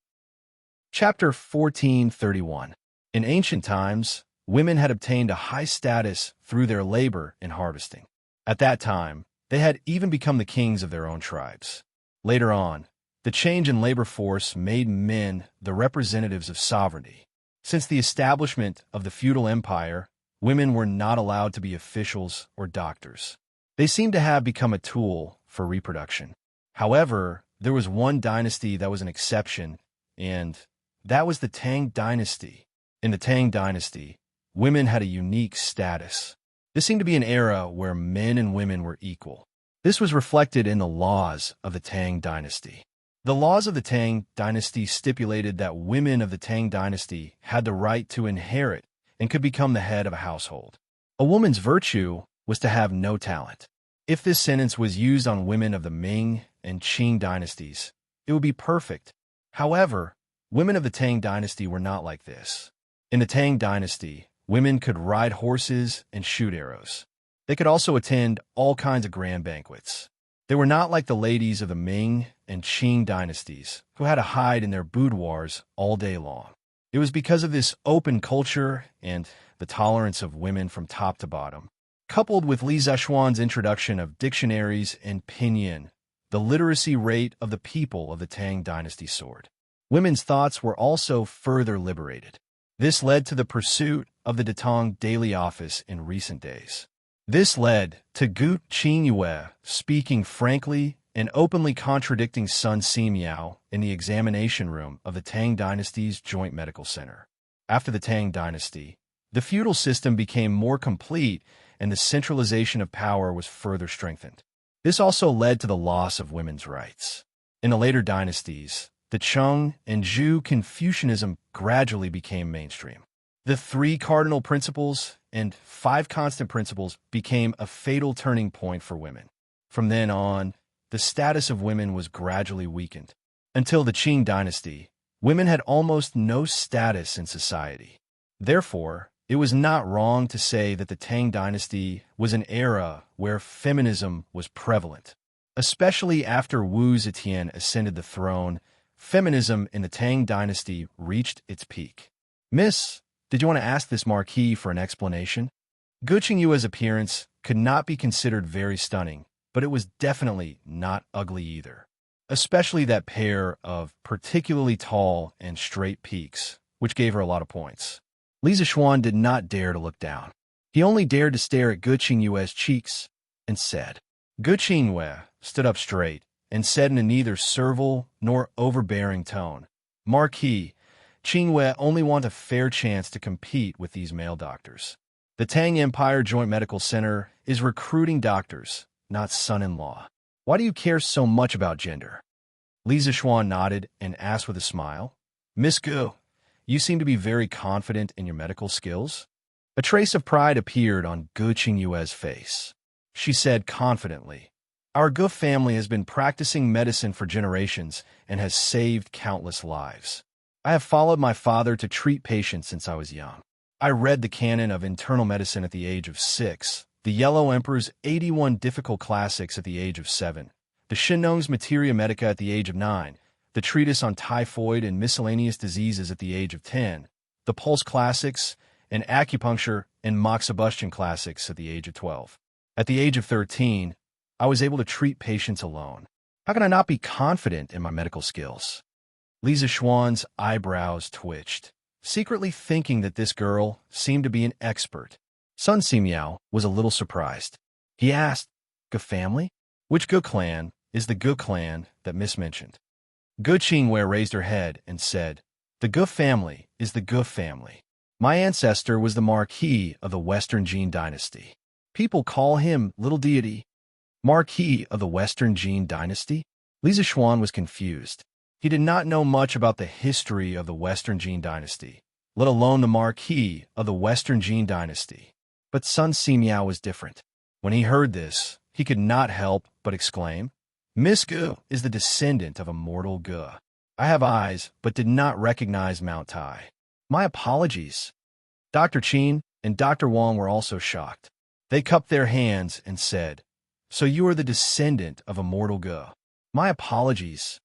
Chapter 1431. In ancient times, women had obtained a high status through their labor in harvesting. At that time, they had even become the kings of their own tribes. Later on, the change in labor force made men the representatives of sovereignty. Since the establishment of the feudal empire, women were not allowed to be officials or doctors. They seemed to have become a tool for reproduction. However, there was one dynasty that was an exception, and that was the Tang dynasty. In the Tang dynasty, women had a unique status. This seemed to be an era where men and women were equal. This was reflected in the laws of the Tang dynasty. The laws of the Tang dynasty stipulated that women of the Tang dynasty had the right to inherit and could become the head of a household. A woman's virtue was to have no talent. If this sentence was used on women of the Ming and Qing dynasties, it would be perfect. However, women of the Tang dynasty were not like this. In the Tang dynasty, women could ride horses and shoot arrows. They could also attend all kinds of grand banquets. They were not like the ladies of the Ming and Qing dynasties, who had to hide in their boudoirs all day long. It was because of this open culture and the tolerance of women from top to bottom, coupled with Li Zixuan's introduction of dictionaries and pinyin, the literacy rate of the people of the Tang dynasty soared. Women's thoughts were also further liberated. This led to the pursuit of the Datong daily office in recent days. This led to Gu Qingyue speaking frankly and openly contradicting Sun Simiao in the examination room of the Tang dynasty's joint medical center. After the Tang dynasty, the feudal system became more complete and the centralization of power was further strengthened. This also led to the loss of women's rights. In the later dynasties, the Chung and Zhu Confucianism gradually became mainstream. The 3 cardinal principles and 5 constant principles became a fatal turning point for women. From then on, the status of women was gradually weakened. Until the Qing dynasty, women had almost no status in society. Therefore, it was not wrong to say that the Tang dynasty was an era where feminism was prevalent. Especially after Wu Zetian ascended the throne, feminism in the Tang dynasty reached its peak. Miss, did you want to ask this marquis for an explanation? Ge Qingyue's appearance could not be considered very stunning, but it was definitely not ugly either. Especially that pair of particularly tall and straight peaks, which gave her a lot of points. Li Zixuan did not dare to look down. He only dared to stare at Ge Qingyue's cheeks and said. Ge Qingyue stood up straight and said in a neither servile nor overbearing tone, Marquis, Qingyue only wants a fair chance to compete with these male doctors. The Tang Empire Joint Medical Center is recruiting doctors, not son-in-law. Why do you care so much about gender? Li Zixuan nodded and asked with a smile, Miss Ge, you seem to be very confident in your medical skills. A trace of pride appeared on Ge Qingyue's face. She said confidently, Our Ge family has been practicing medicine for generations and has saved countless lives. I have followed my father to treat patients since I was young. I read the canon of internal medicine at the age of 6, the Yellow Emperor's 81 difficult classics at the age of 7, the Shinong's Materia Medica at the age of 9, the treatise on typhoid and miscellaneous diseases at the age of 10, the Pulse classics, and acupuncture and moxibustion classics at the age of 12. At the age of 13, I was able to treat patients alone. How can I not be confident in my medical skills? Li Zixuan's eyebrows twitched, secretly thinking that this girl seemed to be an expert. Sun Simiao was a little surprised. He asked, Ge family? Which Ge clan is the Ge clan that Miss mentioned? Ge Qingyue raised her head and said, The Ge family is the Ge family. My ancestor was the Marquis of the Western Jin dynasty. People call him Little Deity. Marquis of the Western Jin dynasty? Li Zixuan was confused. He did not know much about the history of the Western Jin dynasty, let alone the Marquis of the Western Jin dynasty. But Sun Simiao was different. When he heard this, he could not help but exclaim, Miss Ge is the descendant of immortal Ge. I have eyes, but did not recognize Mount Tai. My apologies. Dr. Qin and Dr. Wang were also shocked. They cupped their hands and said, So you are the descendant of immortal Ge. My apologies.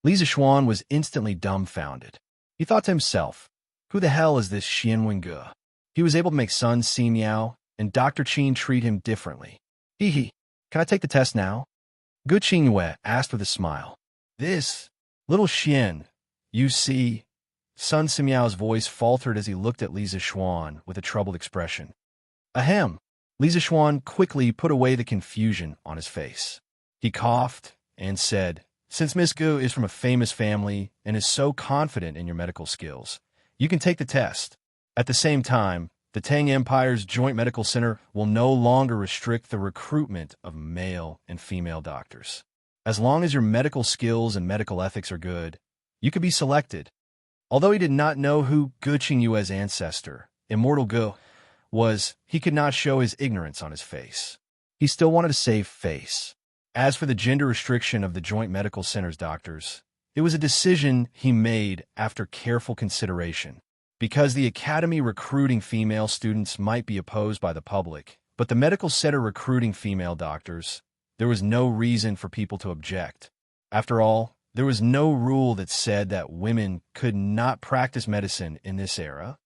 Li Zixuan was instantly dumbfounded. He thought to himself, Who the hell is this Xianwen Ge? He was able to make Sun Simiao and Dr. Qin treat him differently. Hee, can I take the test now? Ge Qingyue asked with a smile. This, little Xian, you see. Sun Simiao's voice faltered as he looked at Li Zixuan with a troubled expression. Ahem. Li Zixuan quickly put away the confusion on his face. He coughed and said, Since Miss Ge is from a famous family and is so confident in your medical skills, you can take the test. At the same time, the Tang Empire's Joint Medical Center will no longer restrict the recruitment of male and female doctors. As long as your medical skills and medical ethics are good, you could be selected. Although he did not know who Ge Qingyue's ancestor, Immortal Ge, was, he could not show his ignorance on his face. He still wanted to save face. As for the gender restriction of the Joint Medical Center's doctors, it was a decision he made after careful consideration. Because the academy recruiting female students might be opposed by the public, but the medical center recruiting female doctors, there was no reason for people to object. After all, there was no rule that said that women could not practice medicine in this era.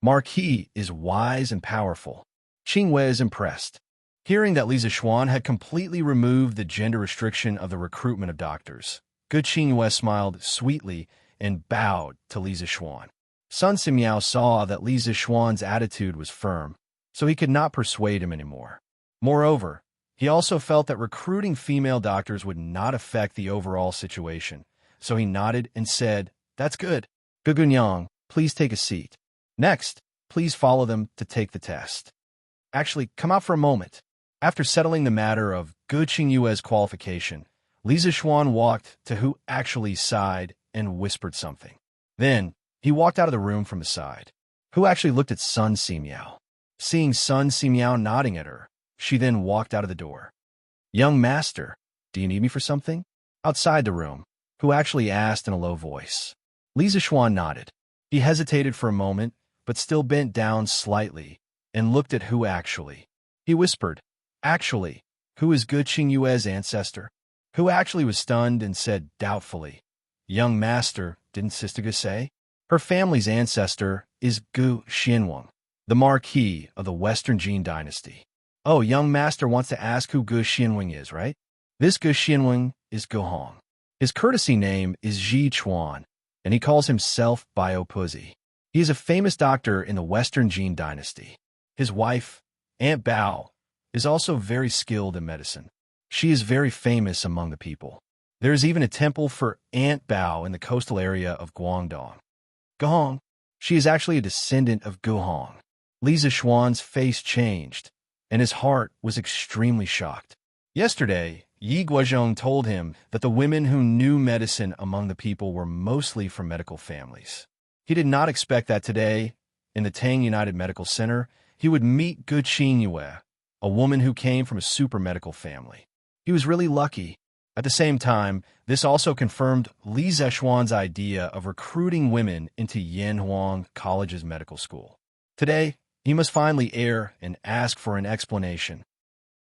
Marquis is wise and powerful. Qingyue is impressed. Hearing that Li Zixuan had completely removed the gender restriction of the recruitment of doctors, Ge Qingyue smiled sweetly and bowed to Li Zixuan. Sun Simiao saw that Li Zixuan's attitude was firm, so he could not persuade him anymore. Moreover, he also felt that recruiting female doctors would not affect the overall situation, so he nodded and said, That's good. Ge Gunyang, please take a seat. Next, please follow them to take the test. Actually, come out for a moment. After settling the matter of Ge Qingyue's qualification, Li Zixuan walked to who actually sighed and whispered something. Then, he walked out of the room from the side. Hu actually looked at Sun Simiao. Seeing Sun Simiao nodding at her, she then walked out of the door. "Young master, do you need me for something?" Outside the room, Hu actually asked in a low voice. Li Zixuan nodded. He hesitated for a moment, but still bent down slightly and looked at Hu actually. He whispered, "Actually, who is Gu Qingyue's ancestor?" Hu actually was stunned and said doubtfully, "Young master, didn't Sister Gu say? Her family's ancestor is Gu Xianwang, the Marquis of the Western Jin Dynasty." "Oh, young master wants to ask who Gu Xianwang is, right?" "This Gu Xianwang is Gu Hong. His courtesy name is Ji Chuan, and he calls himself Bio Puzi. He is a famous doctor in the Western Jin Dynasty. His wife, Aunt Bao, is also very skilled in medicine. She is very famous among the people. There is even a temple for Aunt Bao in the coastal area of Guangdong. Gu Hong, she is actually a descendant of Gu Hong." Li Zixuan's face changed, and his heart was extremely shocked. Yesterday, Yi Guozhong told him that the women who knew medicine among the people were mostly from medical families. He did not expect that today, in the Tang United Medical Center, he would meet Gu Qingyue, a woman who came from a super medical family. He was really lucky. At the same time, this also confirmed Li Zixuan's idea of recruiting women into Yanhuang College's medical school. Today, he must finally err and ask for an explanation.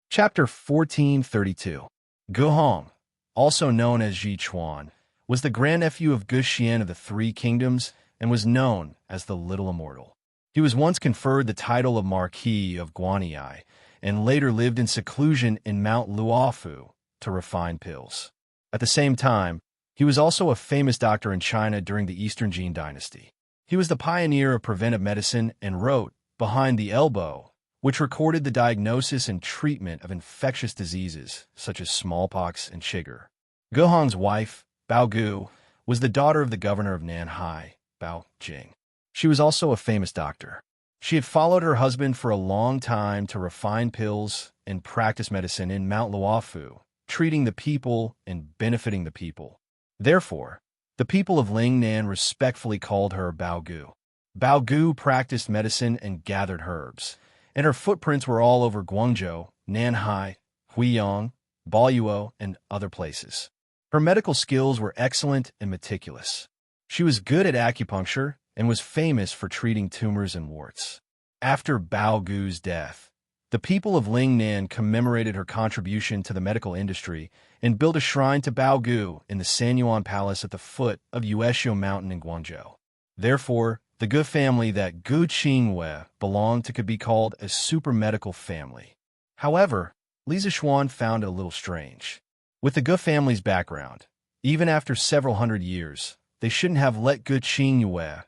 Chapter 1432. Gu Hong, also known as Ji Chuan, was the grandnephew of Gu Xian of the Three Kingdoms and was known as the Little Immortal. He was once conferred the title of Marquis of Guanyi and later lived in seclusion in Mount Luofu to refine pills. At the same time, he was also a famous doctor in China during the Eastern Jin Dynasty. He was the pioneer of preventive medicine and wrote Behind the Elbow, which recorded the diagnosis and treatment of infectious diseases such as smallpox and chigger. Gu Hong's wife, Bao Gu, was the daughter of the governor of Nanhai, Bao Jing. She was also a famous doctor. She had followed her husband for a long time to refine pills and practice medicine in Mount Luofu, treating the people and benefiting the people. Therefore, the people of Lingnan respectfully called her Bao Gu. Bao Gu practiced medicine and gathered herbs, and her footprints were all over Guangzhou, Nanhai, Huiyang, Baoyuo, and other places. Her medical skills were excellent and meticulous. She was good at acupuncture and was famous for treating tumors and warts. After Bao Gu's death, the people of Lingnan commemorated her contribution to the medical industry and built a shrine to Bao Gu in the Sanyuan Palace at the foot of Yueshio Mountain in Guangzhou. Therefore, the Gu family that Gu Qingyue belonged to could be called a super medical family. However, Li Zixuan found it a little strange. With the Gu family's background, even after several hundred years, they shouldn't have let Gu Qingyue,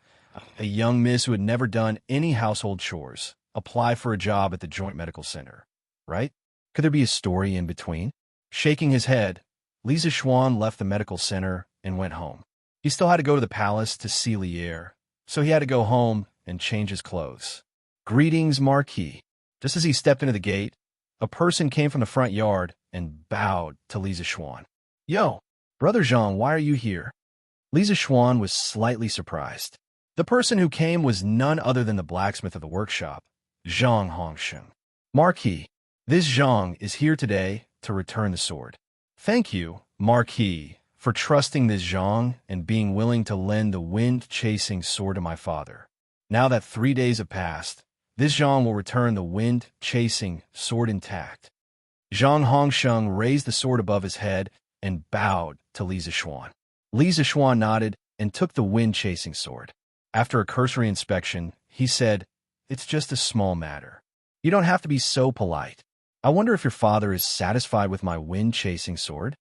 a young miss who had never done any household chores, apply for a job at the Joint Medical Center, right? Could there be a story in between? Shaking his head, Li Zixuan left the medical center and went home. He still had to go to the palace to see Lier, so he had to go home and change his clothes. "Greetings, Marquis." Just as he stepped into the gate, a person came from the front yard and bowed to Li Zixuan. "Yo, Brother Zhang, why are you here?" Li Zixuan was slightly surprised. The person who came was none other than the blacksmith of the workshop, Zhang Hongsheng. "Marquis, this Zhang is here today to return the sword." "Thank you, Marquis, for trusting this Zhang and being willing to lend the wind-chasing sword to my father. Now that 3 days have passed, this Zhang will return the wind-chasing sword intact." Zhang Hongsheng raised the sword above his head and bowed to Li Zixuan. Li Zixuan nodded and took the wind-chasing sword. After a cursory inspection, he said, "It's just a small matter. You don't have to be so polite. I wonder if your father is satisfied with my wind-chasing sword?"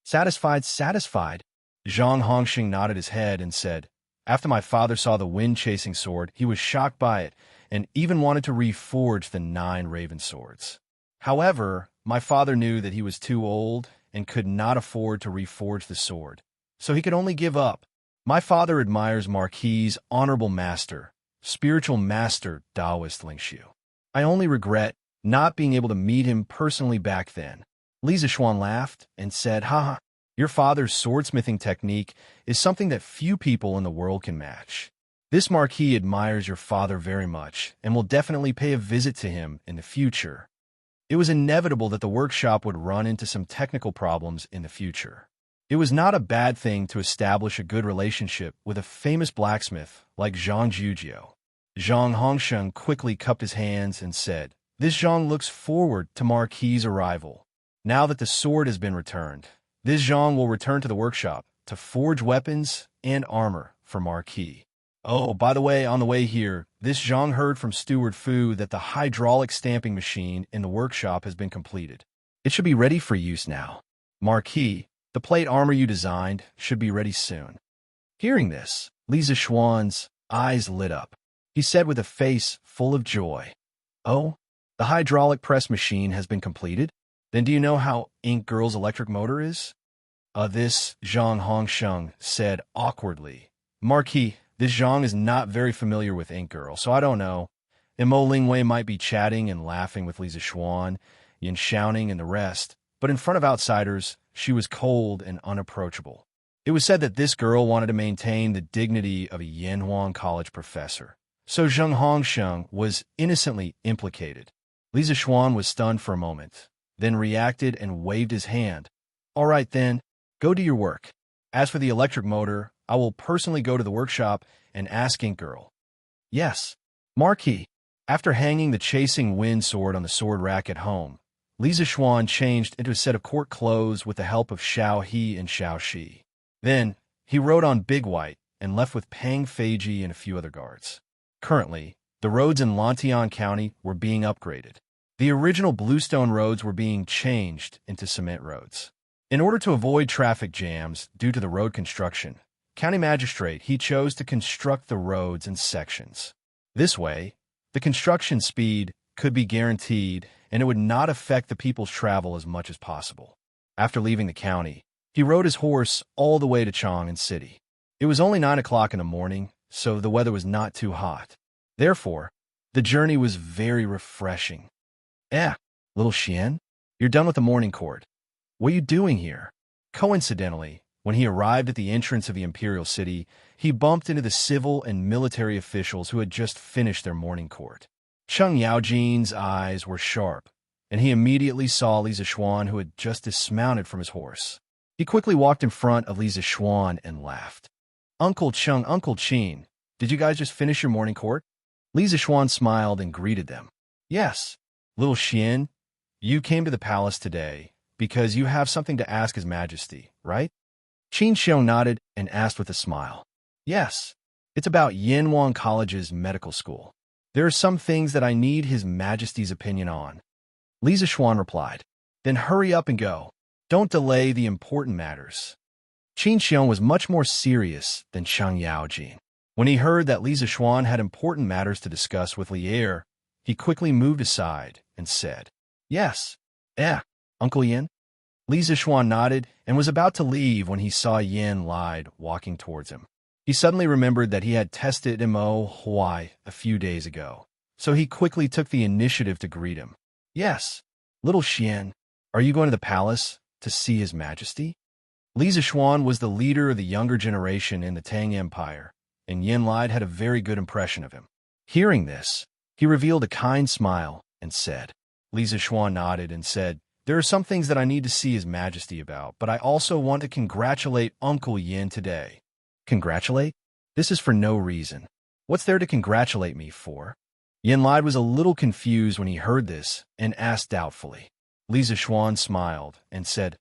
"Satisfied, satisfied." Zhang Hongsheng nodded his head and said, "After my father saw the wind-chasing sword, he was shocked by it and even wanted to reforge the 9 raven swords. However, my father knew that he was too old and could not afford to reforge the sword, so he could only give up. My father admires Marquis' honorable master, spiritual master Taoist Lingxiu. I only regret not being able to meet him personally back then." Li Zixuan laughed and said, "Haha, Your father's swordsmithing technique is something that few people in the world can match. This marquis admires your father very much and will definitely pay a visit to him in the future. It was inevitable that the workshop would run into some technical problems in the future. It was not a bad thing to establish a good relationship with a famous blacksmith like Zhang Jujio. Zhang Hongsheng quickly cupped his hands and said, "This Zhang looks forward to Marquis' arrival. Now that the sword has been returned, this Zhang will return to the workshop to forge weapons and armor for Marquis. Oh, by the way, on the way here, this Zhang heard from Steward Fu that the hydraulic stamping machine in the workshop has been completed. It should be ready for use now. Marquis, the plate armor you designed should be ready soon." Hearing this, Li Zishuan's eyes lit up. He said with a face full of joy, "Oh, the hydraulic press machine has been completed? Then do you know how Ink Girl's electric motor is?" This Zhang Hongsheng said awkwardly. "Marquis, this Zhang is not very familiar with Ink Girl, so I don't know." And Mo Lingwei might be chatting and laughing with Li Zishuan, Yin Xiaoning, and the rest, but in front of outsiders, she was cold and unapproachable. It was said that this girl wanted to maintain the dignity of a Yanhuan College professor, so Zhang Hongsheng was innocently implicated. Li Zishuan was stunned for a moment, then reacted and waved his hand. "All right then, go do your work. As for the electric motor, I will personally go to the workshop and ask Ink Girl." "Yes, Marquis." After hanging the chasing wind sword on the sword rack at home, Li Zishuan changed into a set of court clothes with the help of Xiao He and Xiao Shi. Then, he rode on Big White and left with Pang Feiji and a few other guards. Currently, the roads in Lantian County were being upgraded. The original bluestone roads were being changed into cement roads. In order to avoid traffic jams due to the road construction, County Magistrate he chose to construct the roads in sections. This way, the construction speed could be guaranteed and it would not affect the people's travel as much as possible. After leaving the county, he rode his horse all the way to Chang'an City. It was only 9 o'clock in the morning, so the weather was not too hot. Therefore, the journey was very refreshing. Little Xian, you're done with the morning court. What are you doing here?" Coincidentally, when he arrived at the entrance of the imperial city, he bumped into the civil and military officials who had just finished their morning court. Cheng Yaojin's eyes were sharp, and he immediately saw Li Zishuan, who had just dismounted from his horse. He quickly walked in front of Li Zishuan and laughed. "Uncle Cheng, Uncle Qin, did you guys just finish your morning court?" Li Zishuan smiled and greeted them. "Yes, little Xian, you came to the palace today because you have something to ask His Majesty, right?" Qin Xiong nodded and asked with a smile. "Yes, it's about Yanhuan College's medical school. There are some things that I need His Majesty's opinion on." Li Zishuan replied. "Then hurry up and go. Don't delay the important matters." Qin Xiong was much more serious than Cheng Yaojin. When he heard that Li Zishuan had important matters to discuss with Li Er, he quickly moved aside and said, "Yes, Uncle Yin?" Li Zishuan nodded and was about to leave when he saw Yin Lide walking towards him. He suddenly remembered that he had tested Mo Huai a few days ago, so he quickly took the initiative to greet him. "Yes, little Xian, are you going to the palace to see His Majesty?" Li Zishuan was the leader of the younger generation in the Tang Empire, and Yin Lide had a very good impression of him. Hearing this, he revealed a kind smile and said. Li Zishuan nodded and said, "There are some things that I need to see His Majesty about, but I also want to congratulate Uncle Yin today." "Congratulate? This is for no reason. What's there to congratulate me for?" Yin Lide was a little confused when he heard this and asked doubtfully. Li Zishuan smiled and said,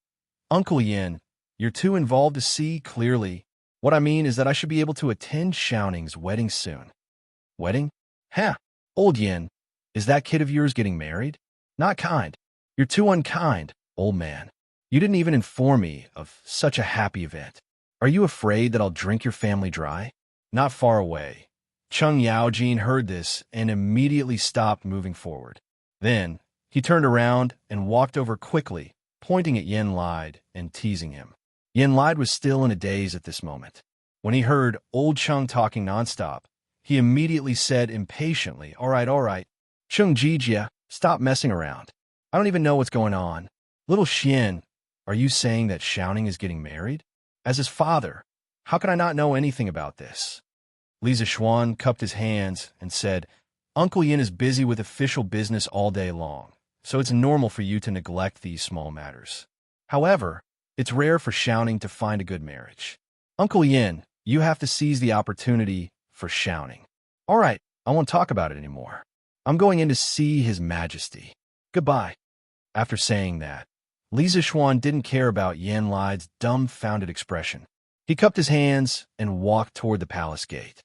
"Uncle Yin, you're too involved to see clearly. What I mean is that I should be able to attend Xiaoning's wedding soon." "Wedding? Old Yin, is that kid of yours getting married?" "Not kind. You're too unkind, old man. You didn't even inform me of such a happy event. Are you afraid that I'll drink your family dry?" Not far away, Cheng Yaojin heard this and immediately stopped moving forward. Then, he turned around and walked over quickly, pointing at Yin Lide and teasing him. Yin Lide was still in a daze at this moment. When he heard old Cheng talking nonstop, he immediately said impatiently, all right, Cheng Jijia, stop messing around. I don't even know what's going on. Little Xian, are you saying that Xiaoning is getting married? As his father, how could I not know anything about this? Li Zishuan cupped his hands and said, Uncle Yin is busy with official business all day long, so it's normal for you to neglect these small matters. However, it's rare for Xiaoning to find a good marriage. Uncle Yin, you have to seize the opportunity for Xiaoning. All right, I won't talk about it anymore. I'm going in to see His Majesty. Goodbye. After saying that, Li Zishuan didn't care about Yan Li's dumbfounded expression. He cupped his hands and walked toward the palace gate.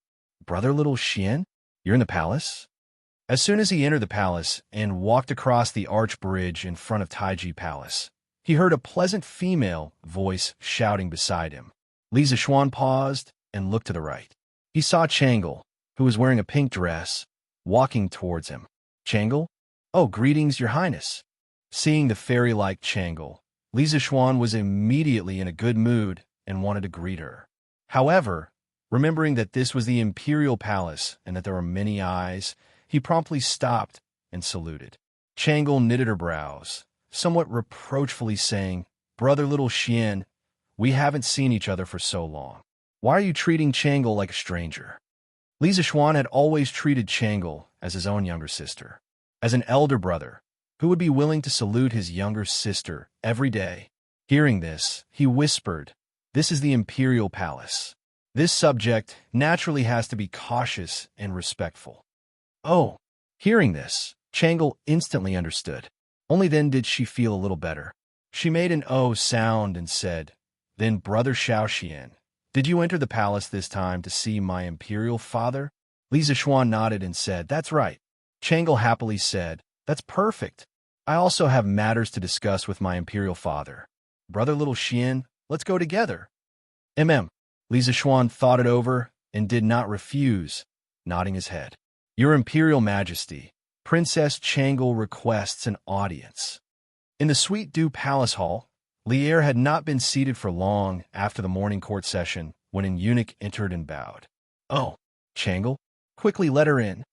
Brother little Xian, you're in the palace? As soon as he entered the palace and walked across the arch bridge in front of Taiji Palace, he heard a pleasant female voice shouting beside him. Li Zishuan paused and looked to the right. He saw Changle, who was wearing a pink dress, walking towards him. Changle? Oh, greetings, Your Highness. Seeing the fairy-like Changle, Li Zishuan was immediately in a good mood and wanted to greet her. However, remembering that this was the imperial palace and that there were many eyes, he promptly stopped and saluted. Changle knitted her brows, somewhat reproachfully saying, Brother little Xian, we haven't seen each other for so long. Why are you treating Changle like a stranger? Li Zishuan had always treated Changle as his own younger sister, as an elder brother, who would be willing to salute his younger sister every day. Hearing this, he whispered, This is the imperial palace. This subject naturally has to be cautious and respectful. Oh, hearing this, Changle instantly understood. Only then did she feel a little better. She made an O sound and said, Then Brother Xiaoxian, did you enter the palace this time to see my imperial father? Li Zishuan nodded and said, That's right. Changle happily said, That's perfect. I also have matters to discuss with my imperial father. Brother little Xian, let's go together. Li Zishuan thought it over and did not refuse, nodding his head. Your Imperial Majesty, Princess Changle requests an audience. In the Sweet Dew Palace Hall, Lier had not been seated for long after the morning court session when an eunuch entered and bowed. Oh, Changle, quickly let her in.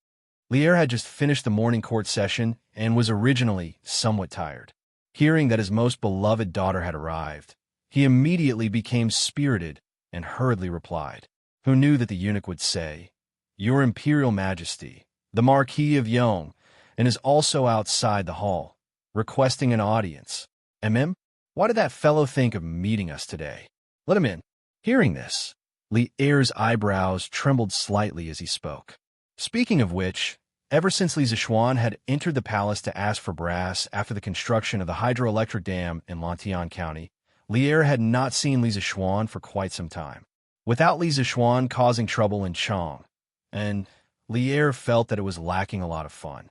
Lier had just finished the morning court session and was originally somewhat tired. Hearing that his most beloved daughter had arrived, he immediately became spirited and hurriedly replied, who knew that the eunuch would say, Your Imperial Majesty, the Marquis of Yong, and is also outside the hall, requesting an audience. Why did that fellow think of meeting us today? Let him in. Hearing this, Li Er's eyebrows trembled slightly as he spoke. Speaking of which, ever since Li Zishuan had entered the palace to ask for brass after the construction of the hydroelectric dam in Lantian County, Li Er had not seen Li Zishuan for quite some time. Without Li Zishuan causing trouble in Chong, and Li Er felt that it was lacking a lot of fun.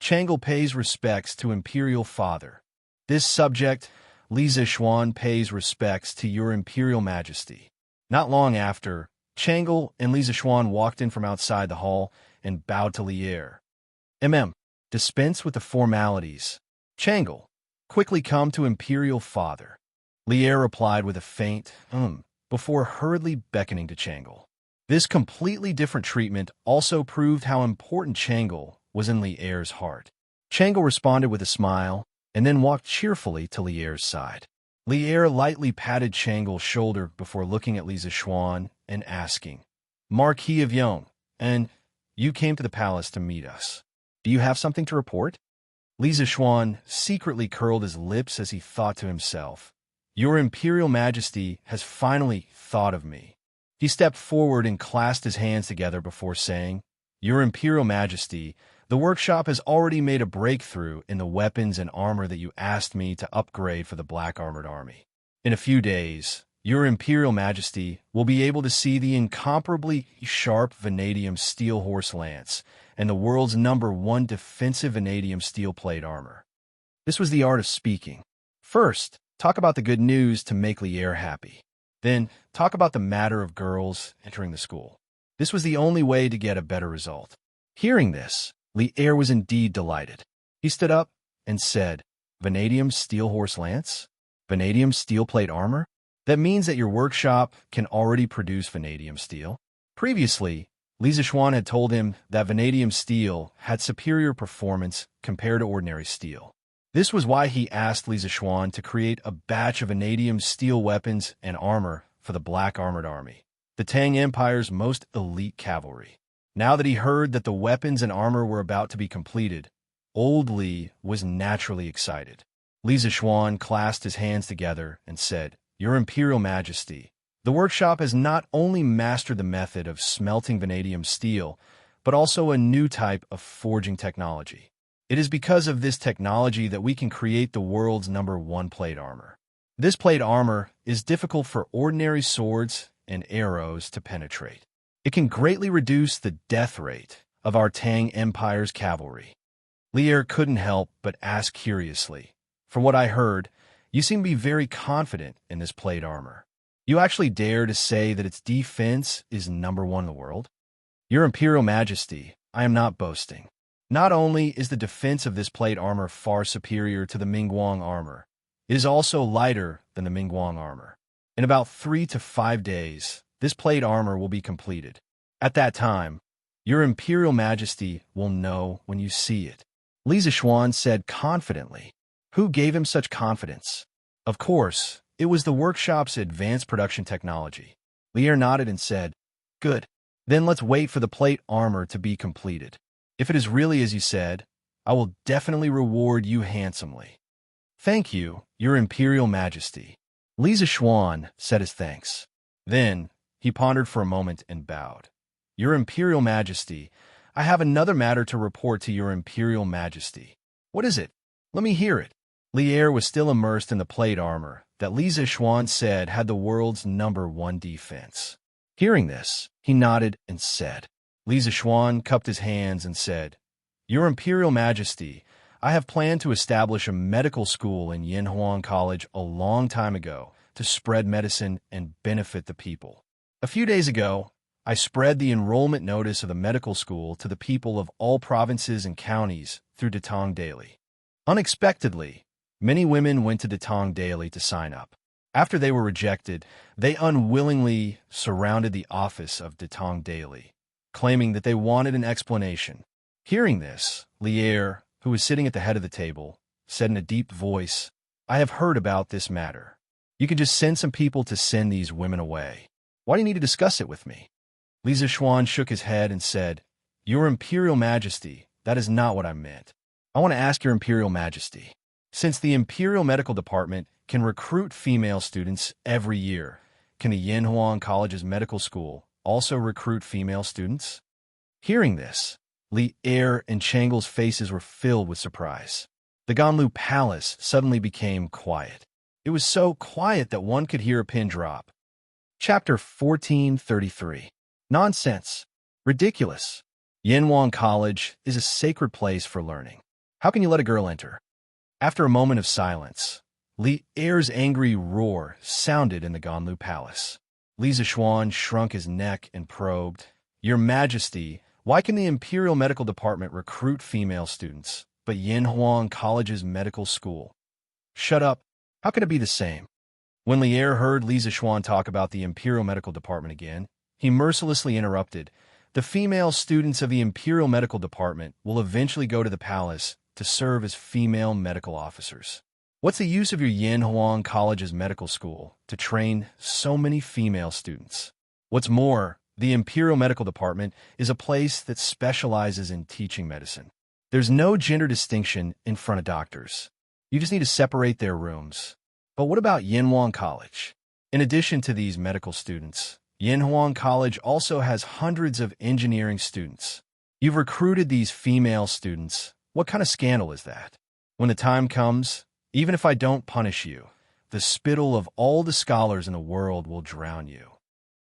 Changle pays respects to Imperial Father. This subject, Li Zishuan pays respects to Your Imperial Majesty. Not long after, Changle and Li Zishuan walked in from outside the hall and bowed to Li Er. Dispense with the formalities. Changle, quickly come to Imperial Father. Li Er replied with a faint before hurriedly beckoning to Changle. This completely different treatment also proved how important Changle was in Li Er's heart. Changle responded with a smile and then walked cheerfully to Li Er's side. Li Er lightly patted Changle's shoulder before looking at Li Zishuan and asking, Marquis of Yong, and you came to the palace to meet us. Do you have something to report? Li Zishuan secretly curled his lips as he thought to himself, Your Imperial Majesty has finally thought of me. He stepped forward and clasped his hands together before saying, Your Imperial Majesty, the workshop has already made a breakthrough in the weapons and armor that you asked me to upgrade for the Black Armored Army. In a few days, Your Imperial Majesty will be able to see the incomparably sharp vanadium steel horse lance and the world's #1 defensive vanadium steel plate armor. This was the art of speaking. First, talk about the good news to make Lier happy. Then, talk about the matter of girls entering the school. This was the only way to get a better result. Hearing this, Lier was indeed delighted. He stood up and said, Vanadium steel horse lance? Vanadium steel plate armor? That means that your workshop can already produce vanadium steel. Previously, Li Zishuan had told him that vanadium steel had superior performance compared to ordinary steel. This was why he asked Li Zishuan to create a batch of vanadium steel weapons and armor for the Black Armored Army, the Tang Empire's most elite cavalry. Now that he heard that the weapons and armor were about to be completed, old Li was naturally excited. Li Zishuan clasped his hands together and said, "Your Imperial Majesty, the workshop has not only mastered the method of smelting vanadium steel, but also a new type of forging technology. It is because of this technology that we can create the world's #1 plate armor. This plate armor is difficult for ordinary swords and arrows to penetrate. It can greatly reduce the death rate of our Tang Empire's cavalry." Li Er couldn't help but ask curiously, "From what I heard, you seem to be very confident in this plate armor. You actually dare to say that its defense is #1 in the world?" "Your Imperial Majesty, I am not boasting. Not only is the defense of this plate armor far superior to the Mingguang armor, it is also lighter than the Mingguang armor. In about 3 to 5 days, this plate armor will be completed. At that time, your Imperial Majesty will know when you see it." Li Zishuan said confidently. Who gave him such confidence? Of course, it was the workshop's advanced production technology. Li Er nodded and said, "Good. Then let's wait for the plate armor to be completed. If it is really as you said, I will definitely reward you handsomely." "Thank you, your Imperial Majesty." Li Zishuan said his thanks. Then, he pondered for a moment and bowed. "Your Imperial Majesty, I have another matter to report to your Imperial Majesty." "What is it? Let me hear it." Li Er was still immersed in the plate armor that Li Zishuan said had the world's #1 defense. Hearing this, he nodded and said. Li Zishuan cupped his hands and said, "Your Imperial Majesty, I have planned to establish a medical school in Yinhuang College a long time ago to spread medicine and benefit the people. A few days ago, I spread the enrollment notice of the medical school to the people of all provinces and counties through Datong Daily. Unexpectedly, many women went to Datong Daily to sign up. After they were rejected, they unwillingly surrounded the office of Datong Daily, claiming that they wanted an explanation. Hearing this, Li Er, who was sitting at the head of the table, said in a deep voice, "I have heard about this matter. You can just send some people to send these women away. Why do you need to discuss it with me?" Li Zishuan shook his head and said, "Your Imperial Majesty, that is not what I meant. I want to ask your Imperial Majesty, since the Imperial Medical Department can recruit female students every year, can the Yinhuang College's medical school also recruit female students?" Hearing this, Li Er and Changle's faces were filled with surprise. The Ganlu Palace suddenly became quiet. It was so quiet that one could hear a pin drop. Chapter 1433. Nonsense. Ridiculous. Yinhuang College is a sacred place for learning. How can you let a girl enter? After a moment of silence, Li Er's angry roar sounded in the Ganlu Palace. Li Zishuan shrunk his neck and probed, "Your Majesty, why can the Imperial Medical Department recruit female students, but Yinhuang College's medical school?" "Shut up. How can it be the same?" When Li Er heard Li Zishuan talk about the Imperial Medical Department again, he mercilessly interrupted, "The female students of the Imperial Medical Department will eventually go to the palace to serve as female medical officers. What's the use of your Yinhuang College's medical school to train so many female students? What's more, the Imperial Medical Department is a place that specializes in teaching medicine. There's no gender distinction in front of doctors. You just need to separate their rooms. But what about Yinhuang College? In addition to these medical students, Yinhuang College also has hundreds of engineering students. You've recruited these female students. What kind of scandal is that? When the time comes, even if I don't punish you, the spittle of all the scholars in the world will drown you."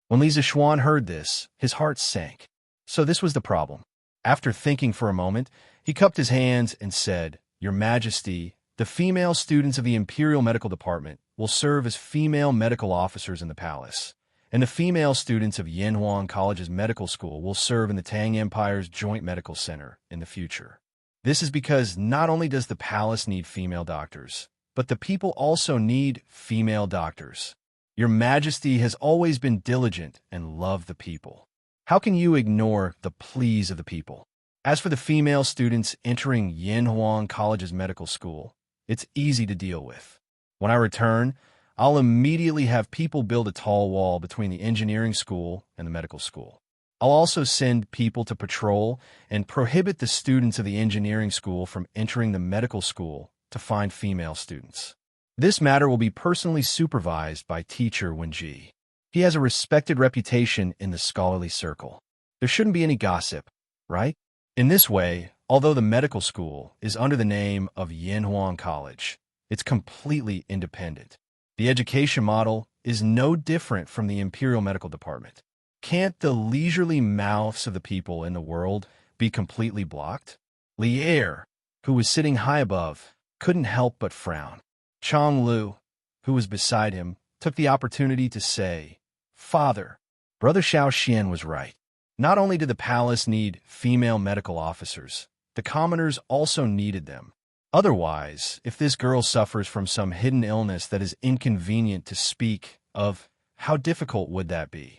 When Li Zishuan heard this, his heart sank. So this was the problem. After thinking for a moment, he cupped his hands and said, "Your Majesty, the female students of the Imperial Medical Department will serve as female medical officers in the palace, and the female students of Yinhuang College's medical school will serve in the Tang Empire's Joint Medical Center in the future. This is because not only does the palace need female doctors, but the people also need female doctors. Your Majesty has always been diligent and loved the people. How can you ignore the pleas of the people? As for the female students entering Yinhuang College's medical school, It's easy to deal with. When I return, I'll immediately have people build a tall wall between the engineering school and the medical school. I'll also send people to patrol and prohibit the students of the engineering school from entering the medical school to find female students. This matter will be personally supervised by teacher Wenji. He has a respected reputation in the scholarly circle. There shouldn't be any gossip, right? In this way, although the medical school is under the name of Yanhuang College, it's completely independent. The education model is no different from the Imperial Medical Department. Can't the leisurely mouths of the people in the world be completely blocked? Lier, who was sitting high above, couldn't help but frown. Chong Lu, who was beside him, took the opportunity to say, "Father, Brother Xiao Xian was right. Not only did the palace need female medical officers, the commoners also needed them. Otherwise, if this girl suffers from some hidden illness that is inconvenient to speak of, how difficult would that be?"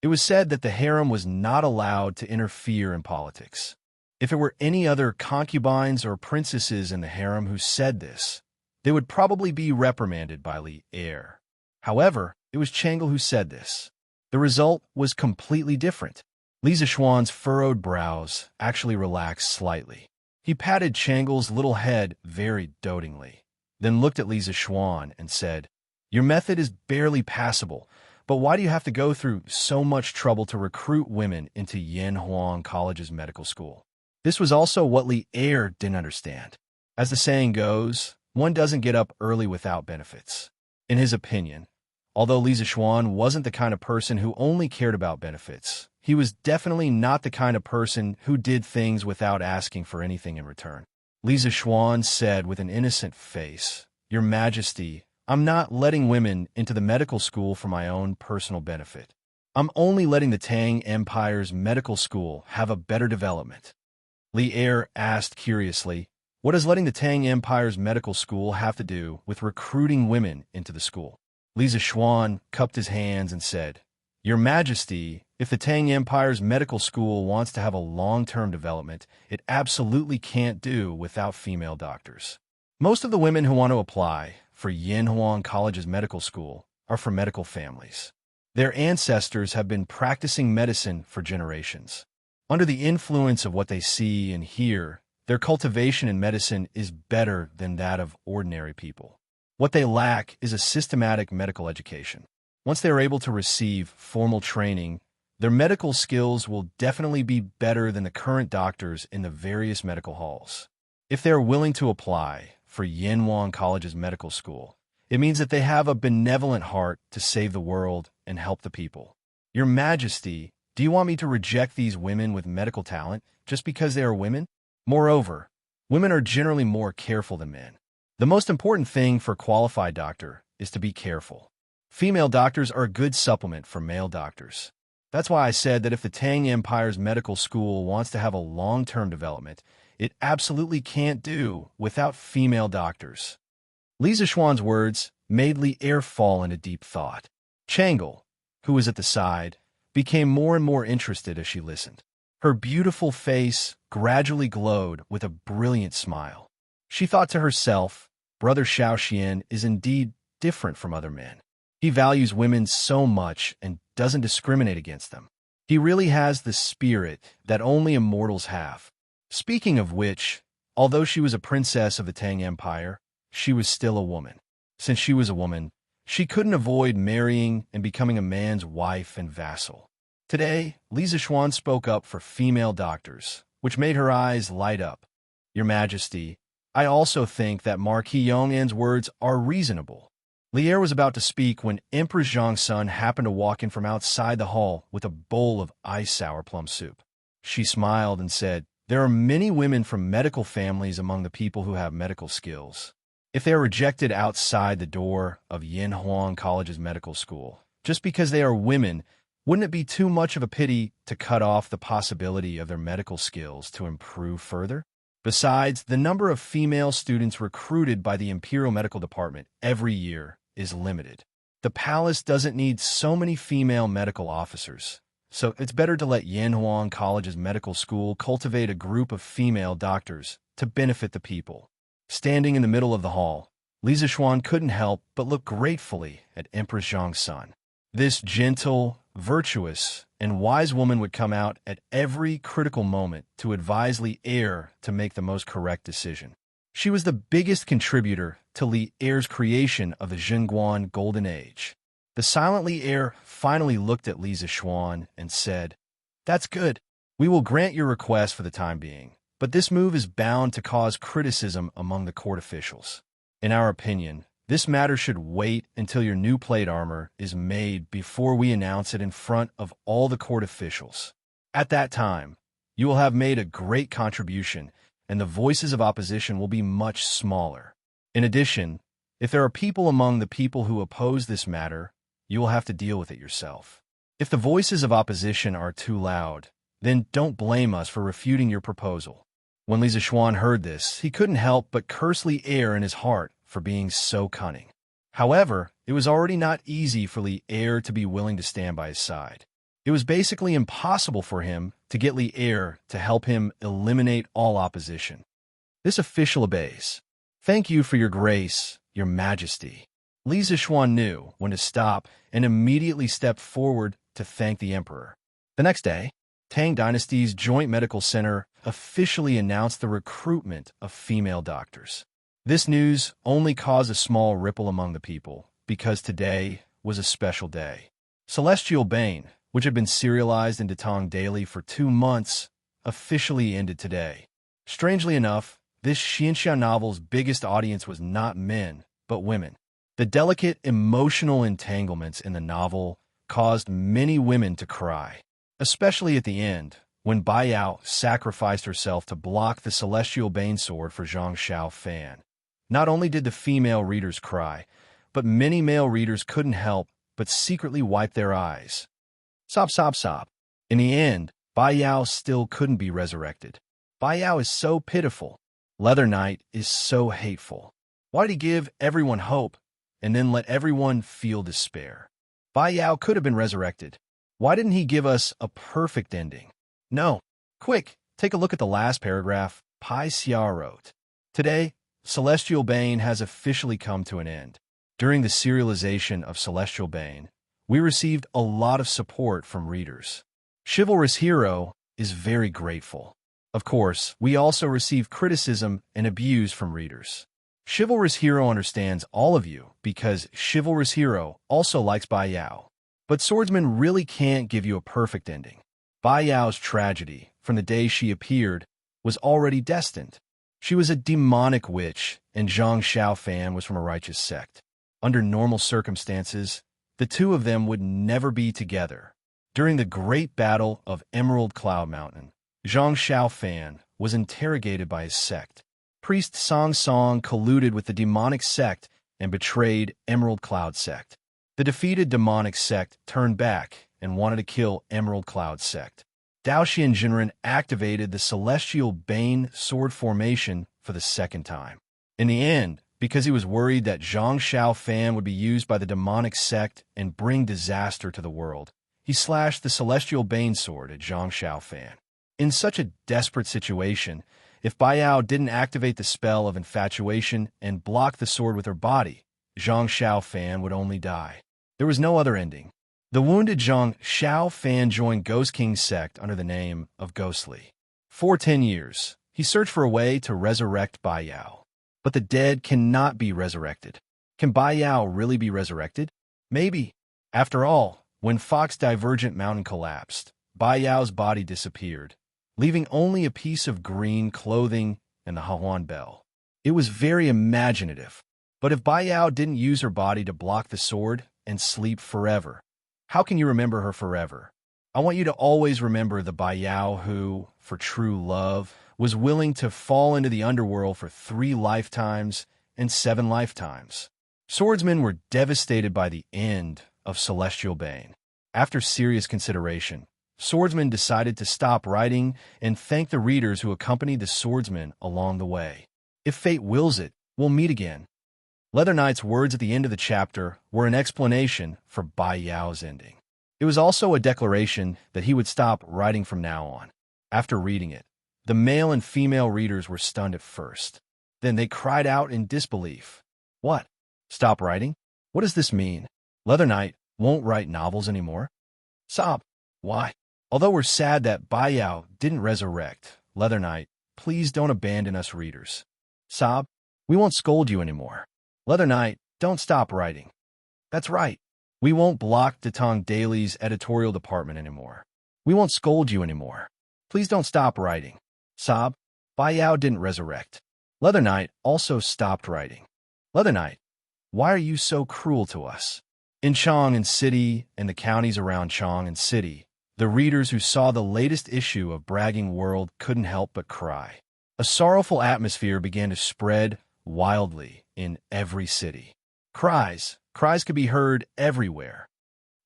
It was said that the harem was not allowed to interfere in politics. If it were any other concubines or princesses in the harem who said this, they would probably be reprimanded by Li Er. However, it was Chang'e who said this. The result was completely different. Li Zishuan's furrowed brows actually relaxed slightly. He patted Chang'e's little head very dotingly, then looked at Li Zishuan and said, "Your method is barely passable, but why do you have to go through so much trouble to recruit women into Yanhuang College's medical school?" This was also what Li Er didn't understand. As the saying goes, one doesn't get up early without benefits. In his opinion, although Li Zishuan wasn't the kind of person who only cared about benefits, he was definitely not the kind of person who did things without asking for anything in return. Li Zishuan said with an innocent face, "Your Majesty, I'm not letting women into the medical school for my own personal benefit. I'm only letting the Tang Empire's medical school have a better development." Li Er asked curiously, "What does letting the Tang Empire's medical school have to do with recruiting women into the school?" Li Zishuan cupped his hands and said, "Your Majesty, if the Tang Empire's medical school wants to have a long-term development, it absolutely can't do without female doctors. Most of the women who want to apply for Yanhuang College's medical school are from medical families. Their ancestors have been practicing medicine for generations. Under the influence of what they see and hear, their cultivation in medicine is better than that of ordinary people. What they lack is a systematic medical education. Once they are able to receive formal training, their medical skills will definitely be better than the current doctors in the various medical halls. If they are willing to apply for Yanhuang College's medical school, it means that they have a benevolent heart to save the world and help the people. Your Majesty, do you want me to reject these women with medical talent just because they are women? Moreover, women are generally more careful than men. The most important thing for a qualified doctor is to be careful. Female doctors are a good supplement for male doctors. That's why I said that if the Tang Empire's medical school wants to have a long-term development, it absolutely can't do without female doctors." Li Zishuan's words made Li Er fall into deep thought. Chang'e, who was at the side, became more and more interested as she listened. Her beautiful face gradually glowed with a brilliant smile. She thought to herself, Brother Xiao Xian is indeed different from other men. He values women so much and doesn't discriminate against them. He really has the spirit that only immortals have. Speaking of which, although she was a princess of the Tang Empire, she was still a woman. Since she was a woman, she couldn't avoid marrying and becoming a man's wife and vassal. Today, Li Zishuan spoke up for female doctors, which made her eyes light up. "Your Majesty, I also think that Marquis Yong'an's words are reasonable." Li Er was about to speak when Empress Zhang's son happened to walk in from outside the hall with a bowl of ice sour plum soup. She smiled and said, "There are many women from medical families among the people who have medical skills. If they are rejected outside the door of Yanhuang College's medical school, just because they are women, wouldn't it be too much of a pity to cut off the possibility of their medical skills to improve further? Besides, the number of female students recruited by the Imperial Medical Department every year is limited. The palace doesn't need so many female medical officers, so it's better to let Yanhuang College's medical school cultivate a group of female doctors to benefit the people." Standing in the middle of the hall, Li Zixuan couldn't help but look gratefully at Empress Zhang's son. This gentle, virtuous, and wise woman would come out at every critical moment to advise Li Er to make the most correct decision. She was the biggest contributor to Li Er's creation of the Zhenguan Golden Age. The silent Li Er finally looked at Li Zixuan and said, "That's good. We will grant your request for the time being, but this move is bound to cause criticism among the court officials. In our opinion, this matter should wait until your new plate armor is made before we announce it in front of all the court officials. At that time, you will have made a great contribution, and the voices of opposition will be much smaller. In addition, if there are people among the people who oppose this matter, you will have to deal with it yourself. If the voices of opposition are too loud, then don't blame us for refuting your proposal." When Li Zixuan heard this, he couldn't help but curse Li Er in his heart for being so cunning. However, it was already not easy for Li Er to be willing to stand by his side. It was basically impossible for him to get Li Er to help him eliminate all opposition. This official obeys. "Thank you for your grace, your majesty." Li Zixuan knew when to stop and immediately stepped forward to thank the emperor. The next day, Tang Dynasty's Joint Medical Center officially announced the recruitment of female doctors. This news only caused a small ripple among the people, because today was a special day. Celestial Bane, which had been serialized in Datong Daily for 2 months, officially ended today. Strangely enough, this Xianxia novel's biggest audience was not men, but women. The delicate emotional entanglements in the novel caused many women to cry, especially at the end, when Bai Yao sacrificed herself to block the Celestial Bane sword for Zhang Xiaofan. Not only did the female readers cry, but many male readers couldn't help but secretly wipe their eyes. Sob, sob, sob. In the end, Bai Yao still couldn't be resurrected. Bai Yao is so pitiful. Leather Knight is so hateful. Why did he give everyone hope and then let everyone feel despair? Bai Yao could have been resurrected. Why didn't he give us a perfect ending? No. Quick, take a look at the last paragraph Pai Xia wrote. Today, Celestial Bane has officially come to an end. During the serialization of Celestial Bane, we received a lot of support from readers. Chivalrous Hero is very grateful. Of course, we also received criticism and abuse from readers. Chivalrous Hero understands all of you because Chivalrous Hero also likes Bai Yao. But Swordsman really can't give you a perfect ending. Bai Yao's tragedy, from the day she appeared, was already destined. She was a demonic witch, and Zhang Xiaofan was from a righteous sect. Under normal circumstances, the two of them would never be together. During the Great Battle of Emerald Cloud Mountain, Zhang Xiaofan was interrogated by his sect. Priest Song Song colluded with the demonic sect and betrayed Emerald Cloud sect. The defeated demonic sect turned back and wanted to kill Emerald Cloud sect. Daoxian Jinren activated the Celestial Bane sword formation for the second time. In the end, because he was worried that Zhang Xiaofan would be used by the demonic sect and bring disaster to the world, he slashed the Celestial Bane sword at Zhang Xiaofan. In such a desperate situation, if Bai Yao didn't activate the spell of infatuation and block the sword with her body, Zhang Xiaofan would only die. There was no other ending. The wounded Zhang Xiaofan joined Ghost King's sect under the name of Ghostly. For 10 years, he searched for a way to resurrect Bai Yao. But the dead cannot be resurrected. Can Bai Yao really be resurrected? Maybe. After all, when Fox Divergent Mountain collapsed, Bai Yao's body disappeared, leaving only a piece of green clothing and the Hahuan bell. It was very imaginative. But if Bai Yao didn't use her body to block the sword and sleep forever, how can you remember her forever? I want you to always remember the Bai Yao who, for true love, was willing to fall into the underworld for 3 lifetimes and 7 lifetimes. Swordsmen were devastated by the end of Celestial Bane. After serious consideration, Swordsman decided to stop writing and thank the readers who accompanied the swordsman along the way. If fate wills it, we'll meet again. Leather Knight's words at the end of the chapter were an explanation for Bai Yao's ending. It was also a declaration that he would stop writing from now on. After reading it, the male and female readers were stunned at first. Then they cried out in disbelief. What? Stop writing? What does this mean? Leather Knight won't write novels anymore? Sob. Why? Although we're sad that Bayao didn't resurrect, Leather Knight, please don't abandon us readers. Sob. We won't scold you anymore. Leather Knight, don't stop writing. That's right. We won't block Datong Daily's editorial department anymore. We won't scold you anymore. Please don't stop writing. Sob. Bayao didn't resurrect. Leather Knight also stopped writing. Leather Knight, why are you so cruel to us? In Chang'an City and the counties around Chang'an City, the readers who saw the latest issue of Bragging World couldn't help but cry. A sorrowful atmosphere began to spread wildly in every city. Cries could be heard everywhere.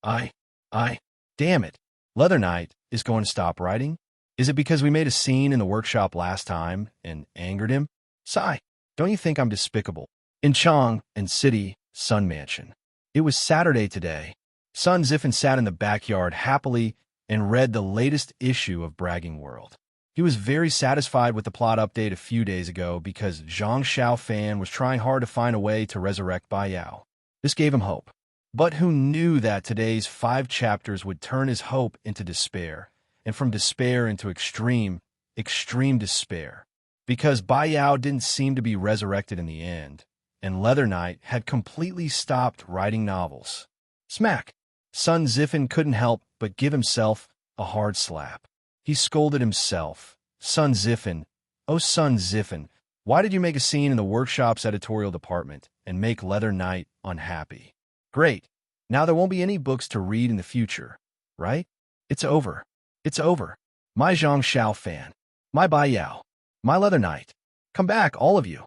Damn it. Leather Knight is going to stop writing? Is it because we made a scene in the workshop last time and angered him? Sigh, don't you think I'm despicable? In Chang'an City, Sun Mansion. It was Saturday today. Sun Ziffin sat in the backyard happily and read the latest issue of Bragging World. He was very satisfied with the plot update a few days ago because Zhang Xiaofan was trying hard to find a way to resurrect Bayao. This gave him hope. But who knew that today's 5 chapters would turn his hope into despair, and from despair into extreme despair? Because Bayao didn't seem to be resurrected in the end, and Leather Knight had completely stopped writing novels. Smack! Sun Ziffin couldn't help but give himself a hard slap. He scolded himself. Sun Ziffin, oh Sun Ziffin, why did you make a scene in the workshop's editorial department and make Leather Knight unhappy? Great. Now there won't be any books to read in the future, right? It's over. It's over. My Zhang Xiaofan. My Bayao. My Leather Knight. Come back, all of you.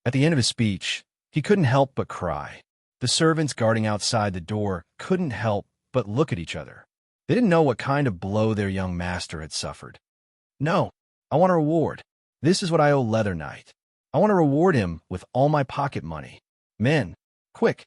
At the end of his speech, he couldn't help but cry. The servants guarding outside the door couldn't help but look at each other. They didn't know what kind of blow their young master had suffered. No, I want a reward. This is what I owe Leather Knight. I want to reward him with all my pocket money. Men, quick,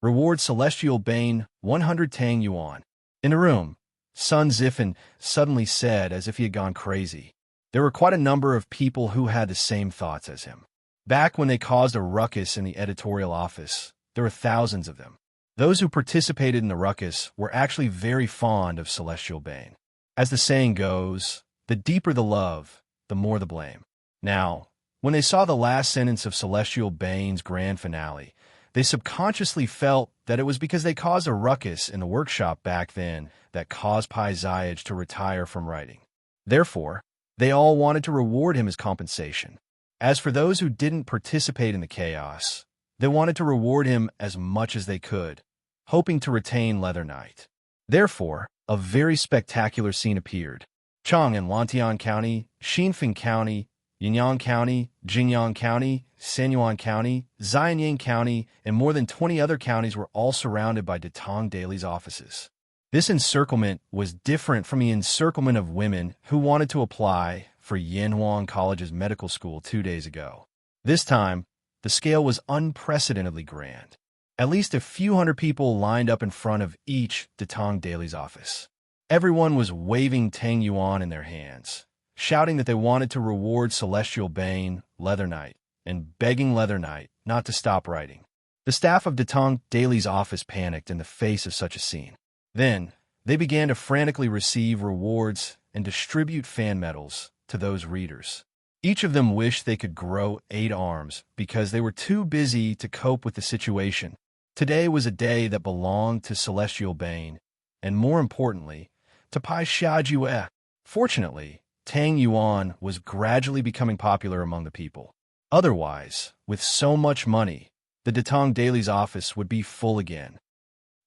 reward Celestial Bane 100 Tang Yuan. In the room, Sun Ziffin suddenly said as if he had gone crazy. There were quite a number of people who had the same thoughts as him. Back when they caused a ruckus in the editorial office, there were thousands of them. Those who participated in the ruckus were actually very fond of Celestial Bane. As the saying goes, the deeper the love, the more the blame. Now, when they saw the last sentence of Celestial Bane's grand finale, they subconsciously felt that it was because they caused a ruckus in the workshop back then that caused Pai Ziyage to retire from writing. Therefore, they all wanted to reward him as compensation. As for those who didn't participate in the chaos, they wanted to reward him as much as they could, hoping to retain Leather Knight. Therefore, a very spectacular scene appeared. Chang'an Lantian County, Xinfeng County, Yinyang County, Jingyang County, Sanyuan County, Xianyang County, and more than 20 other counties were all surrounded by Datong Daily's offices. This encirclement was different from the encirclement of women who wanted to apply for Yanhuang College's medical school 2 days ago. This time, the scale was unprecedentedly grand. At least a few hundred people lined up in front of each Datong Daily's office. Everyone was waving Tang Yuan in their hands, shouting that they wanted to reward Celestial Bane, Leather Knight, and begging Leather Knight not to stop writing. The staff of Datong Daily's office panicked in the face of such a scene. Then, they began to frantically receive rewards and distribute fan medals to those readers. Each of them wished they could grow 8 arms because they were too busy to cope with the situation. Today was a day that belonged to Celestial Bane, and more importantly, to Pai Xiajue. Fortunately, Tang Yuan was gradually becoming popular among the people. Otherwise, with so much money, the Datong Daily's office would be full again.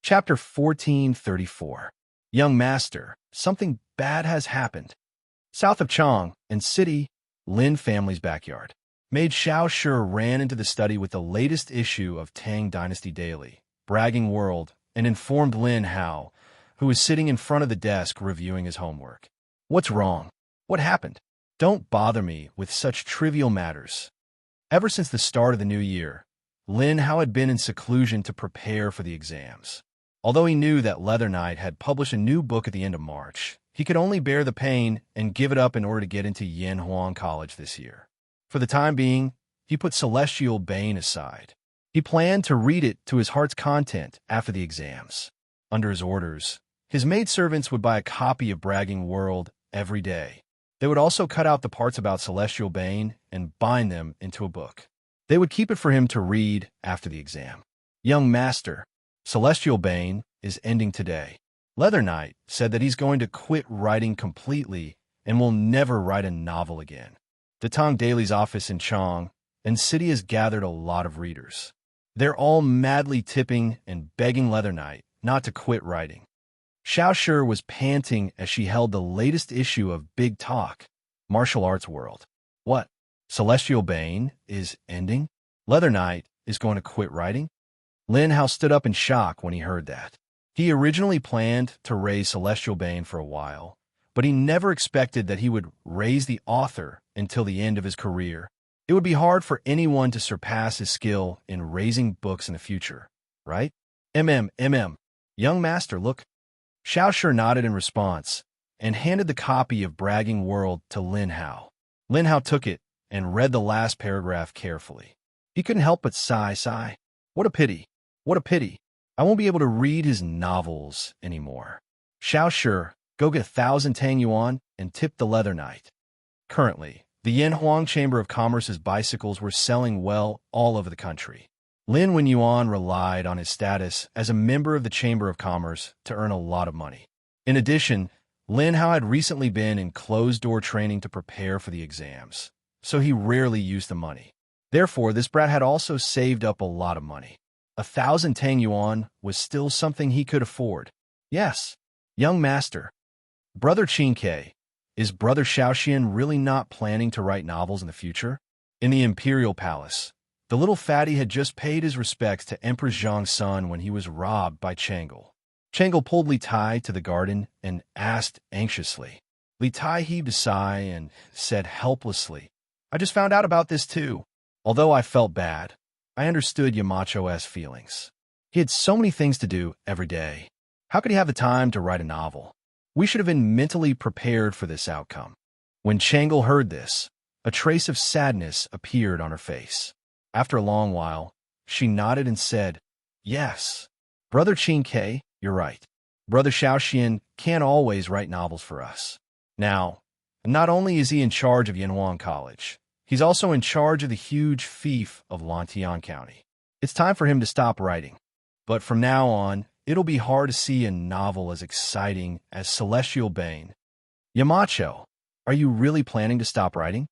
Chapter 1434. Young Master, something bad has happened. South of Chang'an City, Lin family's backyard. Maid Xiao Shi ran into the study with the latest issue of Tang Dynasty Daily, Bragging World, and informed Lin Hao, who was sitting in front of the desk reviewing his homework. What's wrong? What happened? Don't bother me with such trivial matters. Ever since the start of the new year, Lin Hao had been in seclusion to prepare for the exams. Although he knew that Leather Knight had published a new book at the end of March, he could only bear the pain and give it up in order to get into Yanhuang College this year. For the time being, he put Celestial Bane aside. He planned to read it to his heart's content after the exams. Under his orders, his maidservants would buy a copy of Bragging World every day. They would also cut out the parts about Celestial Bane and bind them into a book. They would keep it for him to read after the exam. Young Master, Celestial Bane is ending today. Leather Knight said that he's going to quit writing completely and will never write a novel again. Datong Daily's office in Chong and City has gathered a lot of readers. They're all madly tipping and begging Leather Knight not to quit writing. Xiaoshi was panting as she held the latest issue of Big Talk, Martial Arts World. What? Celestial Bane is ending? Leather Knight is going to quit writing? Lin Hao stood up in shock when he heard that. He originally planned to raise Celestial Bane for a while, but he never expected that he would raise the author until the end of his career. It would be hard for anyone to surpass his skill in raising books in the future, right? Young Master, look. Xiaoshi nodded in response and handed the copy of Bragging World to Lin Hao. Lin Hao took it and read the last paragraph carefully. He couldn't help but sigh. What a pity. What a pity. I won't be able to read his novels anymore. Xiaoshi, go get 1,000 Tang Yuan and tip the Leather Knight. Currently, the Yanhuang Chamber of Commerce's bicycles were selling well all over the country. Lin Wenyuan relied on his status as a member of the Chamber of Commerce to earn a lot of money. In addition, Lin Hao had recently been in closed-door training to prepare for the exams, so he rarely used the money. Therefore, this brat had also saved up a lot of money. 1,000 Tang Yuan was still something he could afford. Yes, young master. Brother Qin, is Brother Xiaoxian really not planning to write novels in the future? In the Imperial Palace, the little fatty had just paid his respects to Empress Zhang's son when he was robbed by Chang'e. Chang'e pulled Li Tai to the garden and asked anxiously. Li Tai heaved a sigh and said helplessly, I just found out about this too. Although I felt bad, I understood Yamacho's feelings. He had so many things to do every day. How could he have the time to write a novel? We should have been mentally prepared for this outcome. When Chang'e heard this, a trace of sadness appeared on her face. After a long while, she nodded and said, Yes, Brother Qin, you're right. Brother Xiaoxian can't always write novels for us. Now, not only is he in charge of Yanhuang College, he's also in charge of the huge fief of Lantian County. It's time for him to stop writing. But from now on, it'll be hard to see a novel as exciting as Celestial Bane. Yamacho, are you really planning to stop writing?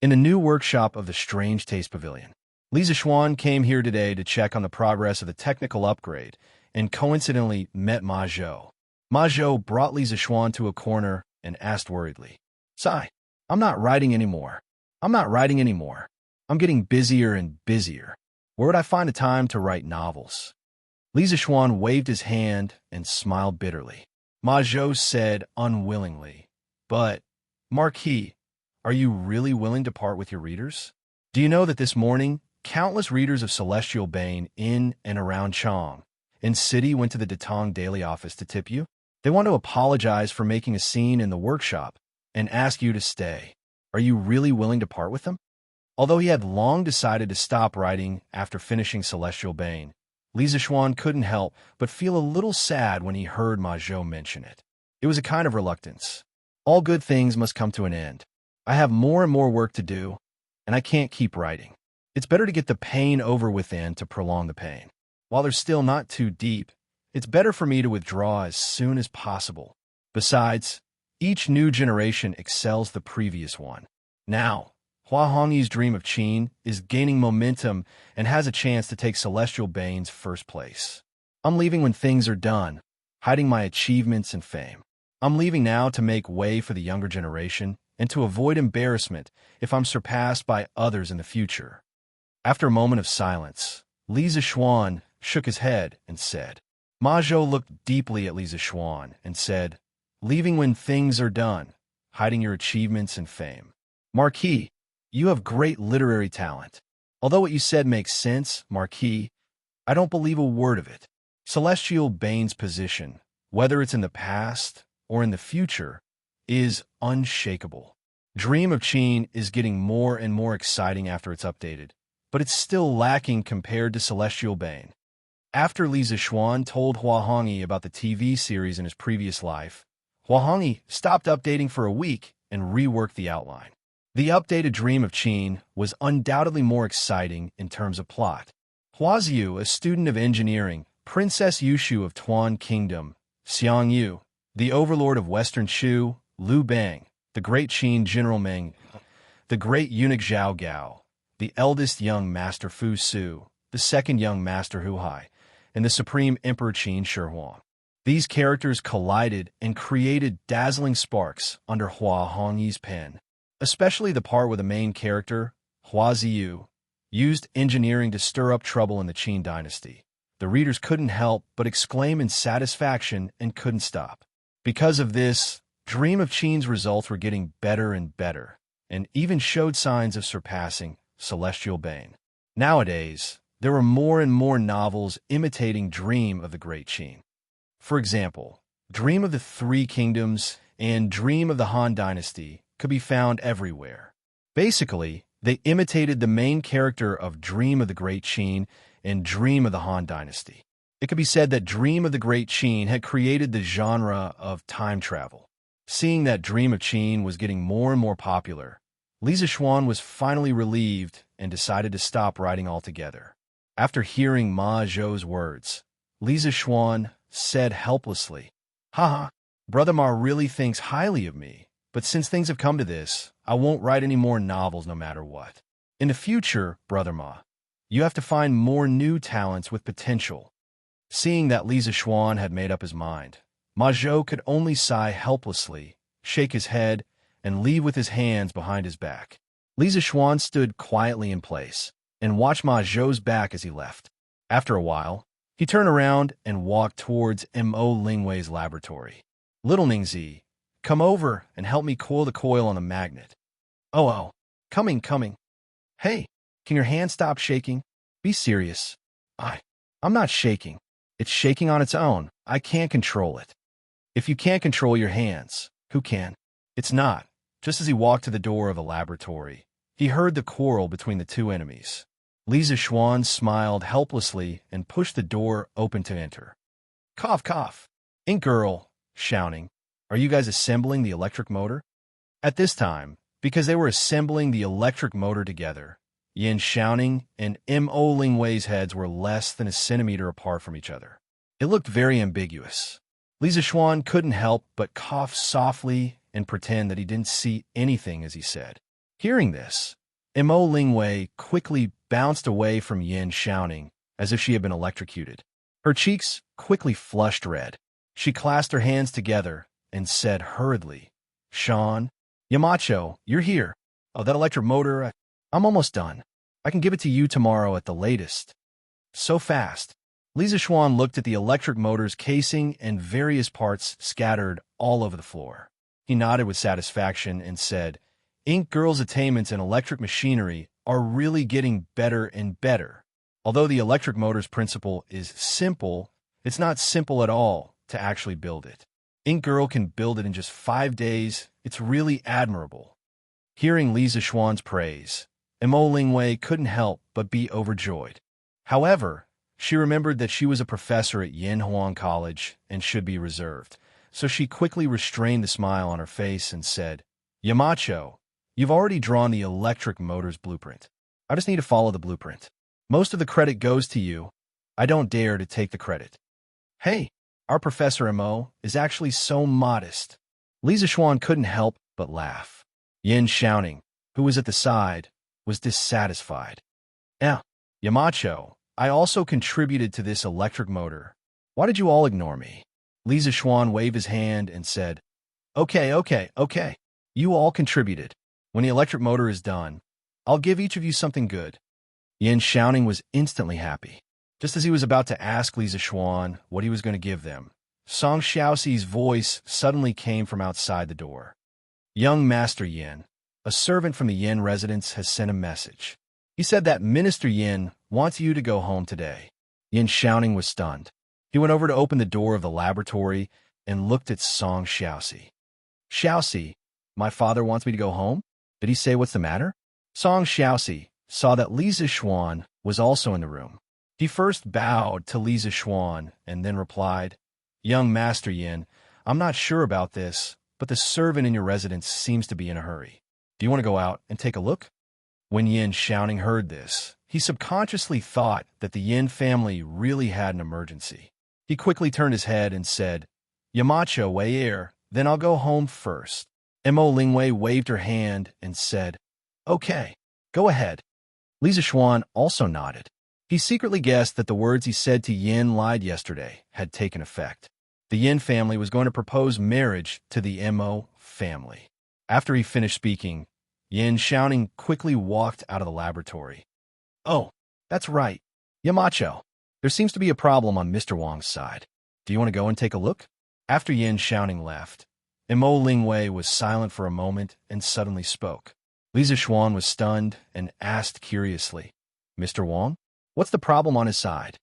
In a new workshop of the Strange Taste Pavilion, Li Zixuan came here today to check on the progress of the technical upgrade and coincidentally met Ma Zhou. Ma Zhou brought Li Zixuan to a corner and asked worriedly, Sai, I'm not writing anymore. I'm getting busier and busier. Where would I find the time to write novels? Li Zixuan waved his hand and smiled bitterly. Ma Zhou said unwillingly, But, Marquis, are you really willing to part with your readers? Do you know that this morning, countless readers of Celestial Bane in and around Chong and City went to the Datong Daily office to tip you? They want to apologize for making a scene in the workshop and ask you to stay. Are you really willing to part with them? Although he had long decided to stop writing after finishing Celestial Bane, Li Zixuan couldn't help but feel a little sad when he heard Ma Zhou mention it. It was a kind of reluctance. All good things must come to an end. I have more and more work to do, and I can't keep writing. It's better to get the pain over within to prolong the pain. While they're still not too deep, it's better for me to withdraw as soon as possible. Besides, each new generation excels the previous one. Now, Hua Hongyi's dream of Qin is gaining momentum and has a chance to take Celestial Bane's first place. I'm leaving when things are done, hiding my achievements and fame. I'm leaving now to make way for the younger generation and to avoid embarrassment if I'm surpassed by others in the future. After a moment of silence, Li Zixuan shook his head and said, Ma Zhou looked deeply at Li Zixuan and said, Leaving when things are done, hiding your achievements and fame. Marquis, you have great literary talent. Although what you said makes sense, Marquis, I don't believe a word of it. Celestial Bane's position, whether it's in the past or in the future, is unshakable. Dream of Qin is getting more and more exciting after it's updated, but it's still lacking compared to Celestial Bane. After Li Zixuan told Hua Hongyi about the TV series in his previous life, Hua Hongyi stopped updating for a week and reworked the outline. The updated Dream of Qin was undoubtedly more exciting in terms of plot. Huaziyu, a student of engineering, Princess Yushu of Tuan Kingdom, Xiang Yu, the overlord of Western Shu, Liu Bang, the great Qin General Meng, the great eunuch Zhao Gao, the eldest young master Fu Su, the second young master Hu Hai, and the supreme emperor Qin Shi Huang. These characters collided and created dazzling sparks under Hua Hongyi's pen, especially the part where the main character, Huaziyu, used engineering to stir up trouble in the Qin dynasty. The readers couldn't help but exclaim in satisfaction and couldn't stop. Because of this, Dream of Qin's results were getting better and better, and even showed signs of surpassing Celestial Bane. Nowadays, there were more and more novels imitating Dream of the Great Qin. For example, Dream of the Three Kingdoms and Dream of the Han Dynasty could be found everywhere. Basically, they imitated the main character of Dream of the Great Qin and Dream of the Han Dynasty. It could be said that Dream of the Great Qin had created the genre of time travel. Seeing that Dream of Qin was getting more and more popular, Li Zixuan was finally relieved and decided to stop writing altogether. After hearing Ma Zhou's words, Li Zixuan said helplessly, "Haha, Brother Ma really thinks highly of me, but since things have come to this, I won't write any more novels no matter what. In the future, Brother Ma, you have to find more new talents with potential." Seeing that Li Zixuan had made up his mind, Ma Zhou could only sigh helplessly, shake his head, and leave with his hands behind his back. Li Zixuan stood quietly in place and watched Ma Zhou's back as he left. After a while, he turned around and walked towards Mo Lingwei's laboratory. "Little Ningzi, come over and help me coil the coil on the magnet." Oh, coming. Hey, can your hand stop shaking? Be serious." I'm not shaking. It's shaking on its own. I can't control it." "If you can't control your hands, who can?" "It's not." Just as he walked to the door of the laboratory, he heard the quarrel between the two enemies. Li Zixuan smiled helplessly and pushed the door open to enter. Cough. Ink Girl, shouting, "Are you guys assembling the electric motor?" At this time, because they were assembling the electric motor together, Yin Xiaoning and Mo Lingwei's heads were less than a centimeter apart from each other. It looked very ambiguous. Li Zixuan couldn't help but cough softly and pretend that he didn't see anything as he said. Hearing this, Mo Lingwei quickly bounced away from Yin Xiaoning as if she had been electrocuted. Her cheeks quickly flushed red. She clasped her hands together and said hurriedly, "Sean, Yamacho, you're here. Oh, that electric motor, I'm almost done. I can give it to you tomorrow at the latest." So fast. Li Zixuan looked at the electric motor's casing and various parts scattered all over the floor. He nodded with satisfaction and said, "Ink Girl's attainments in electric machinery are really getting better and better. Although the electric motor's principle is simple, it's not simple at all to actually build it. Ink Girl can build it in just 5 days. It's really admirable." Hearing Li Zixuan's praise, Mo Lingwei couldn't help but be overjoyed. However, she remembered that she was a professor at Yanhuang College and should be reserved, so she quickly restrained the smile on her face and said, "Yamacho, you've already drawn the electric motor's blueprint. I just need to follow the blueprint. Most of the credit goes to you. I don't dare to take the credit." "Hey, our Professor Mo is actually so modest." Li Zixuan couldn't help but laugh. Yin Xiaoning, who was at the side, was dissatisfied. Yamacho, I also contributed to this electric motor. Why did you all ignore me?" Li Zixuan waved his hand and said, Okay. You all contributed. When the electric motor is done, I'll give each of you something good." Yin Xiaoning was instantly happy. Just as he was about to ask Li Zixuan what he was going to give them, Song Xiaoxi's voice suddenly came from outside the door. "Young Master Yin, a servant from the Yin residence has sent a message. He said that Minister Yin wants you to go home today." Yin Xiaoning was stunned. He went over to open the door of the laboratory and looked at Song Xiaoxi. "Xiaoxi, My father wants me to go home? Did he say what's the matter? Song Xiaoxi saw that Li Zixuan was also in the room. He first bowed to Li Zixuan and then replied, Young Master Yin, I'm not sure about this, but the servant in your residence seems to be in a hurry. Do you want to go out and take a look? When Yin Xiaoning heard this, he subconsciously thought that the Yin family really had an emergency. He quickly turned his head and said, Yamacho Wei here, then I'll go home first. Mo Lingwei waved her hand and said, Okay, go ahead. Li Zixuan also nodded. He secretly guessed that the words he said to Yin lied yesterday had taken effect. The Yin family was going to propose marriage to the Mo family. After he finished speaking, Yin Xiaoning quickly walked out of the laboratory. Oh, that's right. Yamacho, there seems to be a problem on Mr. Wang's side. Do you want to go and take a look? After Yin Xiaoning left, Mo Lingwei was silent for a moment and suddenly spoke. Li Zixuan was stunned and asked curiously, Mr. Wang, what's the problem on his side?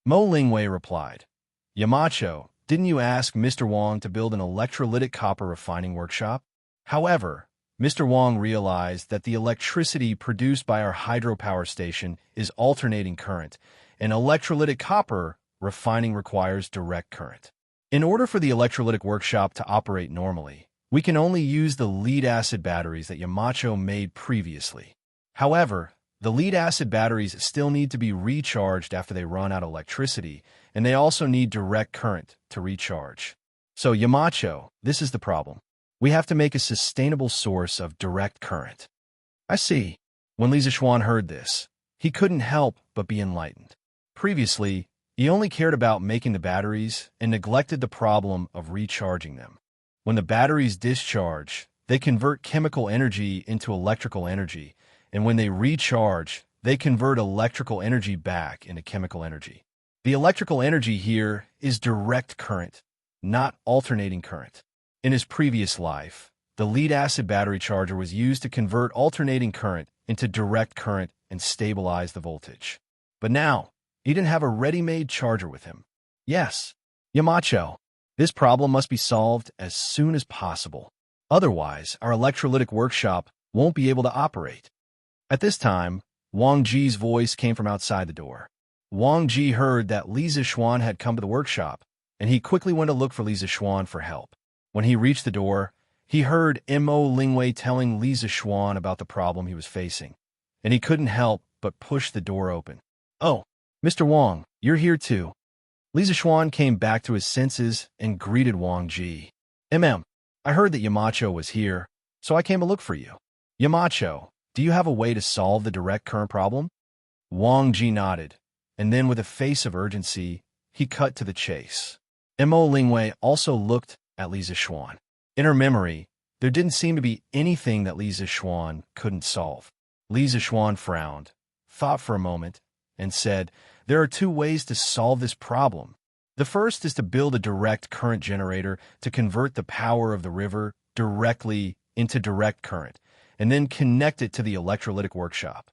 Mo Lingwei replied, Yamacho, didn't you ask Mr. Wang to build an electrolytic copper refining workshop? However, Mr. Wang realized that the electricity produced by our hydropower station is alternating current, and electrolytic copper refining requires direct current. In order for the electrolytic workshop to operate normally, we can only use the lead-acid batteries that Yamacho made previously. However, the lead-acid batteries still need to be recharged after they run out of electricity, and they also need direct current to recharge. So, Yamacho, this is the problem. We have to make a sustainable source of direct current. I see. When Li Zixuan heard this, he couldn't help but be enlightened. Previously, he only cared about making the batteries and neglected the problem of recharging them. When the batteries discharge, they convert chemical energy into electrical energy, and when they recharge, they convert electrical energy back into chemical energy. The electrical energy here is direct current, not alternating current. In his previous life, the lead-acid battery charger was used to convert alternating current into direct current and stabilize the voltage. But now, he didn't have a ready-made charger with him. Yes, Yamacho, this problem must be solved as soon as possible. Otherwise, our electrolytic workshop won't be able to operate. At this time, Wang Ji's voice came from outside the door. Wang Ji heard that Li Zixuan had come to the workshop, and he quickly went to look for Li Zixuan for help. When he reached the door, he heard Mo Lingwei telling Li Zixuan about the problem he was facing, and he couldn't help but push the door open. Oh, Mr. Wang, you're here too. Li Zixuan came back to his senses and greeted Wang Ji. I heard that Yamacho was here, so I came to look for you. Yamacho, do you have a way to solve the direct current problem? Wang Ji nodded, and then with a face of urgency, he cut to the chase. Mo Lingwei also looked at Li Zixuan. In her memory, there didn't seem to be anything that Li Zixuan couldn't solve. Li Zixuan frowned, thought for a moment, and said, There are two ways to solve this problem. The first is to build a direct current generator to convert the power of the river directly into direct current, and then connect it to the electrolytic workshop.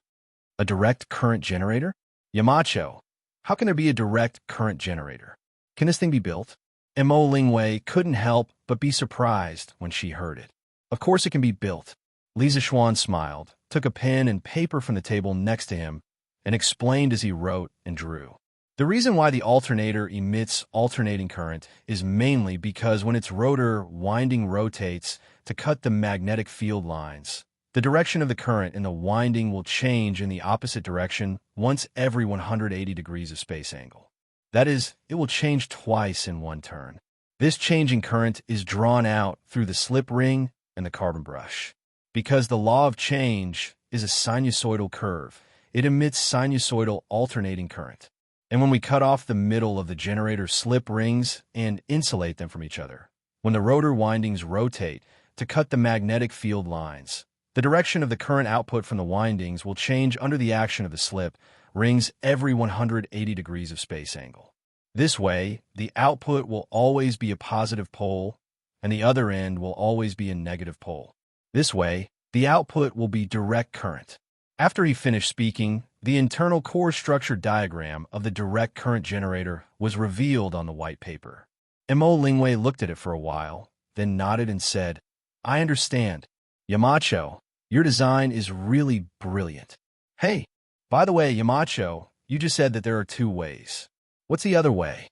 A direct current generator? Yamacho, how can there be a direct current generator? Can this thing be built? Mo Lingwei couldn't help but be surprised when she heard it. Of course it can be built. Li Zixuan smiled, took a pen and paper from the table next to him, and explained as he wrote and drew. The reason why the alternator emits alternating current is mainly because when its rotor winding rotates to cut the magnetic field lines, the direction of the current in the winding will change in the opposite direction once every 180 degrees of space angle. That is, it will change twice in one turn. This changing current is drawn out through the slip ring and the carbon brush. Because the law of change is a sinusoidal curve, it emits sinusoidal alternating current. And when we cut off the middle of the generator's slip rings and insulate them from each other, when the rotor windings rotate to cut the magnetic field lines, the direction of the current output from the windings will change under the action of the slip rings every 180 degrees of space angle. This way, the output will always be a positive pole, and the other end will always be a negative pole. This way, the output will be direct current. After he finished speaking, the internal core structure diagram of the direct current generator was revealed on the white paper. Mo Lingwei looked at it for a while, then nodded and said, I understand. Yamacho, your design is really brilliant. Hey, by the way, Yamacho, you just said that there are two ways. What's the other way?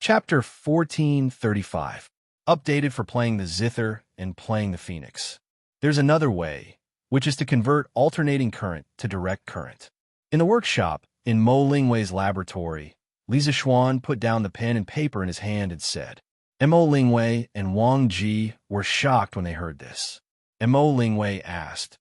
Chapter 1435. Updated for playing the zither and playing the phoenix. There's another way, which is to convert alternating current to direct current. In the workshop, in Mo Lingwei's laboratory, Li Zixuan put down the pen and paper in his hand and said, Mo Lingwei and Wang Ji were shocked when they heard this. Mo Lingwei asked,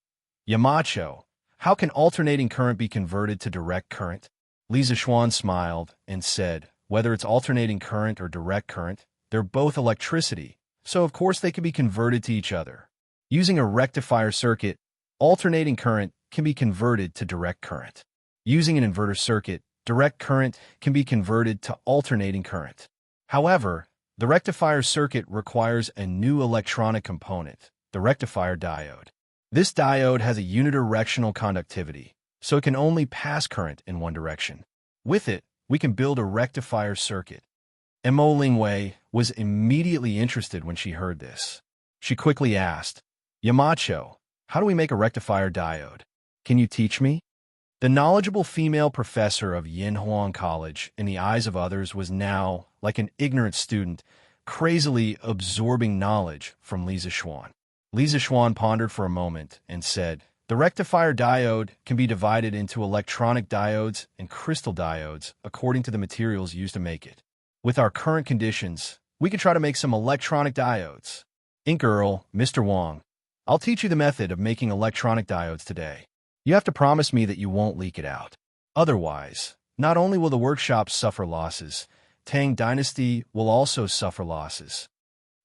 Yamacho, how can alternating current be converted to direct current? Li Zixuan smiled and said, whether it's alternating current or direct current, they're both electricity, so of course they can be converted to each other. Using a rectifier circuit, alternating current can be converted to direct current. Using an inverter circuit, direct current can be converted to alternating current. However, the rectifier circuit requires a new electronic component, the rectifier diode. This diode has a unidirectional conductivity, so it can only pass current in one direction. With it, we can build a rectifier circuit. Mo Lingwei was immediately interested when she heard this. She quickly asked, Yamacho, how do we make a rectifier diode? Can you teach me? The knowledgeable female professor of Yinhuang College, in the eyes of others, was now, like an ignorant student, crazily absorbing knowledge from Li Zixuan. Li Zixuan pondered for a moment and said, the rectifier diode can be divided into electronic diodes and crystal diodes according to the materials used to make it. With our current conditions, we could try to make some electronic diodes. Ink Earl, Mr. Wang, I'll teach you the method of making electronic diodes today. You have to promise me that you won't leak it out. Otherwise, not only will the workshop suffer losses, Tang Dynasty will also suffer losses.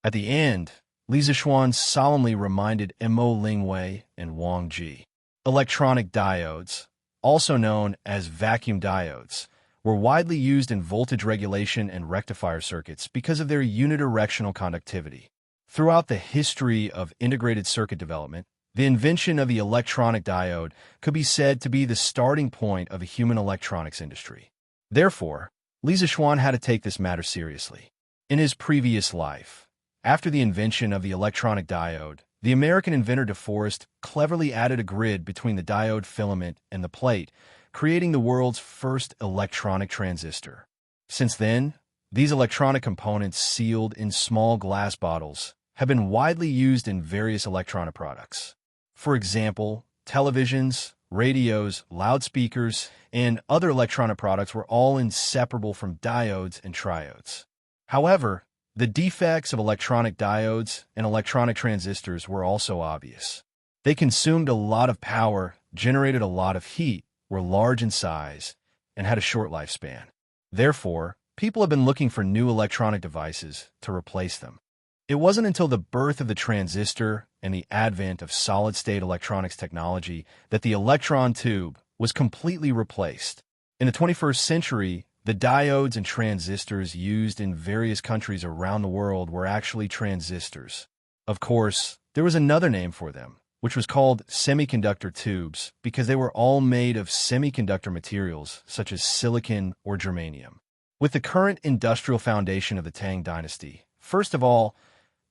At the end, Li Zixuan solemnly reminded Mo Lingwei and Wang Ji. Electronic diodes, also known as vacuum diodes, were widely used in voltage regulation and rectifier circuits because of their unidirectional conductivity. Throughout the history of integrated circuit development, the invention of the electronic diode could be said to be the starting point of the human electronics industry. Therefore, Li Zixuan had to take this matter seriously. In his previous life, after the invention of the electronic diode, the American inventor DeForest cleverly added a grid between the diode filament and the plate, creating the world's first electronic transistor. Since then, these electronic components sealed in small glass bottles have been widely used in various electronic products. For example, televisions, radios, loudspeakers, and other electronic products were all inseparable from diodes and triodes. However, the defects of electronic diodes and electronic transistors were also obvious. They consumed a lot of power, generated a lot of heat, were large in size, and had a short lifespan. Therefore, people have been looking for new electronic devices to replace them. It wasn't until the birth of the transistor and the advent of solid-state electronics technology that the electron tube was completely replaced. In the 21st century, the diodes and transistors used in various countries around the world were actually transistors. Of course, there was another name for them, which was called semiconductor tubes, because they were all made of semiconductor materials such as silicon or germanium. With the current industrial foundation of the Tang Dynasty, first of all,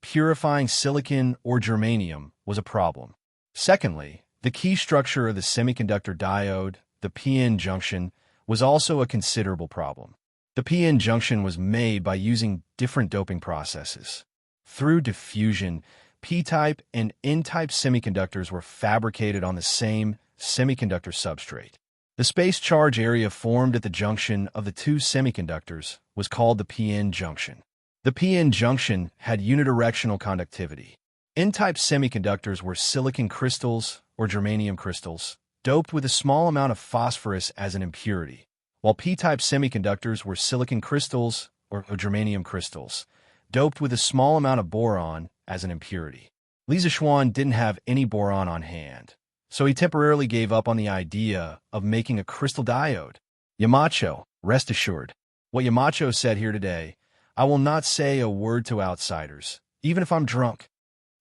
purifying silicon or germanium was a problem. Secondly, the key structure of the semiconductor diode, the p-n junction, was also a considerable problem. The p-n junction was made by using different doping processes. Through diffusion, p-type and n-type semiconductors were fabricated on the same semiconductor substrate. The space charge area formed at the junction of the two semiconductors was called the p-n junction. The p-n junction had unidirectional conductivity. N-type semiconductors were silicon crystals or germanium crystals, doped with a small amount of phosphorus as an impurity, while p-type semiconductors were silicon crystals or germanium crystals, doped with a small amount of boron as an impurity. Li Zixuan didn't have any boron on hand, so he temporarily gave up on the idea of making a crystal diode. Yamacho, rest assured, what Yamacho said here today, I will not say a word to outsiders, even if I'm drunk.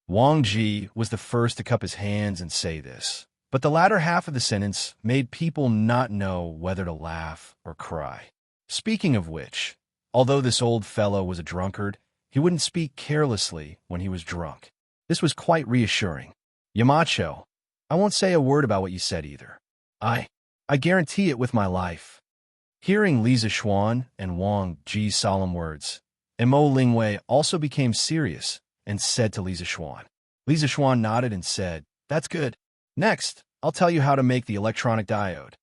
Wang Ji was the first to cup his hands and say this, but the latter half of the sentence made people not know whether to laugh or cry. Speaking of which, although this old fellow was a drunkard, he wouldn't speak carelessly when he was drunk. This was quite reassuring. Yamacho, I won't say a word about what you said either. I guarantee it with my life. Hearing Li Zishuan and Wang Ji's solemn words, Mo Lingwei also became serious and said to Li Zishuan. Li Zishuan nodded and said, "That's good. Next, I'll tell you how to make the electronic diode."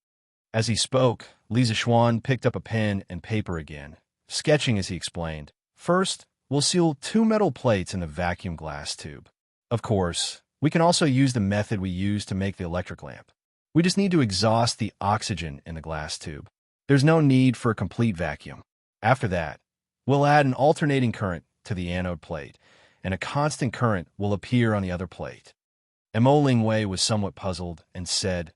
As he spoke, Li Zishuan picked up a pen and paper again, sketching as he explained. First, we'll seal 2 metal plates in the vacuum glass tube. Of course, we can also use the method we use to make the electric lamp. We just need to exhaust the oxygen in the glass tube. There's no need for a complete vacuum. After that, we'll add an alternating current to the anode plate, and a constant current will appear on the other plate. Mo Lingwei was somewhat puzzled and said,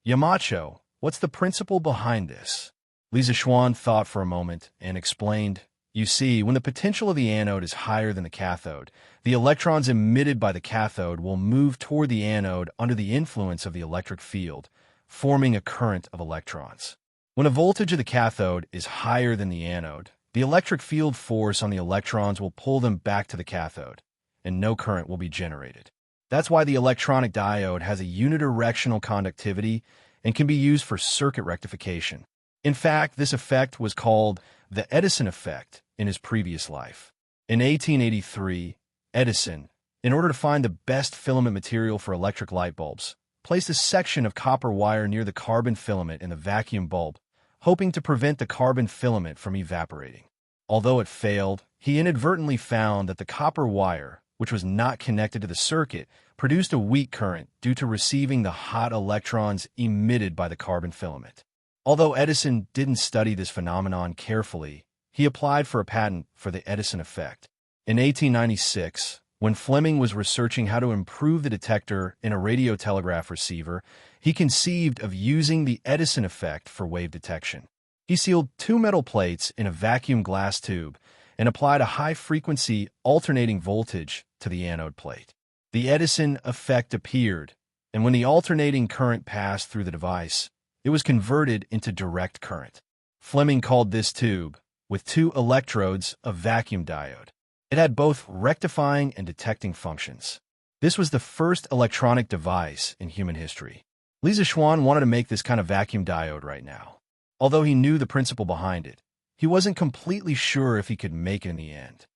"Yamacho, what's the principle behind this?" Li Zishuan thought for a moment and explained, "You see, when the potential of the anode is higher than the cathode, the electrons emitted by the cathode will move toward the anode under the influence of the electric field, forming a current of electrons. When the voltage of the cathode is higher than the anode, the electric field force on the electrons will pull them back to the cathode, and no current will be generated. That's why the electronic diode has a unidirectional conductivity and can be used for circuit rectification. In fact, this effect was called the Edison effect in his previous life. In 1883, Edison, in order to find the best filament material for electric light bulbs, placed a section of copper wire near the carbon filament in the vacuum bulb, hoping to prevent the carbon filament from evaporating. Although it failed, he inadvertently found that the copper wire, which was not connected to the circuit, produced a weak current due to receiving the hot electrons emitted by the carbon filament. Although Edison didn't study this phenomenon carefully, he applied for a patent for the Edison effect. In 1896, when Fleming was researching how to improve the detector in a radiotelegraph receiver, he conceived of using the Edison effect for wave detection. He sealed 2 metal plates in a vacuum glass tube and applied a high-frequency alternating voltage to the anode plate. The Edison effect appeared, and when the alternating current passed through the device, it was converted into direct current. Fleming called this tube, with 2 electrodes, a vacuum diode. It had both rectifying and detecting functions. This was the first electronic device in human history. Li Zishuan wanted to make this kind of vacuum diode right now. Although he knew the principle behind it, he wasn't completely sure if he could make it in the end.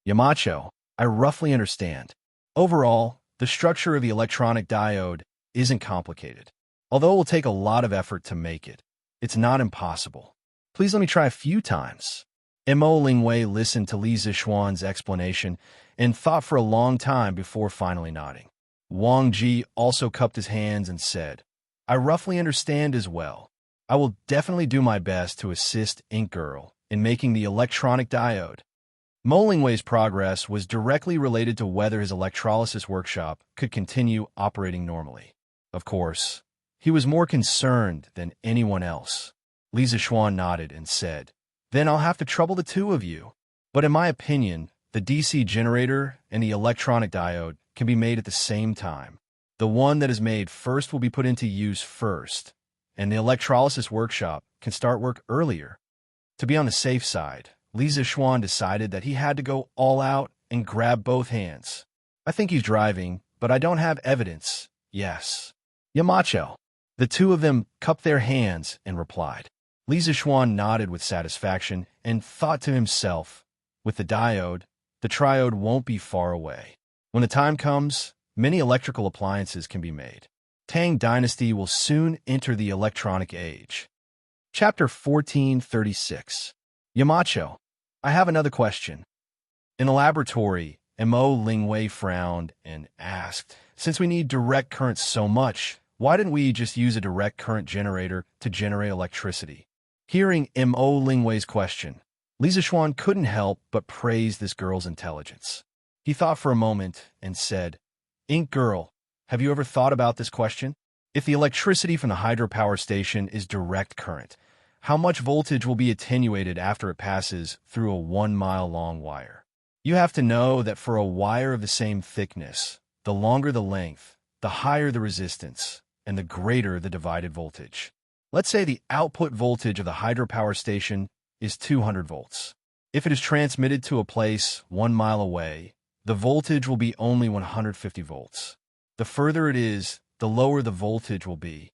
Yamacho, I roughly understand. Overall, the structure of the electronic diode isn't complicated. Although it will take a lot of effort to make it, it's not impossible. Please let me try a few times. Mo Lingwei listened to Li Zishuan's explanation and thought for a long time before finally nodding. Wang Ji also cupped his hands and said, "I roughly understand as well. I will definitely do my best to assist Ink Girl in making the electronic diode." Mo Lingwei's progress was directly related to whether his electrolysis workshop could continue operating normally. Of course, he was more concerned than anyone else. Li Zishuan nodded and said, "Then I'll have to trouble the 2 of you. But in my opinion, the DC generator and the electronic diode can be made at the same time. The one that is made first will be put into use first, and the electrolysis workshop can start work earlier." To be on the safe side, Li Zishuan decided that he had to go all out and grab both hands. "I think he's driving, but I don't have evidence. Yes." Yamacho. The 2 of them cupped their hands and replied. Li Zishuan nodded with satisfaction and thought to himself, with the diode, the triode won't be far away. When the time comes, many electrical appliances can be made. Tang Dynasty will soon enter the electronic age. Chapter 1436. Yamacho, I have another question. In the laboratory, Mo Lingwei frowned and asked, "Since we need direct current so much, why didn't we just use a direct current generator to generate electricity?" Hearing Mo Lingwei's question, Li Zishuan couldn't help but praise this girl's intelligence. He thought for a moment and said, "Ink Girl, have you ever thought about this question? If the electricity from the hydropower station is direct current, how much voltage will be attenuated after it passes through a 1-mile-long wire? You have to know that for a wire of the same thickness, the longer the length, the higher the resistance, and the greater the divided voltage. Let's say the output voltage of the hydropower station is 200 volts. If it is transmitted to a place 1 mile away, the voltage will be only 150 volts. The further it is, the lower the voltage will be.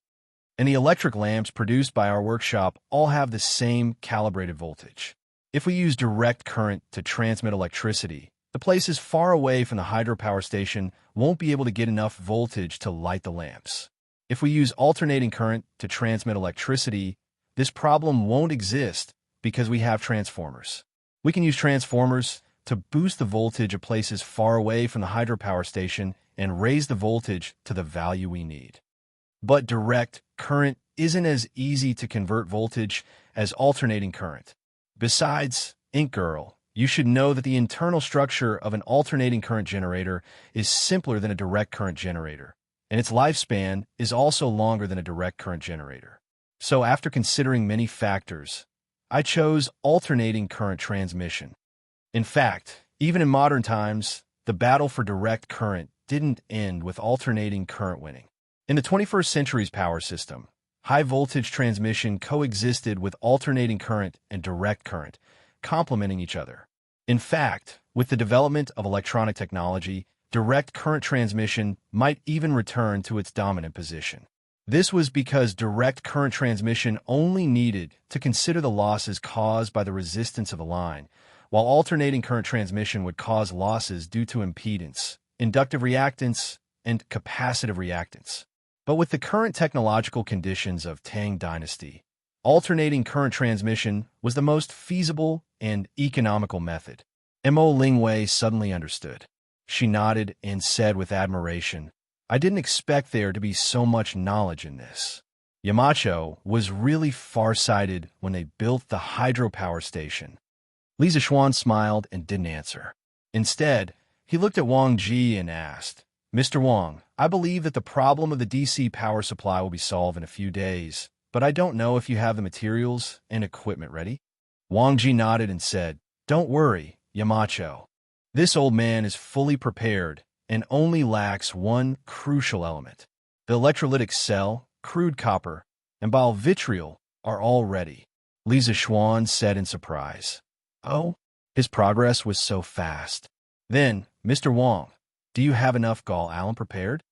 And the electric lamps produced by our workshop all have the same calibrated voltage. If we use direct current to transmit electricity, the places far away from the hydropower station won't be able to get enough voltage to light the lamps. If we use alternating current to transmit electricity, this problem won't exist because we have transformers. We can use transformers to boost the voltage of places far away from the hydropower station and raise the voltage to the value we need. But direct current isn't as easy to convert voltage as alternating current. Besides, Ink Girl, you should know that the internal structure of an alternating current generator is simpler than a direct current generator, and its lifespan is also longer than a direct current generator. So after considering many factors, I chose alternating current transmission. In fact, even in modern times, the battle for direct current didn't end with alternating current winning. In the 21st century's power system, high-voltage transmission coexisted with alternating current and direct current, complementing each other. In fact, with the development of electronic technology, direct current transmission might even return to its dominant position. This was because direct current transmission only needed to consider the losses caused by the resistance of a line, while alternating current transmission would cause losses due to impedance, inductive reactance, and capacitive reactance. But with the current technological conditions of Tang Dynasty, alternating current transmission was the most feasible and economical method. Mo Lingwei suddenly understood. She nodded and said with admiration, "I didn't expect there to be so much knowledge in this." Yamacho was really far-sighted when they built the hydropower station. Li Zixuan smiled and didn't answer. Instead, he looked at Wang Ji and asked, "Mr. Wang, I believe that the problem of the DC power supply will be solved in a few days, but I don't know if you have the materials and equipment ready." Wang Ji nodded and said, "Don't worry, Yamacho. This old man is fully prepared and only lacks one crucial element. The electrolytic cell, crude copper, and bile-vitriol are all ready." Li Zixuan said in surprise. "Oh?" His progress was so fast. "Then, Mr. Wang, do you have enough gall alum prepared?"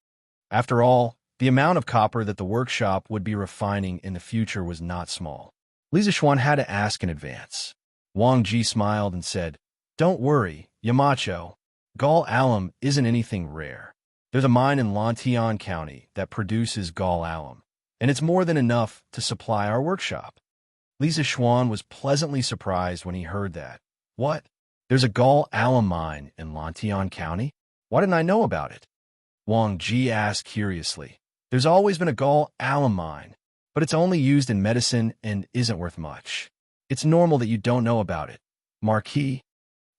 After all, the amount of copper that the workshop would be refining in the future was not small. Li Zixuan had to ask in advance. Wang Ji smiled and said, "Don't worry, Yamacho. Gall alum isn't anything rare. There's a mine in Lantian County that produces gall alum, and it's more than enough to supply our workshop." Li Zixuan was pleasantly surprised when he heard that. "What? There's a gall alum mine in Lantian County? Why didn't I know about it?" Wang Ji asked curiously. "There's always been a gall alum mine, but it's only used in medicine and isn't worth much. It's normal that you don't know about it, Marquis."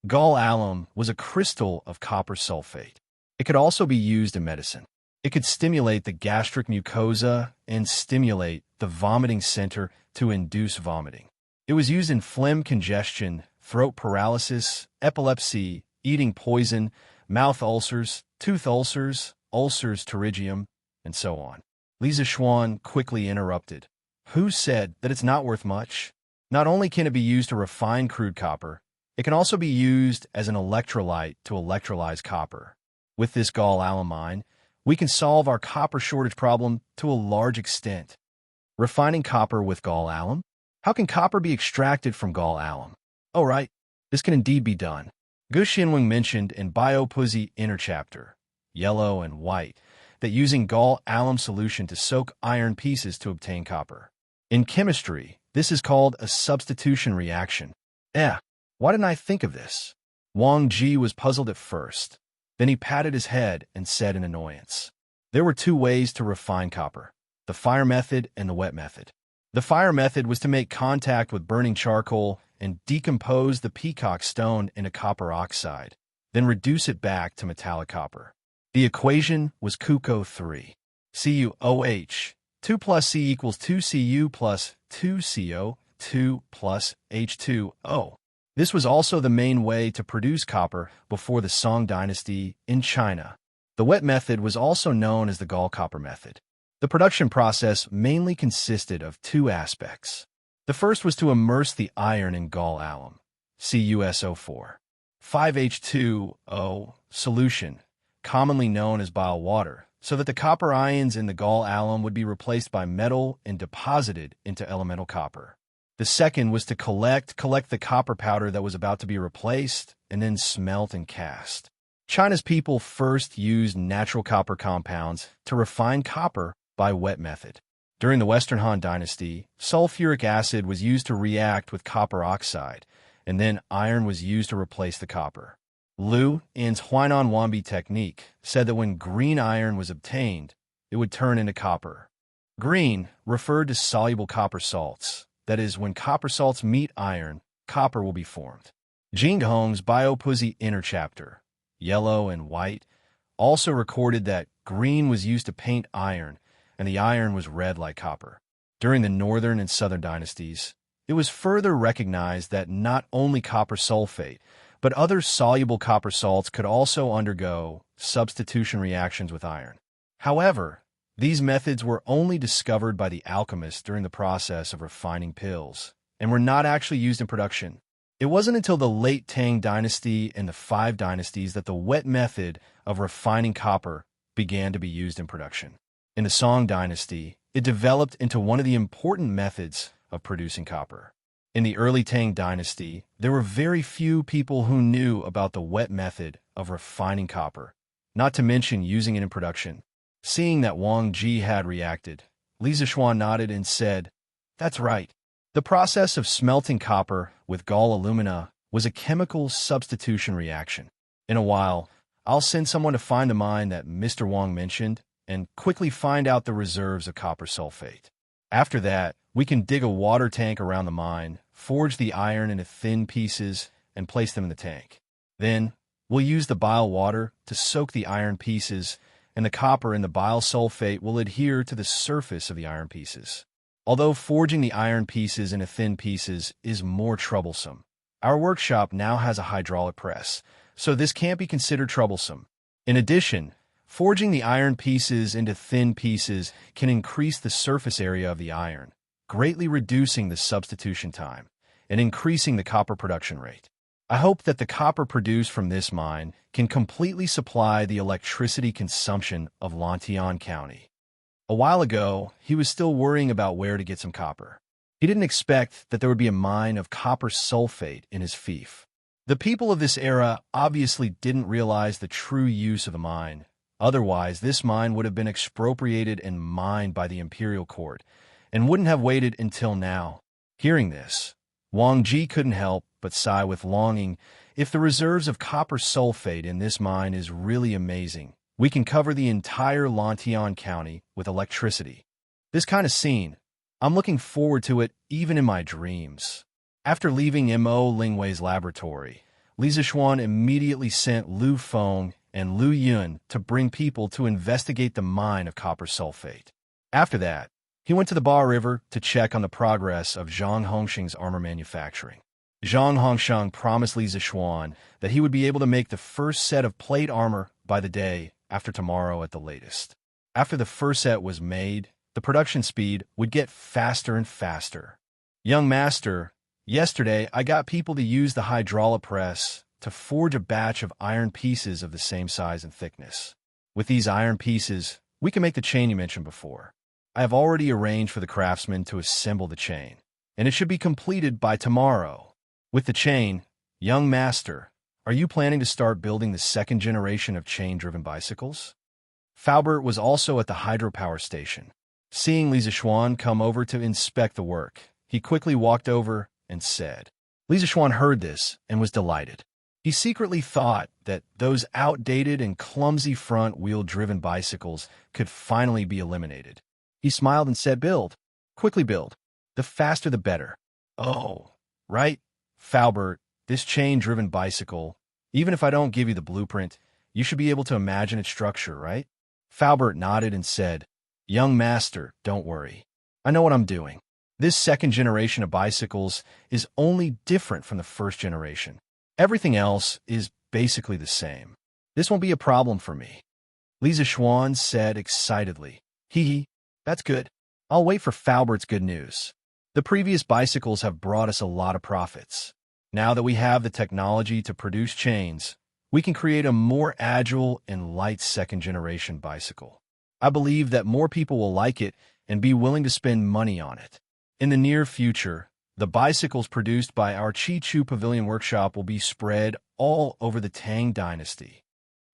Gall alum was a crystal of copper sulfate. It could also be used in medicine. It could stimulate the gastric mucosa and stimulate the vomiting center to induce vomiting. It was used in phlegm congestion, throat paralysis, epilepsy, eating poison, mouth ulcers, tooth ulcers, ulcers pterygium, and so on. Li Zixuan quickly interrupted. "Who said that it's not worth much? Not only can it be used to refine crude copper, it can also be used as an electrolyte to electrolyze copper. With this gall alum mine, we can solve our copper shortage problem to a large extent." Refining copper with gall alum? How can copper be extracted from gall alum? Oh, right, this can indeed be done. Gu Xinwing mentioned in Biopuzzi Inner Chapter, Yellow and White, that using gall alum solution to soak iron pieces to obtain copper. In chemistry, this is called a substitution reaction. Why didn't I think of this? Wang Ji was puzzled at first. Then he patted his head and said in annoyance, "There were two ways to refine copper, the fire method and the wet method. The fire method was to make contact with burning charcoal and decompose the peacock stone into copper oxide, then reduce it back to metallic copper. The equation was CuCO3. CuOH, 2 plus C equals 2Cu plus 2Co, 2 plus H2O. This was also the main way to produce copper before the Song Dynasty in China. The wet method was also known as the gall copper method. The production process mainly consisted of two aspects. The first was to immerse the iron in gall alum, CuSO4. 5H2O solution, commonly known as bile water, so that the copper ions in the gall alum would be replaced by metal and deposited into elemental copper. The second was to collect the copper powder that was about to be replaced and then smelt and cast. China's people first used natural copper compounds to refine copper by wet method. During the Western Han Dynasty, sulfuric acid was used to react with copper oxide, and then iron was used to replace the copper. Liu, in's Huainan Wanbi technique, said that when green iron was obtained, it would turn into copper. Green referred to soluble copper salts. That is, when copper salts meet iron, copper will be formed. Jing Hong's Biopuzi Inner Chapter, yellow and white, also recorded that green was used to paint iron, and the iron was red like copper. During the Northern and Southern dynasties, it was further recognized that not only copper sulfate, but other soluble copper salts could also undergo substitution reactions with iron. However, these methods were only discovered by the alchemists during the process of refining pills, and were not actually used in production. It wasn't until the late Tang Dynasty and the Five Dynasties that the wet method of refining copper began to be used in production. In the Song Dynasty, it developed into one of the important methods of producing copper. In the early Tang Dynasty, there were very few people who knew about the wet method of refining copper, not to mention using it in production. Seeing that Wang Ji had reacted, Li Zixuan nodded and said, "That's right. The process of smelting copper with gall alumina was a chemical substitution reaction. In a while, I'll send someone to find the mine that Mr. Wang mentioned and quickly find out the reserves of copper sulfate. After that, we can dig a water tank around the mine, forge the iron into thin pieces, and place them in the tank. Then, we'll use the bile water to soak the iron pieces, and the copper in the bile sulfate will adhere to the surface of the iron pieces. Although forging the iron pieces into thin pieces is more troublesome, our workshop now has a hydraulic press, so this can't be considered troublesome. In addition, forging the iron pieces into thin pieces can increase the surface area of the iron, greatly reducing the substitution time and increasing the copper production rate. I hope that the copper produced from this mine can completely supply the electricity consumption of Lantian County." A while ago, he was still worrying about where to get some copper. He didn't expect that there would be a mine of copper sulfate in his fief. The people of this era obviously didn't realize the true use of the mine. Otherwise, this mine would have been expropriated and mined by the imperial court, and wouldn't have waited until now. Hearing this, Wang Ji couldn't help but sigh with longing. If the reserves of copper sulfate in this mine is really amazing, we can cover the entire Lantian County with electricity. This kind of scene, I'm looking forward to it even in my dreams. After leaving Mo Lingwei's laboratory, Li Zixuan immediately sent Lu Feng and Lu Yun to bring people to investigate the mine of copper sulfate. After that, he went to the Ba River to check on the progress of Zhang Hongsheng's armor manufacturing. Zhang Hongsheng promised Li Zixuan that he would be able to make the first set of plate armor by the day after tomorrow at the latest. After the first set was made, the production speed would get faster and faster. "Young master, yesterday I got people to use the hydraulic press to forge a batch of iron pieces of the same size and thickness. With these iron pieces, we can make the chain you mentioned before. I have already arranged for the craftsmen to assemble the chain, and it should be completed by tomorrow. With the chain, young master, are you planning to start building the second generation of chain-driven bicycles?" Faubert was also at the hydropower station. Seeing Li Zixuan come over to inspect the work, he quickly walked over and said. Li Zixuan heard this and was delighted. He secretly thought that those outdated and clumsy front-wheel-driven bicycles could finally be eliminated. He smiled and said, "Build. Quickly build. The faster the better." "Oh, right, Faubert, this chain-driven bicycle, even if I don't give you the blueprint, you should be able to imagine its structure, right?" Faubert nodded and said, "Young master, don't worry. I know what I'm doing. This second generation of bicycles is only different from the first generation. Everything else is basically the same. This won't be a problem for me." Li Zixuan said excitedly, "Hee, that's good. I'll wait for Faubert's good news. The previous bicycles have brought us a lot of profits. Now that we have the technology to produce chains, we can create a more agile and light second-generation bicycle. I believe that more people will like it and be willing to spend money on it. In the near future, the bicycles produced by our Chi-Chu Pavilion workshop will be spread all over the Tang Dynasty.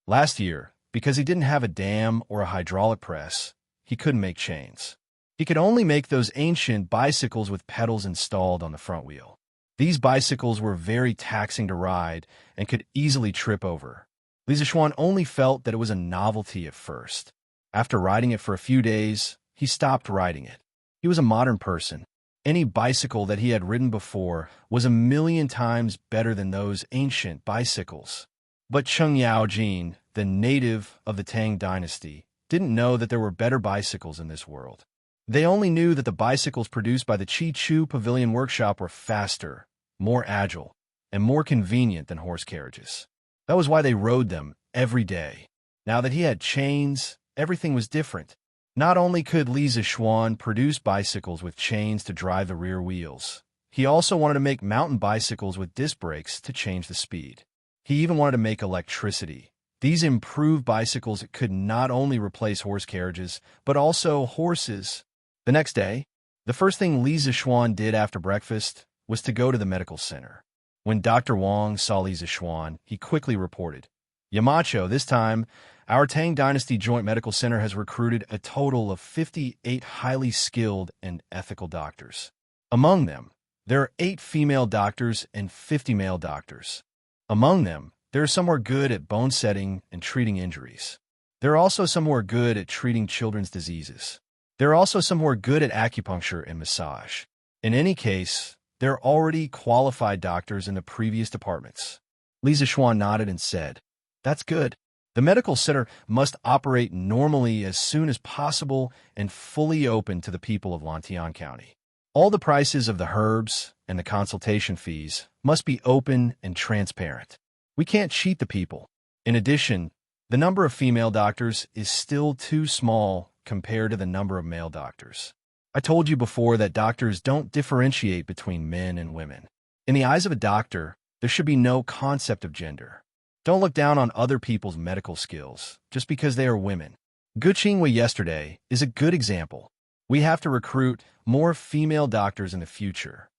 Last year, because he didn't have a dam or a hydraulic press, he couldn't make chains. He could only make those ancient bicycles with pedals installed on the front wheel. These bicycles were very taxing to ride and could easily trip over. Li Zixuan only felt that it was a novelty at first. After riding it for a few days, he stopped riding it. He was a modern person. Any bicycle that he had ridden before was 1,000,000 times better than those ancient bicycles. But Cheng Yaojin, the native of the Tang Dynasty, didn't know that there were better bicycles in this world. They only knew that the bicycles produced by the Chi-Chu Pavilion workshop were faster, more agile, and more convenient than horse carriages. That was why they rode them every day. Now that he had chains, everything was different. Not only could Li Zixuan produce bicycles with chains to drive the rear wheels, he also wanted to make mountain bicycles with disc brakes to change the speed. He even wanted to make electricity. These improved bicycles could not only replace horse carriages, but also horses. The next day, the first thing Li Zixuan did after breakfast was to go to the medical center. When Dr. Wang saw Li Zixuan, he quickly reported, "Yamacho, this time, our Tang Dynasty Joint Medical Center has recruited a total of 58 highly skilled and ethical doctors. Among them, there are 8 female doctors and 50 male doctors. Among them, there are some who are good at bone setting and treating injuries. There are also some who are good at treating children's diseases. There are also some who are good at acupuncture and massage. In any case, there are already qualified doctors in the previous departments." Li Zixuan nodded and said, "That's good. The medical center must operate normally as soon as possible and fully open to the people of Lantian County. All the prices of the herbs and the consultation fees must be open and transparent. We can't cheat the people. In addition, the number of female doctors is still too small compared to the number of male doctors. I told you before that doctors don't differentiate between men and women. In the eyes of a doctor, there should be no concept of gender. Don't look down on other people's medical skills just because they are women. Guqingwei yesterday is a good example. We have to recruit more female doctors in the future."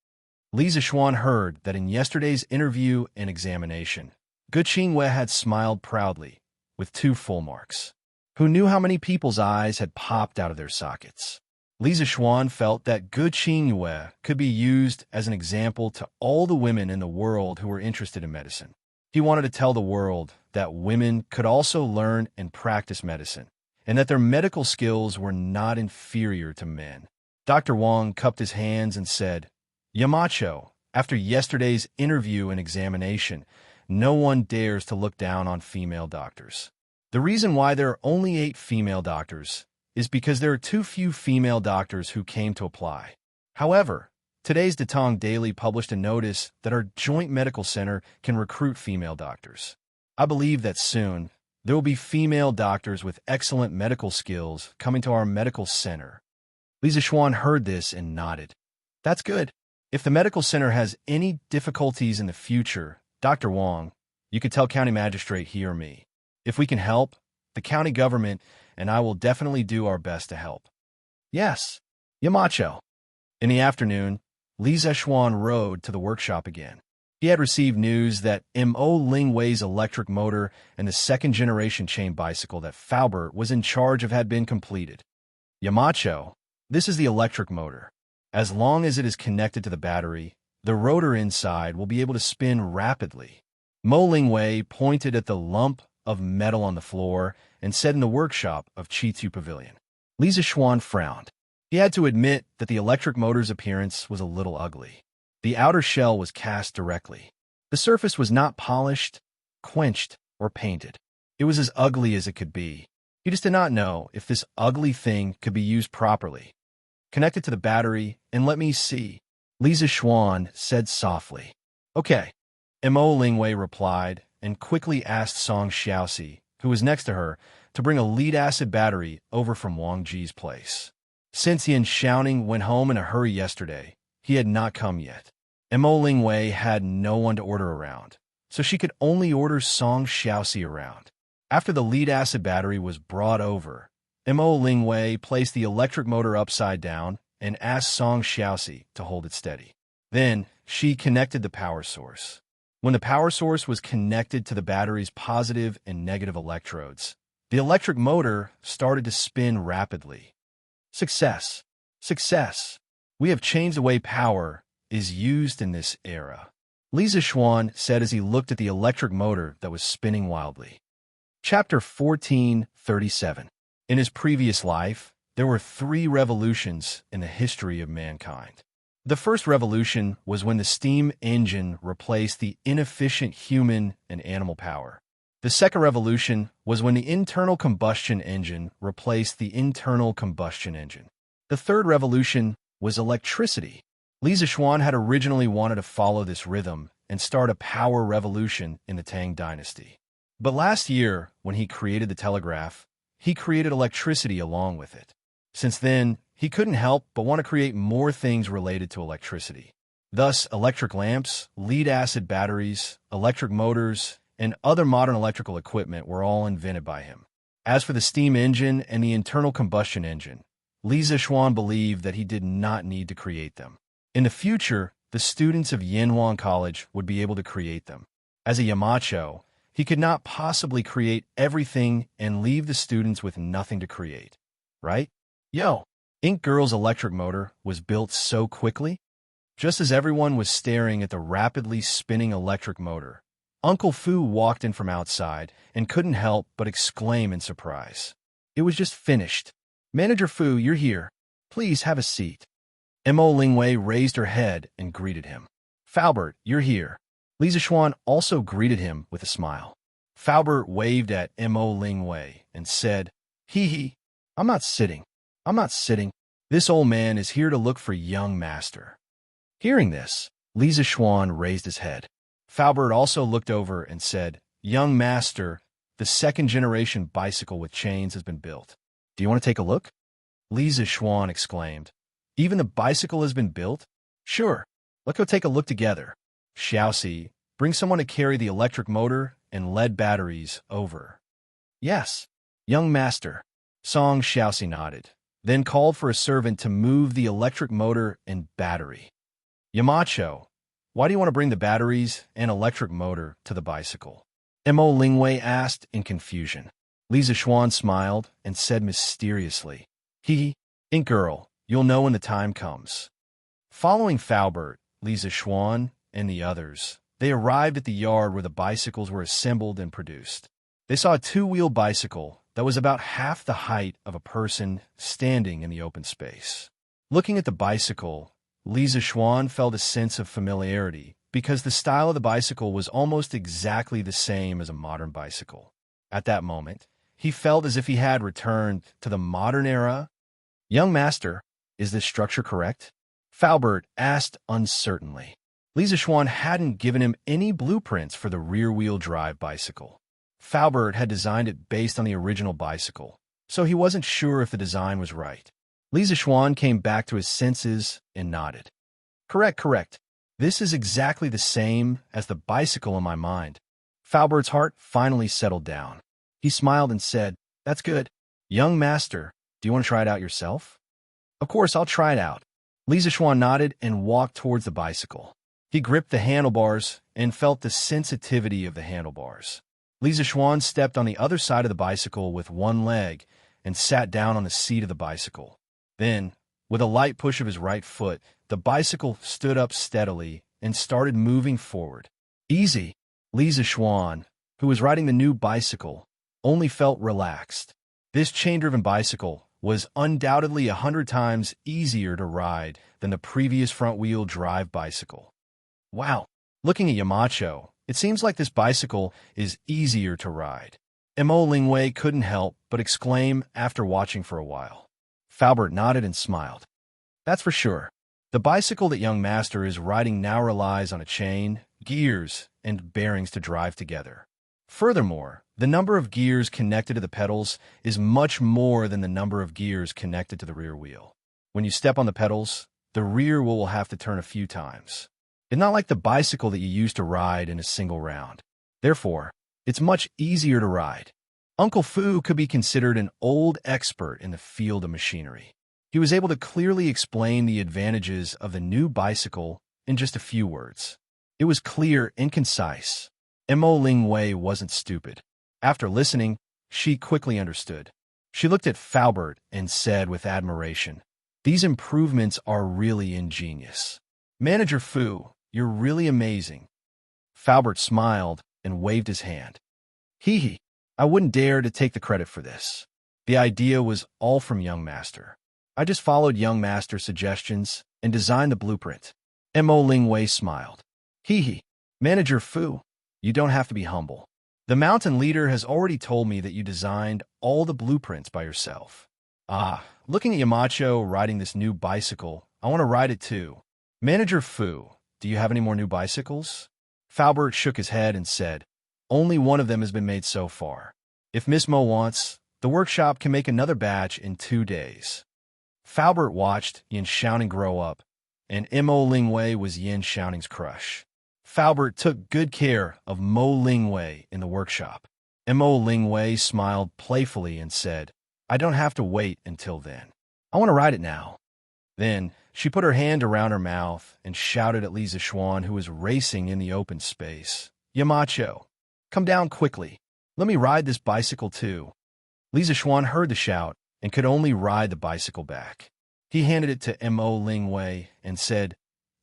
Li Zixuan heard that in yesterday's interview and examination, Guqingwei had smiled proudly, with 2 full marks. Who knew how many people's eyes had popped out of their sockets? Li Zixuan felt that Guqingwei could be used as an example to all the women in the world who were interested in medicine. He wanted to tell the world that women could also learn and practice medicine, and that their medical skills were not inferior to men. Dr. Wang cupped his hands and said, "Yamacho, after yesterday's interview and examination, no one dares to look down on female doctors. The reason why there are only 8 female doctors is because there are too few female doctors who came to apply. However, today's Datong Daily published a notice that our joint medical center can recruit female doctors. I believe that soon, there will be female doctors with excellent medical skills coming to our medical center." Li Zixuan heard this and nodded. "That's good. If the medical center has any difficulties in the future, Dr. Wang, you could tell County Magistrate he or me. If we can help, the county government and I will definitely do our best to help." "Yes, Yamacho." In the afternoon, Li Zixuan rode to the workshop again. He had received news that Mo Lingwei's electric motor and the second-generation chain bicycle that Faubert was in charge of had been completed. "Yamacho, this is the electric motor. As long as it is connected to the battery, the rotor inside will be able to spin rapidly." Mo Lingwei pointed at the lump of metal on the floor and said in the workshop of Chi-Tu Pavilion. Li Zixuan frowned. He had to admit that the electric motor's appearance was a little ugly. The outer shell was cast directly. The surface was not polished, quenched, or painted. It was as ugly as it could be. He just did not know if this ugly thing could be used properly. "Connect it to the battery and let me see," Li Zixuan said softly. "Okay," Mo Lingwei replied and quickly asked Song Xiaoxi, who was next to her, to bring a lead-acid battery over from Wang Ji's place. Since Yan Shaoning went home in a hurry yesterday, he had not come yet. Mo Lingwei had no one to order around, so she could only order Song Xiaoxi around. After the lead-acid battery was brought over, Mo Lingwei placed the electric motor upside down and asked Song Xiaoxi to hold it steady. Then, she connected the power source. When the power source was connected to the battery's positive and negative electrodes, the electric motor started to spin rapidly. Success! Success! We have changed the way power is used in this era, Li Zixuan said as he looked at the electric motor that was spinning wildly. Chapter 1437. In his previous life, there were 3 revolutions in the history of mankind. The first revolution was when the steam engine replaced the inefficient human and animal power. The second revolution was when the internal combustion engine replaced the internal combustion engine. The third revolution was electricity. Li Zixuan had originally wanted to follow this rhythm and start a power revolution in the Tang dynasty. But last year, when he created the telegraph, he created electricity along with it. Since then, he couldn't help but want to create more things related to electricity. Thus, electric lamps, lead-acid batteries, electric motors, and other modern electrical equipment were all invented by him. As for the steam engine and the internal combustion engine, Li Zixuan believed that he did not need to create them. In the future, the students of Yanhuan College would be able to create them. As a Yamacho, he could not possibly create everything and leave the students with nothing to create. Right? Yo! Ink Girl's electric motor was built so quickly. Just as everyone was staring at the rapidly spinning electric motor, Uncle Fu walked in from outside and couldn't help but exclaim in surprise. It was just finished. Manager Fu, you're here. Please have a seat. Mo Lingwei raised her head and greeted him. Faubert, you're here. Li Zixuan also greeted him with a smile. Faubert waved at Mo Lingwei and said, Hee, I'm not sitting. I'm not sitting. This old man is here to look for young master. Hearing this, Li Zixuan raised his head. Faubert also looked over and said, Young master, the second-generation bicycle with chains has been built. Do you want to take a look? Li Zixuan exclaimed. Even the bicycle has been built? Sure. Let's go take a look together. Xiaoxi, bring someone to carry the electric motor and lead batteries over. Yes, young master. Song Xiaoxi nodded, then called for a servant to move the electric motor and battery. Yamacho, why do you want to bring the batteries and electric motor to the bicycle? Mo Lingwei asked in confusion. Li Zixuan smiled and said mysteriously, Ink Girl, you'll know when the time comes. Following Faubert, Li Zixuan, and the others, they arrived at the yard where the bicycles were assembled and produced. They saw a 2-wheel bicycle that was about half the height of a person standing in the open space. Looking at the bicycle, Li Zixuan felt a sense of familiarity because the style of the bicycle was almost exactly the same as a modern bicycle. At that moment, he felt as if he had returned to the modern era. Young master, is this structure correct? Faubert asked uncertainly. Li Zixuan hadn't given him any blueprints for the rear-wheel drive bicycle. Faubert had designed it based on the original bicycle, so he wasn't sure if the design was right. Li Zixuan came back to his senses and nodded. Correct. This is exactly the same as the bicycle in my mind. Faubert's heart finally settled down. He smiled and said, That's good. Young master, do you want to try it out yourself? Of course, I'll try it out. Li Zixuan nodded and walked towards the bicycle. He gripped the handlebars and felt the sensitivity of the handlebars. Li Zixuan stepped on the other side of the bicycle with one leg and sat down on the seat of the bicycle. Then, with a light push of his right foot, the bicycle stood up steadily and started moving forward. Easy. Li Zixuan, who was riding the new bicycle, only felt relaxed. This chain-driven bicycle was undoubtedly 100 times easier to ride than the previous front-wheel drive bicycle. Wow, looking at Yamacho, it seems like this bicycle is easier to ride. Mo Lingwei couldn't help but exclaim after watching for a while. Faubert nodded and smiled. That's for sure. The bicycle that young master is riding now relies on a chain, gears, and bearings to drive together. Furthermore, the number of gears connected to the pedals is much more than the number of gears connected to the rear wheel. When you step on the pedals, the rear wheel will have to turn a few times. It's not like the bicycle that you used to ride in a single round. Therefore, it's much easier to ride. Uncle Fu could be considered an old expert in the field of machinery. He was able to clearly explain the advantages of the new bicycle in just a few words. It was clear and concise. Mo Lingwei wasn't stupid. After listening, she quickly understood. She looked at Faubert and said with admiration, "These improvements are really ingenious. Manager Fu, you're really amazing." Faubert smiled and waved his hand. Hee hee, I wouldn't dare to take the credit for this. The idea was all from young master. I just followed young master's suggestions and designed the blueprint. Mo Lingwei smiled. Hee hee, Manager Fu, you don't have to be humble. The mountain leader has already told me that you designed all the blueprints by yourself. Looking at Yamacho riding this new bicycle, I want to ride it too. Manager Fu, do you have any more new bicycles? Faubert shook his head and said, only one of them has been made so far. If Miss Mo wants, the workshop can make another batch in 2 days. Faubert watched Yin Xiaoning grow up, and Mo Lingwei was Yin Xiaoning's crush. Faubert took good care of Mo Lingwei in the workshop. Mo Lingwei smiled playfully and said, I don't have to wait until then. I want to ride it now. Then she put her hand around her mouth and shouted at Li Zixuan, who was racing in the open space. Yamacho, come down quickly. Let me ride this bicycle too. Li Zixuan heard the shout and could only ride the bicycle back. He handed it to Mo Lingwei and said,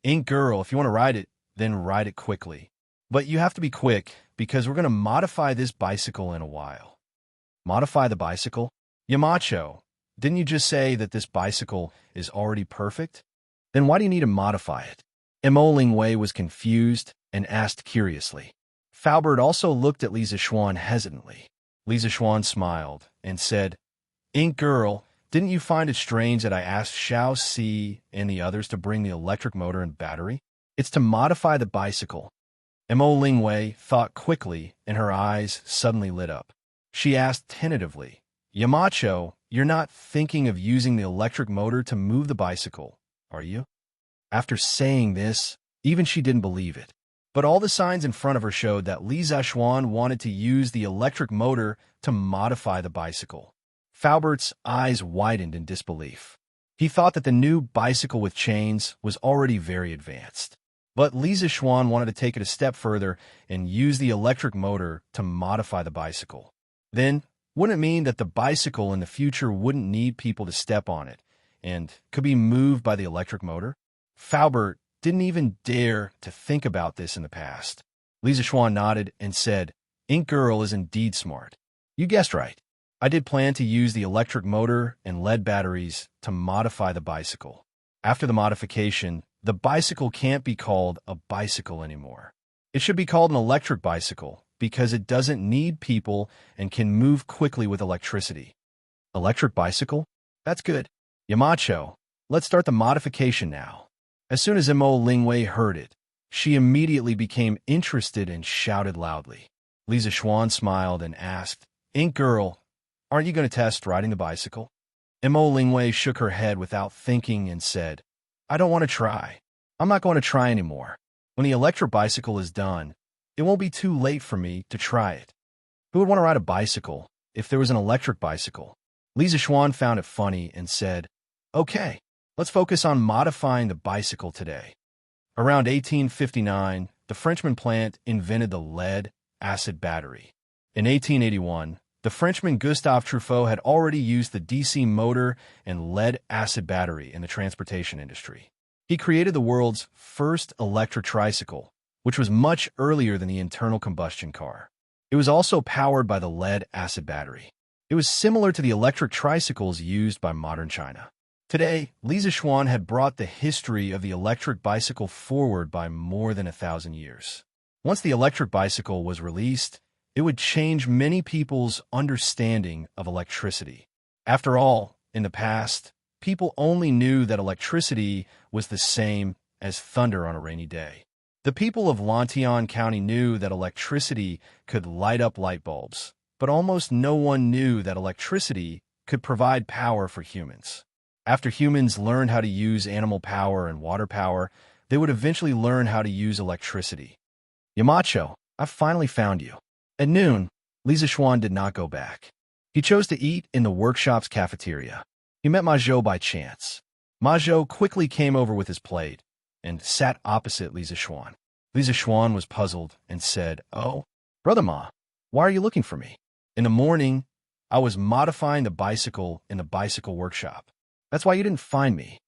Ink girl, if you want to ride it, then ride it quickly. But you have to be quick, because we're going to modify this bicycle in a while. Modify the bicycle? Yamacho, didn't you just say that this bicycle is already perfect? Then why do you need to modify it? Mo Lingwei was confused and asked curiously. Faubert also looked at Li Zixuan hesitantly. Li Zixuan smiled and said, Ink girl, didn't you find it strange that I asked Xiao Si and the others to bring the electric motor and battery? It's to modify the bicycle. Mo Lingwei thought quickly, and her eyes suddenly lit up. She asked tentatively, Yamacho, you're not thinking of using the electric motor to move the bicycle, are you? After saying this, even she didn't believe it. But all the signs in front of her showed that Li Zixuan wanted to use the electric motor to modify the bicycle. Faubert's eyes widened in disbelief. He thought that the new bicycle with chains was already very advanced. But Li Zixuan wanted to take it a step further and use the electric motor to modify the bicycle. Then, wouldn't it mean that the bicycle in the future wouldn't need people to step on it and could be moved by the electric motor? Faubert didn't even dare to think about this in the past. Li Zixuan nodded and said, Ink girl is indeed smart. You guessed right. I did plan to use the electric motor and lead batteries to modify the bicycle. After the modification, the bicycle can't be called a bicycle anymore. It should be called an electric bicycle because it doesn't need people and can move quickly with electricity. Electric bicycle? That's good. Yamacho, let's start the modification now. As soon as Mo Lingwei heard it, she immediately became interested and shouted loudly. Li Zixuan smiled and asked, Ink girl, aren't you going to test riding the bicycle? Mo Lingwei shook her head without thinking and said, I don't want to try. I'm not going to try anymore. When the electric bicycle is done, it won't be too late for me to try it. Who would want to ride a bicycle if there was an electric bicycle? Li Zixuan found it funny and said, Okay, let's focus on modifying the bicycle today. Around 1859, the Frenchman Plant invented the lead-acid battery. In 1881, the Frenchman Gustave Truffaut had already used the DC motor and lead-acid battery in the transportation industry. He created the world's first electric tricycle, which was much earlier than the internal combustion car. It was also powered by the lead-acid battery. It was similar to the electric tricycles used by modern China. Today, Li Zixuan had brought the history of the electric bicycle forward by more than 1,000 years. Once the electric bicycle was released, it would change many people's understanding of electricity. After all, in the past, people only knew that electricity was the same as thunder on a rainy day. The people of Lantian County knew that electricity could light up light bulbs, but almost no one knew that electricity could provide power for humans. After humans learned how to use animal power and water power, they would eventually learn how to use electricity. Yamacho, I've finally found you. At noon, Li Zixuan did not go back. He chose to eat in the workshop's cafeteria. He met Ma Zhou by chance. Ma Zhou quickly came over with his plate and sat opposite Li Zixuan. Li Zixuan was puzzled and said, "Oh, Brother Ma, why are you looking for me?" "In the morning, I was modifying the bicycle in the bicycle workshop. That's why you didn't find me."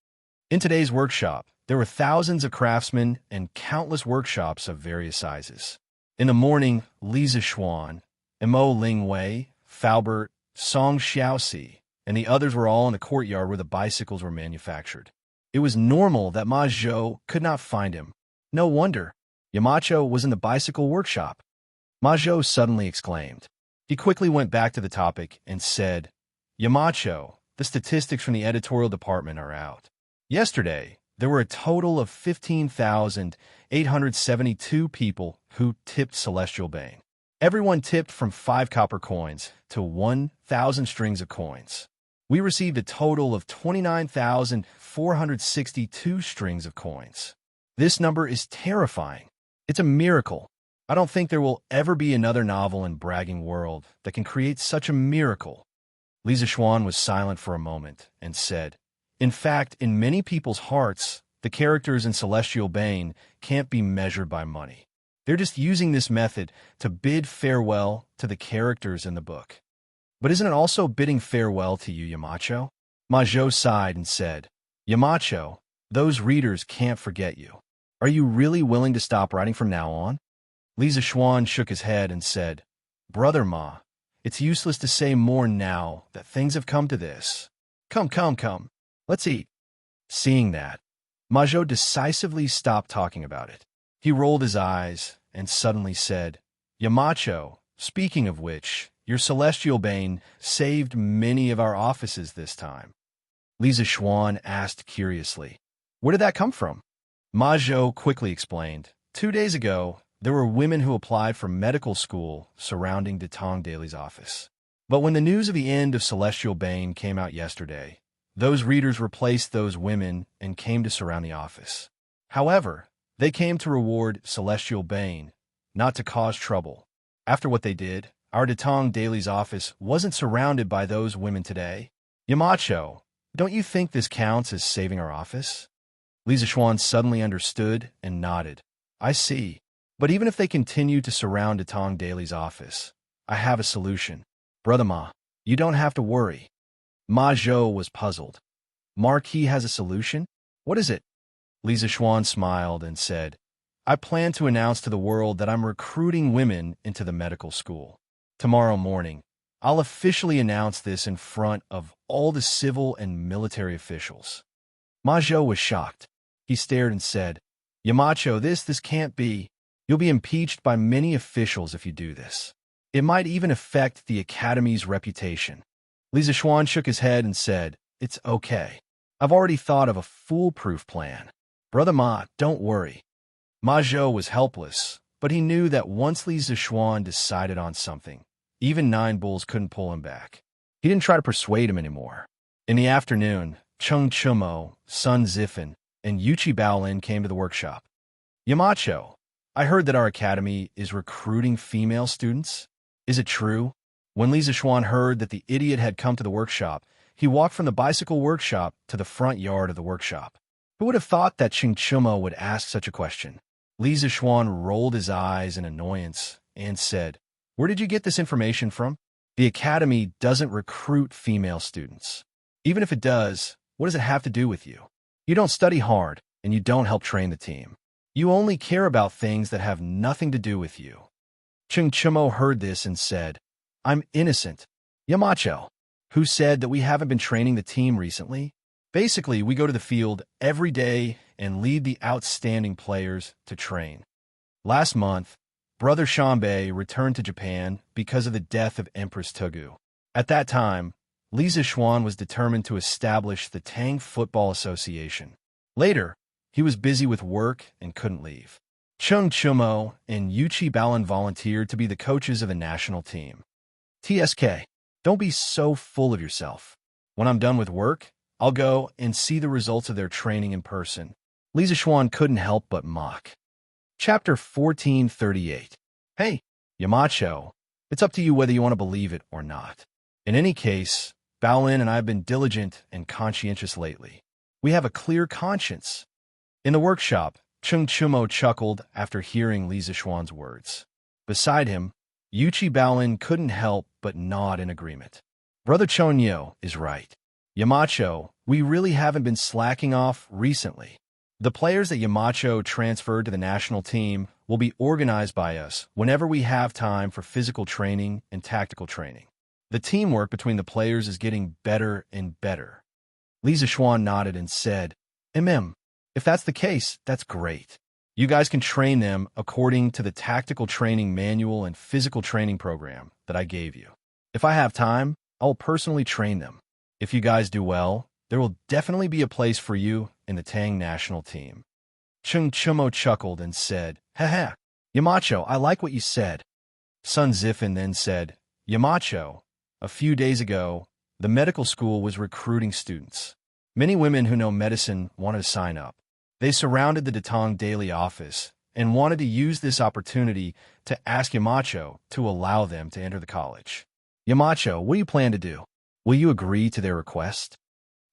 In today's workshop, there were thousands of craftsmen and countless workshops of various sizes. In the morning, Li Zixuan, Mo Lingwei, Faubert, Song Xiaoxi, and the others were all in the courtyard where the bicycles were manufactured. It was normal that Ma Zhou could not find him. No wonder. Yamacho was in the bicycle workshop. Ma Zhou suddenly exclaimed. He quickly went back to the topic and said, "Yamacho, the statistics from the editorial department are out. Yesterday, there were a total of 15,872 people who tipped Celestial Bane. Everyone tipped from 5 copper coins to 1,000 strings of coins. We received a total of 29,462 strings of coins. This number is terrifying. It's a miracle. I don't think there will ever be another novel in Bragging World that can create such a miracle." Li Zixuan was silent for a moment and said, "In fact, in many people's hearts, the characters in Celestial Bane can't be measured by money. They're just using this method to bid farewell to the characters in the book." "But isn't it also bidding farewell to you, Yamacho?" Ma Zhou sighed and said, "Yamacho, those readers can't forget you. Are you really willing to stop writing from now on?" Li Zixuan shook his head and said, "Brother Ma, it's useless to say more now that things have come to this. Come. Let's eat." Seeing that, Ma Zhou decisively stopped talking about it. He rolled his eyes and suddenly said, "Yamacho, speaking of which, your Celestial Bane saved many of our offices this time." Li Zixuan asked curiously, "Where did that come from?" Ma Zhou quickly explained, 2 days ago, there were women who applied for medical school surrounding Detong Daily's office. But when the news of the end of Celestial Bane came out yesterday, those readers replaced those women and came to surround the office. However, they came to reward Celestial Bane, not to cause trouble. After what they did, our Detong Daily's office wasn't surrounded by those women today. Yamacho, don't you think this counts as saving our office?" Li Zixuan suddenly understood and nodded. "I see. But even if they continue to surround Detong Daily's office, I have a solution. Brother Ma, you don't have to worry." Ma Zhou was puzzled. "Marquis has a solution? What is it?" Li Zixuan smiled and said, "I plan to announce to the world that I'm recruiting women into the medical school. Tomorrow morning, I'll officially announce this in front of all the civil and military officials." Ma Zhou was shocked. He stared and said, "Yamacho, this can't be. You'll be impeached by many officials if you do this. It might even affect the Academy's reputation." Li Zixuan shook his head and said, "It's okay. I've already thought of a foolproof plan. Brother Ma, don't worry." Ma Zhou was helpless, but he knew that once Li Zixuan decided on something, even 9 bulls couldn't pull him back. He didn't try to persuade him anymore. In the afternoon, Cheng Chumo, Sun Zifan, and Yuchi Baolin came to the workshop. "Yamacho, I heard that our academy is recruiting female students. Is it true?" When Li Zixuan heard that the idiot had come to the workshop, he walked from the bicycle workshop to the front yard of the workshop. Who would have thought that Cheng Chumo would ask such a question? Li Zixuan rolled his eyes in annoyance and said, "Where did you get this information from? The academy doesn't recruit female students. Even if it does, what does it have to do with you? You don't study hard, and you don't help train the team. You only care about things that have nothing to do with you." Cheng Chumo heard this and said, "I'm innocent. Yamacho, who said that we haven't been training the team recently? Basically, we go to the field every day and lead the outstanding players to train. Last month, Brother Shanbei returned to Japan because of the death of Empress Togu. At that time, Li Zixuan was determined to establish the Tang Football Association. Later, he was busy with work and couldn't leave. Cheng Chumo and Yuchi Baolin volunteered to be the coaches of the national team. TSK, don't be so full of yourself. When I'm done with work, I'll go and see the results of their training in person. Li Zixuan couldn't help but mock. Chapter 1438. Hey, Yamacho, it's up to you whether you want to believe it or not. In any case, Baolin and I have been diligent and conscientious lately. We have a clear conscience. In the workshop, Chung Chumo chuckled after hearing Li Zixuan's words. Beside him, Yuchi Baolin couldn't help but nod in agreement. Brother Chonyo is right. Yamacho, we really haven't been slacking off recently. The players that Yamacho transferred to the national team will be organized by us whenever we have time for physical training and tactical training. The teamwork between the players is getting better and better. Li Zixuan nodded and said, if that's the case, that's great. You guys can train them according to the tactical training manual and physical training program that I gave you. If I have time, I will personally train them. If you guys do well, there will definitely be a place for you in the Tang national team. Chung Chumo chuckled and said, Haha, Yamacho, I like what you said. Sun Zifan then said, Yamacho, a few days ago, the medical school was recruiting students. Many women who know medicine wanted to sign up. They surrounded the Datong Daily office and wanted to use this opportunity to ask Yamacho to allow them to enter the college. Yamacho, what do you plan to do? Will you agree to their request?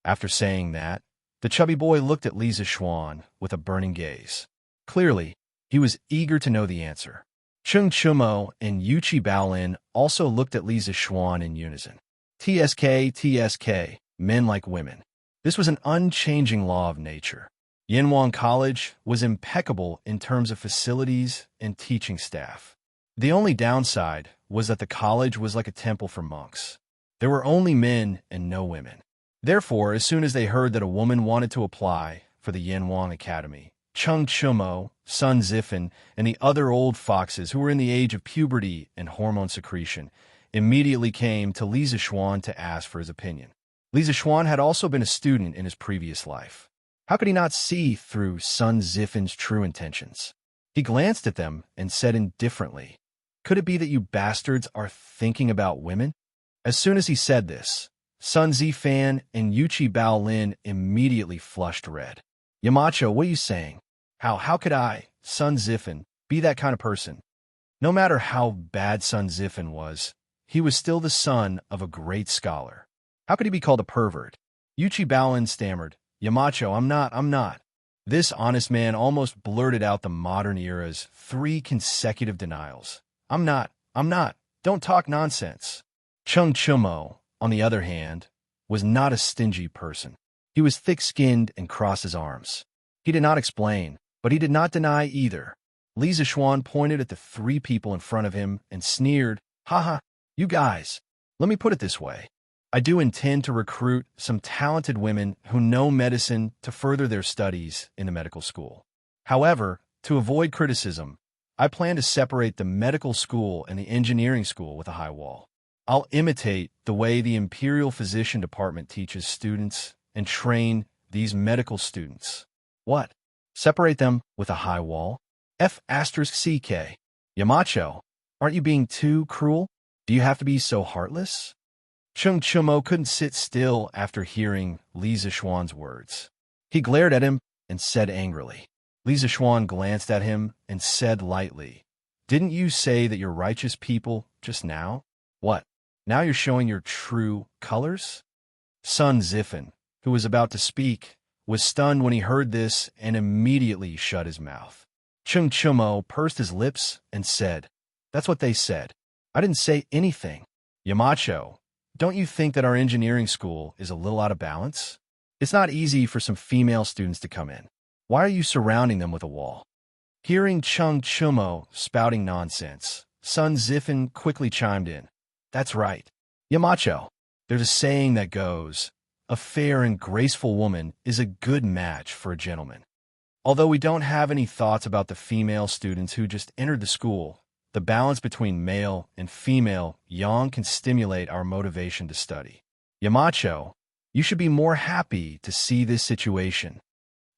After saying that, the chubby boy looked at Li Zixuan with a burning gaze. Clearly, he was eager to know the answer. Chung Chumo and Yuchi Baolin also looked at Li Zixuan in unison. TSK, men like women. This was an unchanging law of nature. Yanwang College was impeccable in terms of facilities and teaching staff. The only downside was that the college was like a temple for monks. There were only men and no women. Therefore, as soon as they heard that a woman wanted to apply for the Yanwang Academy, Chung Chumo, Sun Zifan, and the other old foxes who were in the age of puberty and hormone secretion immediately came to Li Zixuan to ask for his opinion. Li Zixuan had also been a student in his previous life. How could he not see through Sun Zifan's true intentions? He glanced at them and said indifferently, Could it be that you bastards are thinking about women? As soon as he said this, Sun Zifan and Yuchi Baolin immediately flushed red. Yamacho, what are you saying? How could I, Sun Zifan, be that kind of person? No matter how bad Sun Zifan was, he was still the son of a great scholar. How could he be called a pervert? Yuchi Baolin stammered, Yamacho, I'm not. This honest man almost blurted out the modern era's 3 consecutive denials. I'm not. Don't talk nonsense. Chung Chumo, on the other hand, was not a stingy person. He was thick-skinned and crossed his arms. He did not explain, but he did not deny either. Li Zixuan pointed at the 3 people in front of him and sneered, Haha, you guys, let me put it this way. I do intend to recruit some talented women who know medicine to further their studies in the medical school. However, to avoid criticism, I plan to separate the medical school and the engineering school with a high wall. I'll imitate the way the Imperial Physician Department teaches students and train these medical students. What? Separate them with a high wall? F***CK. Yamacho, aren't you being too cruel? Do you have to be so heartless? Chung Chumo couldn't sit still after hearing Li Zixuan's words. He glared at him and said angrily. Li Zixuan glanced at him and said lightly, Didn't you say that you're righteous people just now? What? Now you're showing your true colors? Sun Zifan, who was about to speak, was stunned when he heard this and immediately shut his mouth. Chung Chumo pursed his lips and said, That's what they said. I didn't say anything. Yamacho, don't you think that our engineering school is a little out of balance? It's not easy for some female students to come in. Why are you surrounding them with a wall? Hearing Chung Chumo spouting nonsense, Sun Zifan quickly chimed in. That's right. Yamacho, there's a saying that goes, a fair and graceful woman is a good match for a gentleman. Although we don't have any thoughts about the female students who just entered the school, the balance between male and female yang can stimulate our motivation to study. Yamacho, you should be more happy to see this situation.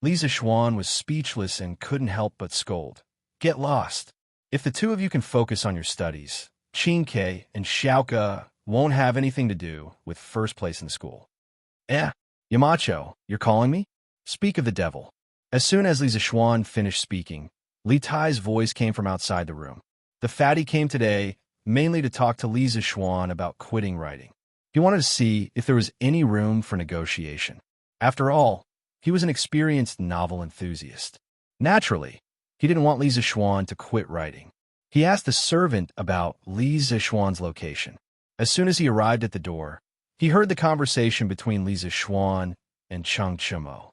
Li Zixuan was speechless and couldn't help but scold. Get lost. If the 2 of you can focus on your studies, Qingke and Xiaoke won't have anything to do with first place in the school. Yamacho, you're calling me? Speak of the devil. As soon as Li Zixuan finished speaking, Li Tai's voice came from outside the room. The fatty came today mainly to talk to Li Zixuan about quitting writing. He wanted to see if there was any room for negotiation. After all, he was an experienced novel enthusiast. Naturally, he didn't want Li Zixuan to quit writing. He asked the servant about Li Zixuan's location. As soon as he arrived at the door, he heard the conversation between Li Zixuan and Cheng Chimo.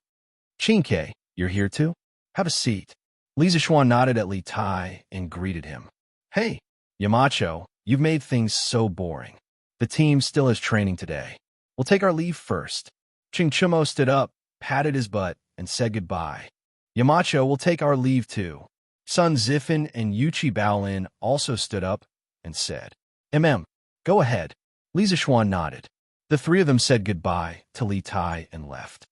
"Qingke, you're here too? Have a seat." Li Zixuan nodded at Li Tai and greeted him. "Hey, Yamacho, you've made things so boring. The team still has training today. We'll take our leave first." Cheng Chimo stood up, patted his butt, and said goodbye. "Yamacho will take our leave too." Sun Zifan and Yuchi Baolin also stood up and said, Go ahead." Li Zixuan nodded. The three of them said goodbye to Li Tai and left.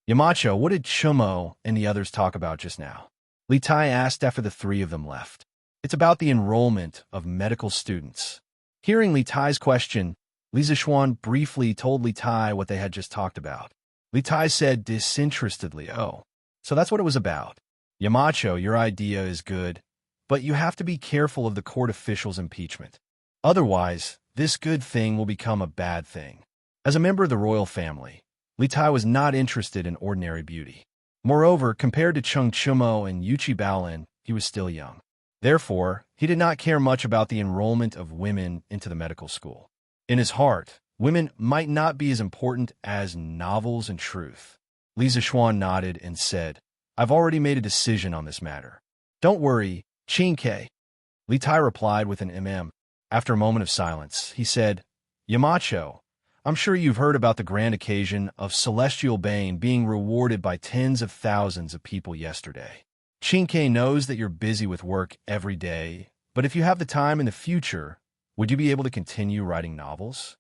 "Yamacho, what did Chimo and the others talk about just now?" Li Tai asked after the three of them left. "It's about the enrollment of medical students." Hearing Li Tai's question, Li Zixuan briefly told Li Tai what they had just talked about. Li Tai said disinterestedly, "Oh, so that's what it was about. Yamacho, your idea is good, but you have to be careful of the court officials' impeachment. Otherwise, this good thing will become a bad thing." As a member of the royal family, Li Tai was not interested in ordinary beauty. Moreover, compared to Cheng Chimo and Yuchi Baolin, he was still young. Therefore, he did not care much about the enrollment of women into the medical school. In his heart, women might not be as important as novels and truth. Li Zixuan nodded and said, "I've already made a decision on this matter." "Don't worry, Qingke." Li Tai replied with an After a moment of silence, he said, "Yamacho, I'm sure you've heard about the grand occasion of Celestial Bane being rewarded by tens of thousands of people yesterday. Qingke knows that you're busy with work every day, but if you have the time in the future, would you be able to continue writing novels?"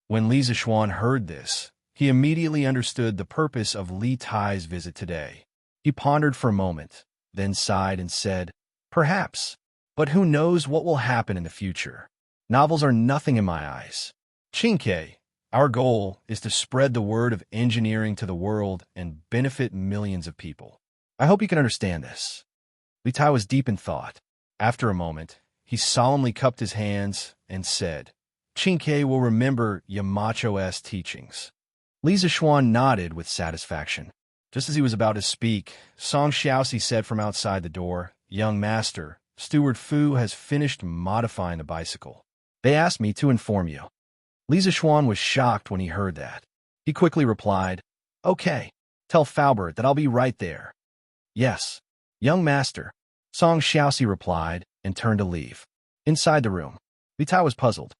When Li Zixuan heard this, he immediately understood the purpose of Li Tai's visit today. He pondered for a moment, then sighed and said, "Perhaps, but who knows what will happen in the future? Novels are nothing in my eyes. Qingke, our goal is to spread the word of engineering to the world and benefit millions of people. I hope you can understand this." Li Tai was deep in thought. After a moment, he solemnly cupped his hands and said, "Qingke will remember Yamacho's teachings." Li Zixuan nodded with satisfaction. Just as he was about to speak, Song Xiaoxi said from outside the door, "Young master, Steward Fu has finished modifying the bicycle. They asked me to inform you." Li Zixuan was shocked when he heard that. He quickly replied, "Okay, tell Faubert that I'll be right there." "Yes, young master," Song Xiaoxi replied and turned to leave. Inside the room, Li Tai was puzzled.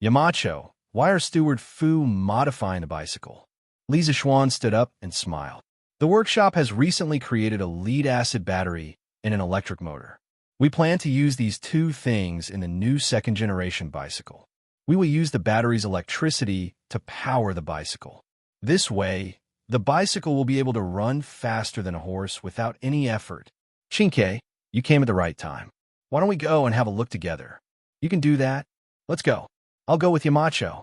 "Yamacho, why are Steward Fu modifying the bicycle?" Li Zixuan stood up and smiled. "The workshop has recently created a lead-acid battery and an electric motor. We plan to use these two things in the new second-generation bicycle. We will use the battery's electricity to power the bicycle. This way, the bicycle will be able to run faster than a horse without any effort." "Qingke, you came at the right time. Why don't we go and have a look together?" "You can do that. Let's go. I'll go with Yamacho."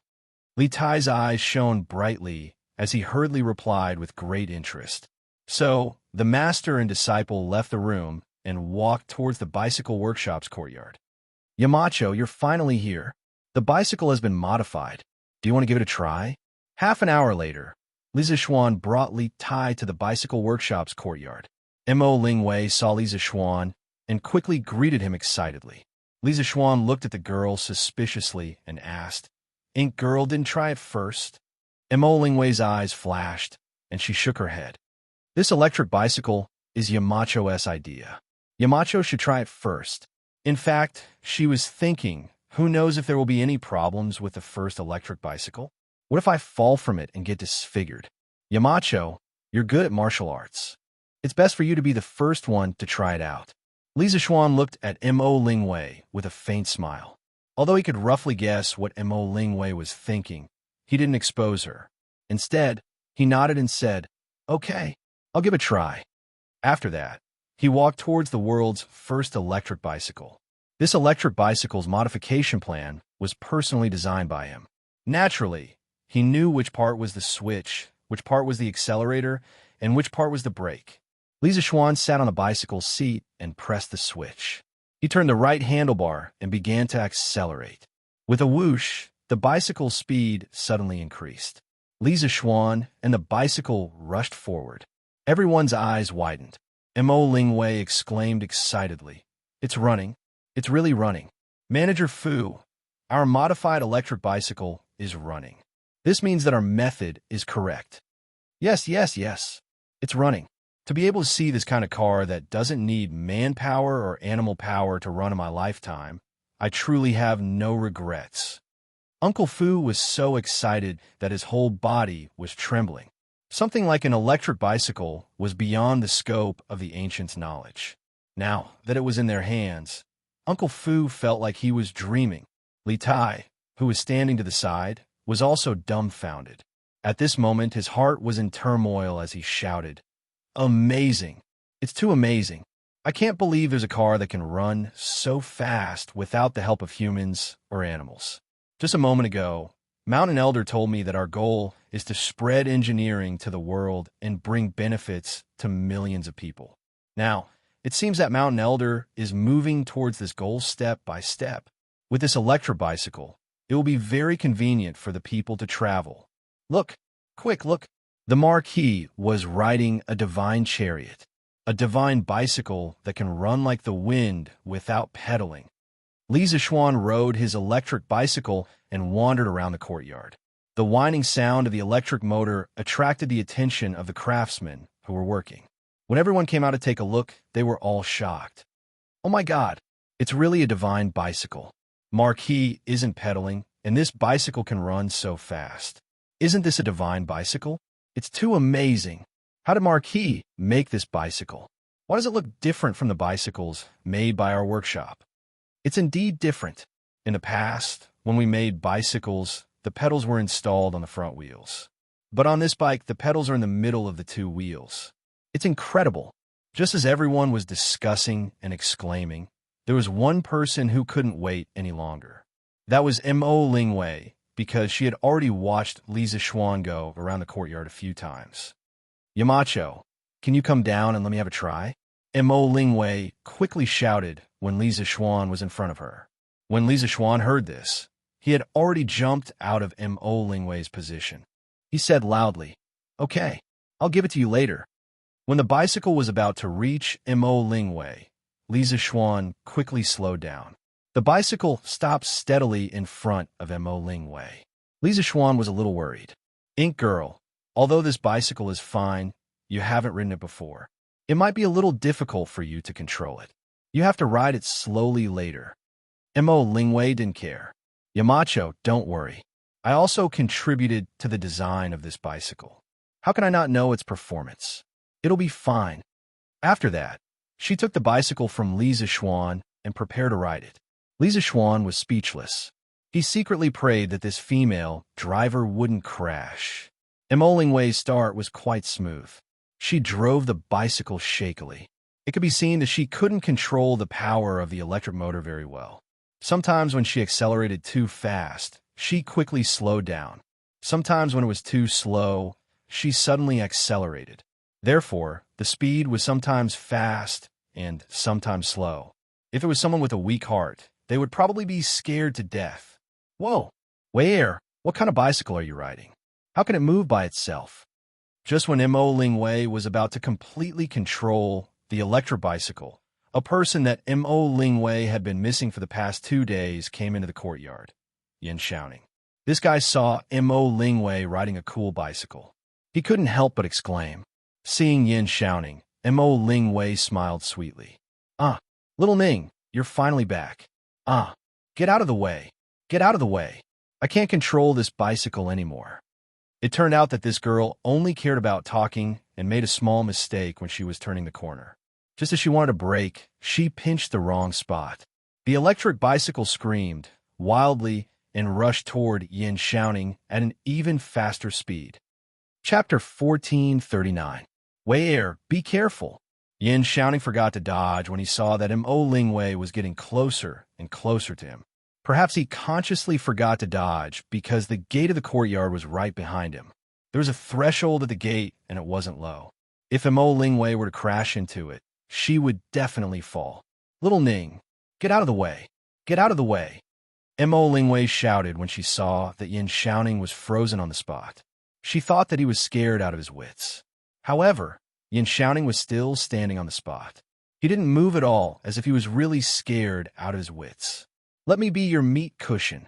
Li Tai's eyes shone brightly as he hurriedly replied with great interest. So, the master and disciple left the room and walked towards the bicycle workshop's courtyard. "Yamacho, you're finally here. The bicycle has been modified. Do you want to give it a try?" Half an hour later, Li Zixuan brought Li Tai to the bicycle workshop's courtyard. Mo Lingwei saw Li Zixuan and quickly greeted him excitedly. Li Zixuan looked at the girl suspiciously and asked, "Ink girl didn't try it first?" Mo Lingwei's eyes flashed, and she shook her head. "This electric bicycle is Yamacho's idea. Yamacho should try it first." In fact, she was thinking, who knows if there will be any problems with the first electric bicycle? What if I fall from it and get disfigured? "Yamacho, you're good at martial arts. It's best for you to be the first one to try it out." Li Zixuan looked at Mo Lingwei with a faint smile. Although he could roughly guess what Mo Lingwei was thinking, he didn't expose her. Instead, he nodded and said, "Okay, I'll give it a try." After that, he walked towards the world's first electric bicycle. This electric bicycle's modification plan was personally designed by him. Naturally, he knew which part was the switch, which part was the accelerator, and which part was the brake. Li Zixuan sat on the bicycle seat and pressed the switch. He turned the right handlebar and began to accelerate. With a whoosh, the bicycle's speed suddenly increased. Li Zixuan and the bicycle rushed forward. Everyone's eyes widened. Mo Lingwei exclaimed excitedly, "It's running. It's really running. Manager Fu, our modified electric bicycle is running. This means that our method is correct." Yes, yes, yes. It's running. To be able to see this kind of car that doesn't need manpower or animal power to run in my lifetime, I truly have no regrets. Uncle Fu was so excited that his whole body was trembling. Something like an electric bicycle was beyond the scope of the ancients' knowledge. Now that it was in their hands, Uncle Fu felt like he was dreaming. Li Tai, who was standing to the side, was also dumbfounded. At this moment, his heart was in turmoil as he shouted, "Amazing! It's too amazing. I can't believe there's a car that can run so fast without the help of humans or animals." Just a moment ago, Mountain Elder told me that our goal is to spread engineering to the world and bring benefits to millions of people. Now, it seems that Mountain Elder is moving towards this goal step by step. With this electric bicycle, it will be very convenient for the people to travel. Look, quick, look. The Marquis was riding a divine chariot, a divine bicycle that can run like the wind without pedaling. Li Zixuan rode his electric bicycle and wandered around the courtyard. The whining sound of the electric motor attracted the attention of the craftsmen who were working. When everyone came out to take a look, they were all shocked. "Oh my God, it's really a divine bicycle. Marquis isn't pedaling, and this bicycle can run so fast. Isn't this a divine bicycle? It's too amazing. How did Marquis make this bicycle? Why does it look different from the bicycles made by our workshop?" It's indeed different. In the past, when we made bicycles, the pedals were installed on the front wheels. But on this bike, the pedals are in the middle of the two wheels. It's incredible. Just as everyone was discussing and exclaiming, there was one person who couldn't wait any longer. That was Mo Lingwei, because she had already watched Li Zixuan go around the courtyard a few times. "Yamacho, can you come down and let me have a try?" Mo Lingwei quickly shouted when Li Zixuan was in front of her. When Li Zixuan heard this, he had already jumped out of Mo Lingwei's position. He said loudly, "Okay, I'll give it to you later." When the bicycle was about to reach Mo Lingwei, Li Zixuan quickly slowed down. The bicycle stopped steadily in front of Mo Lingwei. Li Zixuan was a little worried. "Ink Girl, although this bicycle is fine, you haven't ridden it before. It might be a little difficult for you to control it. You have to ride it slowly later." Mo Lingwei didn't care. "Yamacho, don't worry. I also contributed to the design of this bicycle. How can I not know its performance? It'll be fine." After that, she took the bicycle from Li Zixuan and prepared to ride it. Li Zixuan was speechless. He secretly prayed that this female driver wouldn't crash. Mo Lingwei's start was quite smooth. She drove the bicycle shakily. It could be seen that she couldn't control the power of the electric motor very well. Sometimes when she accelerated too fast, she quickly slowed down. Sometimes when it was too slow, she suddenly accelerated. Therefore, the speed was sometimes fast and sometimes slow. If it was someone with a weak heart, they would probably be scared to death. "Whoa, where? What kind of bicycle are you riding? How can it move by itself?" Just when Mo Lingwei was about to completely control the electric bicycle, a person that Mo Lingwei had been missing for the past 2 days came into the courtyard. Enchanting. This guy saw Mo Lingwei riding a cool bicycle. He couldn't help but exclaim. Seeing Enchanting, Mo Lingwei smiled sweetly. "Ah, little Ning, you're finally back. Ah, get out of the way. Get out of the way. I can't control this bicycle anymore." It turned out that this girl only cared about talking and made a small mistake when she was turning the corner. Just as she wanted to brake, she pinched the wrong spot. The electric bicycle screamed wildly and rushed toward Yin shouting at an even faster speed. Chapter 1439. Wei, be careful. Yin shouting forgot to dodge when he saw that Mo Lingwei was getting closer and closer to him. Perhaps he consciously forgot to dodge because the gate of the courtyard was right behind him. There was a threshold at the gate and it wasn't low. If Mo Lingwei were to crash into it, she would definitely fall. Little Ning, get out of the way. Get out of the way. Mo Lingwei shouted when she saw that Yin Xiaoning was frozen on the spot. She thought that he was scared out of his wits. However, Yin Xiaoning was still standing on the spot. He didn't move at all, as if he was really scared out of his wits. Let me be your meat cushion.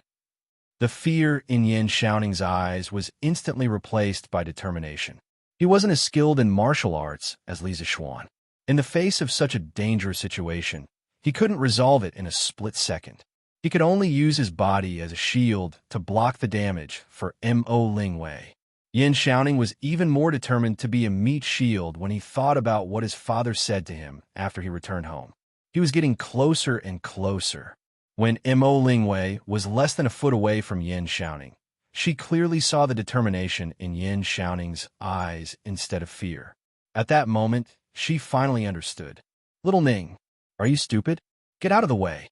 The fear in Yin Xiaoning's eyes was instantly replaced by determination. He wasn't as skilled in martial arts as Li Zixuan. In the face of such a dangerous situation, he couldn't resolve it in a split second. He could only use his body as a shield to block the damage for Mo Lingwei. Yin Xiaoning was even more determined to be a meat shield when he thought about what his father said to him after he returned home. He was getting closer and closer. When Mo Lingwei was less than a foot away from Yin Xiaoning, she clearly saw the determination in Yin Xiaoning's eyes instead of fear. At that moment, she finally understood. Little Ning, are you stupid? Get out of the way.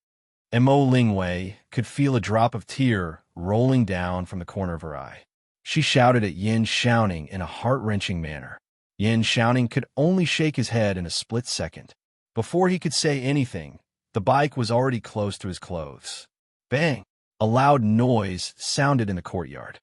Mo Lingwei could feel a drop of tear rolling down from the corner of her eye. She shouted at Yin Xiaoning in a heart-wrenching manner. Yin Xiaoning could only shake his head in a split second. Before he could say anything, the bike was already close to his clothes. Bang! A loud noise sounded in the courtyard.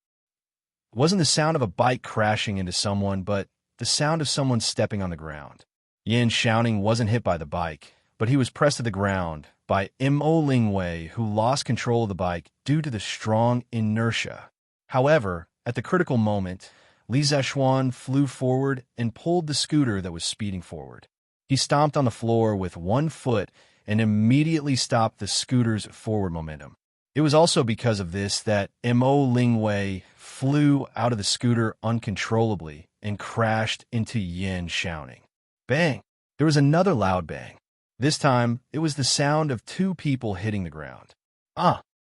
It wasn't the sound of a bike crashing into someone, but the sound of someone stepping on the ground. Yin Xiaoning wasn't hit by the bike, but he was pressed to the ground by Mo Lingwei, who lost control of the bike due to the strong inertia. However, at the critical moment, Li Zixuan flew forward and pulled the scooter that was speeding forward. He stomped on the floor with one foot and immediately stopped the scooter's forward momentum. It was also because of this that Mo Lingwei flew out of the scooter uncontrollably and crashed into Yin Xiaoning. Bang! There was another loud bang. This time, it was the sound of two people hitting the ground.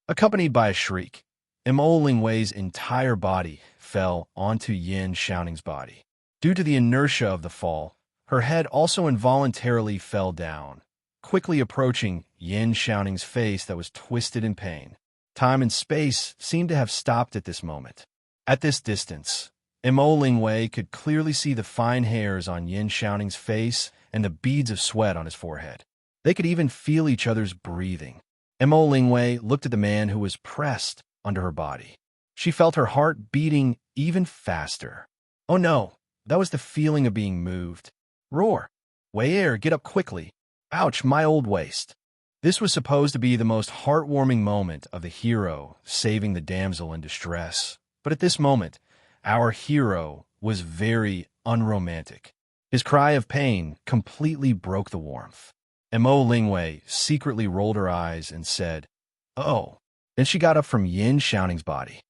Accompanied by a shriek. Mo Lingwei's entire body fell onto Yin Xiaoning's body. Due to the inertia of the fall, her head also involuntarily fell down, quickly approaching Yin Xiaoning's face that was twisted in pain. Time and space seemed to have stopped at this moment. At this distance, Mo Lingwei could clearly see the fine hairs on Yin Xiaoning's face and the beads of sweat on his forehead. They could even feel each other's breathing. Mo Lingwei looked at the man who was pressed under her body. She felt her heart beating even faster. Oh no, that was the feeling of being moved. Roar! Wei, get up quickly. Ouch, my old waist. This was supposed to be the most heartwarming moment of the hero saving the damsel in distress. But at this moment, our hero was very unromantic. His cry of pain completely broke the warmth. Mo Lingwei secretly rolled her eyes and said, "Oh." Then she got up from Yin Xiaoning's body.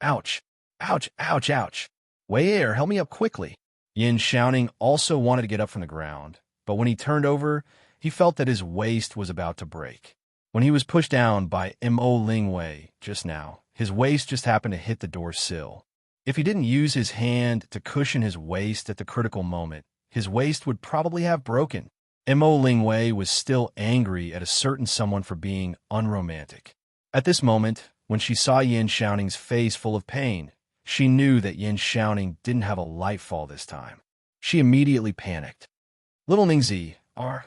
Ouch, ouch, ouch, ouch. Wei, help me up quickly. Yin Xiaoning also wanted to get up from the ground, but when he turned over, he felt that his waist was about to break. When he was pushed down by Mo Lingwei just now, his waist just happened to hit the door sill. If he didn't use his hand to cushion his waist at the critical moment, his waist would probably have broken. Mo Lingwei was still angry at a certain someone for being unromantic. At this moment, when she saw Yin Xiaoning's face full of pain, she knew that Yin Xiaoning didn't have a light fall this time. She immediately panicked. Little Ningzi, are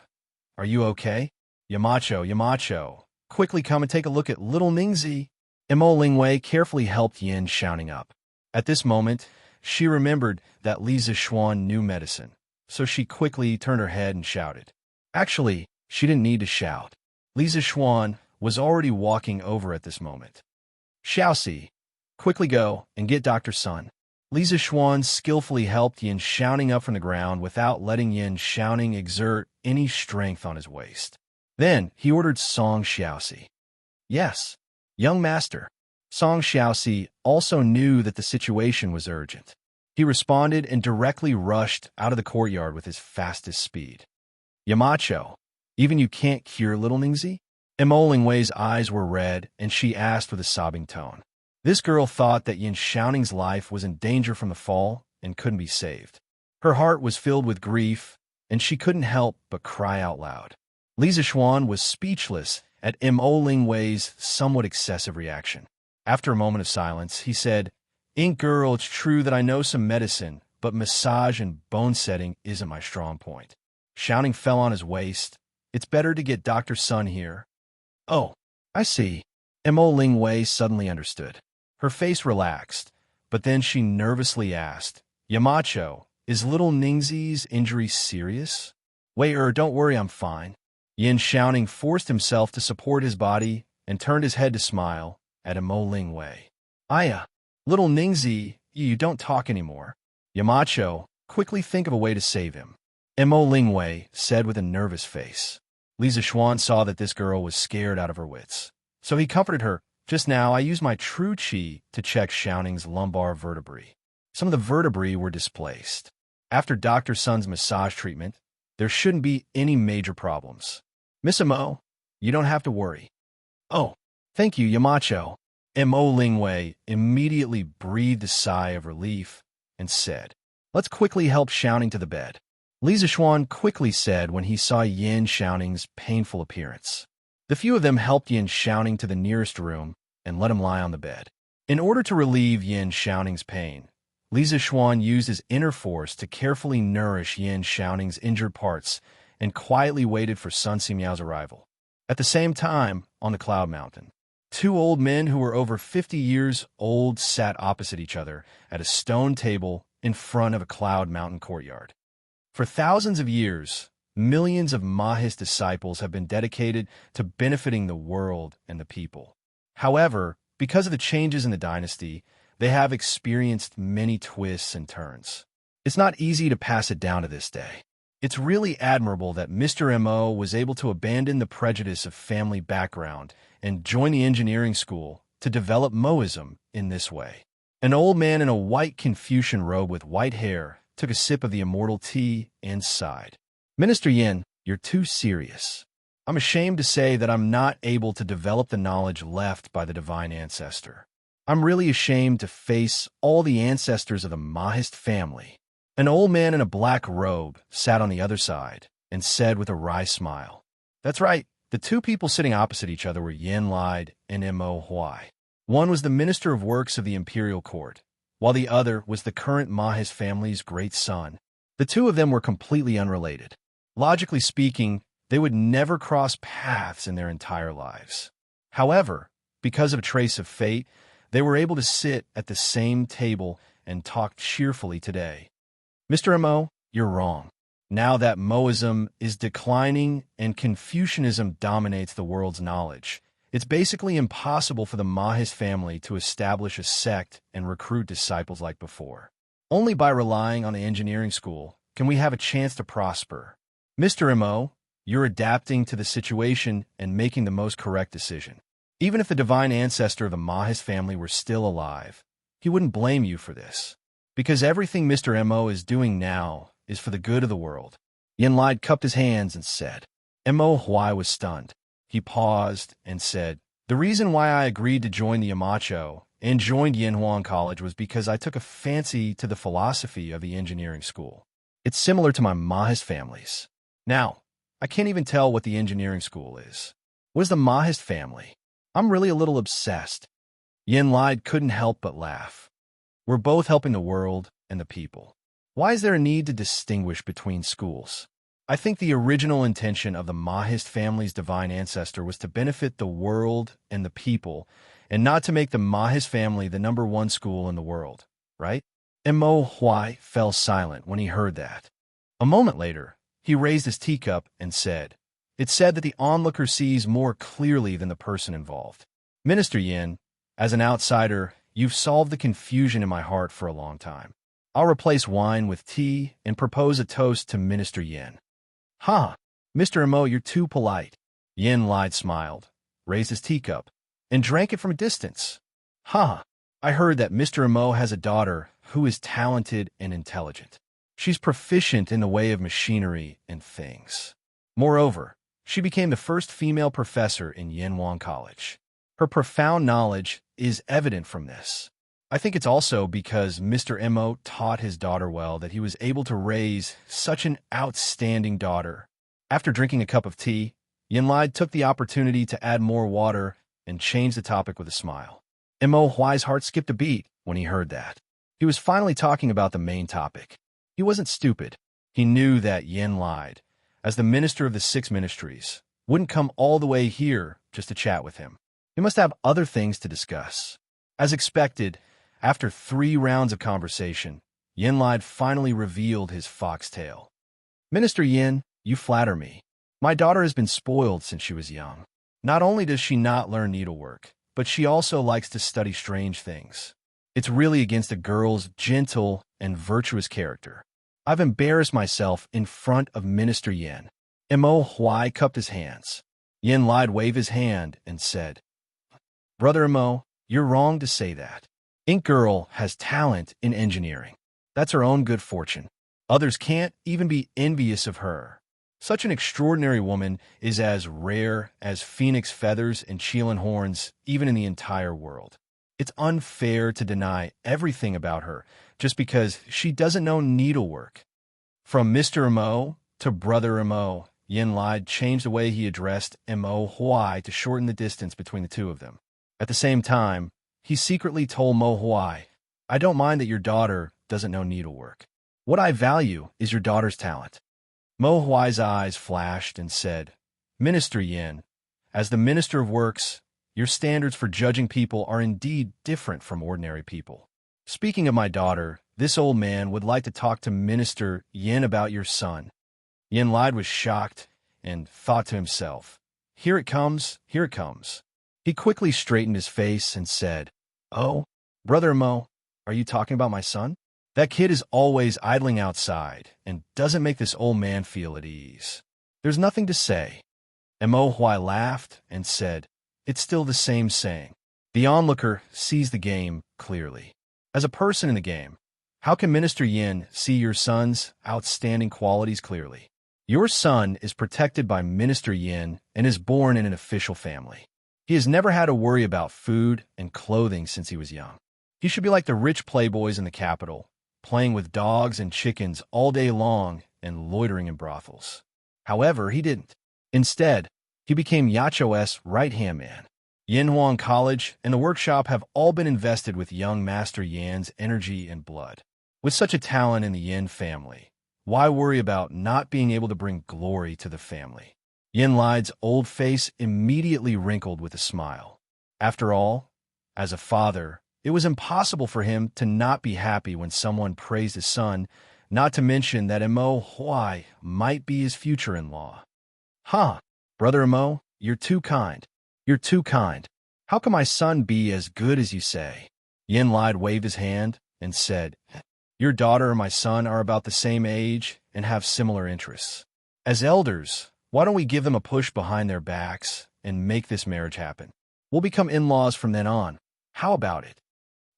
you okay? Yamacho, quickly come and take a look at little Ningzi. Mo Lingwei carefully helped Yin Xiaoning up. At this moment, she remembered that Li Zixuan knew medicine, so she quickly turned her head and shouted. Actually, she didn't need to shout. Li Zixuan was already walking over at this moment. Xiaoxi, quickly go and get Dr. Sun. Li Zixuan skillfully helped Yin Xiaoning up from the ground without letting Yin Xiaoning exert any strength on his waist. Then he ordered Song Xiaoxi. Yes, young master. Song Xiaoxi also knew that the situation was urgent. He responded and directly rushed out of the courtyard with his fastest speed. Yamacho, even you can't cure little Ningzi? Mo Lingwei's eyes were red, and she asked with a sobbing tone. This girl thought that Yin Xiaoning's life was in danger from the fall and couldn't be saved. Her heart was filled with grief, and she couldn't help but cry out loud. Li Zixuan was speechless at Mo Lingwei's somewhat excessive reaction. After a moment of silence, he said, Ink girl, it's true that I know some medicine, but massage and bone setting isn't my strong point. Shouting fell on his waist. It's better to get Dr. Sun here. Oh, I see. Mo Ling Wei suddenly understood. Her face relaxed, but then she nervously asked, Yamacho, is little Ningxi's injury serious? Wei don't worry, I'm fine. Yin Xiaoning forced himself to support his body and turned his head to smile at Mo Ling Wei. Aya, little Ningxi, you don't talk anymore. Yamacho, quickly think of a way to save him. Mo Ling Wei said with a nervous face. Li Zixuan saw that this girl was scared out of her wits, so he comforted her. Just now, I used my true qi to check Xiaoning's lumbar vertebrae. Some of the vertebrae were displaced. After Dr. Sun's massage treatment, there shouldn't be any major problems. Miss Mo, you don't have to worry. Oh, thank you, Yamacho. Mo Ling Wei immediately breathed a sigh of relief and said, let's quickly help Xiaoning to the bed. Li Zixuan quickly said when he saw Yin Xiaoning's painful appearance. The few of them helped Yin Xiaoning to the nearest room and let him lie on the bed. In order to relieve Yin Xiaoning's pain, Li Zixuan used his inner force to carefully nourish Yin Xiaoning's injured parts and quietly waited for Sun Simiao's arrival. At the same time, on the Cloud Mountain, two old men who were over 50 years old sat opposite each other at a stone table in front of a Cloud Mountain courtyard. For thousands of years, millions of Maha's disciples have been dedicated to benefiting the world and the people. However, because of the changes in the dynasty, they have experienced many twists and turns. It's not easy to pass it down to this day. It's really admirable that Mr. Mo was able to abandon the prejudice of family background and join the engineering school to develop Moism in this way. An old man in a white Confucian robe with white hair took a sip of the immortal tea and sighed. Minister Yin, you're too serious. I'm ashamed to say that I'm not able to develop the knowledge left by the divine ancestor. I'm really ashamed to face all the ancestors of the Mahist family. An old man in a black robe sat on the other side and said with a wry smile. That's right. The two people sitting opposite each other were Yin Lide and Mo Huai. One was the Minister of Works of the Imperial Court, while the other was the current Mahist family's great son. The two of them were completely unrelated. Logically speaking, they would never cross paths in their entire lives. However, because of a trace of fate, they were able to sit at the same table and talk cheerfully today. Mr. Mo, you're wrong. Now that Moism is declining and Confucianism dominates the world's knowledge, it's basically impossible for the Mahist family to establish a sect and recruit disciples like before. Only by relying on the engineering school can we have a chance to prosper. Mr. Mo, you're adapting to the situation and making the most correct decision. Even if the divine ancestor of the Mahist family were still alive, he wouldn't blame you for this. Because everything Mr. Mo is doing now is for the good of the world. Yin Lide cupped his hands and said. Mo Huai was stunned. He paused and said, the reason why I agreed to join the Yamacho and joined Yinhuan College was because I took a fancy to the philosophy of the engineering school. It's similar to my Mahist family's. Now, I can't even tell what the engineering school is. What is the Mahist family? I'm really a little obsessed. Yin Lide couldn't help but laugh. We're both helping the world and the people. Why is there a need to distinguish between schools? I think the original intention of the Mahist family's divine ancestor was to benefit the world and the people, and not to make the Mahist family the #1 school in the world, right? Mo Huai fell silent when he heard that. A moment later, he raised his teacup and said, it's said that the onlooker sees more clearly than the person involved. Minister Yin, as an outsider, you've solved the confusion in my heart for a long time. I'll replace wine with tea and propose a toast to Minister Yin. Ha! Mr. Mo, you're too polite. Yin Lide smiled, raised his teacup, and drank it from a distance. Ha! I heard that Mr. Mo has a daughter who is talented and intelligent. She's proficient in the way of machinery and things. Moreover, she became the first female professor in Yinhuan College. Her profound knowledge is evident from this. I think it's also because Mr. Mo taught his daughter well that he was able to raise such an outstanding daughter. After drinking a cup of tea, Yin Lide took the opportunity to add more water and change the topic with a smile. Mo Huai's heart skipped a beat when he heard that. He was finally talking about the main topic. He wasn't stupid. He knew that Yin lied, as the minister of the six ministries, wouldn't come all the way here just to chat with him. He must have other things to discuss. As expected, after 3 rounds of conversation, Yin lied finally revealed his foxtail. Minister Yin, you flatter me. My daughter has been spoiled since she was young. Not only does she not learn needlework, but she also likes to study strange things. It's really against a girl's gentle and virtuous character. I've embarrassed myself in front of Minister Yin. Mo Huai cupped his hands. Yin lied waved his hand and said, Brother Mo, you're wrong to say that. Ink Girl has talent in engineering. That's her own good fortune. Others can't even be envious of her. Such an extraordinary woman is as rare as phoenix feathers and Chelan horns, even in the entire world. It's unfair to deny everything about her just because she doesn't know needlework. From Mr. Mo to Brother Mo, Yin lied changed the way he addressed Mo Huai to shorten the distance between the two of them. At the same time, he secretly told Mo Huai, I don't mind that your daughter doesn't know needlework. What I value is your daughter's talent. Mo Huai's eyes flashed and said, Minister Yin, as the Minister of Works, your standards for judging people are indeed different from ordinary people. Speaking of my daughter, this old man would like to talk to Minister Yin about your son. Yin lied was shocked and thought to himself, Here it comes, here it comes. He quickly straightened his face and said, Oh, Brother Mo, are you talking about my son? That kid is always idling outside and doesn't make this old man feel at ease. There's nothing to say. Mo Huai laughed and said, It's still the same saying. The onlooker sees the game clearly. As a person in the game, how can Minister Yin see your son's outstanding qualities clearly? Your son is protected by Minister Yin and is born in an official family. He has never had to worry about food and clothing since he was young. He should be like the rich playboys in the capital, playing with dogs and chickens all day long and loitering in brothels. However, he didn't. Instead, he became Yacho's right-hand man. Yinhuang College and the workshop have all been invested with young Master Yan's energy and blood. With such a talent in the Yin family, why worry about not being able to bring glory to the family? Yin Lide's old face immediately wrinkled with a smile. After all, as a father, it was impossible for him to not be happy when someone praised his son, not to mention that Mo Huai might be his future-in-law. Huh, Brother Mo, you're too kind. You're too kind. How can my son be as good as you say? Yin Lide waved his hand and said, Your daughter and my son are about the same age and have similar interests. As elders, why don't we give them a push behind their backs and make this marriage happen? We'll become in-laws from then on. How about it?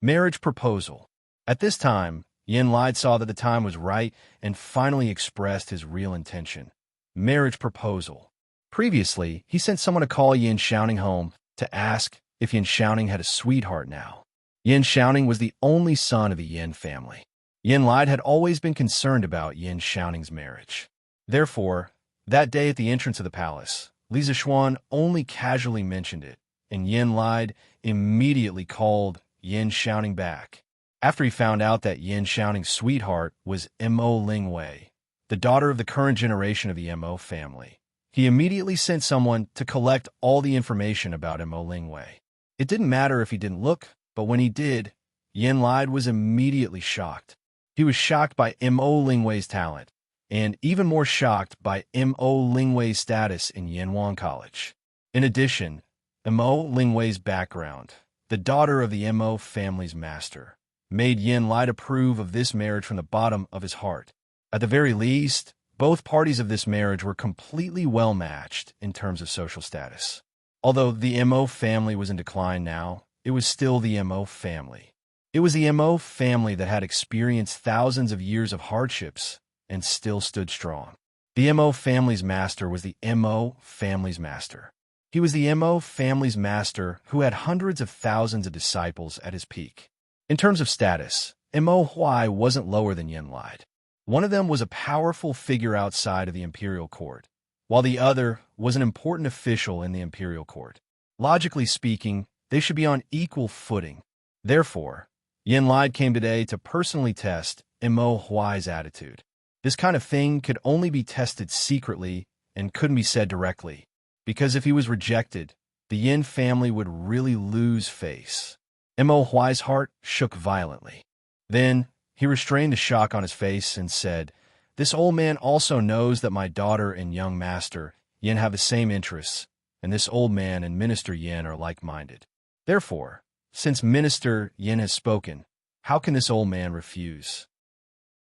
Marriage proposal. At this time, Yin Lide saw that the time was right and finally expressed his real intention. Marriage proposal. Previously, he sent someone to call Yin Xiaoning home to ask if Yin Xiaoning had a sweetheart now. Yin Xiaoning was the only son of the Yin family. Yin Lide had always been concerned about Yin Xiaoning's marriage. Therefore, that day at the entrance of the palace, Li Zixuan only casually mentioned it, and Yin Lide immediately called Yin Xiaoning back. After he found out that Yin Xiaoning's sweetheart was Mo Lingwei, the daughter of the current generation of the Mo family, he immediately sent someone to collect all the information about Mo Lingwei. It didn't matter if he didn't look, but when he did, Yin Lide was immediately shocked. He was shocked by Mo Lingwei's talent, and even more shocked by Mo Lingwei's status in Yinhuang College. In addition, Mo Lingwei's background, the daughter of the Mo family's master, made Yin Lide approve of this marriage from the bottom of his heart. At the very least, both parties of this marriage were completely well-matched in terms of social status. Although the Mo family was in decline now, it was still the Mo family. It was the Mo family that had experienced thousands of years of hardships and still stood strong. The Mo family's master was the Mo family's master. He was the Mo family's master who had hundreds of thousands of disciples at his peak. In terms of status, Mo Huai wasn't lower than Yin Lide. One of them was a powerful figure outside of the imperial court, while the other was an important official in the imperial court. Logically speaking, they should be on equal footing. Therefore, Yin Lai came today to personally test Mo Huai's attitude. This kind of thing could only be tested secretly and couldn't be said directly, because if he was rejected, the Yin family would really lose face. Mo Huai's heart shook violently. Then he restrained the shock on his face and said, "This old man also knows that my daughter and young master Yin have the same interests, and this old man and Minister Yin are like-minded. Therefore, since Minister Yin has spoken, how can this old man refuse?"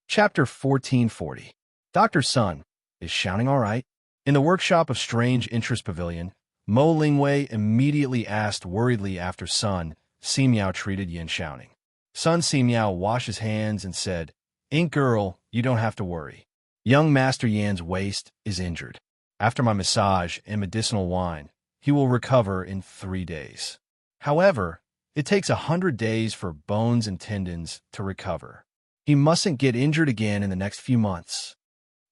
Chapter 1440. Dr. Sun, is Xiaoning all right? In the workshop of Strange Interest Pavilion, Mo Lingwei immediately asked worriedly after Sun Simiao treated Yin Xiaoning. Sun Simiao washed his hands and said, "Ink girl, you don't have to worry. Young Master Yan's waist is injured. After my massage and medicinal wine, he will recover in 3 days. However, it takes 100 days for bones and tendons to recover. He mustn't get injured again in the next few months."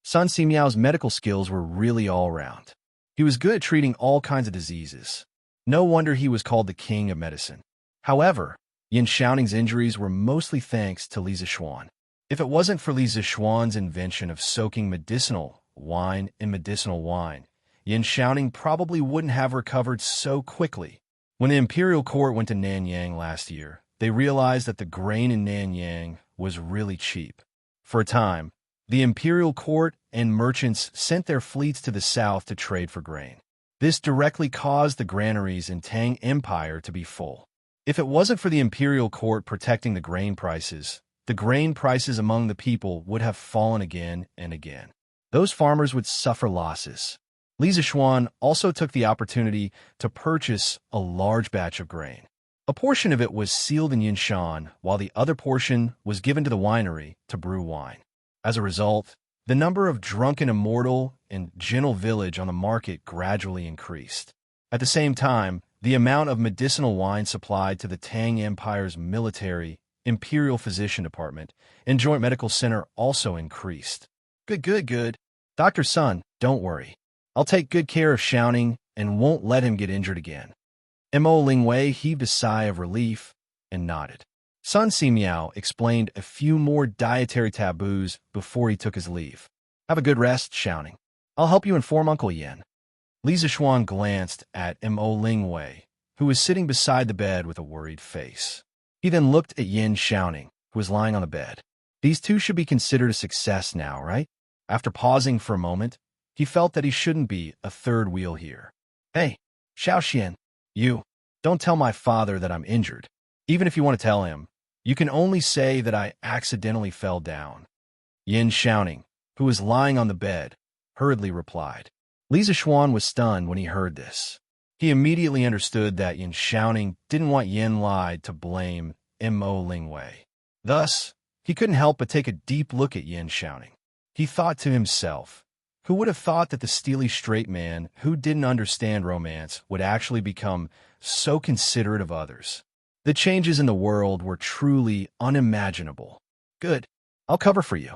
Sun Simiao's medical skills were really all-round. He was good at treating all kinds of diseases. No wonder he was called the king of medicine. However, Yin Xiaoning's injuries were mostly thanks to Li Zixuan. If it wasn't for Li Zixuan's invention of soaking medicinal wine in medicinal wine, Yin Xiaoning probably wouldn't have recovered so quickly. When the imperial court went to Nanyang last year, they realized that the grain in Nanyang was really cheap. For a time, the imperial court and merchants sent their fleets to the south to trade for grain. This directly caused the granaries in Tang Empire to be full. If it wasn't for the imperial court protecting the grain prices among the people would have fallen again and again. Those farmers would suffer losses. Li Zixuan also took the opportunity to purchase a large batch of grain. A portion of it was sealed in Yinshan, while the other portion was given to the winery to brew wine. As a result, the number of drunken immortal in Jinal village on the market gradually increased. At the same time, the amount of medicinal wine supplied to the Tang Empire's military, Imperial Physician Department, and Joint Medical Center also increased. Good. Dr. Sun, don't worry. I'll take good care of Xiaoning and won't let him get injured again. Mo Lingwei heaved a sigh of relief and nodded. Sun Simiao explained a few more dietary taboos before he took his leave. Have a good rest, Xiaoning. I'll help you inform Uncle Yin. Li Zixuan glanced at Mo Lingwei, who was sitting beside the bed with a worried face. He then looked at Yin Xiaoning, who was lying on the bed. These two should be considered a success now, right? After pausing for a moment, he felt that he shouldn't be a third wheel here. Hey, Xiaoxian, you, don't tell my father that I'm injured. Even if you want to tell him, you can only say that I accidentally fell down. Yin Xiaoning, who was lying on the bed, hurriedly replied. Li Zixuan was stunned when he heard this. He immediately understood that Yin Xiaoning didn't want Yin Lai to blame Mo Lingwei. Thus, he couldn't help but take a deep look at Yin Xiaoning. He thought to himself, who would have thought that the steely straight man who didn't understand romance would actually become so considerate of others? The changes in the world were truly unimaginable. Good, I'll cover for you.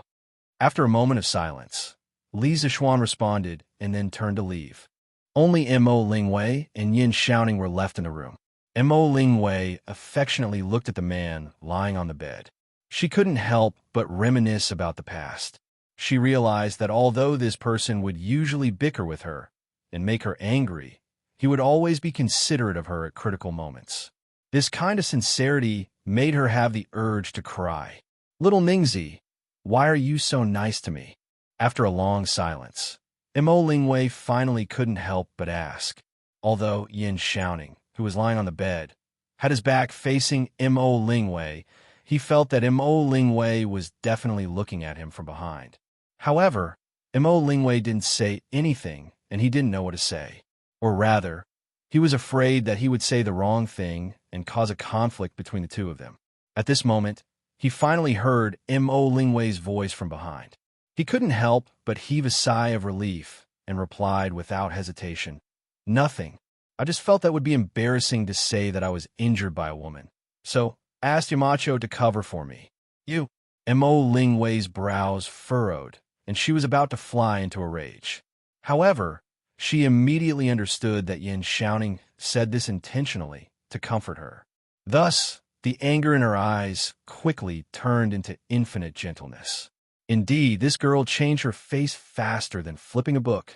After a moment of silence, Li Zixuan responded and then turned to leave. Only Mo Lingwei and Yin Xiaoning were left in the room. Mo Lingwei affectionately looked at the man lying on the bed. She couldn't help but reminisce about the past. She realized that although this person would usually bicker with her and make her angry, he would always be considerate of her at critical moments. This kind of sincerity made her have the urge to cry. Little Ningzi, why are you so nice to me? After a long silence, Mo Lingwei finally couldn't help but ask. Although Yin Xiaoning, who was lying on the bed, had his back facing Mo Lingwei, he felt that Mo Lingwei was definitely looking at him from behind. However, Mo Lingwei didn't say anything, and he didn't know what to say. Or rather, he was afraid that he would say the wrong thing and cause a conflict between the two of them. At this moment, he finally heard Mo Lingwei's voice from behind. He couldn't help but heave a sigh of relief and replied without hesitation, "Nothing. I just felt that would be embarrassing to say that I was injured by a woman. So, I asked Yamacho to cover for me." You. Mo Lingwei's brows furrowed, and she was about to fly into a rage. However, she immediately understood that Yin Xiaoning said this intentionally to comfort her. Thus, The anger in her eyes quickly turned into infinite gentleness. Indeed, this girl changed her face faster than flipping a book.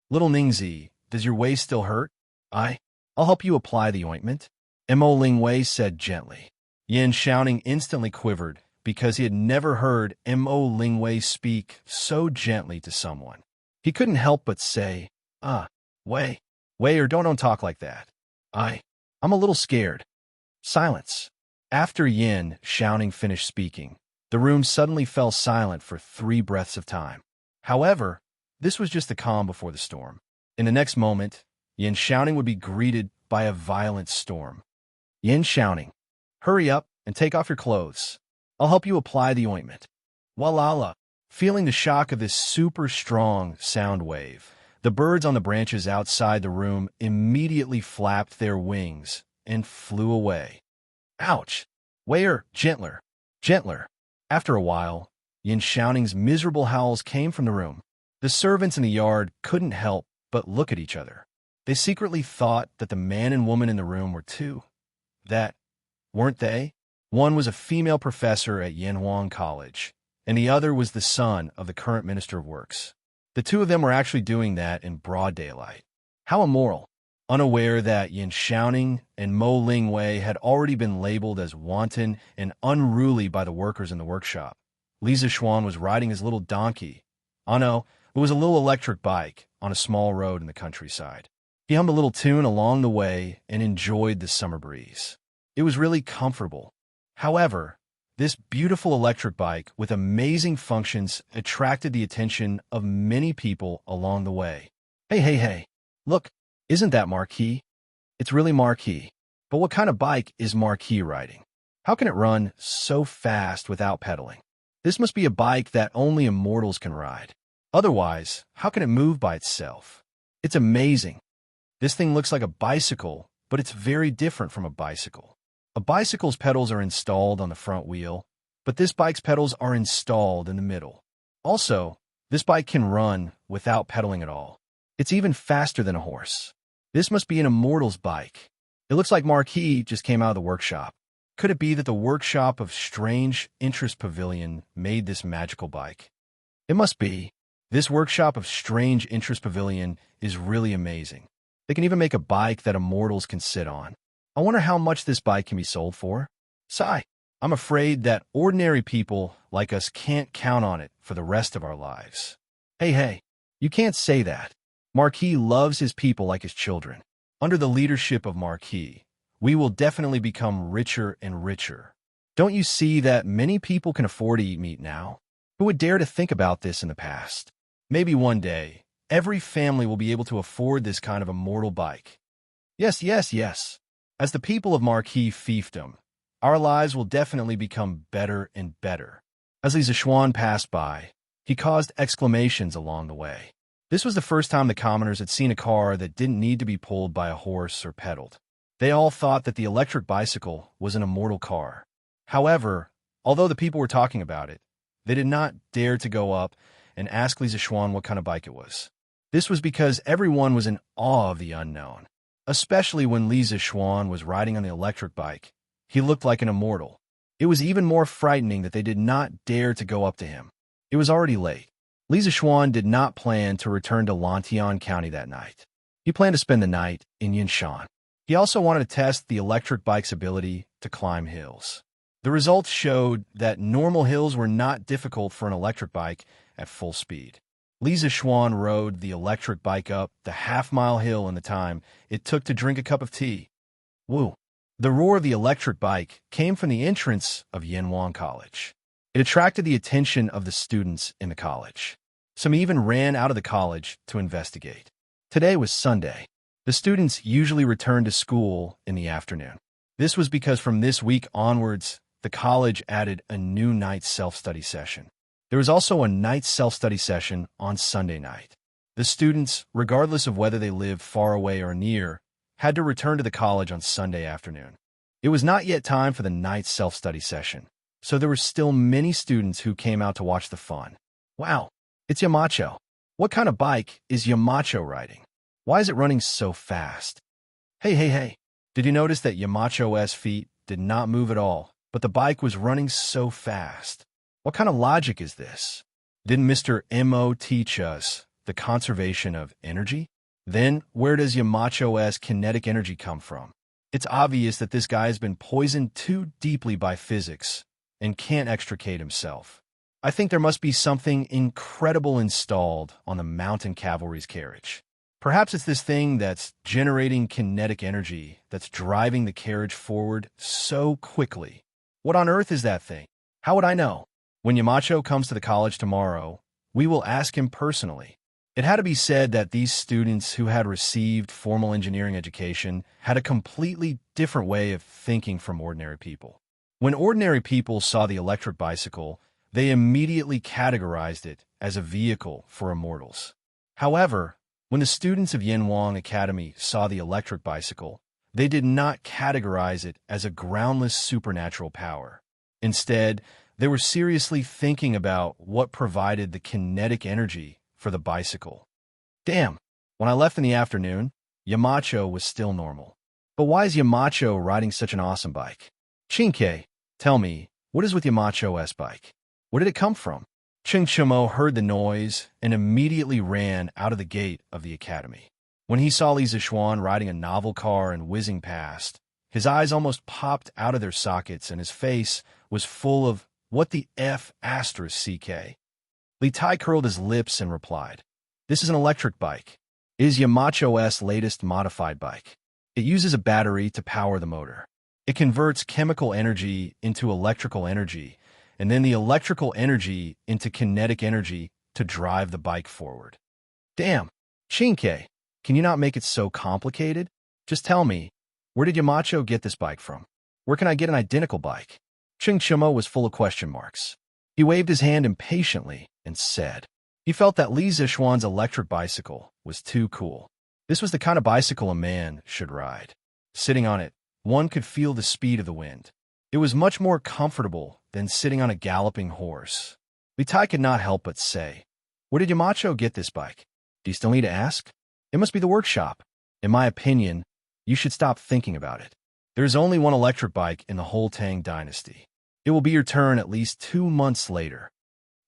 Little Ningzi, does your waist still hurt? I'll help you apply the ointment, Mo Lingwei said gently. Yin Xiaoning instantly quivered because he had never heard Mo Lingwei speak so gently to someone. He couldn't help but say, Wei, or don't talk like that. I'm a little scared. Silence. After Yin Xiaoning finished speaking, the room suddenly fell silent for 3 breaths of time. However, this was just the calm before the storm. In the next moment, Yin Xiaoning would be greeted by a violent storm. Yin Xiaoning, hurry up and take off your clothes. I'll help you apply the ointment. Walala. Feeling the shock of this super strong sound wave, the birds on the branches outside the room immediately flapped their wings and flew away. Ouch! Wayer, gentler. After a while, Yin Xiaoning's miserable howls came from the room. The servants in the yard couldn't help but look at each other. They secretly thought that the man and woman in the room were two. That, weren't they? One was a female professor at Yanhuang College, and the other was the son of the current Minister of Works. The two of them were actually doing that in broad daylight. How immoral. Unaware that Yin Xiaoning and Mo Lingwei had already been labeled as wanton and unruly by the workers in the workshop, Li Zixuan was riding his little donkey. Oh no, it was a little electric bike on a small road in the countryside. He hummed a little tune along the way and enjoyed the summer breeze. It was really comfortable. However, this beautiful electric bike with amazing functions attracted the attention of many people along the way. Hey, look, isn't that Marquis? It's really Marquis. But what kind of bike is Marquis riding? How can it run so fast without pedaling? This must be a bike that only immortals can ride. Otherwise, how can it move by itself? It's amazing. This thing looks like a bicycle, but it's very different from a bicycle. A bicycle's pedals are installed on the front wheel, but this bike's pedals are installed in the middle. Also, this bike can run without pedaling at all. It's even faster than a horse. This must be an immortal's bike. It looks like Marquis just came out of the workshop. Could it be that the workshop of Strange Interest Pavilion made this magical bike? It must be. This workshop of Strange Interest Pavilion is really amazing. They can even make a bike that immortals can sit on. I wonder how much this bike can be sold for. Sigh. I'm afraid that ordinary people like us can't count on it for the rest of our lives. Hey, you can't say that. Marquis loves his people like his children. Under the leadership of Marquis, we will definitely become richer and richer. Don't you see that many people can afford to eat meat now? Who would dare to think about this in the past? Maybe one day, every family will be able to afford this kind of immortal bike. Yes. As the people of Marquis fiefdom, our lives will definitely become better and better. As Li Zixuan passed by, he caused exclamations along the way. This was the first time the commoners had seen a car that didn't need to be pulled by a horse or pedaled. They all thought that the electric bicycle was an immortal car. However, although the people were talking about it, they did not dare to go up and ask Li Zixuan what kind of bike it was. This was because everyone was in awe of the unknown, especially when Li Zixuan was riding on the electric bike. He looked like an immortal. It was even more frightening that they did not dare to go up to him. It was already late. Li Zixuan did not plan to return to Lantian County that night. He planned to spend the night in Yinshan. He also wanted to test the electric bike's ability to climb hills. The results showed that normal hills were not difficult for an electric bike at full speed. Li Zixuan rode the electric bike up the half-mile hill in the time it took to drink a cup of tea. Woo! The roar of the electric bike came from the entrance of Yanhuang College. It attracted the attention of the students in the college. Some even ran out of the college to investigate. Today was Sunday. The students usually returned to school in the afternoon. This was because from this week onwards, the college added a new night self-study session. There was also a night self-study session on Sunday night. The students, regardless of whether they lived far away or near, had to return to the college on Sunday afternoon. It was not yet time for the night self-study session, so there were still many students who came out to watch the fun. Wow, it's Yamacho. What kind of bike is Yamacho riding? Why is it running so fast? Hey, did you notice that Yamacho's feet did not move at all, but the bike was running so fast. What kind of logic is this? Didn't Mr. M.O. teach us the conservation of energy? Then, where does Yamacho's kinetic energy come from? It's obvious that this guy has been poisoned too deeply by physics and can't extricate himself. I think there must be something incredible installed on the mountain cavalry's carriage. Perhaps it's this thing that's generating kinetic energy that's driving the carriage forward so quickly. What on earth is that thing? How would I know? When Yamacho comes to the college tomorrow, we will ask him personally. It had to be said that these students who had received formal engineering education had a completely different way of thinking from ordinary people. When ordinary people saw the electric bicycle, they immediately categorized it as a vehicle for immortals. However, when the students of Yanwang Academy saw the electric bicycle, they did not categorize it as a groundless supernatural power. Instead, they were seriously thinking about what provided the kinetic energy for the bicycle. Damn, when I left in the afternoon, Yamacho was still normal. But why is Yamacho riding such an awesome bike? Chinke, tell me, what is with Yamacho's bike? Where did it come from? Chingchumo heard the noise and immediately ran out of the gate of the academy. When he saw Li Zixuan riding a novel car and whizzing past, his eyes almost popped out of their sockets and his face was full of, "What the F asterisk CK?" Li Tai curled his lips and replied, "This is an electric bike. It is Yamacho's latest modified bike. It uses a battery to power the motor. It converts chemical energy into electrical energy, and then the electrical energy into kinetic energy to drive the bike forward." Damn, Chinke, can you not make it so complicated? Just tell me, where did Yamacho get this bike from? Where can I get an identical bike? Chingchumo was full of question marks. He waved his hand impatiently and said, he felt that Li Zixuan's electric bicycle was too cool. This was the kind of bicycle a man should ride. Sitting on it, one could feel the speed of the wind. It was much more comfortable than sitting on a galloping horse. Li Tai could not help but say, "Where did Yamacho get this bike? Do you still need to ask? It must be the workshop. In my opinion, you should stop thinking about it. There is only one electric bike in the whole Tang dynasty. It will be your turn at least 2 months later."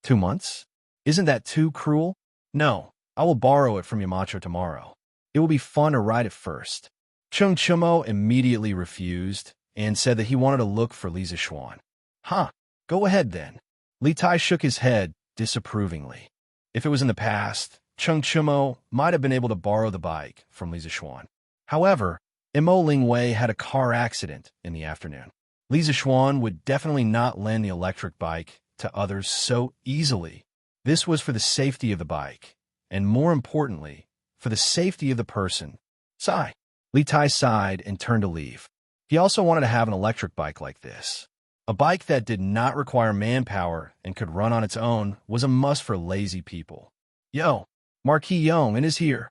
2 months? Isn't that too cruel? No, I will borrow it from Yamacho tomorrow. It will be fun to ride it first. Chung Chumo immediately refused and said that he wanted to look for Li Zixuan. Huh, go ahead then. Li Tai shook his head disapprovingly. If it was in the past, Chung Chumo might have been able to borrow the bike from Li Zixuan. However, Mo Lingwei had a car accident in the afternoon. Li Zixuan would definitely not lend the electric bike to others so easily. This was for the safety of the bike, and more importantly, for the safety of the person. Sigh. Li Tai sighed and turned to leave. He also wanted to have an electric bike like this. A bike that did not require manpower and could run on its own was a must for lazy people. Yo, Marquis Yong is here.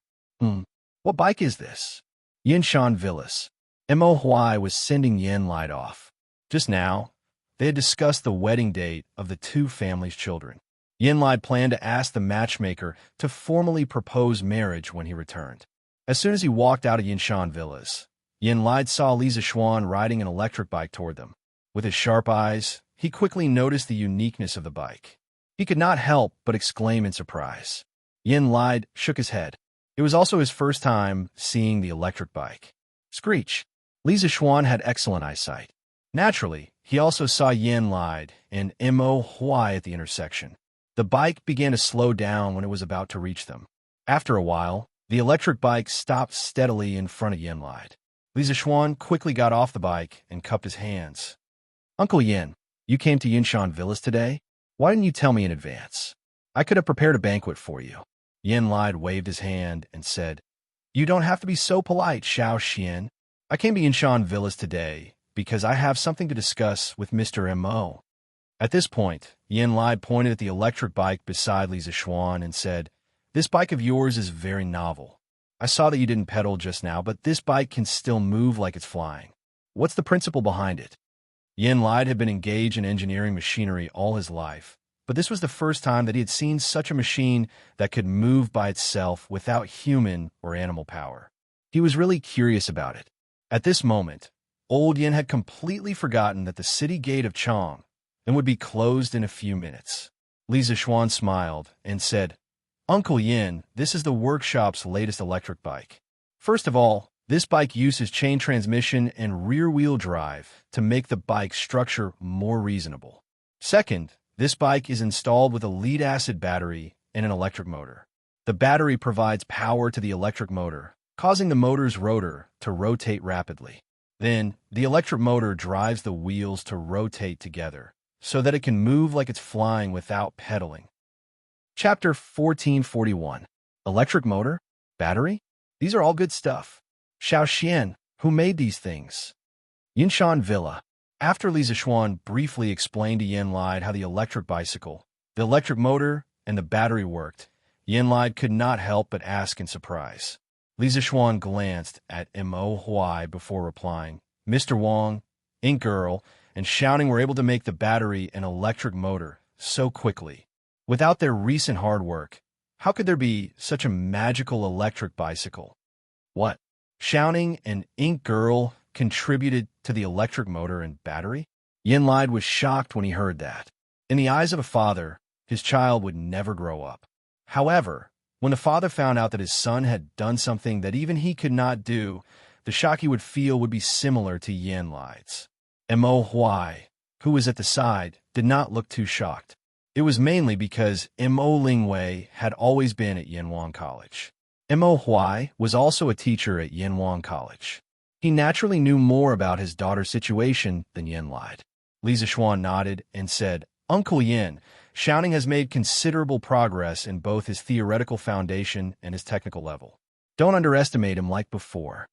What bike is this? Yinshan Villas. Mo Huai was sending Yen Light off. Just now, they had discussed the wedding date of the two families' children. Yen Lai planned to ask the matchmaker to formally propose marriage when he returned. As soon as he walked out of Yinshan Villas, Yen Lai saw Li Zixuan riding an electric bike toward them. With his sharp eyes, he quickly noticed the uniqueness of the bike. He could not help but exclaim in surprise. Yen Lai shook his head. It was also his first time seeing the electric bike. Screech. Li Zixuan had excellent eyesight. Naturally, he also saw Yen Lai and Mo Huai at the intersection. The bike began to slow down when it was about to reach them. After a while, the electric bike stopped steadily in front of Yen Lai. Li Zixuan quickly got off the bike and cupped his hands. Uncle Yen, you came to Yinshan Villas today? Why didn't you tell me in advance? I could have prepared a banquet for you. Yen Lai waved his hand and said, You don't have to be so polite, Xiao Xian. I came to Yinshan Villas today because I have something to discuss with Mr. M.O. At this point, Yen Lai pointed at the electric bike beside Li Zixuan and said, This bike of yours is very novel. I saw that you didn't pedal just now, but this bike can still move like it's flying. What's the principle behind it? Yen Lai had been engaged in engineering machinery all his life, but this was the first time that he had seen such a machine that could move by itself without human or animal power. He was really curious about it. At this moment, Old Yin had completely forgotten that the city gate of Chang and would be closed in a few minutes. Li Zixuan smiled and said, Uncle Yin, this is the workshop's latest electric bike. First of all, this bike uses chain transmission and rear-wheel drive to make the bike structure more reasonable. Second, this bike is installed with a lead-acid battery and an electric motor. The battery provides power to the electric motor, causing the motor's rotor to rotate rapidly. Then, the electric motor drives the wheels to rotate together, so that it can move like it's flying without pedaling. Chapter 1441. Electric motor? Battery? These are all good stuff. Xiao Xian, who made these things? Yinshan Villa. After Li Zixuan briefly explained to Yin Lide how the electric bicycle, the electric motor, and the battery worked, Yin Lide could not help but ask in surprise. Li Zixuan glanced at Mo Huai before replying. Mr. Wang, Ink Girl, and Shouting were able to make the battery and electric motor so quickly. Without their recent hard work, how could there be such a magical electric bicycle? What? Shouting and Ink Girl contributed to the electric motor and battery? Yin Lide was shocked when he heard that. In the eyes of a father, his child would never grow up. However, when the father found out that his son had done something that even he could not do, the shock he would feel would be similar to Yin Lide's. Mo Huai, who was at the side, did not look too shocked. It was mainly because Mo Lingwei had always been at Yinhuang College. Mo Huai was also a teacher at Yinhuang College. He naturally knew more about his daughter's situation than Yin Lide. Li Zixuan nodded and said, Uncle Yin, Shouting has made considerable progress in both his theoretical foundation and his technical level. Don't underestimate him like before.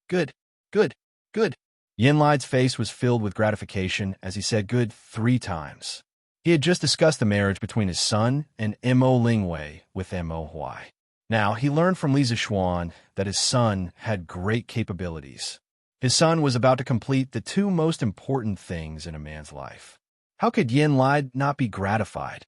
Good, good, good. Yin Lide's face was filled with gratification as he said good 3 times. He had just discussed the marriage between his son and Mo Lingwei with Mo Huai. Now, he learned from Li Zixuan that his son had great capabilities. His son was about to complete the 2 most important things in a man's life. How could Yin Lide not be gratified?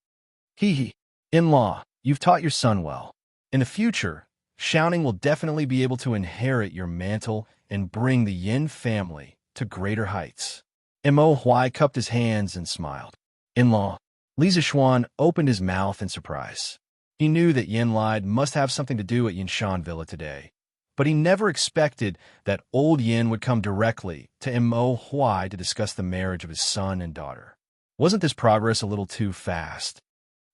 Hee. In-law, you've taught your son well. In the future, Shouting will definitely be able to inherit your mantle and bring the Yin family to greater heights. Mo Huai cupped his hands and smiled. In-law, Li Zixuan opened his mouth in surprise. He knew that Yin Lide must have something to do at Yinshan Villa today, but he never expected that old Yin would come directly to Mo Huai to discuss the marriage of his son and daughter. Wasn't this progress a little too fast?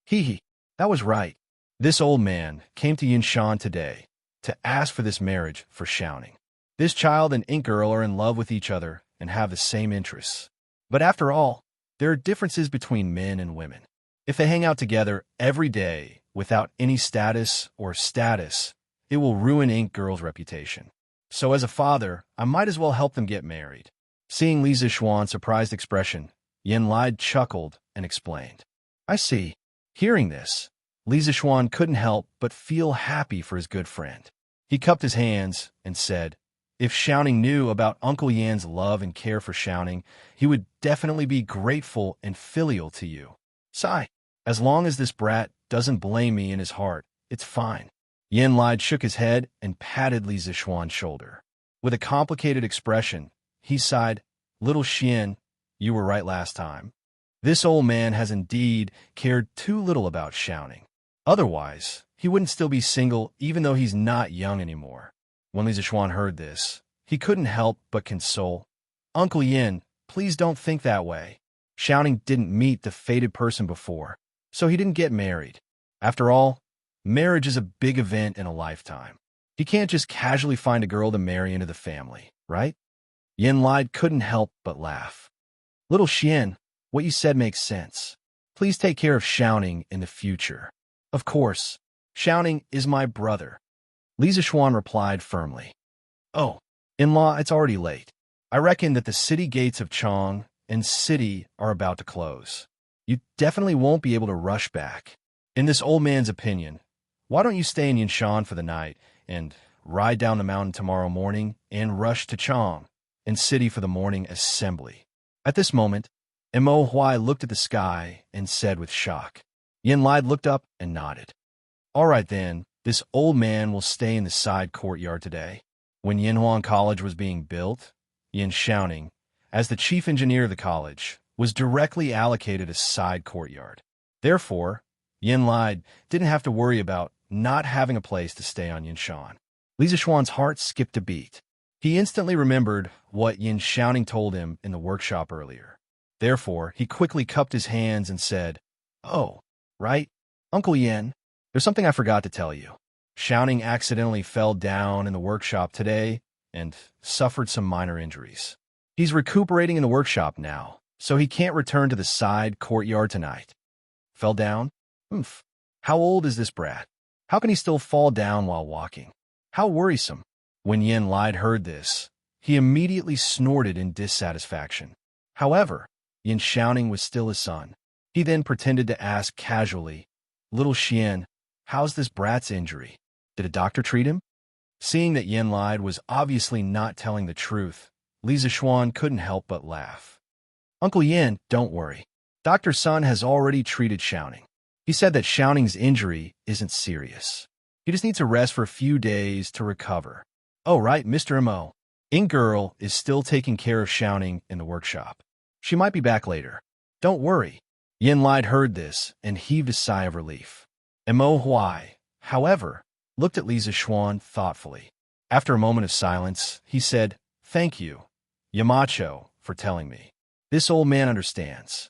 Hee, that was right. This old man came to Yinshan today to ask for this marriage for Shouting. This child and Ink Girl are in love with each other and have the same interests. But after all, there are differences between men and women. If they hang out together every day without any status, it will ruin Ink Girl's reputation. So as a father, I might as well help them get married. Seeing Li Zixuan's surprised expression, Yin Lide chuckled and explained. I see. Hearing this, Li Zixuan couldn't help but feel happy for his good friend. He cupped his hands and said, if Shouting knew about Uncle Yan's love and care for Shouting, he would definitely be grateful and filial to you. Sigh. As long as this brat doesn't blame me in his heart, it's fine. Yin Lide shook his head and patted Li Zixuan's shoulder. With a complicated expression, he sighed, Little Xian, you were right last time. This old man has indeed cared too little about Shouting. Otherwise, he wouldn't still be single even though he's not young anymore. When Li Zixuan heard this, he couldn't help but console. Uncle Yin, please don't think that way. Shouting didn't meet the fated person before, so he didn't get married. After all, marriage is a big event in a lifetime. He can't just casually find a girl to marry into the family, right? Yin Lide couldn't help but laugh. Little Xian, what you said makes sense. Please take care of Shouting in the future. Of course, Shouting is my brother. Li Zixuan replied firmly. Oh, in-law, it's already late. I reckon that the city gates of Chang and city are about to close. You definitely won't be able to rush back. In this old man's opinion, why don't you stay in Yinshan for the night and ride down the mountain tomorrow morning and rush to Chang and city for the morning assembly? At this moment, Mo Huai looked at the sky and said with shock. Yin Lide looked up and nodded. All right then, this old man will stay in the side courtyard today. When Yinhuang College was being built, enchanting, as the chief engineer of the college, was directly allocated a side courtyard. Therefore, Lide didn't have to worry about not having a place to stay on Yinshan. Li Zixuan's heart skipped a beat. He instantly remembered what Shouting told him in the workshop earlier. Therefore, he quickly cupped his hands and said, "Oh, right, Uncle Yin, there's something I forgot to tell you. Shouting accidentally fell down in the workshop today and suffered some minor injuries. He's recuperating in the workshop now, so he can't return to the side courtyard tonight." Fell down? Oomph. How old is this brat? How can he still fall down while walking? How worrisome. When Lide heard this, he immediately snorted in dissatisfaction. However, Shouting was still his son. He then pretended to ask casually, "Little Xian, how's this brat's injury? Did a doctor treat him?" Seeing that Lide was obviously not telling the truth, Li Zixuan couldn't help but laugh. "Uncle Yin, don't worry. Dr. Sun has already treated Shouting. He said that Shouting's injury isn't serious. He just needs to rest for a few days to recover." "Oh, right, Mr. Mo. Ing Girl is still taking care of Shouting in the workshop. She might be back later. Don't worry." Lide heard this and heaved a sigh of relief. Mo Huai, however, looked at Li Zixuan thoughtfully. After a moment of silence, he said, "Thank you, Yamacho, for telling me. This old man understands."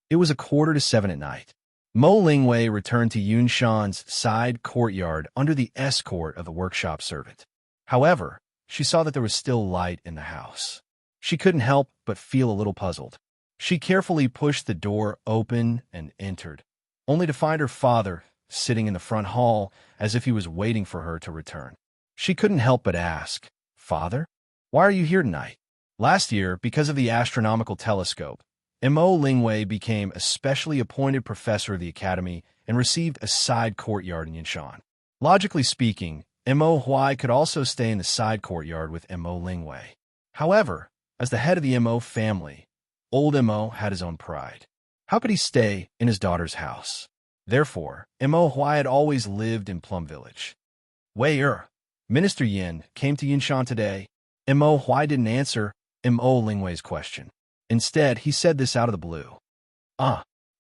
It was 6:45 at night. Mo Lingwei returned to Yunshan's side courtyard under the escort of the workshop servant. However, she saw that there was still light in the house. She couldn't help but feel a little puzzled. She carefully pushed the door open and entered, only to find her father sitting in the front hall as if he was waiting for her to return. She couldn't help but ask, "Father, why are you here tonight?" Last year, because of the astronomical telescope, Mo Lingwei became a specially appointed professor of the academy and received a side courtyard in Yinshan. Logically speaking, Mo Huai could also stay in the side courtyard with Mo Lingwei. However, as the head of the Mo family, old Mo had his own pride. How could he stay in his daughter's house? Therefore, Mo Huai had always lived in Plum Village. "Wei Minister Yin came to Yinshan today." Mo Huai didn't answer Mo Lingwei's question. Instead, he said this out of the blue.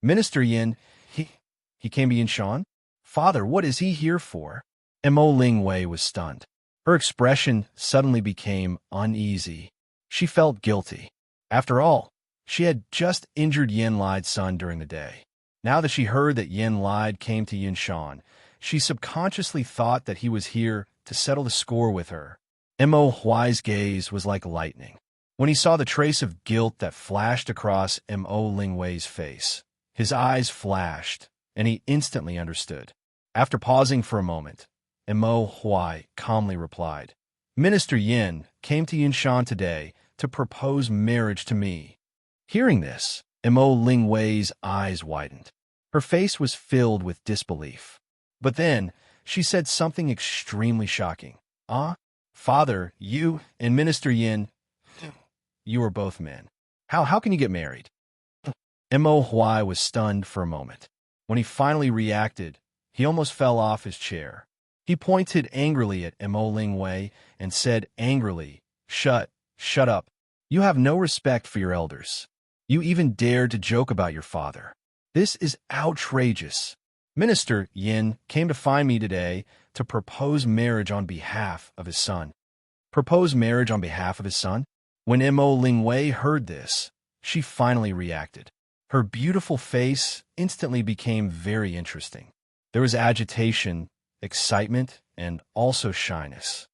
Minister Yin, he came to Yinshan? Father, what is he here for?" Mo Lingwei was stunned. Her expression suddenly became uneasy. She felt guilty. After all, she had just injured Lide's son during the day. Now that she heard that Lide came to Yinshan, she subconsciously thought that he was here to settle the score with her. Mo Huai's gaze was like lightning. When he saw the trace of guilt that flashed across Mo Lingwei's face, his eyes flashed, and he instantly understood. After pausing for a moment, Mo Huai calmly replied, "Minister Yin came to Yinshan today to propose marriage to me." Hearing this, Mo Lingwei's eyes widened. Her face was filled with disbelief. But then, she said something extremely shocking. Father, you and Minister Yin, you are both men. How can you get married?" Mo Huai was stunned for a moment. When he finally reacted, he almost fell off his chair. He pointed angrily at Mo Lingwei and said angrily, Shut up. You have no respect for your elders. You even dared to joke about your father. This is outrageous. Minister Yin came to find me today to propose marriage on behalf of his son." Propose marriage on behalf of his son? When Mo Lingwei heard this, she finally reacted. Her beautiful face instantly became very interesting. There was agitation, excitement, and also shyness.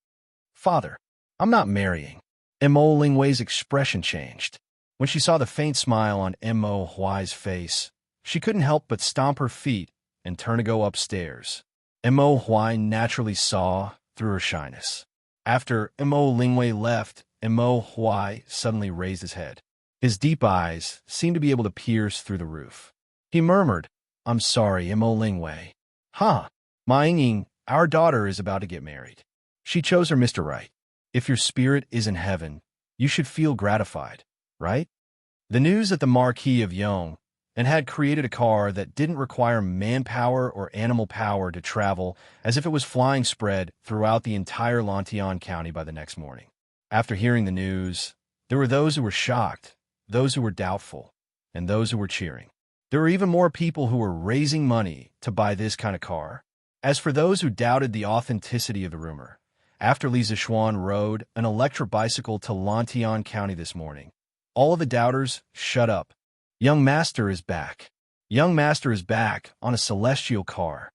"Father, I'm not marrying." Mo Lingwei's expression changed. When she saw the faint smile on Mo Huai's face, she couldn't help but stomp her feet and turn to go upstairs. Mo Huai naturally saw through her shyness. After Mo Lingwei left, Mo Huai suddenly raised his head. His deep eyes seemed to be able to pierce through the roof. He murmured, "I'm sorry, Mo Lingwei." Ma Ying, our daughter is about to get married. She chose her Mr. Right. If your spirit is in heaven, you should feel gratified, right? The news that the Marquis of Yong and had created a car that didn't require manpower or animal power to travel as if it was flying spread throughout the entire Lantian County by the next morning. After hearing the news, There were those who were shocked, those who were doubtful, and those who were cheering. There were even more people who were raising money to buy this kind of car. As for those who doubted the authenticity of the rumor, after Li Zixuan rode an electric bicycle to Lantian County this morning, all of the doubters shut up. Young Master is back. Young Master is back on a celestial car.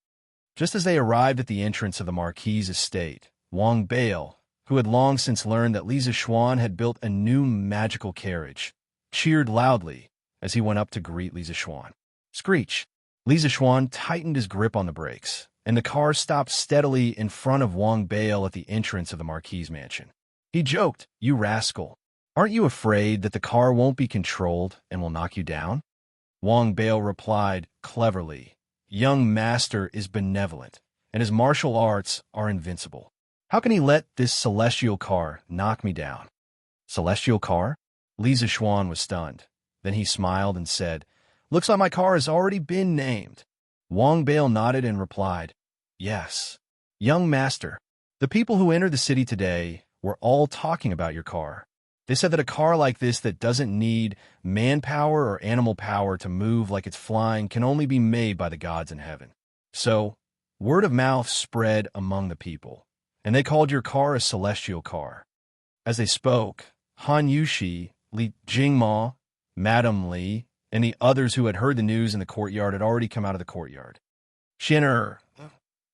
Just as they arrived at the entrance of the Marquis's estate, Wang Bail, who had long since learned that Li Zixuan had built a new magical carriage, cheered loudly as he went up to greet Li Zixuan. Screech! Li Zixuan tightened his grip on the brakes, and the car stopped steadily in front of Wang Bail at the entrance of the Marquis's mansion. He joked, "You rascal! Aren't you afraid that the car won't be controlled and will knock you down?" Wang Bail replied cleverly, "Young Master is benevolent, and his martial arts are invincible. How can he let this celestial car knock me down?" Celestial car? Li Zixuan was stunned. Then he smiled and said, "Looks like my car has already been named." Wang Bail nodded and replied, "Yes. Young Master, the people who entered the city today were all talking about your car. They said that a car like this that doesn't need manpower or animal power to move like it's flying can only be made by the gods in heaven. So, word of mouth spread among the people, and they called your car a celestial car." As they spoke, Han Yushi, Li Jingma, Madame Li, and the others who had heard the news in the courtyard had already come out of the courtyard. "Shin'er,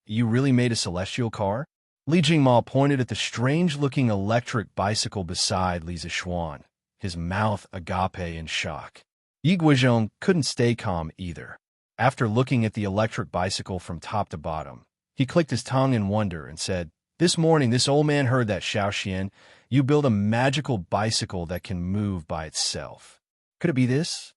you really made a celestial car?" Li Jingma pointed at the strange-looking electric bicycle beside Li Zixuan, his mouth agape in shock. Yi Guizhong couldn't stay calm either. After looking at the electric bicycle from top to bottom, he clicked his tongue in wonder and said, "This morning this old man heard that, Xiaoxian. You build a magical bicycle that can move by itself. Could it be this?"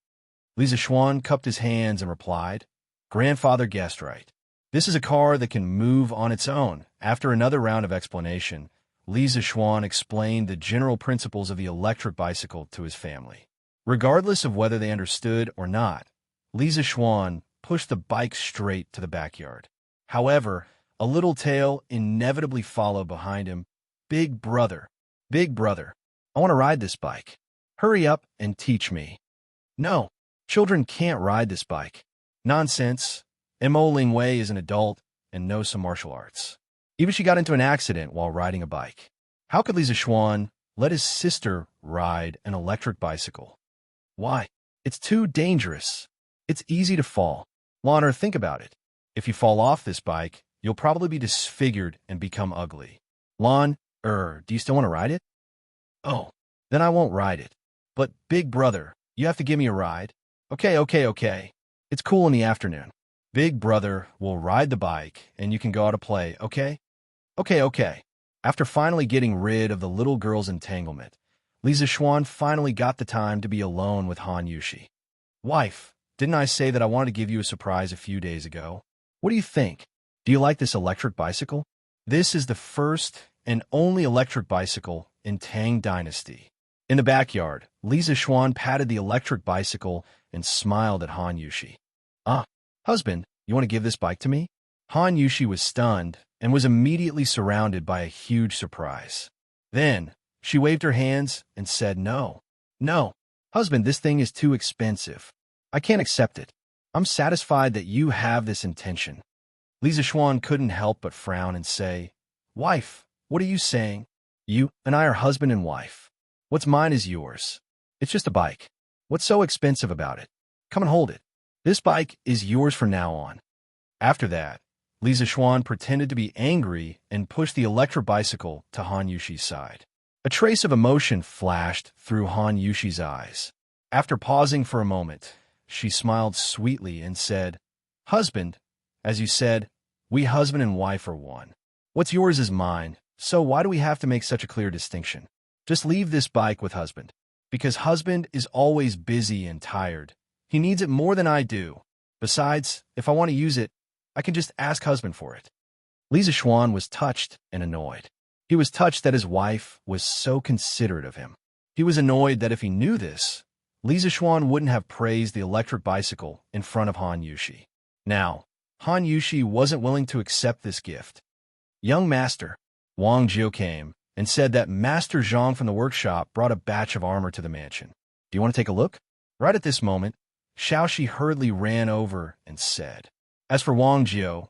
Li Zixuan cupped his hands and replied, "Grandfather guessed right. This is a car that can move on its own." After another round of explanation, Li Zixuan explained the general principles of the electric bicycle to his family. Regardless of whether they understood or not, Li Zixuan pushed the bike straight to the backyard. However, a little tail inevitably followed behind him. Big brother, I want to ride this bike. Hurry up and teach me." "No, children can't ride this bike." "Nonsense. Mo Lingwei is an adult and knows some martial arts. Even she got into an accident while riding a bike. How could Li Zixuan let his sister ride an electric bicycle? Why? It's too dangerous. It's easy to fall. Lana, think about it. If you fall off this bike, you'll probably be disfigured and become ugly. Lon, do you still want to ride it?" "Oh, then I won't ride it. But, big brother, you have to give me a ride." Okay. It's cool in the afternoon. Big brother will ride the bike, and you can go out to play, okay? Okay. After finally getting rid of the little girl's entanglement, Li Zixuan finally got the time to be alone with Han Yushi. "Wife, didn't I say that I wanted to give you a surprise a few days ago? What do you think? Do you like this electric bicycle? This is the first and only electric bicycle in Tang Dynasty." In the backyard, Li Zixuan patted the electric bicycle and smiled at Han Yushi. "Ah, husband, you want to give this bike to me?" Han Yushi was stunned and was immediately surrounded by a huge surprise. Then, she waved her hands and said, No, husband, this thing is too expensive. I can't accept it. I'm satisfied that you have this intention." Li Zixuan couldn't help but frown and say, "Wife, what are you saying? You and I are husband and wife. What's mine is yours. It's just a bike. What's so expensive about it? Come and hold it. This bike is yours from now on." After that, Li Zixuan pretended to be angry and pushed the electric bicycle to Han Yushi's side. A trace of emotion flashed through Han Yushi's eyes. After pausing for a moment, she smiled sweetly and said, "Husband, as you said, we husband and wife are one. What's yours is mine, so why do we have to make such a clear distinction? Just leave this bike with husband, because husband is always busy and tired. He needs it more than I do. Besides, if I want to use it, I can just ask husband for it." Li Zixuan was touched and annoyed. He was touched that his wife was so considerate of him. He was annoyed that if he knew this, Li Zixuan wouldn't have praised the electric bicycle in front of Han Yushi. Now, Han Yushi wasn't willing to accept this gift. "Young master," Wang Jiu came, and said that Master Zhang from the workshop brought a batch of armor to the mansion. Do you want to take a look? Right at this moment, Xiaoxi hurriedly ran over and said. As for Wang Jiu,